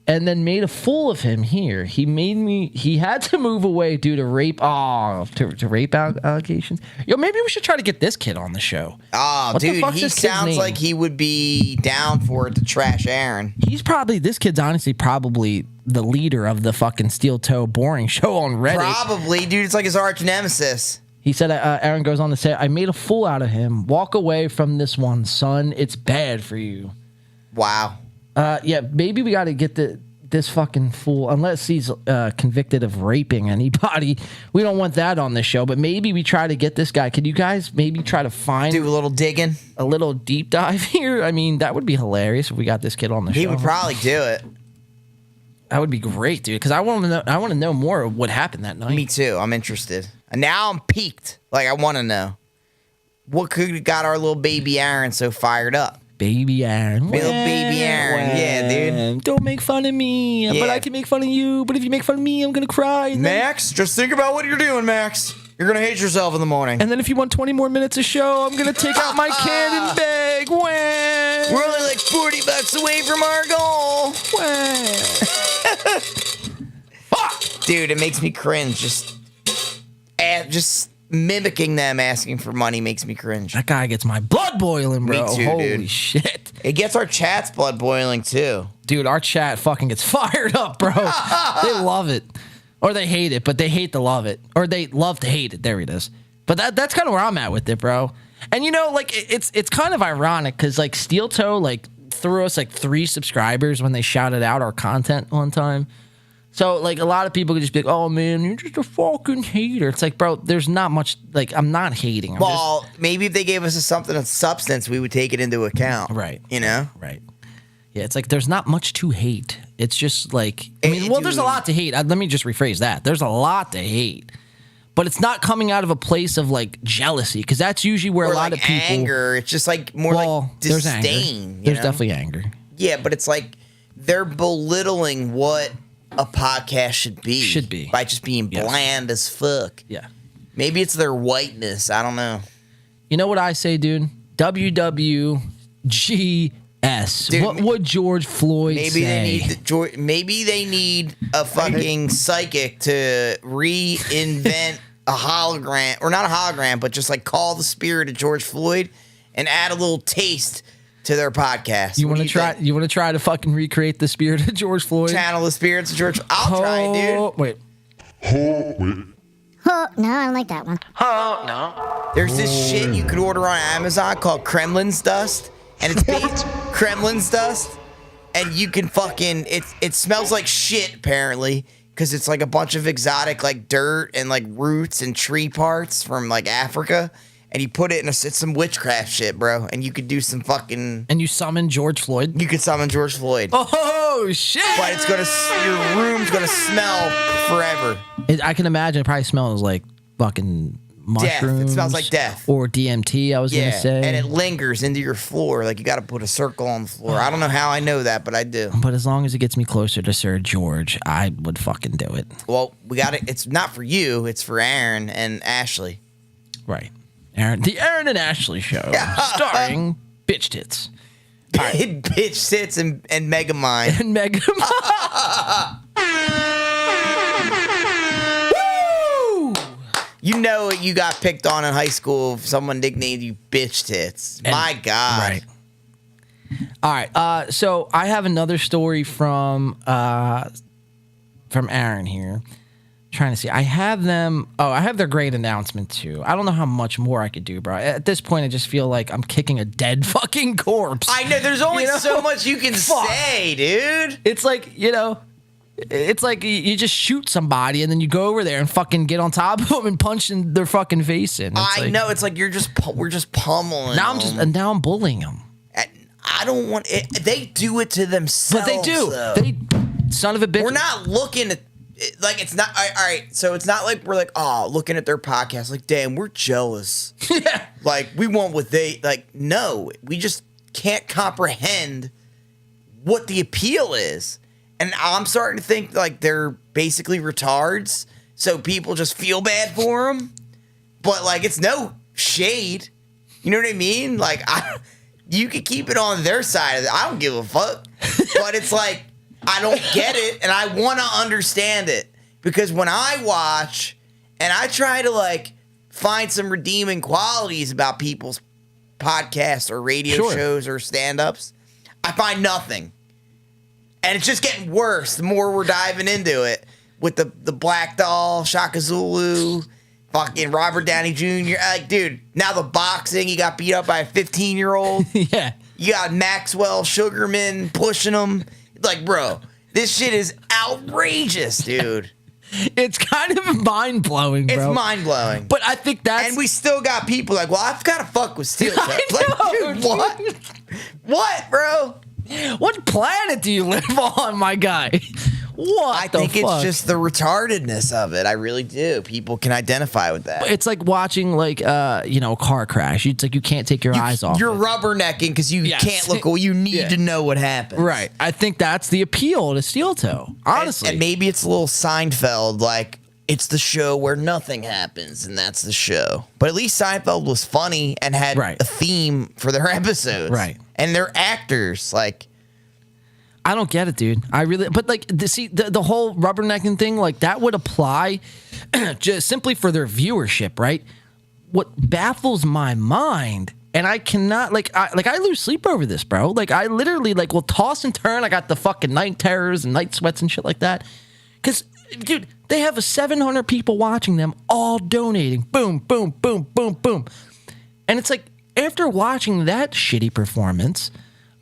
And then made a fool of him here. He had to move away due to rape. To rape allegations. Yo, maybe we should try to get this kid on the show.
Oh,
What the
dude,
fuck's
he
this kid's
sounds
name?
like he would be down for it to trash Aaron.
This kid's honestly probably the leader of the fucking steel toe boring show on Reddit.
Probably, dude. It's like his arch nemesis.
He said, Aaron goes on to say, I made a fool out of him. Walk away from this one, son. It's bad for you.
Wow.
Yeah, maybe we got to get this fucking fool, unless he's convicted of raping anybody. We don't want that on the show, but maybe we try to get this guy. Could you guys maybe try to do
a little digging?
A little deep dive here? I mean, that would be hilarious if we got this kid on the show.
He would probably do it.
That would be great, dude, because I want to know more of what happened that night.
Me too. I'm interested. And now I'm peaked. Like, I want to know. What could have got our little baby Aaron so fired up?
Baby Aaron.
Little baby Aaron. Yeah, dude.
Don't make fun of me, but I can make fun of you. But if you make fun of me, I'm going to cry.
Max, just think about what you're doing, Max. You're going to hate yourself in the morning.
And then if you want 20 more minutes of show, I'm going to take out my cannon bag. When?
We're only like $40 away from our goal. Fuck! Dude, it makes me cringe. Just mimicking them asking for money makes me cringe.
That guy gets my blood boiling, bro.
Me too,
Holy
dude.
shit.
It gets our chat's blood boiling, too.
Dude, our chat fucking gets fired up, bro. They love it. Or they hate it, but they hate to love it. Or they love to hate it. There it is. But that's kind of where I'm at with it, bro. And you know, like, it's kind of ironic because, like, Steel Toe, like, threw us, like, 3 subscribers when they shouted out our content one time. So, like, a lot of people could just be like, oh, man, you're just a fucking hater. It's like, bro, there's not much, like, I'm not hating.
Well, maybe if they gave us something of substance, we would take it into account.
Right.
You know?
Right. Yeah, it's like there's not much to hate. It's just like, I mean, well, there's a lot to hate. Let me just rephrase that. There's a lot to hate. But it's not coming out of a place of, like, jealousy, because that's usually where a lot of people.
Anger. It's just, like, more like
there's
disdain.
anger. There's definitely anger.
Yeah, but it's like they're belittling what a podcast should be. By just being bland as fuck.
Yeah.
Maybe it's their whiteness. I don't know.
You know what I say, dude? WWGS.
Dude,
what would George Floyd say?
Maybe they need a fucking psychic to reinvent a hologram, or not a hologram, but just like call the spirit of George Floyd and add a little taste to their podcast.
You want to try? You want to try to fucking recreate the spirit of George Floyd?
Channel the spirits of George. I'll try it, dude.
Wait.
Oh, no, I don't like that one.
Oh, no.
There's this shit you could order on Amazon called Kremlin's Dust, and it's based Kremlin's Dust, and you can fucking it smells like shit apparently because it's like a bunch of exotic like dirt and like roots and tree parts from like Africa. And you put it in it's some witchcraft shit, bro. And you could do some fucking.
And you summon George Floyd.
You could summon George Floyd.
Oh shit!
But it's gonna your room's gonna smell forever.
I can imagine it probably smells like fucking mushrooms.
Death. It smells like death.
Or DMT. I was gonna say.
And it lingers into your floor. Like you got to put a circle on the floor. I don't know how I know that, but I do.
But as long as it gets me closer to Sir George, I would fucking do it.
Well, we got it. It's not for you. It's for Aaron and Ashley.
Right. The Aaron and Ashley Show, starring Bitch Tits.
Right. Bitch Tits and Megamind.
And Megamind.
Woo! You know you got picked on in high school if someone nicknamed you Bitch Tits. My God.
Right. All right. So I have another story from Aaron here. Trying to see. I have them. Oh, I have their great announcement too. I don't know how much more I could do, bro. At this point, I just feel like I'm kicking a dead fucking corpse.
I know. There's only so much you can say, dude.
It's like, it's like you just shoot somebody and then you go over there and fucking get on top of them and punch in their fucking face in.
I know. It's like we're just pummeling.
Now I'm bullying them.
I don't want it. They do it to themselves.
But they do.
Though.
They son of a bitch.
We're not looking at like it's not all right. So it's not like we're like looking at their podcast like damn we're jealous.
Yeah.
Like we want what they like. No, we just can't comprehend what the appeal is, and I'm starting to think like they're basically retards. So people just feel bad for them, but like it's no shade. You know what I mean? Like you could keep it on their side of it. I don't give a fuck. But it's like I don't get it, and I want to understand it because when I watch and I try to like find some redeeming qualities about people's podcasts or radio shows or stand-ups, I find nothing, and it's just getting worse the more we're diving into it. With the Black Doll, Shaka Zulu, fucking Robert Downey Jr. Like, dude, now the boxing, he got beat up by a 15-year-old.
Yeah.
You got Maxwell Sugarman pushing him. Like, bro, this shit is outrageous, dude.
It's kind of mind-blowing, bro.
It's mind-blowing.
But I think that's...
And we still got people like, well, I've got to fuck with Steel Toe. Like, dude, what? What, bro?
What planet do you live on, my guy? What
I think it's just the retardedness of it. I really do. People can identify with that.
It's like watching like a car crash. It's like you can't take your eyes off.
You're rubbernecking because you can't look. You need to know what happened.
Right. I think that's the appeal to Steel Toe. Honestly,
and maybe it's a little Seinfeld. Like it's the show where nothing happens, and that's the show. But at least Seinfeld was funny and had a theme for their episodes.
Right.
And they're actors. Like.
I don't get it, dude. I really, but like, the whole rubbernecking thing, like that would apply just simply for their viewership, right? What baffles my mind, and I cannot, I lose sleep over this, bro. Like, I literally, will toss and turn. I got the fucking night terrors and night sweats and shit like that. Because, dude, they have 700 people watching them, all donating. Boom, boom, boom, boom, boom. And it's like, after watching that shitty performance,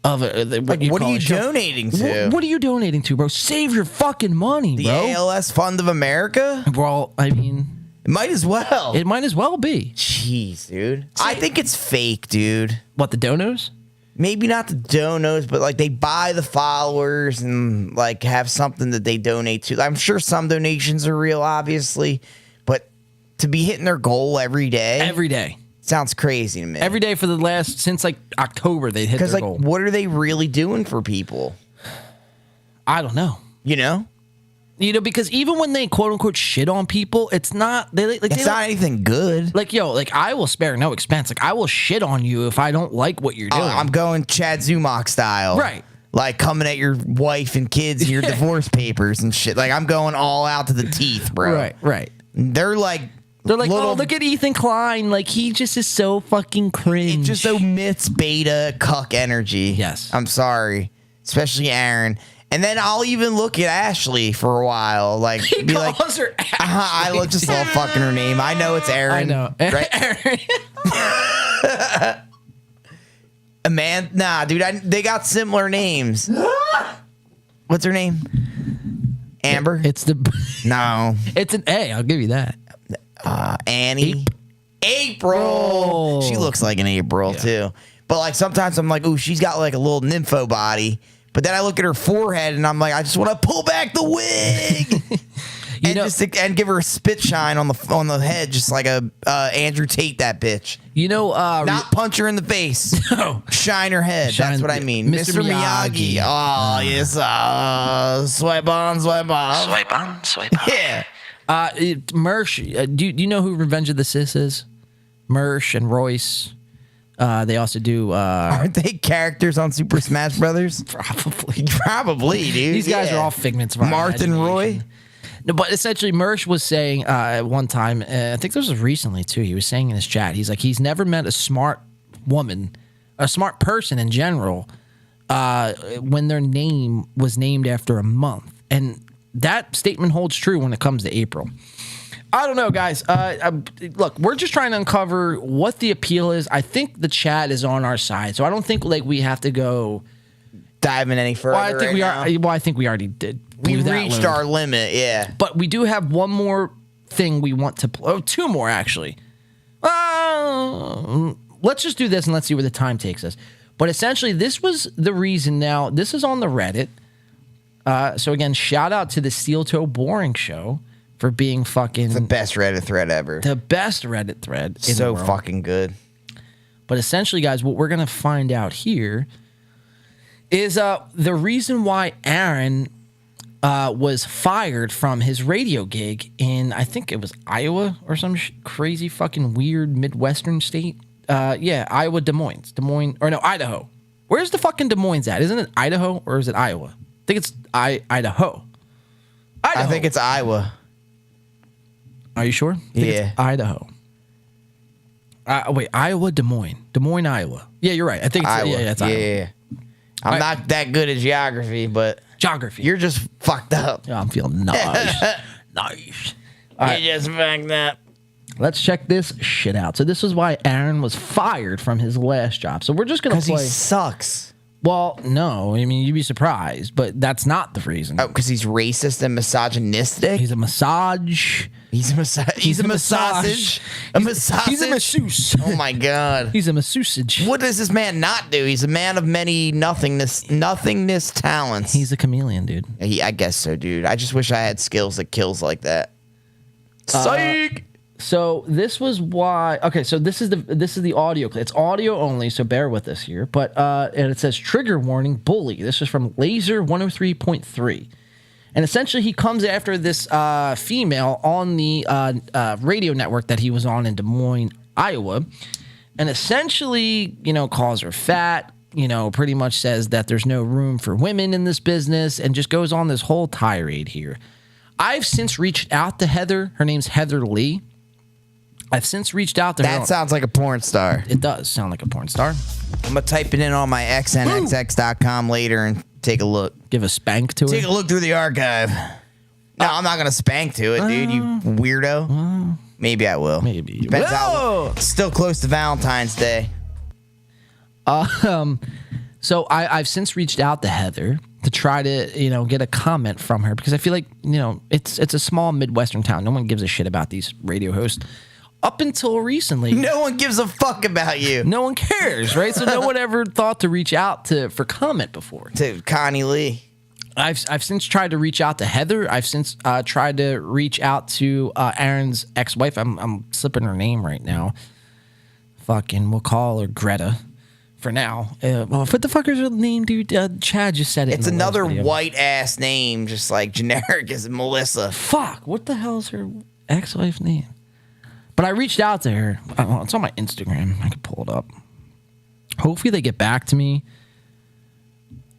of
what are you donating to?
What are you donating to, bro? Save your fucking money,
bro.
The
ALS Fund of America?
Well, I mean,
it might as well.
It might as well be.
Jeez, dude. I think it's fake, dude.
What, the donos?
Maybe not the donos, but they buy the followers and have something that they donate to. I'm sure some donations are real, obviously, but to be hitting their goal every day.
Every day.
Sounds crazy to me.
Every day for the last, since October, they hit their goal.
What are they really doing for people?
I don't know.
You know,
because even when they quote unquote shit on people, it's not,
it's not anything good.
I will spare no expense. I will shit on you if I don't like what you're doing.
I'm going Chad Zumach style.
Right.
Coming at your wife and kids and your divorce papers and shit. I'm going all out to the teeth, bro.
Right.
They're like,
oh, look at Ethan Klein. He just is so fucking cringe.
It just omits beta cuck energy.
Yes.
I'm sorry. Especially Aaron. And then I'll even look at Ashley for a while.
He calls her Ashley.
I just love fucking her name. I know it's Aaron.
I know.
Right? Amanda. Nah, dude. They got similar names. What's her name? Amber?
It's the...
No.
It's an A. I'll give you that.
Annie. April. She looks like an April too. But sometimes I'm like, ooh, she's got a little nympho body. But then I look at her forehead and I'm like, I just want to pull back the wig. and give her a spit shine on the head, just like a Andrew Tate that bitch. Not punch her in the face.
No.
Shine her head. That's what I mean.
Mr. Miyagi.
Oh, yes. Swipe on, swipe off.
Swipe on, swipe off.
Yeah.
Mersh, do you know who Revenge of the Sis is? Mersh and Royce. They also do.
Aren't they characters on Super Smash Brothers? Probably, dude.
These guys are all figments of our
Marth and
imagination.
Roy.
No, but essentially, Mersh was saying at one time, I think this was recently too. He was saying in his chat, he's never met a smart woman, a smart person in general, when their name was named after a month, and that statement holds true when it comes to April. I don't know, guys. Look, we're just trying to uncover what the appeal is. I think the chat is on our side, so I don't think we have to go
dive in any further.
Well, I think we already did.
We reached our limit, yeah.
But we do have one more thing we want to play. Oh, two more actually. Let's just do this and let's see where the time takes us. But essentially, this was the reason. Now, this is on the Reddit. So again, shout out to the Steel Toe Boring Show for being fucking
the best Reddit thread ever.
The best Reddit thread. In
So
the world.
fucking good.
But essentially, guys, what we're gonna find out here is the reason why Aaron was fired from his radio gig in, I think it was Iowa or some crazy fucking weird Midwestern state. Iowa, Des Moines, Idaho. Where's the fucking Des Moines at? Isn't it Idaho or is it Iowa? I think it's Idaho.
I think it's Iowa.
Are you sure? I think it's Idaho. Wait, Iowa, Des Moines, Iowa. Yeah, you're right. I think it's
Iowa.
it's Iowa.
Yeah. I'm not that good at geography, but you're just fucked up.
Yeah, I'm feeling nice. Nice.
You just fucked up.
Let's check this shit out. So this is why Aaron was fired from his last job. So we're just gonna play.
Because he sucks.
Well, no, I mean you'd be surprised, but that's not the reason.
Oh, because he's racist and misogynistic.
He's a massage.
He's a massage. He's a massage. A massage.
He's a masseuse.
Oh my god.
He's a masseusage.
What does this man not do? He's a man of many nothingness talents.
He's a chameleon, dude.
I guess so, dude. I just wish I had skills that kills like that. Psych.
So this was why. Okay, so this is the audio clip. It's audio only, so bear with us here. But and it says trigger warning, bully. This is from Laser 103.3, and essentially he comes after this female on the radio network that he was on in Des Moines, Iowa, and essentially calls her fat. Pretty much says that there's no room for women in this business, and just goes on this whole tirade here. I've since reached out to Heather. Her name's Heather Lee. I've since reached out to her.
That sounds like a porn star.
It does sound like a porn star.
I'm going to type it in on my xnxx.com later and take a look.
Give a spank to it.
Take a look through the archive. No, I'm not going to spank to it, dude, you weirdo. Maybe I will.
Maybe you
Depends
will.
how. It's still close to Valentine's Day.
So I've since reached out to Heather to try to, get a comment from her because I feel like, it's a small Midwestern town. No one gives a shit about these radio hosts. Up until recently,
no one gives a fuck about you.
No one cares, right? So no one ever thought to reach out for comment before.
To Connie Lee.
I've since tried to reach out to Heather. I've since tried to reach out to Aaron's ex-wife. I'm slipping her name right now. Fucking, we'll call her Greta for now. What the fuck is her name, dude? Chad just said it.
It's another white ass name, just like generic as Melissa.
Fuck, what the hell is her ex-wife's name? But I reached out to her. It's on my Instagram. I can pull it up. Hopefully they get back to me.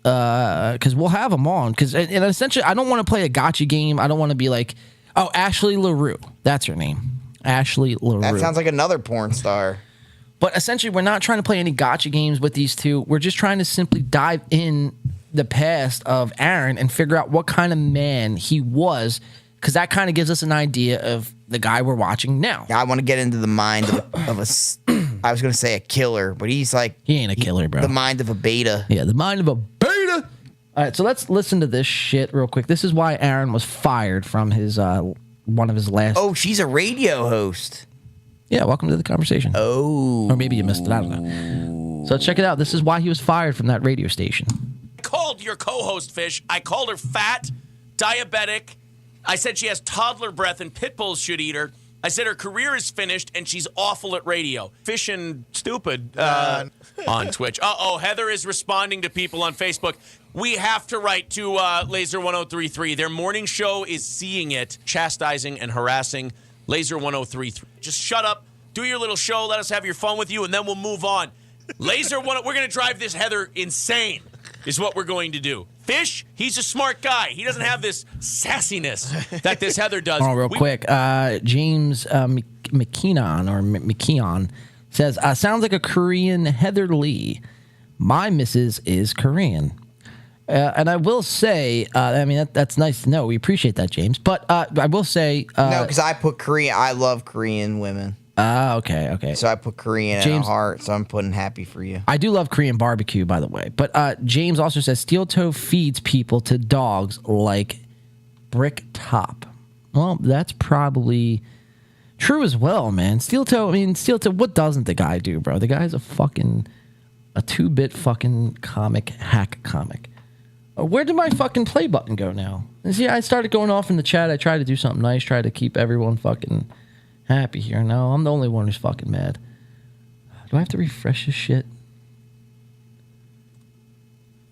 Because we'll have them on. And essentially, I don't want to play a gotcha game. I don't want to be like, oh, Ashley LaRue. That's her name. Ashley LaRue.
That sounds like another porn star.
But essentially, we're not trying to play any gotcha games with these two. We're just trying to simply dive in the past of Aaron and figure out what kind of man he was. Because that kind of gives us an idea of the guy we're watching now.
I want to get into the mind of a I was going to say a killer, but he's like...
He ain't a killer, bro.
The mind of a beta.
Yeah, the mind of a beta. All right, so let's listen to this shit real quick. This is why Aaron was fired from his one of his last...
Oh, she's a radio host.
Yeah, welcome to the conversation.
Oh.
Or maybe you missed it. I don't know. So check it out. This is why he was fired from that radio station.
I called your co-host, Fish. I called her fat, diabetic. I said she has toddler breath and pit bulls should eat her. I said her career is finished and she's awful at radio. Fish and stupid on Twitch. Heather is responding to people on Facebook. We have to write to Laser 1033. Their morning show is seeing it, chastising and harassing Laser 1033. Just shut up, do your little show, let us have your fun with you, and then we'll move on. Laser 10, we're going to drive this Heather insane, is what we're going to do. Fish, he's a smart guy. He doesn't have this sassiness that this Heather does.
Oh, real quick. James McKeon says, sounds like a Korean Heather Lee. My missus is Korean. And I will say, that's nice to know. We appreciate that, James. But I will say...
no, because I put Korean. I love Korean women.
Okay.
So I put Korean in a heart, so I'm putting happy for you.
I do love Korean barbecue, by the way. But James also says Steel Toe feeds people to dogs like Brick Top. Well, that's probably true as well, man. Steel Toe, what doesn't the guy do, bro? The guy's a fucking A 2-bit fucking comic, hack comic. Where did my fucking play button go now? And see, I started going off in the chat. I tried to do something nice, try to keep everyone fucking happy here. No, I'm the only one who's fucking mad. Do I have to refresh this shit?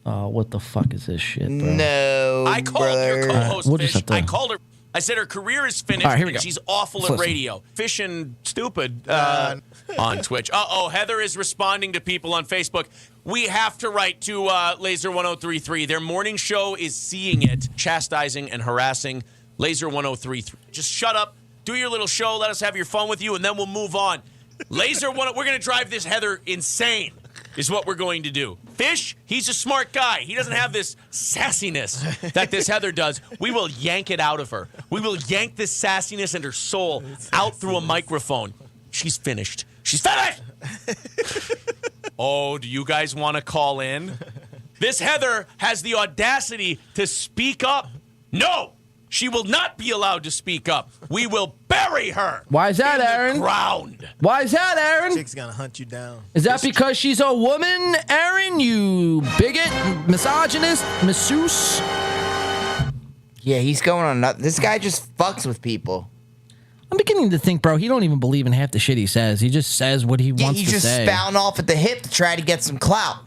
Oh, what the fuck is this shit, bro?
No,
I called your co-host,
we'll just
Fish.
have to-
I called her. I said her career is finished,
All right, here we
and
go.
she's awful
Let's
at
listen.
radio. Fish and stupid on Twitch. Uh-oh, Heather is responding to people on Facebook. We have to write to Laser 1033. Their morning show is seeing it, chastising and harassing Laser 1033. Just shut up, do your little show, let us have your fun with you, and then we'll move on. Laser 10, we're going to drive this Heather insane, is what we're going to do. Fish, he's a smart guy. He doesn't have this sassiness that this Heather does. We will yank it out of her. We will yank this sassiness and her soul out through a microphone. She's finished. She's finished! Oh, do you guys want to call in? This Heather has the audacity to speak up. No, she will not be allowed to speak up. We will bury her.
Why is that,
in the
Aaron?
ground.
Why is that, Aaron?
Chick's gonna hunt you down.
Is that because she's a woman, Aaron? You bigot, misogynist, masseuse?
Yeah, he's going on. This guy just fucks with people.
I'm beginning to think, bro, he don't even believe in half the shit he says. He just says what he wants
He's
to
just
say.
spouting off at the hip to try to get some clout.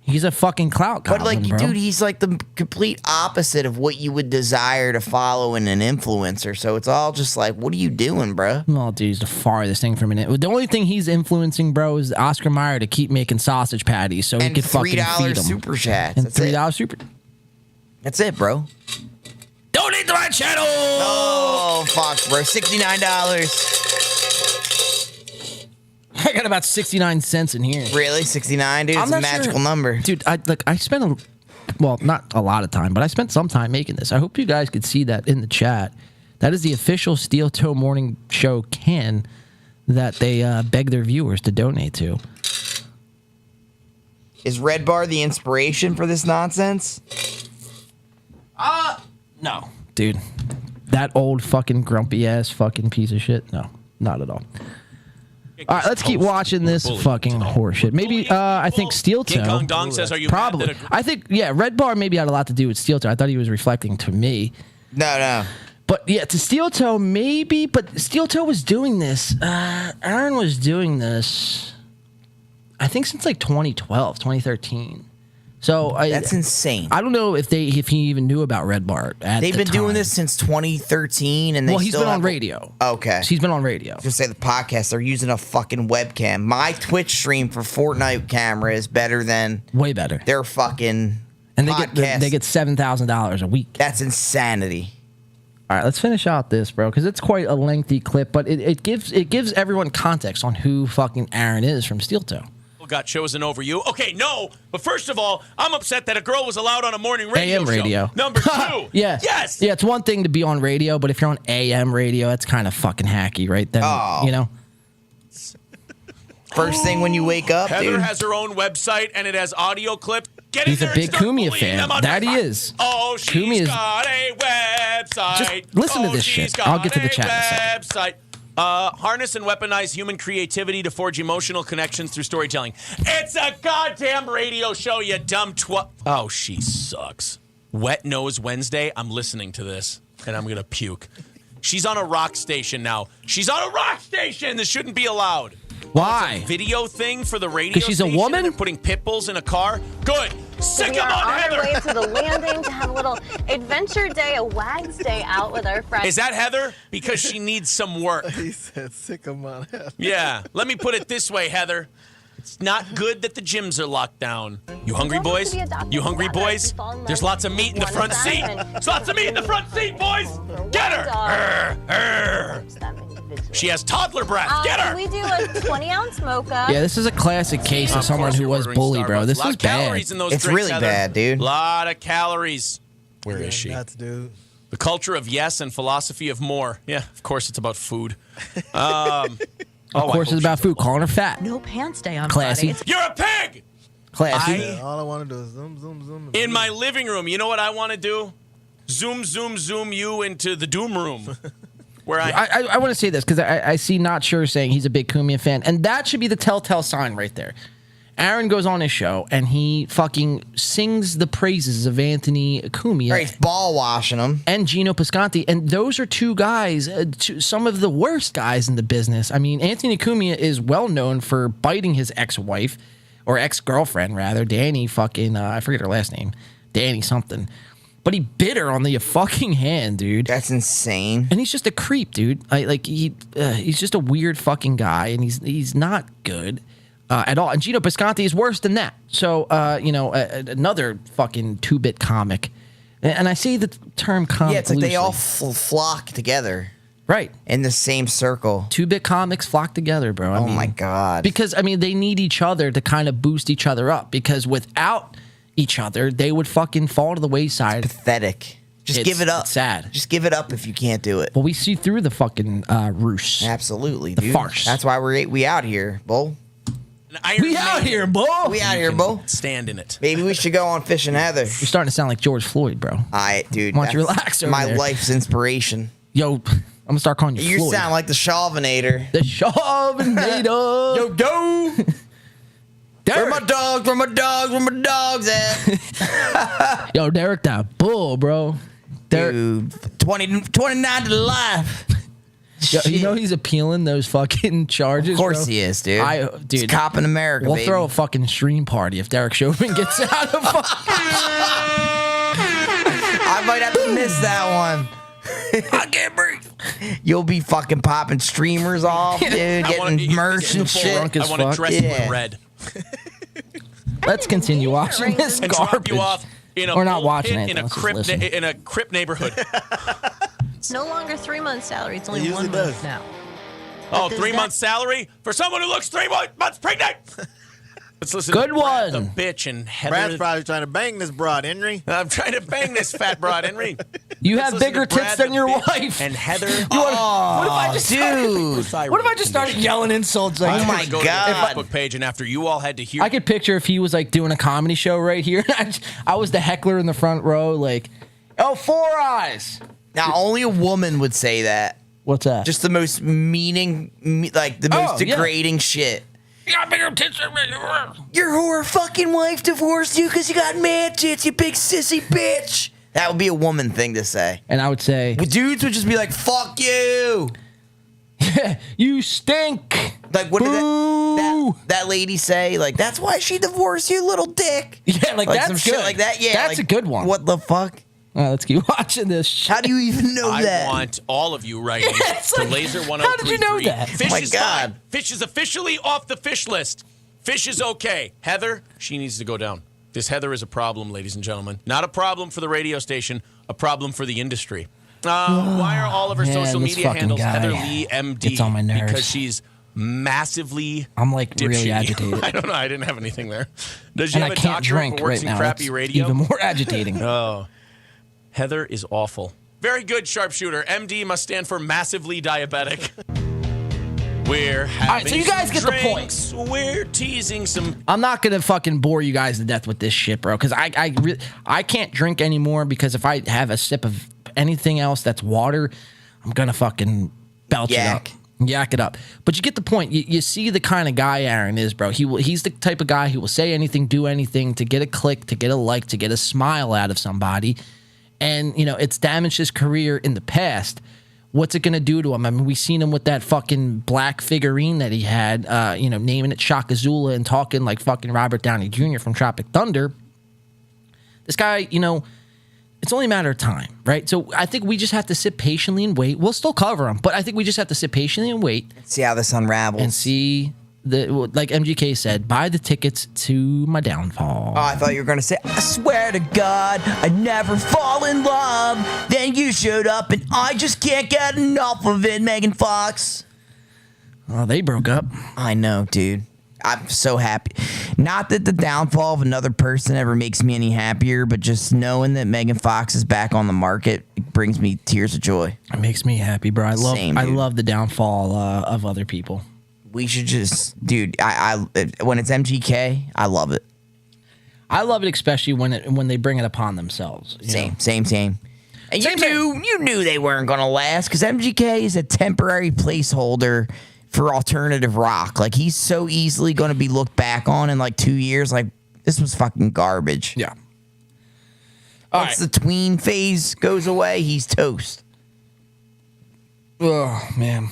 He's a fucking clout
But
goblin,
like,
bro.
dude, he's like the complete opposite of what you would desire to follow in an influencer. So it's all just like, what are you doing, bro?
Oh, dude, he's the farthest thing from it. The only thing he's influencing, bro, is Oscar Mayer to keep making sausage patties so he
And
could fucking feed
$3
them.
super chats.
And
That's it.
$3 super.
That's it, bro.
Donate to my channel.
Oh, fuck, bro. $69.
I got about 69 cents in here.
Really? 69, dude?
I'm
It's a
not
magical
sure.
number.
Dude, I spent well, not a lot of time, but I spent some time making this. I hope you guys could see that in the chat. That is the official Steel Toe Morning Show can that they beg their viewers to donate to.
Is Red Bar the inspiration for this nonsense?
No. Dude, that old fucking grumpy ass fucking piece of shit. No, not at all. All right, let's keep watching this fucking horseshit. Maybe, I think Steel Toe.
King Kong Dong says, are you
Probably.
mad that
I think, yeah, Red Bar maybe had a lot to do with Steel Toe. I thought he was reflecting to me.
No.
But yeah, to Steel Toe, maybe. But Steel Toe was doing this. Aaron was doing this, I think, since like 2012, 2013. So
That's insane.
I don't know if he even knew about Red Bar at
They've
the
been doing
time.
this since 2013, and they
Well, he's
still
been on
have-
radio.
Okay.
He's been on radio.
Just say the podcast, they're using a fucking webcam. My Twitch stream for Fortnite camera is better than
Way better.
their fucking
And
podcast.
they get $7,000 a week.
That's insanity.
All right, let's finish out this, bro, because it's quite a lengthy clip, but it gives everyone context on who fucking Aaron is from Steel Toe.
got chosen over you. Okay, no, but first of all, I'm upset that a girl was allowed on a morning radio
AM
show.
radio.
Number 2.
Yeah.
Yes.
Yeah, it's one thing to be on radio, but if you're on AM radio, that's kind of fucking hacky, right? Then, you know.
First thing when you wake up,
Heather
dude.
has her own website and it has audio clips. Get
He's
in
a
there
big
and start
Kumia
bullying
fan.
them on
That he
Facebook.
is.
Oh, she's
Kumia is-
got a website.
Just listen to this
she's
shit. I'll
got
get to the
a
chat in a
website. Harness and weaponize human creativity to forge emotional connections through storytelling. It's a goddamn radio show, you dumb twat. Oh, she sucks. Wet Nose Wednesday. I'm listening to this and I'm gonna puke. She's on a rock station now. She's on a rock station. This shouldn't be allowed.
Why?
Video thing for the radio.
'Cause she's a
station
woman?
and they're putting pit bulls in a car. Good. Sick
We
them
are
on
on
Heather.
our way to the landing to have a little adventure day, a wags day out with our friends.
Is that Heather? Because she needs some work.
He said, sick of my head.
Yeah. Let me put it this way, Heather. It's not good that the gyms are locked down. You hungry, boys? You hungry, boys? There's lots of meat in the front seat. There's lots of meat in the front seat, boys. Get her. She has toddler breath. Get her.
We do a 20-ounce mocha.
Yeah, this is a classic case of someone who was bullied, bro. This
Lot
is
of calories
bad.
in those
It's
drinks,
really
Heather.
bad, dude.
Lot of calories. Where is she?
Nuts, dude.
The culture of yes and philosophy of more. Yeah, of course it's about food.
Of course, it's about food. Calling her fat.
No pants day on
Classy.
Friday.
You're a pig!
Classy.
All I want to do is zoom, zoom, zoom.
In my living room, you know what I want to do? Zoom, zoom, zoom you into the doom room. Where
I want to say this because I see Not Sure saying he's a big Kumia fan, and that should be the telltale sign right there. Aaron goes on his show and he fucking sings the praises of Anthony Cumia.
Right, he's ball washing him.
And Gino Pisconti. And those are two guys, some of the worst guys in the business. I mean, Anthony Cumia is well known for biting his ex-wife, or ex-girlfriend, rather, Danny fucking, I forget her last name, Danny something. But he bit her on the fucking hand, dude.
That's insane.
And he's just a creep, dude. He's just a weird fucking guy, and he's not good at all. And Gino Pisconti is worse than that. So, another fucking 2-bit comic. And I see the term comic.
Yeah, it's like
loosely.
they all flock together.
Right.
In the same circle.
2-bit comics flock together, bro. I mean,
my God.
Because, I mean, they need each other to kind of boost each other up. Because without each other, they would fucking fall to the wayside.
It's pathetic. Just give it up.
It's sad.
Just give it up if you can't do it.
Well, we see through the fucking ruse.
Absolutely,
the
dude.
farce.
That's why we out here, Bull.
We out here, Bull.
We out here, Bull.
Stand in it.
Maybe we should go on Fish and Heather.
You're starting to sound like George Floyd, bro.
Dude.
Why don't you
that's
relax over
my
there?
life's inspiration.
Yo, I'm gonna start calling you
You
Floyd.
sound like the Chauvinator.
The Chauvinator.
Yo. Where my dogs? Where my dogs? Where my dogs at?
Yo, Derek, that bull, bro.
Dude, 29 to life.
Yo, you know he's appealing those fucking charges.
Of course
bro?
he is, dude.
Dude,
It's cop in America,
we'll
baby.
throw a fucking stream party if Derek Chauvin gets out of.
I might have to miss that one.
I can't breathe.
You'll be fucking popping streamers off, dude. Getting merch and shit.
I want to dress you in red.
Let's continue watching this
And
garbage.
drop you off in a
We're not
bull
watching
pit
anything.
in a
Let's just
crip
listen.
in a crip neighborhood.
It's no longer 3 months' salary. It's only 1 month now.
Oh,
Does
3
that-
months salary for someone who looks 3 months pregnant. Let's listen.
Good
to Brad,
one.
the bitch, and Heather.
Brad's probably trying to bang this broad, Henry.
I'm trying to bang this fat broad, Henry.
You
Let's
have
listen
bigger
to Brad,
tits than
the
your
bitch,
wife.
And Heather.
What if I just
dude.
What if I just started yelling insults? Like,
I'm
my
gonna go
God.
to the Facebook page, and after you all had to hear,
I could picture if he was like doing a comedy show right here. I was the heckler in the front row, like, oh, 4 eyes.
Now, only a woman would say that.
What's that?
Just the most like the most
yeah.
degrading shit.
You got bigger tits than me.
Your whore fucking wife divorced you because you got mad tits, you big sissy bitch. That would be a woman thing to say.
And I would say,
Well, dudes would just be like, fuck you.
you stink.
Like, what did that lady say? Like, that's why she divorced you, little dick.
Yeah, like that's
some
good.
shit like that. Yeah,
That's
like,
a good one.
What the fuck?
All right, let's keep watching this shit.
How do you even know
I
that?
want all of you writing
It's
to
like,
Laser 1033.
how did you know that?
Fish
Oh my
is
God.
fine. Fish is officially off the fish list. Fish is okay. Heather, she needs to go down. This Heather is a problem, ladies and gentlemen. Not a problem for the radio station, a problem for the industry. Why are all of her
Man,
social
this
media
fucking
handles
guy
Heather Lee MD?
gets on my nerves.
Because she's massively
I'm like really
dipshitty.
agitated.
I don't know. I didn't have anything there. Does she
And
have
I
a
can't
doctorate
drink
but works
right
in
now.
crappy
That's
radio?
even more agitating.
Oh. Heather is awful. Very good, sharpshooter. MD must stand for massively diabetic. We're having
right, so you guys
some
get the point.
drinks. We're teasing some.
I'm not gonna fucking bore you guys to death with this shit, bro. Because I can't drink anymore. Because if I have a sip of anything else that's water, I'm gonna fucking belch it up, yak it up. But you get the point. You see the kind of guy Aaron is, bro. He's the type of guy who will say anything, do anything to get a click, to get a like, to get a smile out of somebody. And it's damaged his career in the past. What's it gonna do to him? I mean, we seen him with that fucking black figurine that he had, naming it Shaka Zulu and talking like fucking Robert Downey Jr. from Tropic Thunder. This guy, it's only a matter of time, right? So I think we just have to sit patiently and wait. We'll still cover him, but I think we just have to sit patiently and wait.
See how this unravels.
And see, like MGK said, buy the tickets to my downfall.
Oh, I thought you were going to say, I swear to God, I never fall in love. Then you showed up and I just can't get enough of it, Megan Fox.
Oh, they broke up.
I know, dude. I'm so happy. Not that the downfall of another person ever makes me any happier, but just knowing that Megan Fox is back on the market it brings me tears of joy.
It makes me happy, bro. I
Same, dude.
love the downfall of other people.
We should just, dude. I when it's MGK, I love it.
I love it, especially when they bring it upon themselves.
Same. And
Same
you knew they weren't gonna last because MGK is a temporary placeholder for alternative rock. Like, he's so easily going to be looked back on in like 2 years. Like, this was fucking garbage.
Yeah.
Once the tween phase goes away, he's toast.
Oh, man.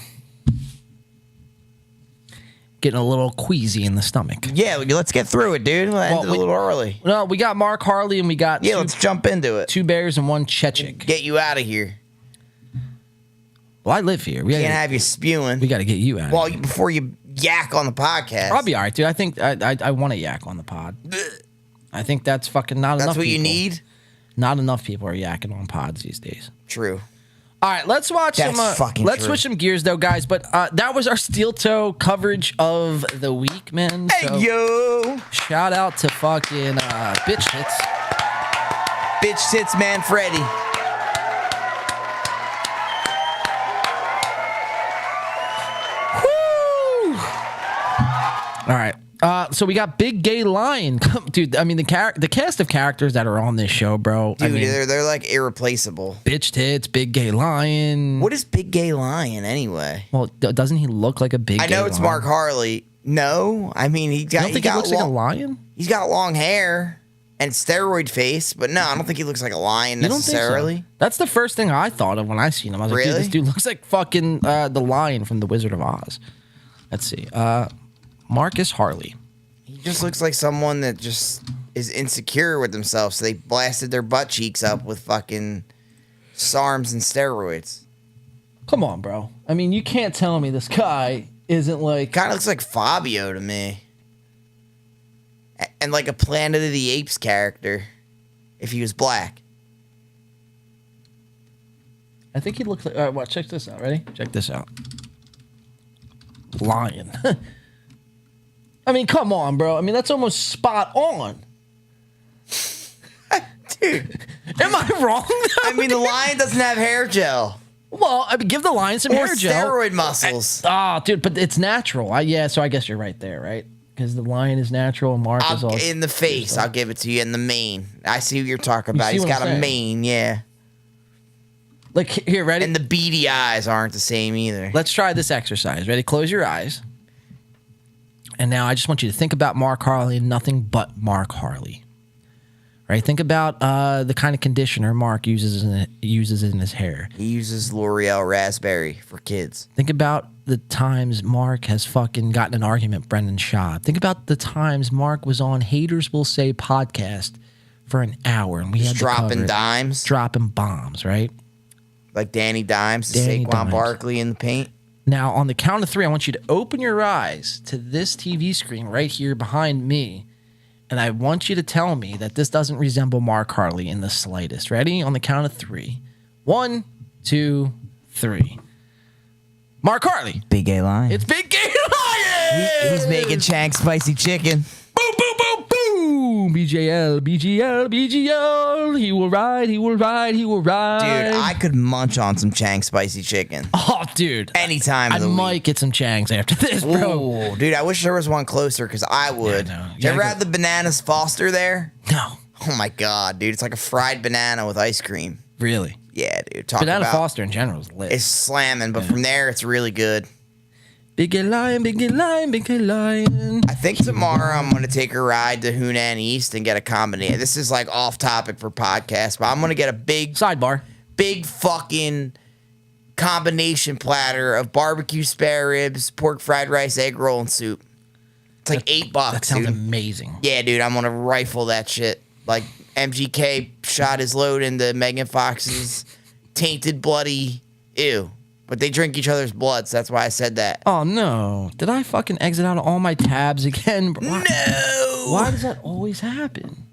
Getting a little queasy in the stomach.
Yeah, let's get through it, dude. We'll end it a little early.
No, we got Mark Harley and we got
let's jump into it.
2 bears and 1 Chechik.
Get you out of here.
Well, I live here. We
can't have you spewing.
We got to get you out.
Well, before you yak on the podcast.
I'll be all right, dude. I think I want to yak on the pod. I think that's fucking not enough.
That's what
people.
you need?
Not enough people are yakking on pods these days.
True.
All right, let's watch
That's
some.
fucking
let's
true.
switch some gears, though, guys. But that was our steel toe coverage of the week, man.
Hey, yo!
Shout out to fucking bitch tits.
Bitch tits, man, Freddy.
Woo! All right. So we got Big Gay Lion, dude. I mean, the cast of characters that are on this show, bro.
Dude,
I mean,
they're like irreplaceable.
Bitch tits, Big Gay Lion.
What is Big Gay Lion anyway?
Well, doesn't he look like a big?
I know
gay
it's
lion?
Mark Harley. No, I mean he got.
You don't think he looks like a lion?
He's got long hair and steroid face, but no, I don't think he looks like a lion
You don't think so?
necessarily.
That's the first thing I thought of when I seen him. I was like, dude,
Really?
this dude looks like fucking the lion from The Wizard of Oz. Let's see. Marcus Harley.
He just looks like someone that just is insecure with themselves, so they blasted their butt cheeks up with fucking SARMs and steroids.
Come on, bro. I mean, you can't tell me this guy isn't like...
Kind of looks like Fabio to me. And like a Planet of the Apes character, if he was black.
I think he looks like... All right, well, check this out. Ready? Check this out. Lion. I mean, come on, bro. I mean, that's almost spot on.
Dude.
Am I wrong?
I mean, the lion doesn't have hair gel.
Well, I mean, give the lion some
Or
hair gel.
steroid muscles.
Dude, but it's natural. So I guess you're right there, right? Because the lion is natural and Mark is all...
In the face, I'll give it to you. In the mane. I see what you're talking about.
see
He's
what
got
I'm
a
saying?
mane, yeah.
Like, here, ready?
And the beady eyes aren't the same either.
Let's try this exercise. Ready? Close your eyes. And now I just want you to think about Mark Harley and nothing but Mark Harley. Right? Think about the kind of conditioner Mark uses in his hair.
He uses L'Oreal Raspberry for kids.
Think about the times Mark has fucking gotten an argument with Brendan Schaub. Think about the times Mark was on Haters Will Say podcast for an hour and we
Just
had to cover
dropping
it.
dimes.
Dropping bombs, right?
Like Danny Dimes to
Danny
Saquon
Dimes.
Barkley in the paint.
Now, on the count of 3, I want you to open your eyes to this TV screen right here behind me. And I want you to tell me that this doesn't resemble Mark Harley in the slightest. Ready? On the count of 3. 1, 2, 3. Mark Harley.
Big Gay Lion.
It's Big Gay Lion!
He's making Chang spicy chicken.
Boom, boom, boom, boom! BJL, BGL, BGL. He will ride, he will ride, he will ride.
Dude, I could munch on some Chang spicy chicken.
Oh, dude.
Anytime of
I
the
might
week.
get some Changs after this, bro.
Ooh, dude, I wish there was one closer because I would.
Yeah, no.
Did you ever
gotta
have the bananas Foster there?
No.
Oh my god, dude. It's like a fried banana with ice cream.
Really?
Yeah, dude. Talk
Banana
about
Foster in general is lit.
it's slamming, but from there it's really good.
Big Gay Lion, Big Gay Lion, Big Gay Lion.
I think tomorrow I'm gonna take a ride to Hunan East and get a combination. This is like off topic for podcast, but I'm gonna get a big
sidebar,
big fucking combination platter of barbecue spare ribs, pork fried rice, egg roll, and soup. It's like $8.
That sounds
dude.
amazing.
Yeah, dude, I'm gonna rifle that shit. Like MGK shot his load into Megan Fox's tainted, bloody ew. But they drink each other's blood, so that's why I said that.
Oh no! Did I fucking exit out of all my tabs again? Why,
no!
Why does that always happen?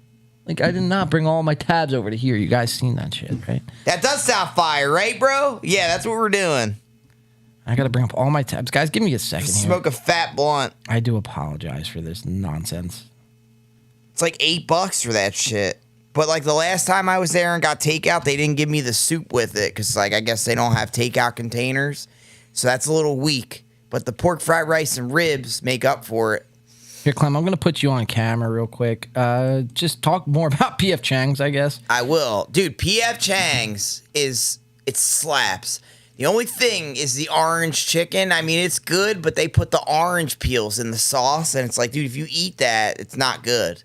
Like I did not bring all my tabs over to here. You guys seen that shit, right?
That does sound fire, right, bro? Yeah, that's what we're doing.
I gotta bring up all my tabs, guys. Give me a second here.
Smoke a fat blunt.
I do apologize for this nonsense.
It's like $8 for that shit. But like the last time I was there and got takeout, they didn't give me the soup with it because like I guess they don't have takeout containers, so that's a little weak. But the pork fried rice and ribs make up for it.
Here, Clem, I'm gonna put you on camera real quick. Just talk more about PF Chang's, I guess.
I will, dude. PF Chang's it slaps. The only thing is the orange chicken. I mean, it's good, but they put the orange peels in the sauce, and it's like, dude, if you eat that, it's not good.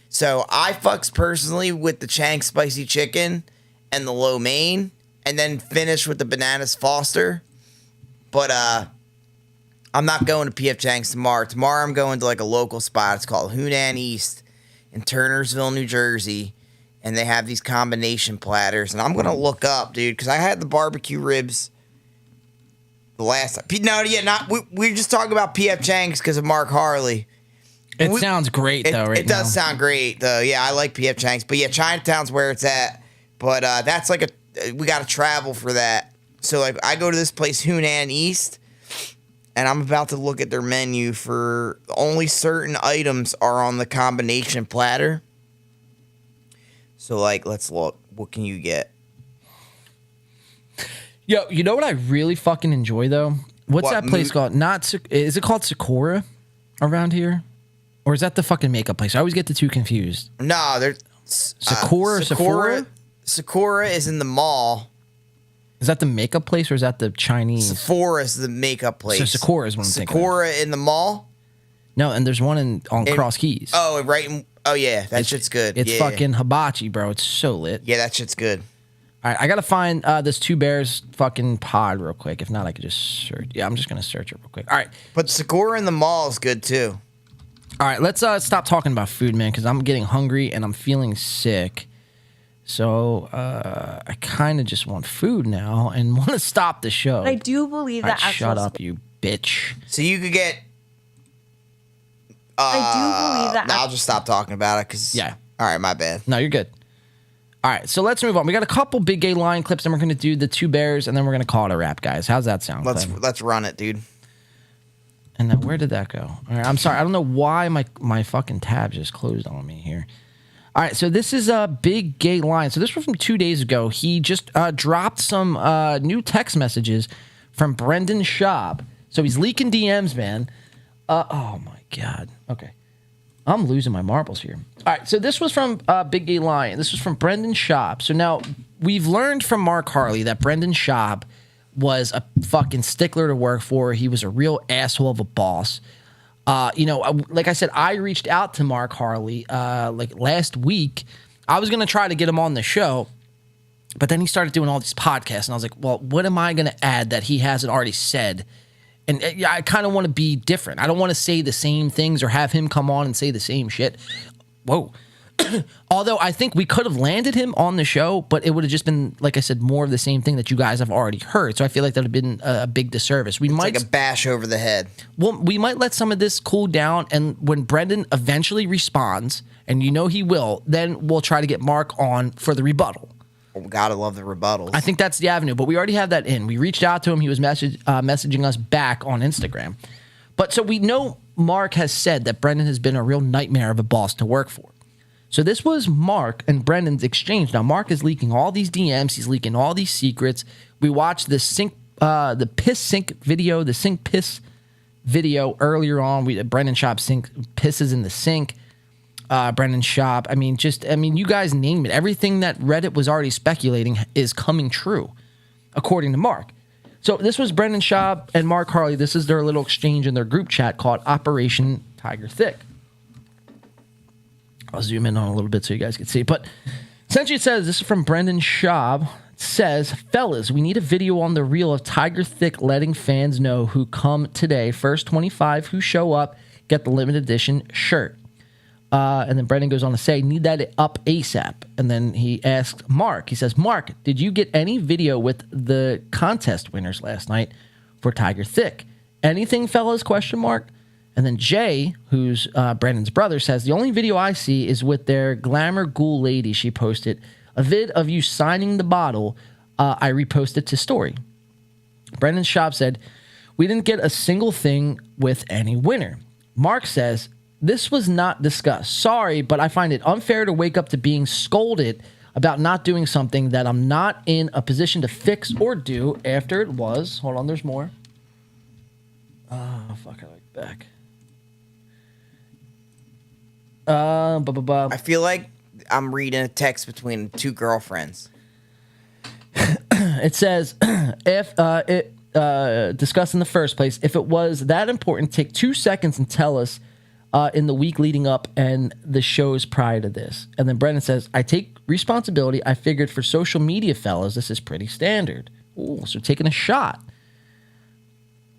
So I fucks personally with the Chang spicy chicken and the lo mein, and then finish with the bananas Foster. But I'm not going to P.F. Chang's tomorrow. Tomorrow I'm going to like a local spot. It's called Hunan East in Turnersville, New Jersey. And they have these combination platters. And I'm going to look up, dude, because I had the barbecue ribs the last time. No, yeah, we're just talking about P.F. Chang's because of Mark Harley.
It sounds great, though, right now.
It does sound great, though. Yeah, I like P.F. Chang's. But yeah, Chinatown's where it's at. But that's like we got to travel for that. So like I go to this place, Hunan East, and I'm about to look at their menu for only certain items are on the combination platter. So, like, let's look. What can you get?
Yo, you know what I really fucking enjoy, though? What's that place called? Is it called Sakura around here? Or is that the fucking makeup place? I always get the two confused.
No, there's...
Sakura?
Sakura is in the mall.
Is that the makeup place or is that the Chinese?
Sephora is the makeup place.
So Sakura is what I'm thinking of.
Sakura in the mall?
No, and there's one on Cross Keys.
Oh, right. Oh, yeah. That shit's good.
It's fucking hibachi, bro. It's so lit.
Yeah, that shit's good.
All right, I got to find this Two Bears fucking pod real quick. If not, I could just search. Yeah, I'm just going to search it real quick. All right.
But Sakura in the mall is good, too.
All right, let's stop talking about food, man, because I'm getting hungry and I'm feeling sick. So I kind of just want food now and want to stop the show.
I do believe that.
Shut up, you bitch.
So you could get...
I do believe that.
No, I'll just stop talking about it because...
Yeah.
All right, my bad.
No, you're good. All right, so let's move on. We got a couple big gay line clips, and we're going to do the Two Bears, and then we're going to call it a wrap, guys. How's that sound?
Let's run it, dude.
And then where did that go? All right, I'm sorry. I don't know why my fucking tab just closed on me here. All right, so this is a big gay line. So this was from 2 days ago. He just dropped some new text messages from Brendan Schaub. So he's leaking DMs, man. Oh, my God. Okay. I'm losing my marbles here. All right, so this was from Big Gay Lion. This was from Brendan Schaub. So now we've learned from Mark Harley that Brendan Schaub was a fucking stickler to work for. He was a real asshole of a boss. Like I said, I reached out to Mark Harley like last week. I was going to try to get him on the show, but then he started doing all these podcasts, and I was like, well, what am I going to add that he hasn't already said? And I kind of want to be different. I don't want to say the same things or have him come on and say the same shit. Whoa. Although I think we could have landed him on the show, but it would have just been, like I said, more of the same thing that you guys have already heard. So I feel like that would have been a big disservice. It's
like a bash over the head.
Well, we might let some of this cool down, and when Brendan eventually responds, and you know he will, then we'll try to get Mark on for the rebuttal.
Oh, gotta love the rebuttals.
I think that's the avenue, but we already have that in. We reached out to him. He was messaging us back on Instagram. But so we know Mark has said that Brendan has been a real nightmare of a boss to work for. So this was Mark and Brendan's exchange. Now, Mark is leaking all these DMs. He's leaking all these secrets. We watched the piss sink video, the sink piss video earlier on. Brendan Schaub pisses in the sink. Brendan Schaub. I mean, you guys name it. Everything that Reddit was already speculating is coming true, according to Mark. So this was Brendan Schaub and Mark Harley. This is their little exchange in their group chat called Operation Tiger Thick. I'll zoom in on a little bit so you guys can see. But essentially it says, this is from Brendan Schaub. It says, fellas, we need a video on the reel of Tiger Thick letting fans know who come today. First 25 who show up get the limited edition shirt. And then Brendan goes on to say, need that up ASAP. And then he asks Mark, he says, Mark, did you get any video with the contest winners last night for Tiger Thick? Anything, fellas? ? And then Jay, who's Brendan's brother, says, the only video I see is with their glamour ghoul lady. She posted a vid of you signing the bottle. I reposted to story. Brendan Schaub said, we didn't get a single thing with any winner. Mark says, this was not discussed. Sorry, but I find it unfair to wake up to being scolded about not doing something that I'm not in a position to fix or do after it was. Hold on, there's more. Oh, fuck, I like back.
I feel like I'm reading a text between two girlfriends.
it says, if it discussed in the first place, if it was that important, take 2 seconds and tell us in the week leading up and the shows prior to this. And then Brendan says, I take responsibility. I figured for social media fellas, this is pretty standard. Ooh, so taking a shot.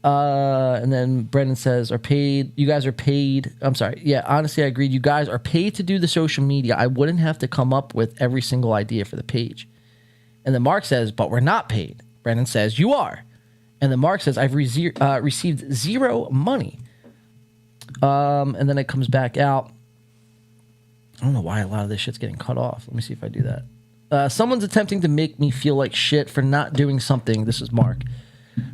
And then Brendan says, you guys are paid. I'm sorry. Yeah, honestly, I agreed. You guys are paid to do the social media. I wouldn't have to come up with every single idea for the page. And then Mark says, but we're not paid. Brendan says, you are. And then Mark says, I've received zero money. And then it comes back out. I don't know why a lot of this shit's getting cut off. Let me see if I do that. Someone's attempting to make me feel like shit for not doing something. This is Mark.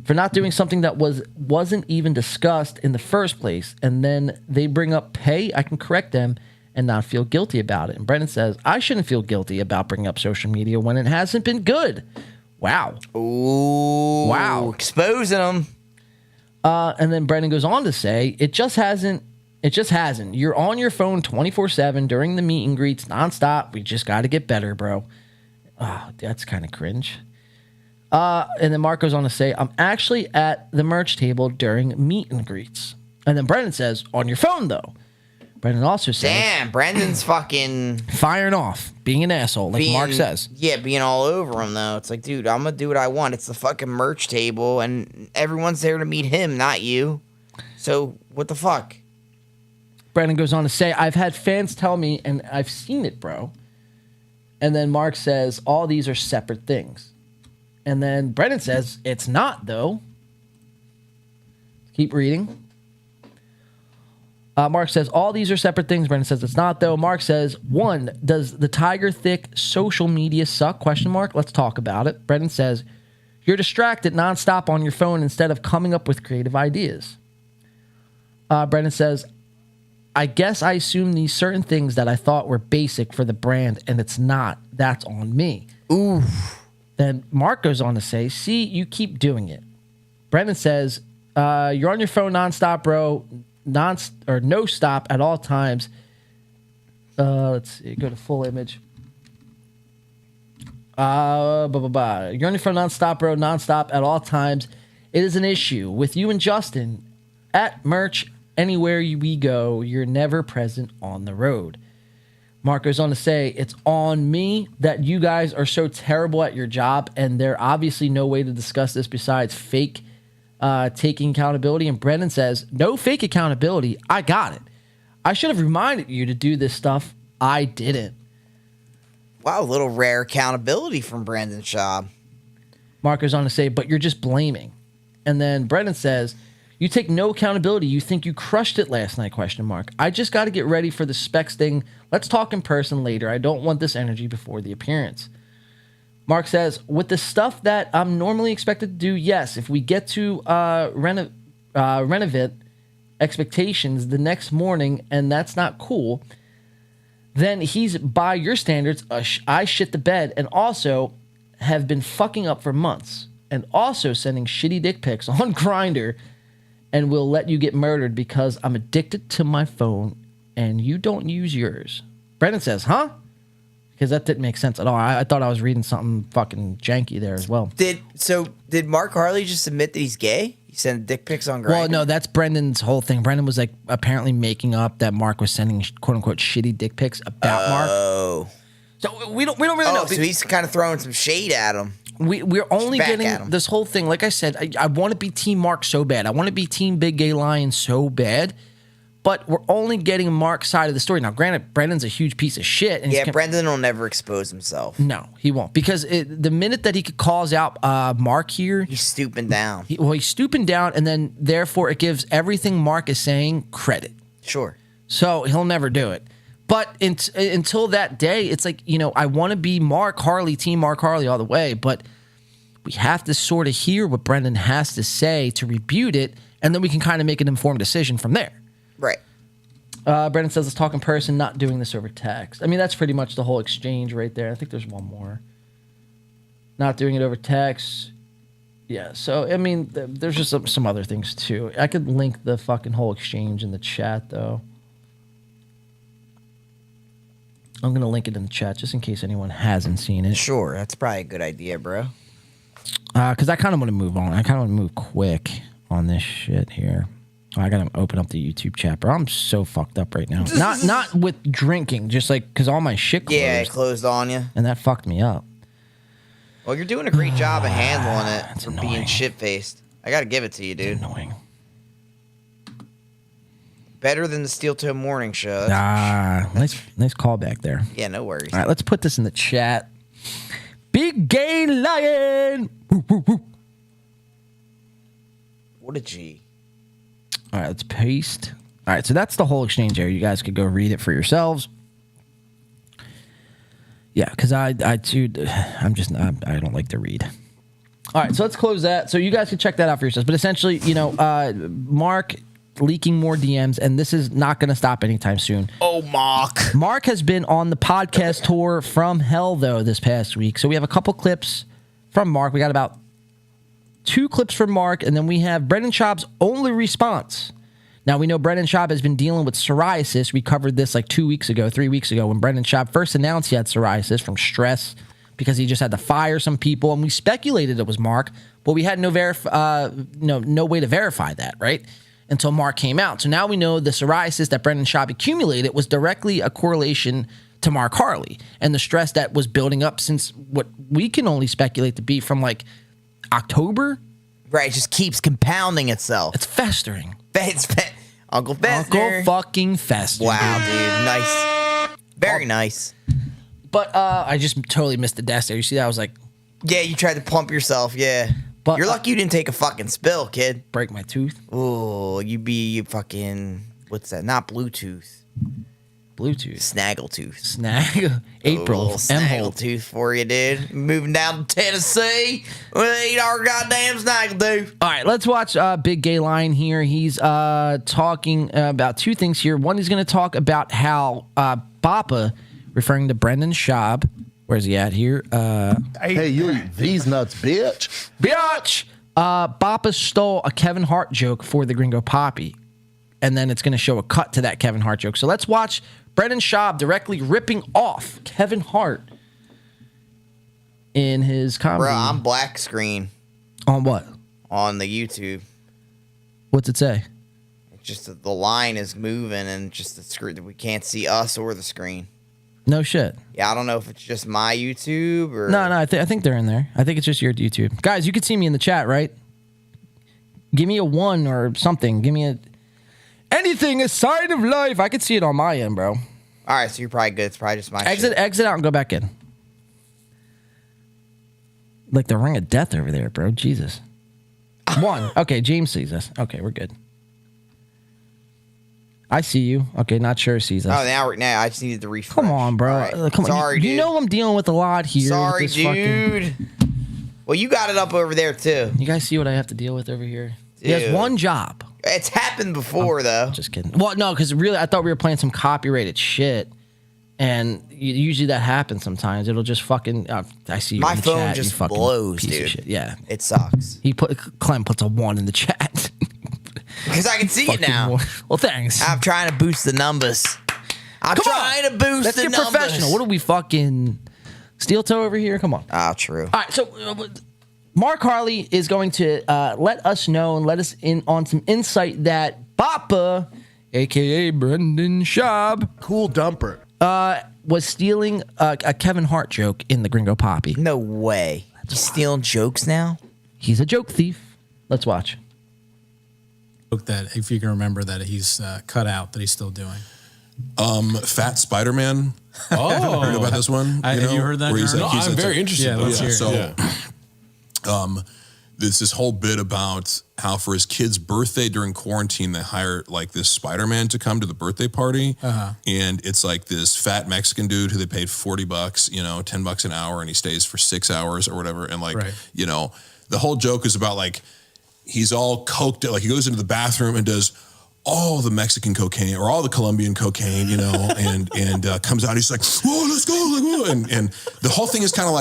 For not doing something that wasn't even discussed in the first place. And then they bring up pay. I can correct them and not feel guilty about it. And Brendan says, I shouldn't feel guilty about bringing up social media when it hasn't been good. Wow.
Ooh.
Wow.
Exposing them.
And then Brendan goes on to say, it just hasn't. You're on your phone 24/7 during the meet and greets nonstop. We just got to get better, bro. Oh, that's kind of cringe. And then Mark goes on to say, I'm actually at the merch table during meet and greets. And then Brendan says, on your phone, though. Brendan also says,
damn, Brendan's fucking
firing off, being an asshole, like Mark says.
Yeah, being all over him, though. It's like, dude, I'm going to do what I want. It's the fucking merch table, and everyone's there to meet him, not you. So, what the fuck?
Brendan goes on to say, I've had fans tell me, and I've seen it, bro. And then Mark says, all these are separate things. And then Brendan says, it's not, though. Keep reading. Mark says, all these are separate things. Brendan says, it's not, though. Mark says, 1, does the Tiger Thick social media suck? ? Let's talk about it. Brendan says, you're distracted nonstop on your phone instead of coming up with creative ideas. Brendan says, I guess I assumed these certain things that I thought were basic for the brand, and it's not. That's on me.
Ooh.
Then Mark goes on to say, see, you keep doing it. Brendan says, you're on your phone nonstop, bro. No stop at all times. Let's see, go to full image. You're on your phone nonstop, bro. Nonstop at all times. It is an issue with you and Justin at merch. Anywhere we go, you're never present on the road. Mark goes on to say, it's on me that you guys are so terrible at your job, and there's obviously no way to discuss this besides fake taking accountability. And Brendan says, no fake accountability. I got it. I should have reminded you to do this stuff. I didn't.
Wow, a little rare accountability from Brandon Schaub.
Mark goes on to say, but you're just blaming. And then Brendan says, you take no accountability. You think you crushed it last night, ? I just got to get ready for the specs thing. Let's talk in person later. I don't want this energy before the appearance. Mark says, with the stuff that I'm normally expected to do, yes. If we get to renovate expectations the next morning and that's not cool, then he's, by your standards, I shit the bed and also have been fucking up for months and also sending shitty dick pics on Grindr and will let you get murdered because I'm addicted to my phone and you don't use yours. Brendan says, huh? Because that didn't make sense at all. I thought I was reading something fucking janky there as well.
Did Mark Harley just admit that he's gay? He sent dick pics on Grindr?
Well, no, that's Brendan's whole thing. Brendan was like apparently making up that Mark was sending quote unquote shitty dick pics about Mark.
Oh.
So we don't really know.
So he's kind of throwing some shade at him.
We're only getting this whole thing. Like I said, I want to be Team Mark so bad. I want to be Team Big Gay Lion so bad. But we're only getting Mark's side of the story. Now, granted, Brendan's a huge piece of shit. And
Brendan will never expose himself.
No, he won't. Because the minute that he calls out Mark here...
He's stooping down.
He's stooping down, and then, therefore, it gives everything Mark is saying credit.
Sure.
So, he'll never do it. But until that day, it's like, I want to be Mark Harley, Team Mark Harley all the way, but we have to sort of hear what Brendan has to say to rebuke it, and then we can kind of make an informed decision from there.
Right.
Brendan says, let's talk in person, not doing this over text. I mean, that's pretty much the whole exchange right there. I think there's one more. Not doing it over text. Yeah, so, I mean, there's just some other things, too. I could link the fucking whole exchange in the chat, though. I'm going to link it in the chat just in case anyone hasn't seen it.
Sure, that's probably a good idea, bro.
Because I kind of want to move on. I kind of want to move quick on this shit here. I gotta open up the YouTube chat, bro. I'm so fucked up right now. Not with drinking, just like because all my shit closed.
Yeah, it closed on you.
And that fucked me up.
Well, you're doing a great job of handling it for being shit-faced. I gotta give it to you, dude.
It's annoying.
Better than the Steel Toe Morning Show.
Nice callback there.
Yeah, no worries.
All right, let's put this in the chat. Big gay lion. Woo, woo, woo.
What a G.
All right, let's paste. All right, so that's the whole exchange area. You guys could go read it for yourselves. Yeah, because I don't like to read. All right, so let's close that. So you guys can check that out for yourselves. But essentially, Mark leaking more DMs, and this is not going to stop anytime soon.
Oh, Mark.
Mark has been on the podcast tour from hell, though, this past week. So we have a couple clips from Mark. We got about 2 clips from Mark, and then we have Brendan Schaub's only response. Now, we know Brendan Schaub has been dealing with psoriasis. We covered this like 3 weeks ago, when Brendan Schaub first announced he had psoriasis from stress because he just had to fire some people, and we speculated it was Mark, but we had no way to verify that, right? Until Mark came out. So now we know the psoriasis that Brendan Schaub accumulated was directly a correlation to Mark Harley and the stress that was building up since what we can only speculate to be from like October.
Right, it just keeps compounding itself.
It's festering.
Uncle Fester.
Uncle fucking Fester.
Wow, dude. Nice. Very nice.
But I just totally missed the desk there. You see that? I was like...
Yeah, you tried to plump yourself, yeah. But you're lucky you didn't take a fucking spill, kid.
Break my tooth.
Oh, you fucking... What's that? Not Bluetooth. Snaggletooth.
April.
Snaggletooth for you, dude. Moving down to Tennessee. We eat our goddamn snaggletooth.
All right, let's watch Big Gay Lion here. He's talking about 2 things here. One, he's going to talk about how Bappa, referring to Brendan Schaub, where's he at here?
Hey, you eat these nuts, bitch.
Bappa stole a Kevin Hart joke for the Gringo Poppy. And then it's going to show a cut to that Kevin Hart joke. So let's watch Brendan Schaub directly ripping off Kevin Hart in his comedy.
Bro, I'm black screen.
On what?
On the YouTube.
What's it say?
It's just the line is moving and just the screen. We can't see us or the screen.
No shit.
Yeah, I don't know if it's just my YouTube or...
No, I think they're in there. I think it's just your YouTube. Guys, you can see me in the chat, right? Give me a 1 or something. Give me a... Anything, a sign of life. I can see it on my end, bro.
All right, so you're probably good. It's probably just my
exit out and go back in. Like the ring of death over there, bro. Jesus. 1. Okay, James sees us. Okay, we're good. I see you. Okay, not sure sees us.
Oh, now I just needed to refresh.
Come on, bro.
Right.
Come on.
Sorry, dude.
You know I'm dealing with a lot here.
Sorry, dude. Well, you got it up over there, too.
You guys see what I have to deal with over here?
Dude.
He has 1 job.
It's happened before, though.
Just kidding. Well, no, because really, I thought we were playing some copyrighted shit. And usually that happens sometimes. It'll just fucking... I see you
My
in the
phone
chat,
just
you fucking
blows,
piece
dude.
Of shit. Yeah.
It sucks.
Clem puts a 1 in the chat.
Because I can see it now.
More. Well, thanks.
I'm trying to boost the numbers. Let's
get
numbers.
professional. What are we fucking... Steel toe over here? Come on.
Ah, true.
All right, so... Mark Harley is going to let us know and let us in on some insight that Bappa, a.k.a. Brendan Schaub...
Cool dumper.
Was stealing a Kevin Hart joke in the Gringo Poppy.
No way. He's stealing jokes now?
He's a joke thief. Let's watch.
That if you can remember that he's cut out that he's still doing.
Fat Spider-Man.
Oh,
Have you heard about this one?
Have you heard that?
I'm very interested.
Yeah, let's hear it.
So, there's this whole bit about how for his kid's birthday during quarantine, they hire like this Spider-Man to come to the birthday party. And it's like this fat Mexican dude who they paid $40, $10 an hour, and he stays for 6 hours or whatever. And like, the whole joke is about like, he's all coked out. Like he goes into the bathroom and does all the Mexican cocaine or all the Colombian cocaine, and comes out. He's like, "Whoa, let's go!" Like, whoa. And the whole thing is kind of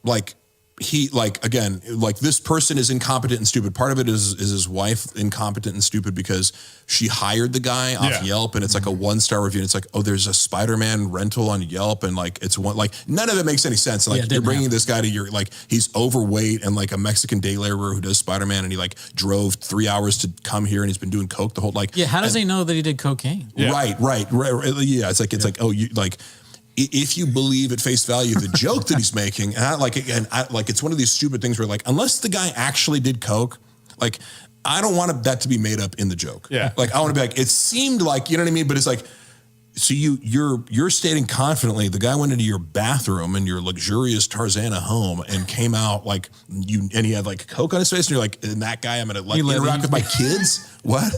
like he like again like this person is incompetent and stupid. Part of it is his wife incompetent and stupid because she hired the guy off Yelp, and it's like a 1-star review. And it's like, oh, there's a Spider-Man rental on Yelp, and like it's one like none of it makes any sense. Like you're bringing this guy to your like he's overweight and like a Mexican day laborer who does Spider-Man, and he like drove 3 hours to come here, and he's been doing coke the whole like.
Yeah, how does he know that he did cocaine?
Right. Yeah, it's like oh you like. If you believe at face value the joke that he's making, and it's one of these stupid things where like, unless the guy actually did coke, like I don't want that to be made up in the joke.
Yeah.
Like I want to be like, it seemed like, you know what I mean? But it's like, so you're stating confidently the guy went into your bathroom in your luxurious Tarzana home and came out like and he had like coke on his face, and you're like, and that guy I'm gonna like interact with my kids. What?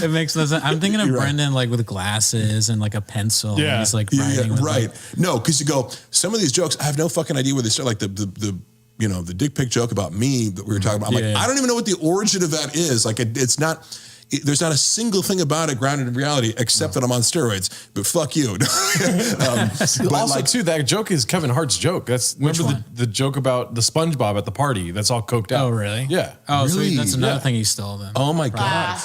It makes no sense. I'm thinking of Brendan like with glasses and like a pencil.
Yeah.
And he's like writing with
right.
like,
No, because you go, some of these jokes, I have no fucking idea where they start. Like the dick pic joke about me that we were talking about. I'm like, I don't even know what the origin of that is. Like it's not. There's not a single thing about it grounded in reality except that I'm on steroids. But fuck you.
Also, too, that joke is Kevin Hart's joke. Remember the joke about the SpongeBob at the party? That's all coked out.
oh really?
Yeah.
Oh,
Really?
so that's another thing he stole then.
Oh my god.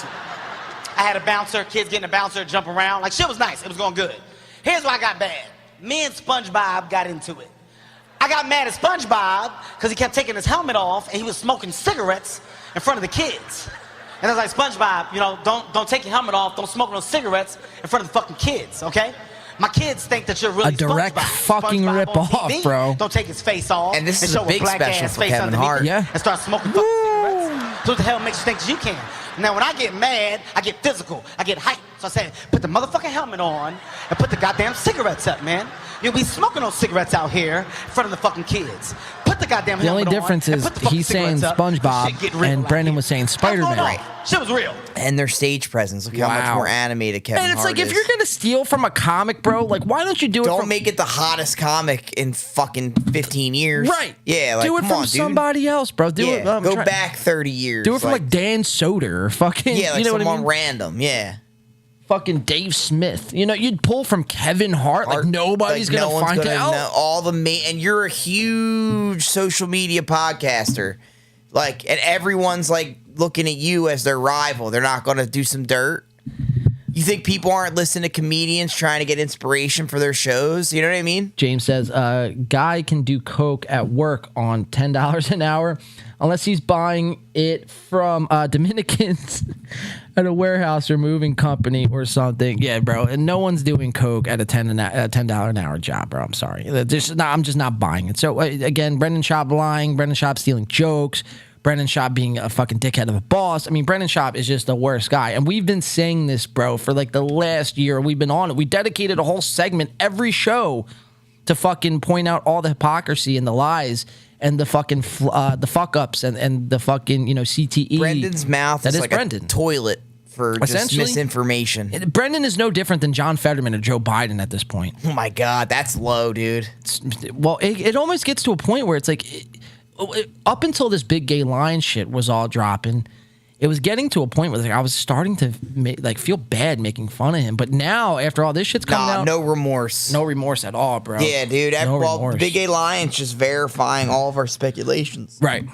I had a bouncer, kids getting a bouncer, jump around. Like, shit was nice. It was going good. Here's why I got bad. Me and SpongeBob got into it. I got mad at SpongeBob because he kept taking his helmet off and he was smoking cigarettes in front of the kids. And I was like, SpongeBob, don't take your helmet off. Don't smoke no cigarettes in front of the fucking kids, okay? My kids think that you're really
A direct
SpongeBob.
fucking
SpongeBob
rip
on
off,
TV,
bro.
Don't take his face off
And this is
show
a big
black
special
ass
for
face
Kevin
underneath
Hart.
it
Yeah.
and start smoking fucking cigarettes. So what the hell makes you think you can? Now, when I get mad, I get physical. I get hyped. So I said, put the motherfucking helmet on and put the goddamn cigarettes up, man. You'll be smoking those cigarettes out here in front of the fucking kids. Put the goddamn
The only
helmet on
difference
and
is
put the fucking
he's saying
cigarettes up. Shit
SpongeBob
get real
and
out
Brendan
here.
was saying
What's going
Spider-Man.
on? Shit was real.
And their stage presence. Look how much
Wow.
more animated Kevin
And it's
Hart
like, if
is.
you're going to steal from a comic, bro, like, why don't you do it
Don't
from...
make it the hottest comic in fucking 15 years.
Right.
Yeah, like,
do it
come
from
on, dude.
somebody else, bro. Do it.
Go back 30 years.
Do it from like Dan Soder or fucking...
Yeah, like
you know
someone
what I mean?
random. Yeah.
Fucking Dave Smith. You'd pull from Kevin Hart. Like, nobody's
Like,
going to
no one's
find
gonna
out.
know all the and you're a huge social media podcaster. Like, and everyone's like looking at you as their rival. They're not going to do some dirt. You think people aren't listening to comedians trying to get inspiration for their shows? You know what I mean?
James says, guy can do coke at work on $10 an hour unless he's buying it from Dominicans at a warehouse or moving company or something. Yeah, bro. And no one's doing coke at a $10 an hour job, bro. I'm sorry. I'm just not buying it. So, again, Brendan Schaub lying. Brendan Schaub stealing jokes. Brendan Schaub being a fucking dickhead of a boss. I mean, Brendan Schaub is just the worst guy. And we've been saying this, bro, for like the last year. We've been on it. We dedicated a whole segment every show to fucking point out all the hypocrisy and the lies and the fucking the fuck ups and the fucking CTE.
Brendan's mouth is like
Brendan.
a toilet for just
Essentially,
misinformation.
Brendan is no different than John Fetterman or Joe Biden at this point.
Oh my God, that's low, dude.
Well, it almost gets to a point where it's like, up until this big gay lion shit was all dropping, it was getting to a point where like I was starting to feel bad making fun of him. But now, after all this shit's coming out,
no remorse.
No remorse at all, bro.
Yeah, dude.
No remorse.
Big Gay Lion's just verifying all of our speculations.
Right.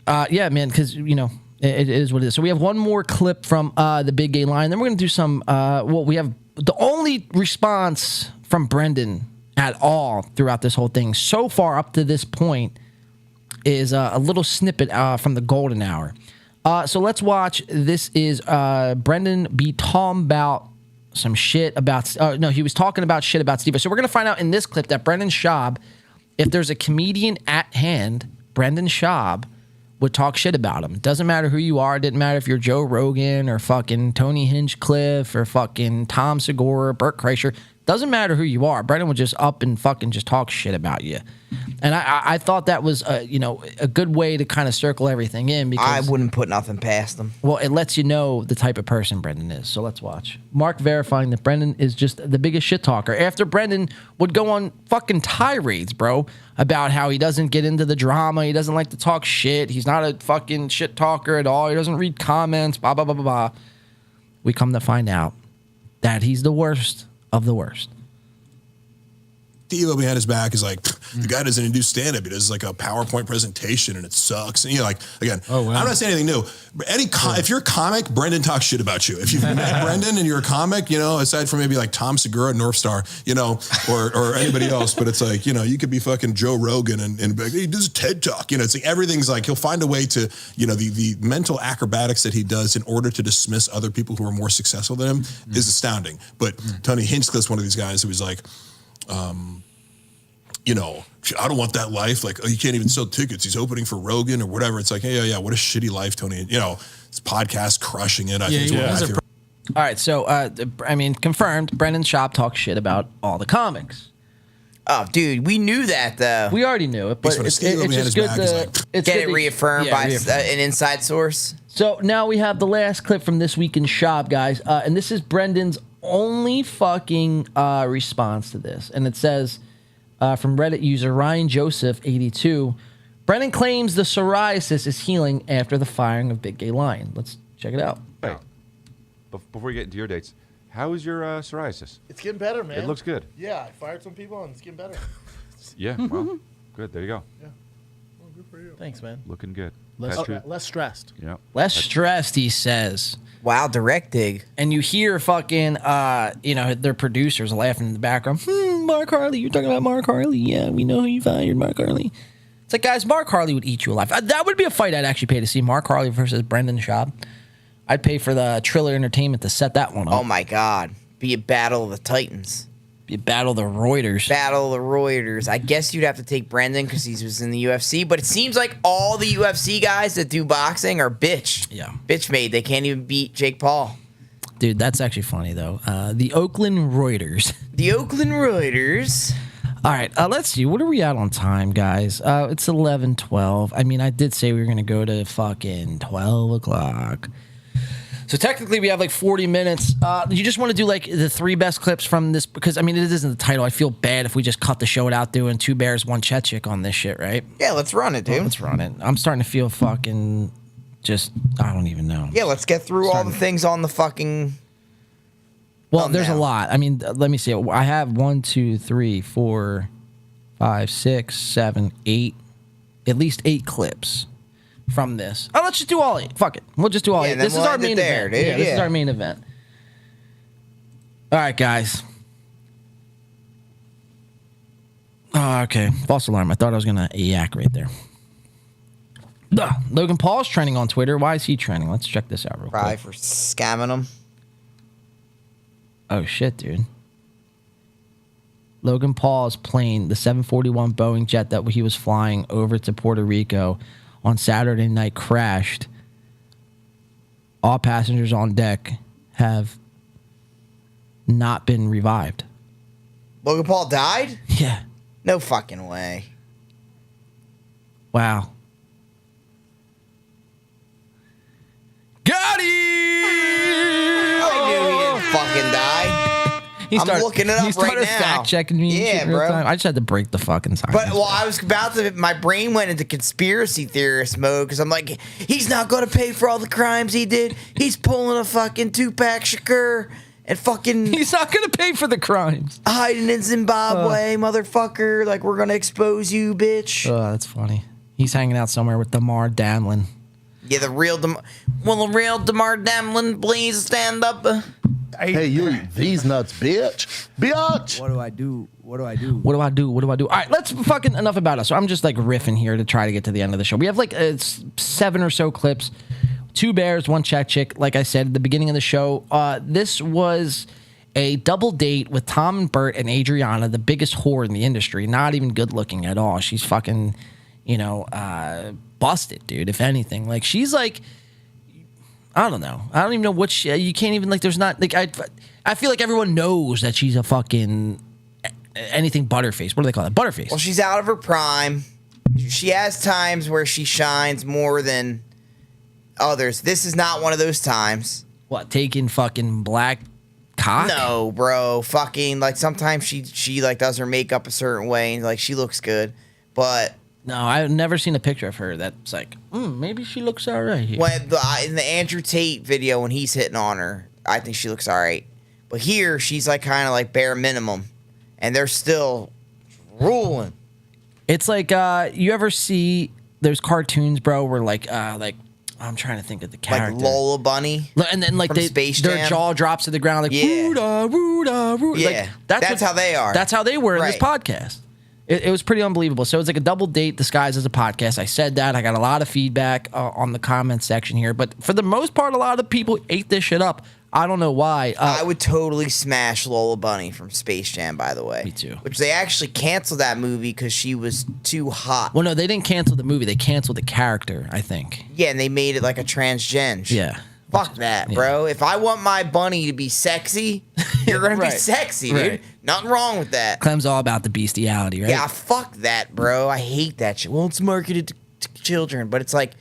Yeah, man, because, it is what it is. So we have one more clip from the Big Gay Lion. Then we're going to do some, we have the only response from Brendan at all throughout this whole thing so far up to this point is a little snippet from the golden hour. So let's watch. This is Brendan be talking about some shit about... no, he was talking about shit about Steve. So we're going to find out in this clip that Brendan Schaub, if there's a comedian at hand, Brendan Schaub would talk shit about him. It doesn't matter who you are. It didn't matter if you're Joe Rogan or fucking Tony Hinchcliffe or fucking Tom Segura, Bert Kreischer. Doesn't matter who you are. Brendan would just up and fucking just talk shit about you. And I thought that was, a good way to kind of circle everything in. Because
I wouldn't put nothing past him.
Well, it lets you know the type of person Brendan is. So let's watch. Mark verifying that Brendan is just the biggest shit talker. After Brendan would go on fucking tirades, bro, about how he doesn't get into the drama. He doesn't like to talk shit. He's not a fucking shit talker at all. He doesn't read comments, blah, blah, blah, blah, blah. We come to find out that he's the worst of the worst.
Devo behind his back is like, the guy doesn't even do stand-up. He does like a PowerPoint presentation and it sucks. And like, again, I'm not saying anything new. But if you're a comic, Brendan talks shit about you. If you've met Brendan and you're a comic, aside from maybe like Tom Segura at North Star, or anybody else, but it's like, you could be fucking Joe Rogan and be like, he does a TED Talk. It's like everything's like, he'll find a way to, the mental acrobatics that he does in order to dismiss other people who are more successful than him is astounding. But Tony Hinchcliffe's one of these guys who was like, I don't want that life. Like, you can't even sell tickets. He's opening for Rogan or whatever. It's like, hey, yeah, what a shitty life, Tony. This podcast crushing it. I think it's one of my favorite.
All right, so confirmed. Brendan Schaub talks shit about all the comics.
Oh, dude, we knew that though.
We already knew it, but it's just good to
get it reaffirmed by an inside source.
So now we have the last clip from this week in Schaub, guys, and this is Brendan's only fucking response to this, and it says from Reddit user Ryan Joseph 82, Brendan claims the psoriasis is healing after the firing of Big Gay Lion. Let's check it out.
Hey, before we get into your dates, how is your psoriasis?
It's getting better, man.
It looks good.
Yeah, I fired some people and it's getting better.
Yeah, well, good. There you go.
Yeah. Well, good for you.
Thanks, man.
Looking good.
Less stressed.
Yeah.
Less stressed, he says.
Wow, direct dig.
And you hear fucking, their producers laughing in the background. Mark Harley, you're talking about Mark Harley? Yeah, we know who you fired, Mark Harley. It's like, guys, Mark Harley would eat you alive. That would be a fight I'd actually pay to see, Mark Harley versus Brendan Schaub. I'd pay for the Triller Entertainment to set that one up.
Oh, my God. Be a battle of the Titans.
Be a battle of the Reuters.
Battle of the Reuters. I guess you'd have to take Brendan because he was in the UFC, but it seems like all the UFC guys that do boxing are bitch.
Yeah.
Bitch made. They can't even beat Jake Paul.
Dude, that's actually funny, though. The Oakland Reuters.
The Oakland Reuters.
All right, let's see. What are we at on time, guys? It's 11:12. I mean, I did say we were going to go to fucking 12 o'clock. So technically, we have like 40 minutes. You just want to do like the 3 best clips from this? Because, I mean, it isn't the title. I feel bad if we just cut the show without doing 2 bears, 1 Chechik on this shit, right?
Yeah, let's run it, dude.
Let's run it. I'm starting to feel fucking I don't even know.
Yeah, let's get through all the things on the fucking...
Well, there's a lot. I mean, let me see. I have 1, 2, 3, 4, 5, 6, 7, 8, at least 8 clips from this. Oh, let's just do all 8. Fuck it. We'll just do all 8. This is our main event. Yeah, this is our main event. All right, guys. Oh, okay. False alarm. I thought I was going to yak right there. Logan Paul's trending on Twitter. Why is he trending? Let's check this out real quick.
Probably for scamming him.
Oh, shit, dude. Logan Paul's plane, the 741 Boeing jet that he was flying over to Puerto Rico on Saturday night, crashed. All passengers on deck have not been revived.
Logan Paul died?
Yeah.
No fucking way.
Wow. Got him!
I knew he didn't fucking die. I'm looking it up right now.
He started fact checking me.
Yeah, bro.
I just had to break the fucking silence.
But I was about to. My brain went into conspiracy theorist mode because I'm like, he's not going to pay for all the crimes he did. He's pulling a fucking Tupac Shakur and fucking.
He's not going to pay for the crimes.
Hiding in Zimbabwe, motherfucker. Like, we're going to expose you, bitch.
Oh, that's funny. He's hanging out somewhere with Damar Hamlin.
Yeah, the real Damar Hamlin, please stand up.
Hey, you, these nuts, bitch. Bitch!
What do I do? What do I do?
What do I do? What do I do? All right, let's fucking enough about us. So I'm just like riffing here to try to get to the end of the show. We have like 7 or so clips. 2 bears, 1 Chechik. Like I said at the beginning of the show, this was a double date with Tom and Bert and Adriana, the biggest whore in the industry. Not even good looking at all. She's fucking, busted, dude, if anything. Like, she's like... I don't know. I don't even know what you can't even, like, there's not, like, I feel like everyone knows that she's a fucking anything butterface. What do they call it? Butterface.
Well, she's out of her prime. She has times where she shines more than others. This is not one of those times.
What, taking fucking black cock?
No, bro. Fucking, like, sometimes she like, does her makeup a certain way, and, like, she looks good. But...
No, I've never seen a picture of her that's like, maybe she looks all right here.
When in the Andrew Tate video, when he's hitting on her, I think she looks all right. But here, she's like kind of like bare minimum. And they're still Ruling.
It's like you ever see those cartoons, bro, where like I'm trying to think of the character.
Like Lola Bunny.
And then like
from Space Jam.
their jaw drops to the ground like
Yeah.
Ruda.
Yeah.
Like,
That's how they are.
That's how they were in this
Right.
podcast. It was pretty unbelievable. So it's like a double date disguised as a podcast. I said that. I got a lot of feedback on the comment section here. But for the most part, a lot of people ate this shit up. I don't know why.
I would totally smash Lola Bunny from Space Jam, by the way.
Me too.
Which they actually canceled that movie because she was too hot.
Well, no, they didn't cancel the movie. They canceled the character, I think.
Yeah, and they made it like a transgen.
Yeah.
Fuck that, bro. If I want my bunny to be sexy, you're going to be
Right.
sexy, dude.
Right.
Nothing wrong with that.
Clem's all about the bestiality, right?
Yeah, fuck that, bro. I hate that shit. Well, it's marketed to children, but it's like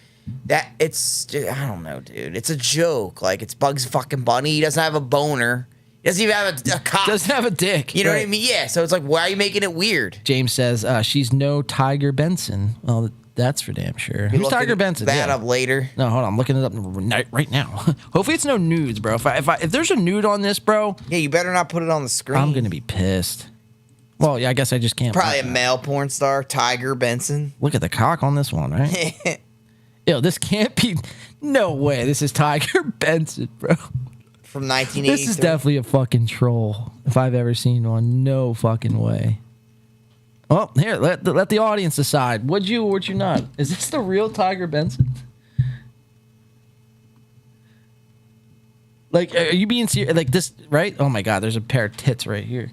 that. It's I don't know, dude. It's a joke. Like it's Bugs fucking Bunny. He doesn't have a boner. He doesn't even have a cock.
Doesn't have a dick.
You know what I
Right.
mean? Yeah. So it's like, why are you making it weird?
James says she's no Tiger Benson. Well, that's for damn sure.
You
Who's Tiger
looking
Benson?
that
Yeah.
up later.
No, hold on. I'm looking it up right now. Hopefully it's no nudes, bro. If there's a nude on this, bro.
Yeah, you better not put it on the screen.
I'm gonna be pissed. Well, yeah, I guess I just can't.
Probably a male porn star, Tiger Benson.
Look at the cock on this one, right? Yo, this can't be. No way. This is Tiger Benson, bro.
From 1982.
This is definitely a fucking troll if I've ever seen one. No fucking way. Oh, here, let the audience decide. Would you or would you not? Is this the real Tiger Benson? Like, are you being serious? Like this, right? Oh my God, there's a pair of tits right here.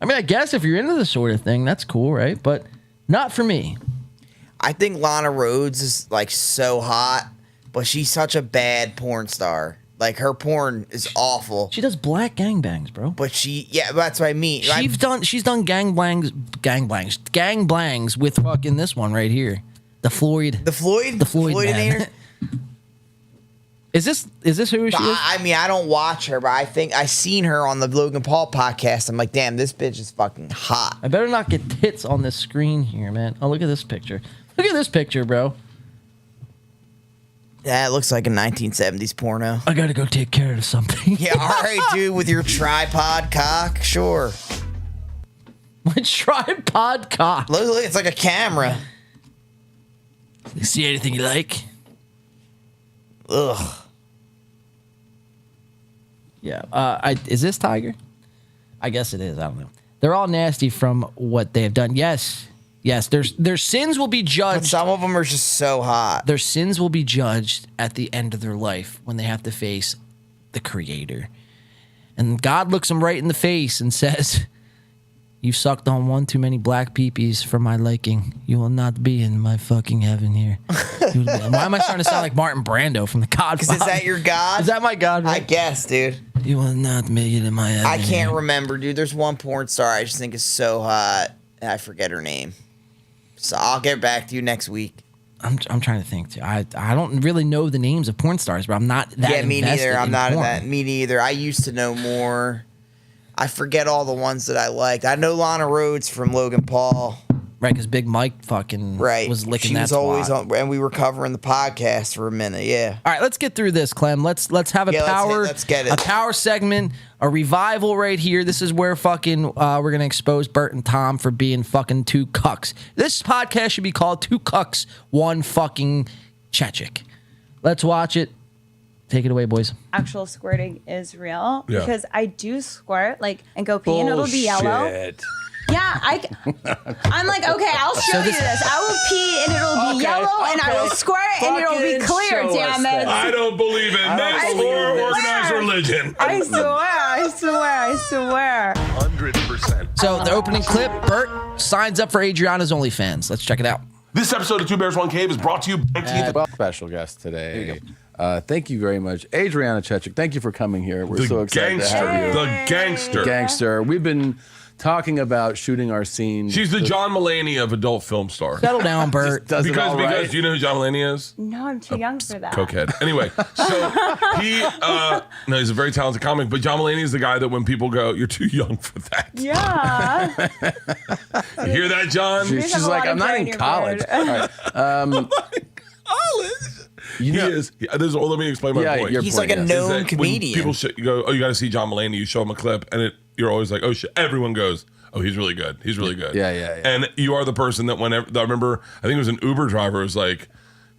I mean, I guess if you're into this sort of thing, that's cool, right? But not for me.
I think Lana Rhoades is like so hot, but she's such a bad porn star. Like her porn is awful.
She does black gangbangs, bro.
But that's what I mean.
She's done gangbangs with fucking this one right here. The Floydinator. Is this who she is?
I mean, I don't watch her, but I think I seen her on the Logan Paul podcast. I'm like, damn, this bitch is fucking hot.
I better not get tits on this screen here, man. Oh, look at this picture. Look at this picture, bro.
That looks like a 1970s porno.
I gotta go take care of something.
Yeah, all right, dude, with your tripod cock, sure.
My tripod cock.
Look, it's like a camera.
You see anything you like?
Ugh.
Yeah. Is this Tiger? I guess it is. I don't know. They're all nasty from what they have done. Yes. Their sins will be judged.
But some of them are just so hot.
Their sins will be judged at the end of their life when they have to face the Creator. And God looks them right in the face and says, "You sucked on one too many black peepees for my liking. You will not be in my fucking heaven here." Why am I starting to sound like Martin Brando from The Godfather?
Because is that your God?
Is that my God? Right?
I guess, dude.
You will not make it in my heaven.
I can't
here.
remember, dude. There's one porn star I just think is so hot. And I forget her name. So I'll get back to you next week.
I'm trying to think too. I don't really know the names of porn stars, but I'm not that.
Yeah, me
invested
neither. I'm
in
not in
porn.
that. Me neither. I used to know more. I forget all the ones that I liked. I know Lana Rhoades from Logan Paul.
Right, because Big Mike fucking was licking
She
that
was always
twat.
on, and we were covering the podcast for a minute. Yeah.
All right, let's get through this, Clem. Let's have a power.
Let's get it.
A power segment, a revival right here. This is where fucking we're gonna expose Bert and Tom for being fucking two cucks. This podcast should be called Two Cucks, One Fucking Chechik. Let's watch it. Take it away, boys.
Actual squirting is real
Yeah.
because I do squirt and go pee and it'll be yellow. Yeah, I'm like, okay, I'll show you this. I will pee and it'll be yellow, and I will squirt and it'll be clear. Damn it!
I don't believe in this or organized religion.
I swear.
100%.
So the opening clip, Bert signs up for Adriana's OnlyFans. Let's check it out.
This episode of Two Bears, One Cave is brought to you by
Special guest today. Thank you very much, Adriana Chechik. Thank you for coming here. We're
The
so excited to
gangster.
have you.
The gangster.
Gangster. We've been talking about shooting our scene.
She's the John Mulaney of adult film star.
Settle down, Bert.
Does it all right.
Because do you know who John Mulaney is?
No, I'm too young for that.
Cokehead. Anyway, so he's a very talented comic, but John Mulaney is the guy that when people go, "You're too young for that."
Yeah.
You hear that, John?
She's like, I'm not in college. All right. You know-
Let me explain my point.
He's like a known comedian.
People go, oh, you got to see John Mulaney. You show him a clip, and you're always like, oh shit. Everyone goes, oh, he's really good. He's really good.
Yeah.
And you are the person that whenever I remember, I think it was an Uber driver was like.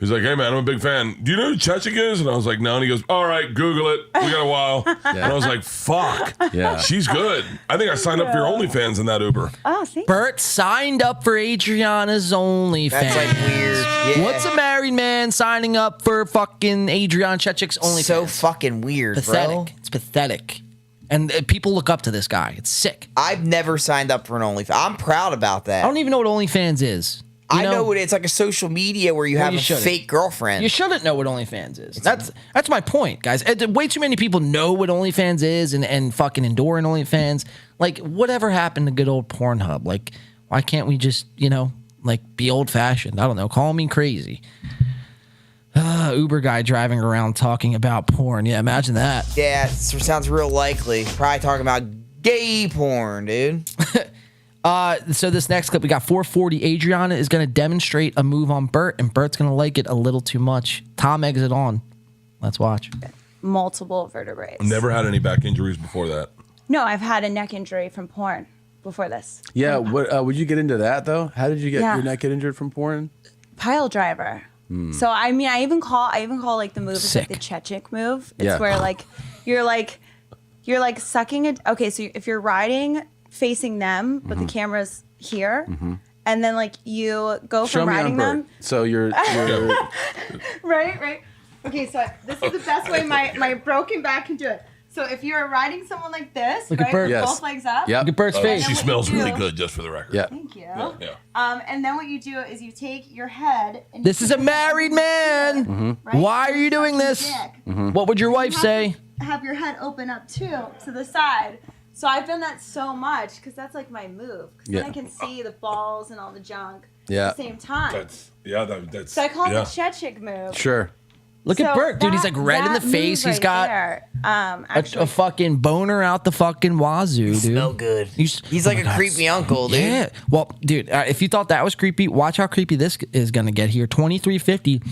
He's like, hey, man, I'm a big fan. Do you know who Chechik is? And I was like, no. And he goes, all right, Google it. We got a while. And I was like, fuck.
Yeah.
She's good. I think I signed up for your OnlyFans in that Uber.
Oh, see.
Bert signed up for Adriana's OnlyFans.
That's like weird. Yeah.
What's a married man signing up for fucking Adriana Chechik's OnlyFans?
So fucking weird,
pathetic.
bro.
It's pathetic. And people look up to this guy. It's sick.
I've never signed up for an OnlyFans. I'm proud about that.
I don't even know what OnlyFans is.
I know what it's like, a social media where you have a fake girlfriend.
You shouldn't know what OnlyFans is. That's my point, guys. Way too many people know what OnlyFans is and fucking endure an OnlyFans. Like, whatever happened to good old Pornhub? Like, why can't we just, be old fashioned? I don't know. Call me crazy. Uber guy driving around talking about porn. Yeah, imagine that.
Yeah, it sounds real likely. Probably talking about gay porn, dude.
So this next clip, we got 440. Adriana is going to demonstrate a move on Bert, and Bert's going to like it a little too much. Tom eggs it on. Let's watch.
Multiple vertebrae.
Never had any back injuries before that.
No, I've had a neck injury from porn before this.
Yeah, what would you get into that though? How did you get your neck get injured from porn?
Pile driver. So I even call like the move is like the Chechik move. It's where like you're sucking it. Okay, so if you're riding facing them, but the camera's here, and then like you go from riding them.
So you're
right. Okay, so this is the best way my broken back can do it. So if you're riding someone like this,
Look at
right,
Bert.
with
Yes.
both legs up.
Look at Bert's face.
She smells really good, just for the record.
Yeah.
Thank you.
Yeah.
And then what you do is you take your head. And
This is a married man.
Right?
Why are you doing this? What would your wife say?
Have your head open up too to the side. So I've done that so much because that's like my move. Because then I can see the balls and all the junk at the same time.
That's
So I call it the Chechik move.
Sure.
Look at Bert, dude. He's like red in the
that
face.
move
He's got
there,
a fucking boner out the fucking wazoo, dude.
Smell good. He's like a creepy uncle, dude.
Yeah. Well, dude, if you thought that was creepy, watch how creepy this is going to get here. 2350.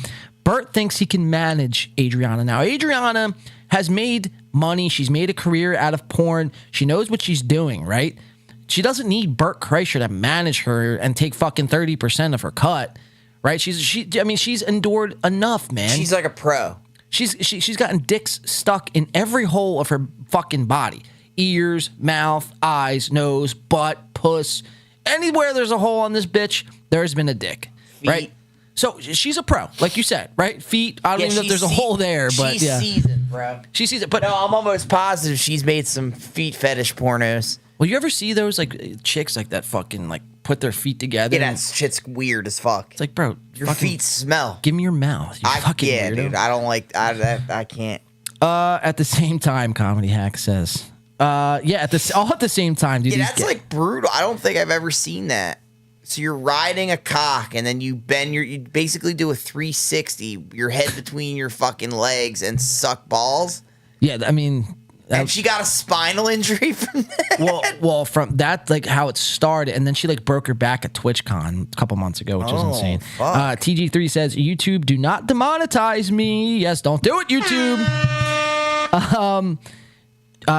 Bert thinks he can manage Adriana. Now, Adriana has made money. She's made a career out of porn. She knows what she's doing, right? She doesn't need Bert Kreischer to manage her and take fucking 30% of her cut, right? She's endured enough, man.
She's like a pro.
She's gotten dicks stuck in every hole of her fucking body. Ears, mouth, eyes, nose, butt, puss. Anywhere there's a hole on this bitch, there's been a dick, right? So she's a pro, like you said, right? Feet, I don't even know if there's a hole there, but
she's seasoned, bro.
She sees it, but
no, I'm almost positive she's made some feet fetish pornos.
Will you ever see those like chicks like that fucking like put their feet together?
Yeah, that shit's weird as fuck.
It's like, bro,
your feet smell.
Give me your mouth. You fucking weirdo.
Dude, I don't like. I can't.
At the same time, Comedy Hack says. All at the same time, dude.
Yeah, that's like brutal. I don't think I've ever seen that. So you're riding a cock and then you basically do a 360, your head between your fucking legs and suck balls.
Yeah, I mean.
And she got a spinal injury from that.
Well, from that, like how it started, and then she like broke her back at TwitchCon a couple months ago, which is insane.
Fuck.
TG3 says, YouTube, do not demonetize me. Yes, don't do it, YouTube.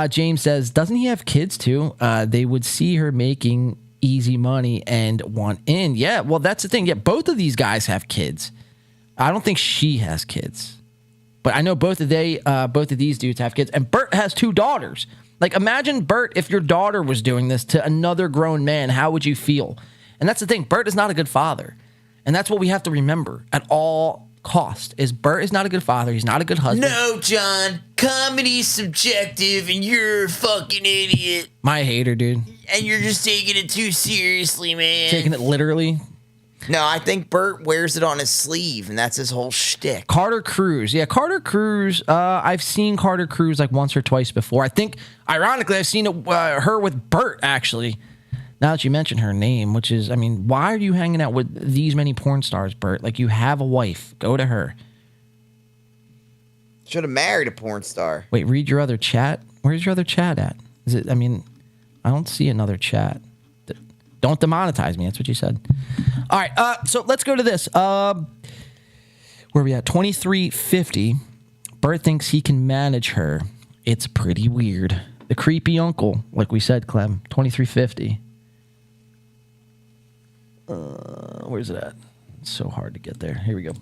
James says, doesn't he have kids too? They would see her making easy money and want in. Yeah, well, that's the thing. Yeah, both of these guys have kids. I don't think she has kids. But I know both of these dudes have kids, and Bert has 2 daughters. Like, imagine Bert if your daughter was doing this to another grown man. How would you feel? And that's the thing. Bert is not a good father, and that's what we have to remember at all cost. Is Bert is not a good father. He's not a good husband.
No, John. Comedy's subjective, and you're a fucking idiot.
My hater, dude.
And you're just taking it too seriously, man.
Taking it literally.
No, I think Bert wears it on his sleeve, and that's his whole shtick.
Carter Cruz. Yeah, Carter Cruz. I've seen Carter Cruz like once or twice before. I think, ironically, I've seen her with Bert, actually. Now that you mention her name, which is, I mean, why are you hanging out with these many porn stars, Bert? Like, you have a wife. Go to her.
Should have married a porn star.
Wait, read your other chat. Where's your other chat at? Is it, I mean, I don't see another chat. Don't demonetize me. That's what you said. All right. So let's go to this. Where are we at? 2350. Bert thinks he can manage her. It's pretty weird. The creepy uncle, like we said, Clem. 2350. Where's it at? It's so hard to get there. Here we go.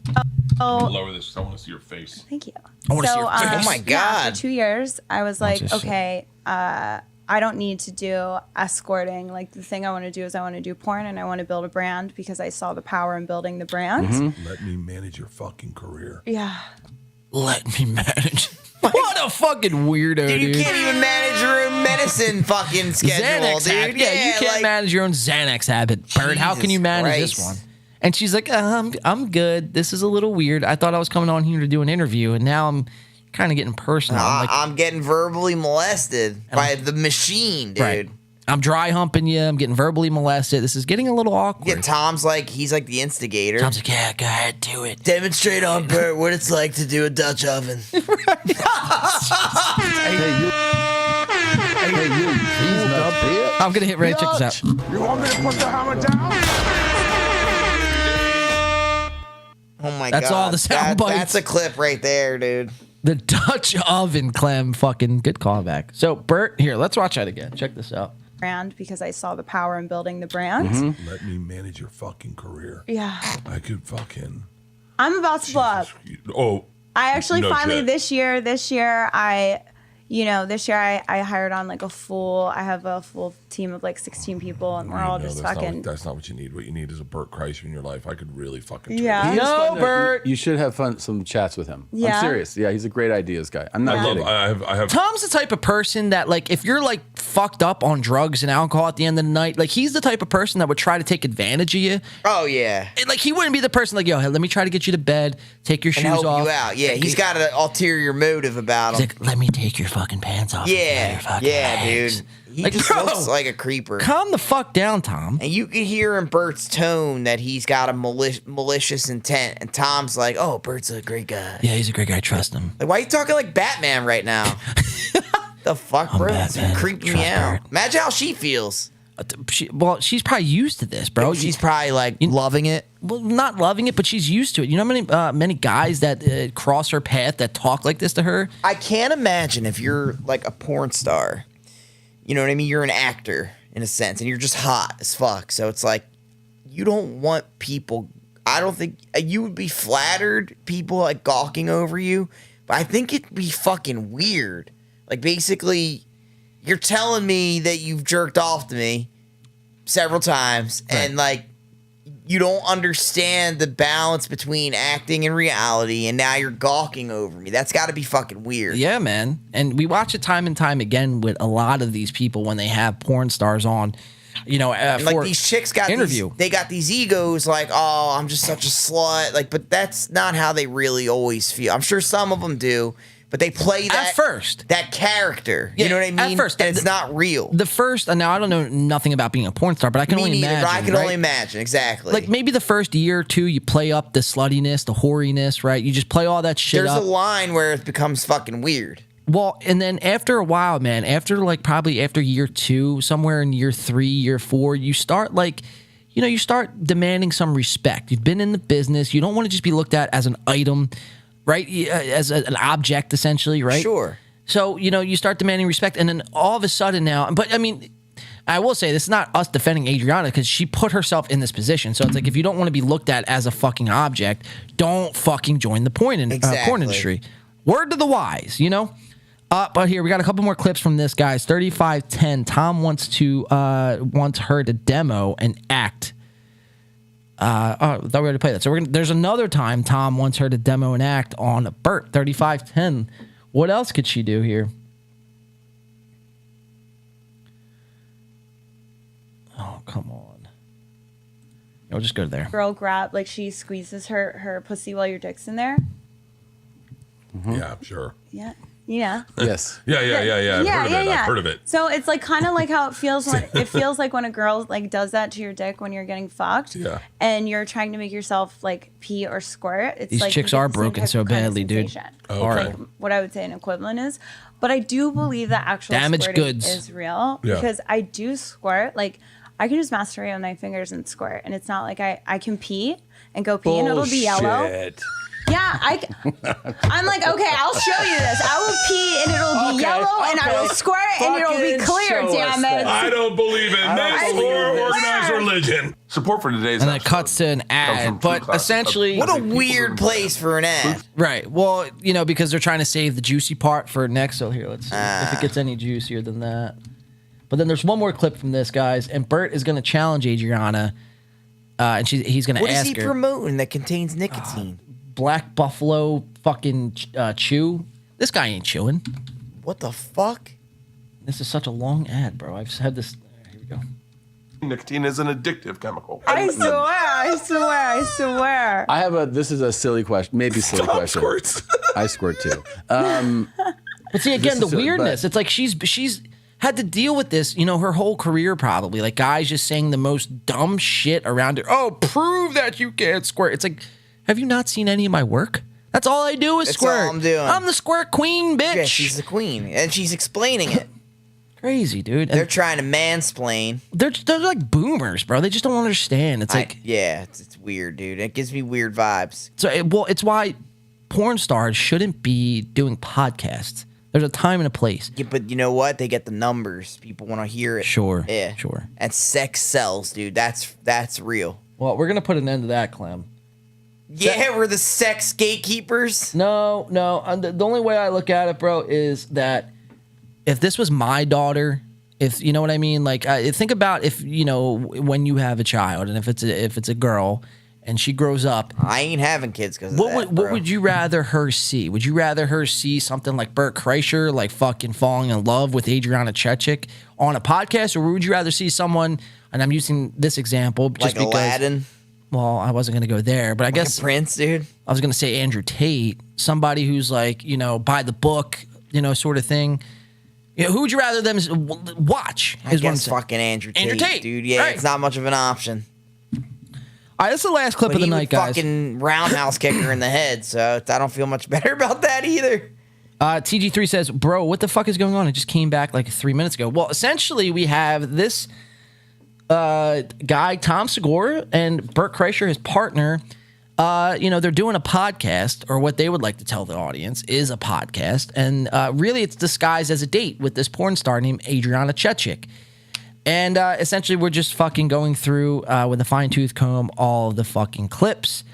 Lower this. I want to see your face.
Thank you.
I wanna see your face.
Oh my
Yeah,
God.
for 2 years, I was like,
just-
okay, I don't need to do escorting. Like, the thing I want to do is I want to do porn and I want to build a brand because I saw the power in building the brand.
Let me manage your fucking career.
Yeah.
Let me manage. What a fucking weirdo, dude.
Dude, you can't even manage your own medicine fucking schedule,
Xanax
dude.
habit. Yeah, you can't manage your own Xanax habit. Bert, how can you manage this
Christ.
one? And she's like, I'm good. This is a little weird. I thought I was coming on here to do an interview, and now I'm kind of getting personal. I'm like,
I'm getting verbally molested by the machine, dude.
right. I'm dry humping you. I'm getting verbally molested. This is getting a little awkward.
Yeah, Tom's like, he's like the instigator.
Tom's like, yeah, go ahead, do it.
Demonstrate on Bert what it's like to do a Dutch oven.
I'm going to hit Ray. Check this out.
You want me to put the hammer down?
Oh my
That's
God.
all the sound bites.
That's a clip right there, dude.
The Dutch oven, Clem. Fucking good callback. So, Bert, here, let's watch that again. Check this out.
Brand because I saw the power in building the brand.
Let me manage your fucking career.
Yeah.
I could fucking.
I'm about to blow up.
Oh.
I actually
no
finally
shit.
this year I hired on like I have a full team of like 16 people and we're all just fucking.
That's not what you need. What you need is a Bert Kreischer in your life. I could really fucking.
Yeah.
He is
No,
fun to-
Bert.
You should have some chats with him.
Yeah.
I'm serious. Yeah, he's a great ideas guy. I'm not kidding.
I have.
Tom's the type of person that, like, if you're like fucked up on drugs and alcohol at the end of the night, like, he's the type of person that would try to take advantage of you.
Oh, yeah.
And, like, he wouldn't be the person like, yo, hey, let me try to get you to bed, take your
And
shoes
help
off.
you out. Yeah, he's got an ulterior motive about
He's
him.
like, let me take your fucking pants off.
Yeah, dude. He
Like,
just
bro,
looks like a creeper.
Calm the fuck down, Tom.
And you can hear in Bert's tone that he's got a malicious intent. And Tom's like, oh, Bert's a great guy.
Yeah, he's a great guy. Trust him.
Like, why are you talking like Batman right now? The fuck, bro? It's creeping me out. Imagine how she feels.
She's probably used to this, bro.
She's probably like loving it.
Well, not loving it, but she's used to it. You know how many guys that cross her path that talk like this to her?
I can't imagine if you're like a porn star. You know what I mean? You're an actor in a sense, and you're just hot as fuck. So it's like you don't want people. I don't think you would be flattered, people like gawking over you, but I think it'd be fucking weird. Like, basically, you're telling me that you've jerked off to me several times, and like you don't understand the balance between acting and reality, and now you're gawking over me. That's got to be fucking weird.
Yeah, man. And we watch it time and time again with a lot of these people when they have porn stars on. You know,
And
for
like these chicks got
interview.
they got these egos like, oh, I'm just such a slut. Like, but that's not how they really always feel. I'm sure some of them do, but they play that
At first.
that character.
Yeah,
You know what I mean?
at first.
And it's not real.
The first, now I don't know nothing about being a porn star, but I can
Me
only
neither,
imagine.
but I can
right?
only imagine, exactly.
Like maybe the first year or two, you play up the sluttiness, the hoariness, right? You just play all that shit
There's
up.
a line where it becomes fucking weird.
Well, and then after a while, man, probably after year 2, somewhere in year 3, year 4, you start you start demanding some respect. You've been in the business. You don't want to just be looked at as an item, right? As an object, essentially, right?
Sure.
So, you start demanding respect. And then all of a sudden now, but I mean, I will say this is not us defending Adriana because she put herself in this position. So it's like, if you don't want to be looked at as a fucking object, don't fucking join the porn industry. Word to the wise, But here we got a couple more clips from this, guys. 3510. Tom wants her to demo and act. I thought we already played that. So there's another time Tom wants her to demo and act on Bert. 3510. What else could she do here? Oh, come on. I'll just go there.
Girl grab, like she squeezes her pussy while your dick's in there.
Yeah, I'm sure.
Yeah. Yeah.
Yes.
Yeah. I've heard of it.
So it's like kind of like how it feels when a girl like does that to your dick when you're getting fucked.
Yeah.
And you're trying to make yourself like pee or squirt. It's
These
like
chicks
you get
are
the same
broken
type
so
of kind of
badly, dude.
sensation.
Okay.
Like what I would say an equivalent is. But I do believe that actual
Damaged
squirting
goods.
is real
Yeah.
because I do squirt. Like I can just masturbate with my fingers and squirt, and it's not like I can pee and go pee and it'll be yellow. Yeah, I'm like, okay, I'll show you this. I will pee and it'll be yellow, and I will squirt and it'll be clear, damn it.
I don't believe in this or organized religion.
Support for today's
And then it cuts to an ad, but essentially,
What a weird place for an ad.
right? Well, because they're trying to save the juicy part for next. So here, let's see if it gets any juicier than that. But then there's one more clip from this, guys, and Bert is going to challenge Adriana, and he's going to ask her.
What is he promoting that contains nicotine?
Black Buffalo fucking chew. This guy ain't chewing.
What the fuck?
This is such a long ad, bro. I've had this. Here we go.
Nicotine is an addictive chemical.
I swear.
I have this is a silly question, maybe silly question.
Squirts.
I squirt too.
But see, again, the
silly,
weirdness. It's like she's had to deal with this, her whole career probably. Like guys just saying the most dumb shit around her. Oh, prove that you can't squirt. It's like, have you not seen any of my work? That's all I do is
That's
squirt.
all I'm doing.
I'm the squirt queen, bitch.
Yeah, she's the queen, and she's explaining it.
Crazy, dude.
They're trying to mansplain.
They're like boomers, bro. They just don't understand. It's like,
it's weird, dude. It gives me weird vibes.
So, it's why porn stars shouldn't be doing podcasts. There's a time and a place.
Yeah, but you know what? They get the numbers. People want to hear it.
Sure.
Yeah.
Sure.
And sex sells, dude. That's real.
Well, we're gonna put an end to that, Clem.
Yeah, we're the sex gatekeepers.
No. The only way I look at it, bro, is that if this was my daughter, if you know what I mean, like think about if when you have a child, and if it's a girl, and she grows up.
I ain't having kids because
what would you rather her see? Would you rather her see something like Bert Kreischer, like fucking falling in love with Adriana Chechik on a podcast, or would you rather see someone? And I'm using this example just
like
because.
Aladdin.
Well, I wasn't going to go there, but I guess
Prince, dude.
I was going to say Andrew Tate, somebody who's like, by the book, sort of thing. Who would you rather them watch?
I guess fucking Andrew Tate, dude. Yeah,
right.
It's not much of an option.
All right, that's the last clip of the night, guys.
Fucking roundhouse kicker in the head, so I don't feel much better about that either.
TG3 says, bro, what the fuck is going on? It just came back like 3 minutes ago. Well, essentially, we have this guy, Tom Segura, and Bert Kreischer, his partner. They're doing a podcast, or what they would like to tell the audience is a podcast. And really, it's disguised as a date with this porn star named Adriana Chechik. And essentially, we're just fucking going through with a fine-tooth comb all of the fucking clips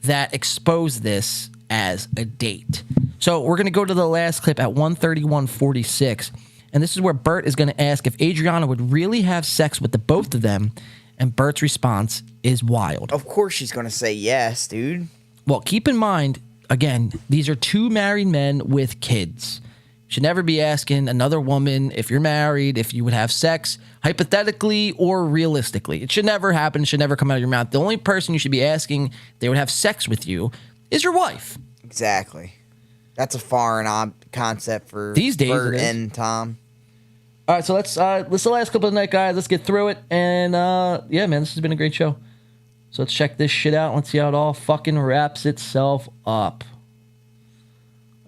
that expose this as a date. So we're going to go to the last clip at 1:31:46. And this is where Bert is going to ask if Adriana would really have sex with the both of them. And Bert's response is wild.
Of course she's going to say yes, dude.
Well, keep in mind, again, these are two married men with kids. You should never be asking another woman if you're married, if you would have sex, hypothetically or realistically. It should never happen. It should never come out of your mouth. The only person you should be asking if they would have sex with you is your wife.
Exactly. That's a foreign concept for
these days
Bert and Tom.
All right, so let's the last clip of the night, guys. Let's get through it. And yeah, man, this has been a great show. So let's check this shit out. Let's see how it all fucking wraps itself up.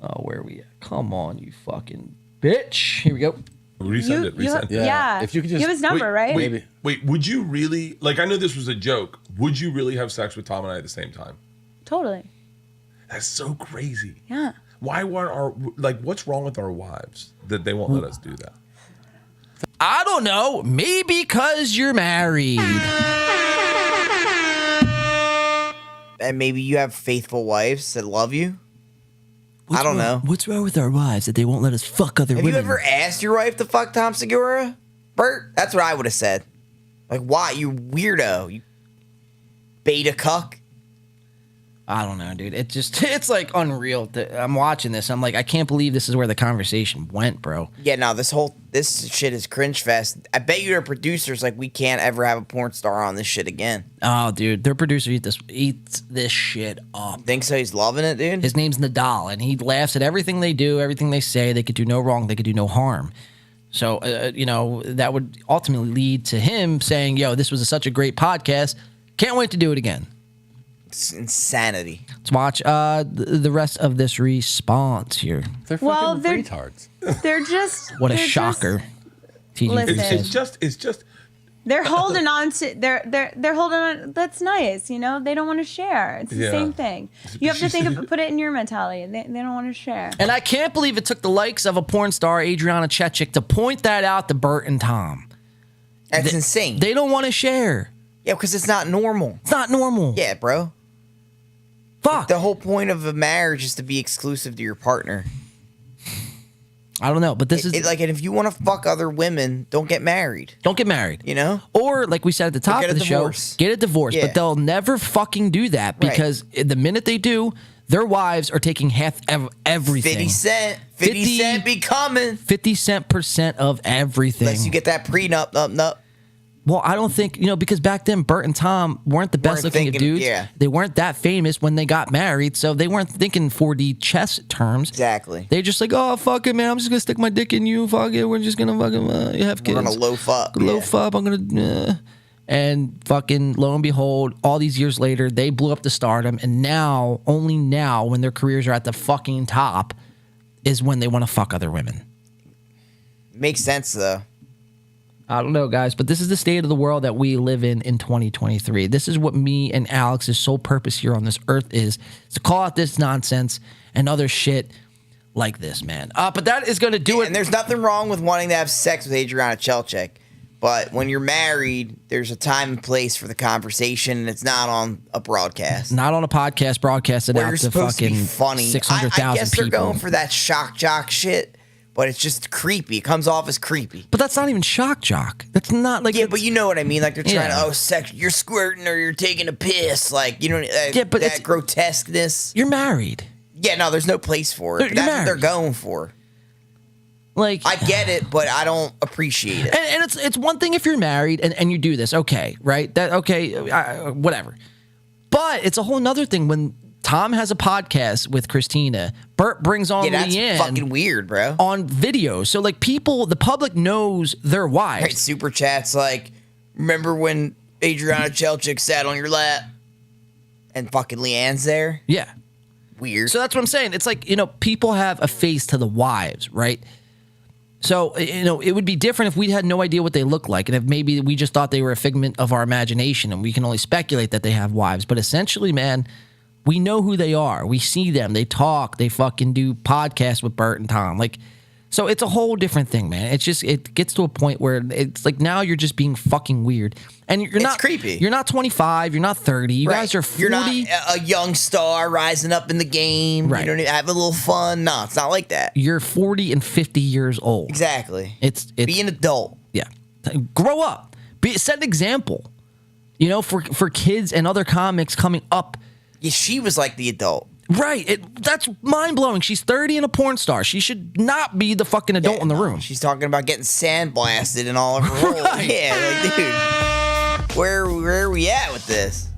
Oh, where are we at? Come on, you fucking bitch. Here we go.
Resend it. Resend it.
Yeah.
If you could just
give his number, right?
Wait, would you really, like, I know this was a joke. Would you really have sex with Tom and I at the same time?
Totally.
That's so crazy.
Yeah.
Why weren't what's wrong with our wives that they won't let us do that?
I don't know. Maybe because you're married.
And maybe you have faithful wives that love you. I don't know.
What's wrong with our wives that they won't let us fuck other women?
Have you ever asked your wife to fuck Tom Segura? Bert? That's what I would have said. Like, why? You weirdo. You beta cuck.
I don't know, dude. It's like unreal. I'm watching this. I'm like, I can't believe this is where the conversation went, bro.
Yeah, no, this shit is cringe fest. I bet you their producers like, we can't ever have a porn star on this shit again.
Oh, dude, their producer eats this shit up.
Think so? He's loving it, dude?
His name's Nadal, and he laughs at everything they do, everything they say. They could do no wrong. They could do no harm. So, that would ultimately lead to him saying, yo, this was such a great podcast. Can't wait to do it again.
It's insanity.
Let's watch the rest of this response here.
They're fucking retards.
They're just.
What a
they're
shocker.
Listen.
It's just
They're holding on to they're holding on. That's nice, you know. They don't want to share. It's the
Yeah.
same thing. You have to put it in your mentality. They don't want to share.
And I can't believe it took the likes of a porn star, Adriana Chechik, to point that out to Bert and Tom.
That's insane.
They don't want to share.
Yeah, because it's not normal.
It's not normal.
Yeah, bro.
Fuck.
The whole point of a marriage is to be exclusive to your partner.
I don't know, but this is
like, and if you want to fuck other women, don't get married.
Don't get married.
You know?
Or like we said at the top
get
of
a
the
divorce.
show, get a divorce.
Yeah.
But they'll never fucking do that because the minute they do, their wives are taking half of everything.
50 cent. 50 cent be coming.
50 cent % of everything.
Unless you get that prenup, up.
Well, I don't think, because back then Bert and Tom weren't the best looking of dudes.
Yeah.
They weren't that famous when they got married, so they weren't thinking 4D chess terms.
Exactly.
They just like, oh, fuck it, man. I'm just going to stick my dick in you. Fuck it. We're just going to fucking have kids.
We're going to loaf up.
Loaf up. I'm going to... And fucking lo and behold, all these years later, they blew up to stardom. And now, only now, when their careers are at the fucking top, is when they want to fuck other women.
Makes sense, though.
I don't know, guys, but this is the state of the world that we live in 2023. This is what me and Alex's sole purpose here on this earth is to call out this nonsense and other shit like this, man. But that is going to do it.
And there's nothing wrong with wanting to have sex with Adriana Chechik. But when you're married, there's a time and place for the conversation, and it's not on a broadcast.
Not on a podcast broadcasted
Where
out
you're
to
supposed to
fucking
be funny.
600,000 people.
I guess they're going for that shock jock shit, but it's just creepy. It comes off as creepy.
But that's not even shock jock. That's not like...
Yeah, but you know what I mean. Like, they're trying
Yeah.
to, sex, you're squirting or you're taking a piss. Like, you know,
but
that grotesqueness.
You're married.
Yeah, no, there's no place for it. But
You're
that's what they're
married.
going for.
Like,
I get it, but I don't appreciate it.
And it's one thing if you're married and you do this, okay, right? Whatever. But it's a whole nother thing when Tom has a podcast with Christina. Bert brings on
That's
Leanne
fucking weird, bro.
on video. So like the public knows their wives.
Right, super chats like, remember when Adriana Chechik sat on your lap and fucking Leanne's there?
Yeah.
Weird.
So that's what I'm saying. It's like, people have a face to the wives, right? So, it would be different if we had no idea what they look like and if maybe we just thought they were a figment of our imagination and we can only speculate that they have wives. But essentially, man, we know who they are. We see them. They talk. They fucking do podcasts with Bert and Tom. Like, so it's a whole different thing, man. It's just, it gets to a point where it's like now you're just being fucking weird. And you're not
creepy.
You're not 25. You're not 30. You
Right.
guys are 40.
You're not a young star rising up in the game.
Right.
You don't have a little fun. No, it's not like that.
You're 40 and 50 years old.
Exactly.
It's
Be an adult.
Yeah. Grow up. Set an example. For kids and other comics coming up.
Yeah, she was like the adult.
Right. That's mind blowing. She's 30 and a porn star. She should not be the fucking adult in the room.
She's talking about getting sandblasted and all of her roles.
Right.
Yeah, like, dude, where are we at with this?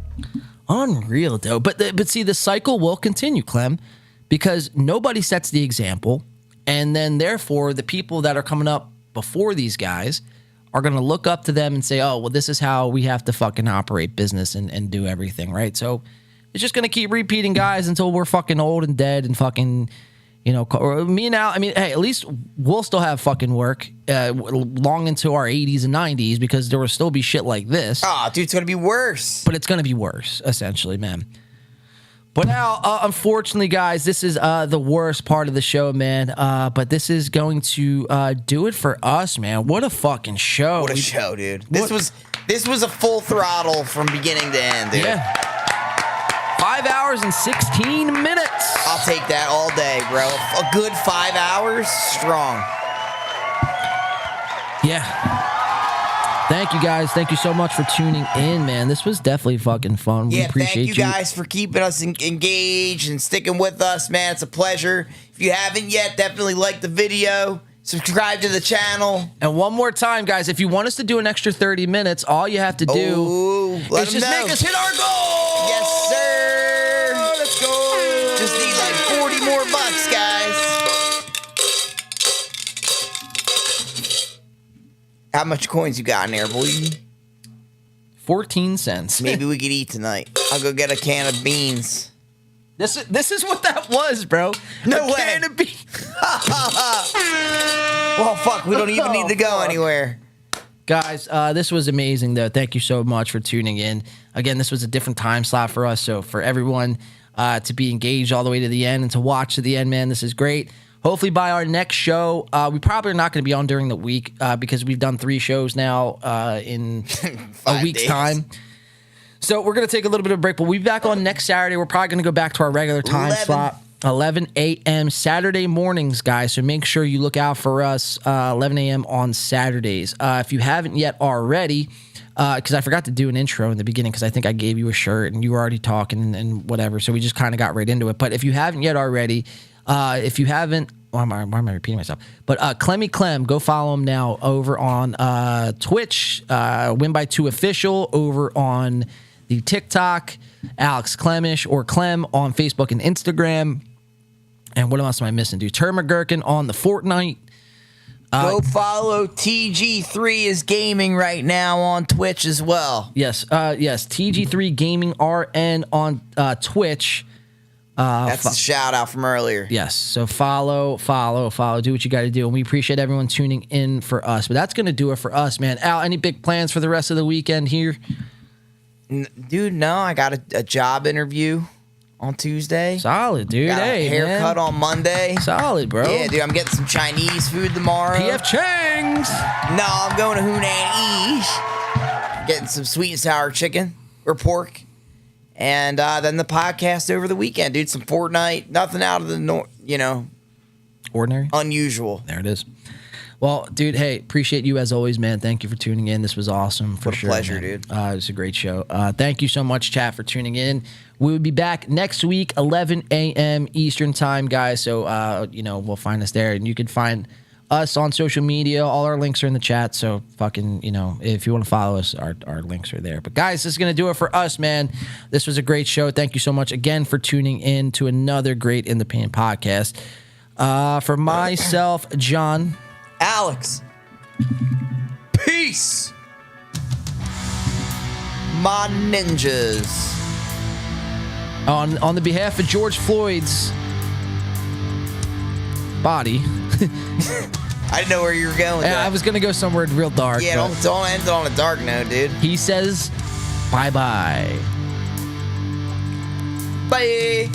Unreal, though. But see, the cycle will continue, Clem, because nobody sets the example, and then therefore the people that are coming up before these guys are going to look up to them and say, oh, well, this is how we have to fucking operate business and do everything, right? So it's just going to keep repeating, guys, until we're fucking old and dead and fucking, or me and Al, hey, at least we'll still have fucking work long into our 80s and 90s because there will still be shit like this.
Oh, dude, it's going to be worse.
But it's going to be worse, essentially, man. But now, unfortunately, guys, this is the worst part of the show, man. But this is going to do it for us, man. What a fucking show.
What a show, dude. This was a full throttle from beginning to end, dude.
Yeah. 5 hours and 16 minutes.
I'll take that all day, bro. A good 5 hours, strong.
Yeah. Thank you, guys. Thank you so much for tuning in, man. This was definitely fucking fun. We appreciate
thank you guys for keeping us engaged and sticking with us, man. It's a pleasure. If you haven't yet, definitely like the video. Subscribe to the channel.
And one more time, guys, if you want us to do an extra 30 minutes, all you have to do is just make us hit our goal.
Yes, sir.
Let's go.
Just need like 40 more bucks, guys. How much coins you got in there, boy?
14 cents.
Maybe we could eat tonight. I'll go get a can of beans.
This is what that was, bro.
No way.
Can of beans.
Well, fuck, we don't even need to go anywhere.
Guys, this was amazing, though. Thank you so much for tuning in. Again, this was a different time slot for us. So for everyone to be engaged all the way to the end and to watch to the end, man, this is great. Hopefully by our next show, we probably are not going to be on during the week because we've done 3 shows now in a week's time. So we're going to take a little bit of a break, but we'll be back on next Saturday. We're probably going to go back to our regular time slot, 11 a.m. Saturday mornings, guys. So make sure you look out for us 11 a.m. on Saturdays. If you haven't yet already, because I forgot to do an intro in the beginning because I think I gave you a shirt and you were already talking and whatever. So we just kind of got right into it. But if you haven't yet already, if you haven't, why am I repeating myself? But Clemmy Clem, go follow him now over on Twitch, Win by 2 Official, over on the TikTok, Alex Clemish or Clem on Facebook and Instagram. And what else am I missing, dude? Termagurkin on the Fortnite.
Go follow TG3 is gaming right now on Twitch as well.
Yes, TG3 Gaming RN on Twitch.
That's the shout out from earlier.
Yes. So follow. Do what you got to do. And we appreciate everyone tuning in for us. But that's going to do it for us, man. Al, any big plans for the rest of the weekend here?
Dude, no. I got a job interview on Tuesday.
Solid, dude.
Got a haircut on Monday.
Solid, bro.
Yeah, dude. I'm getting some Chinese food tomorrow.
PF Chang's.
No, I'm going to Hunan East. Getting some sweet and sour chicken or pork. And then the podcast over the weekend, dude. Some Fortnite, nothing out of the
ordinary,
unusual.
There it is. Well, dude, hey, appreciate you as always, man. Thank you for tuning in. This was awesome for sure.
Pleasure,
man.
dude.
It was a great show. Thank you so much, chat, for tuning in. We will be back next week, 11 a.m. Eastern time, guys. So we'll find us there, and you can find us on social media. All our links are in the chat. So fucking, if you want to follow us, our links are there. But guys, this is going to do it for us, man. This was a great show. Thank you so much again for tuning in to another great In the Paint podcast. For myself, John,
Alex, peace, my ninjas.
On the behalf of George Floyd's body.
I didn't know where you were going with that.
I was going to go somewhere real dark.
Yeah, don't end it on a dark note, dude.
He says bye-bye.
Bye.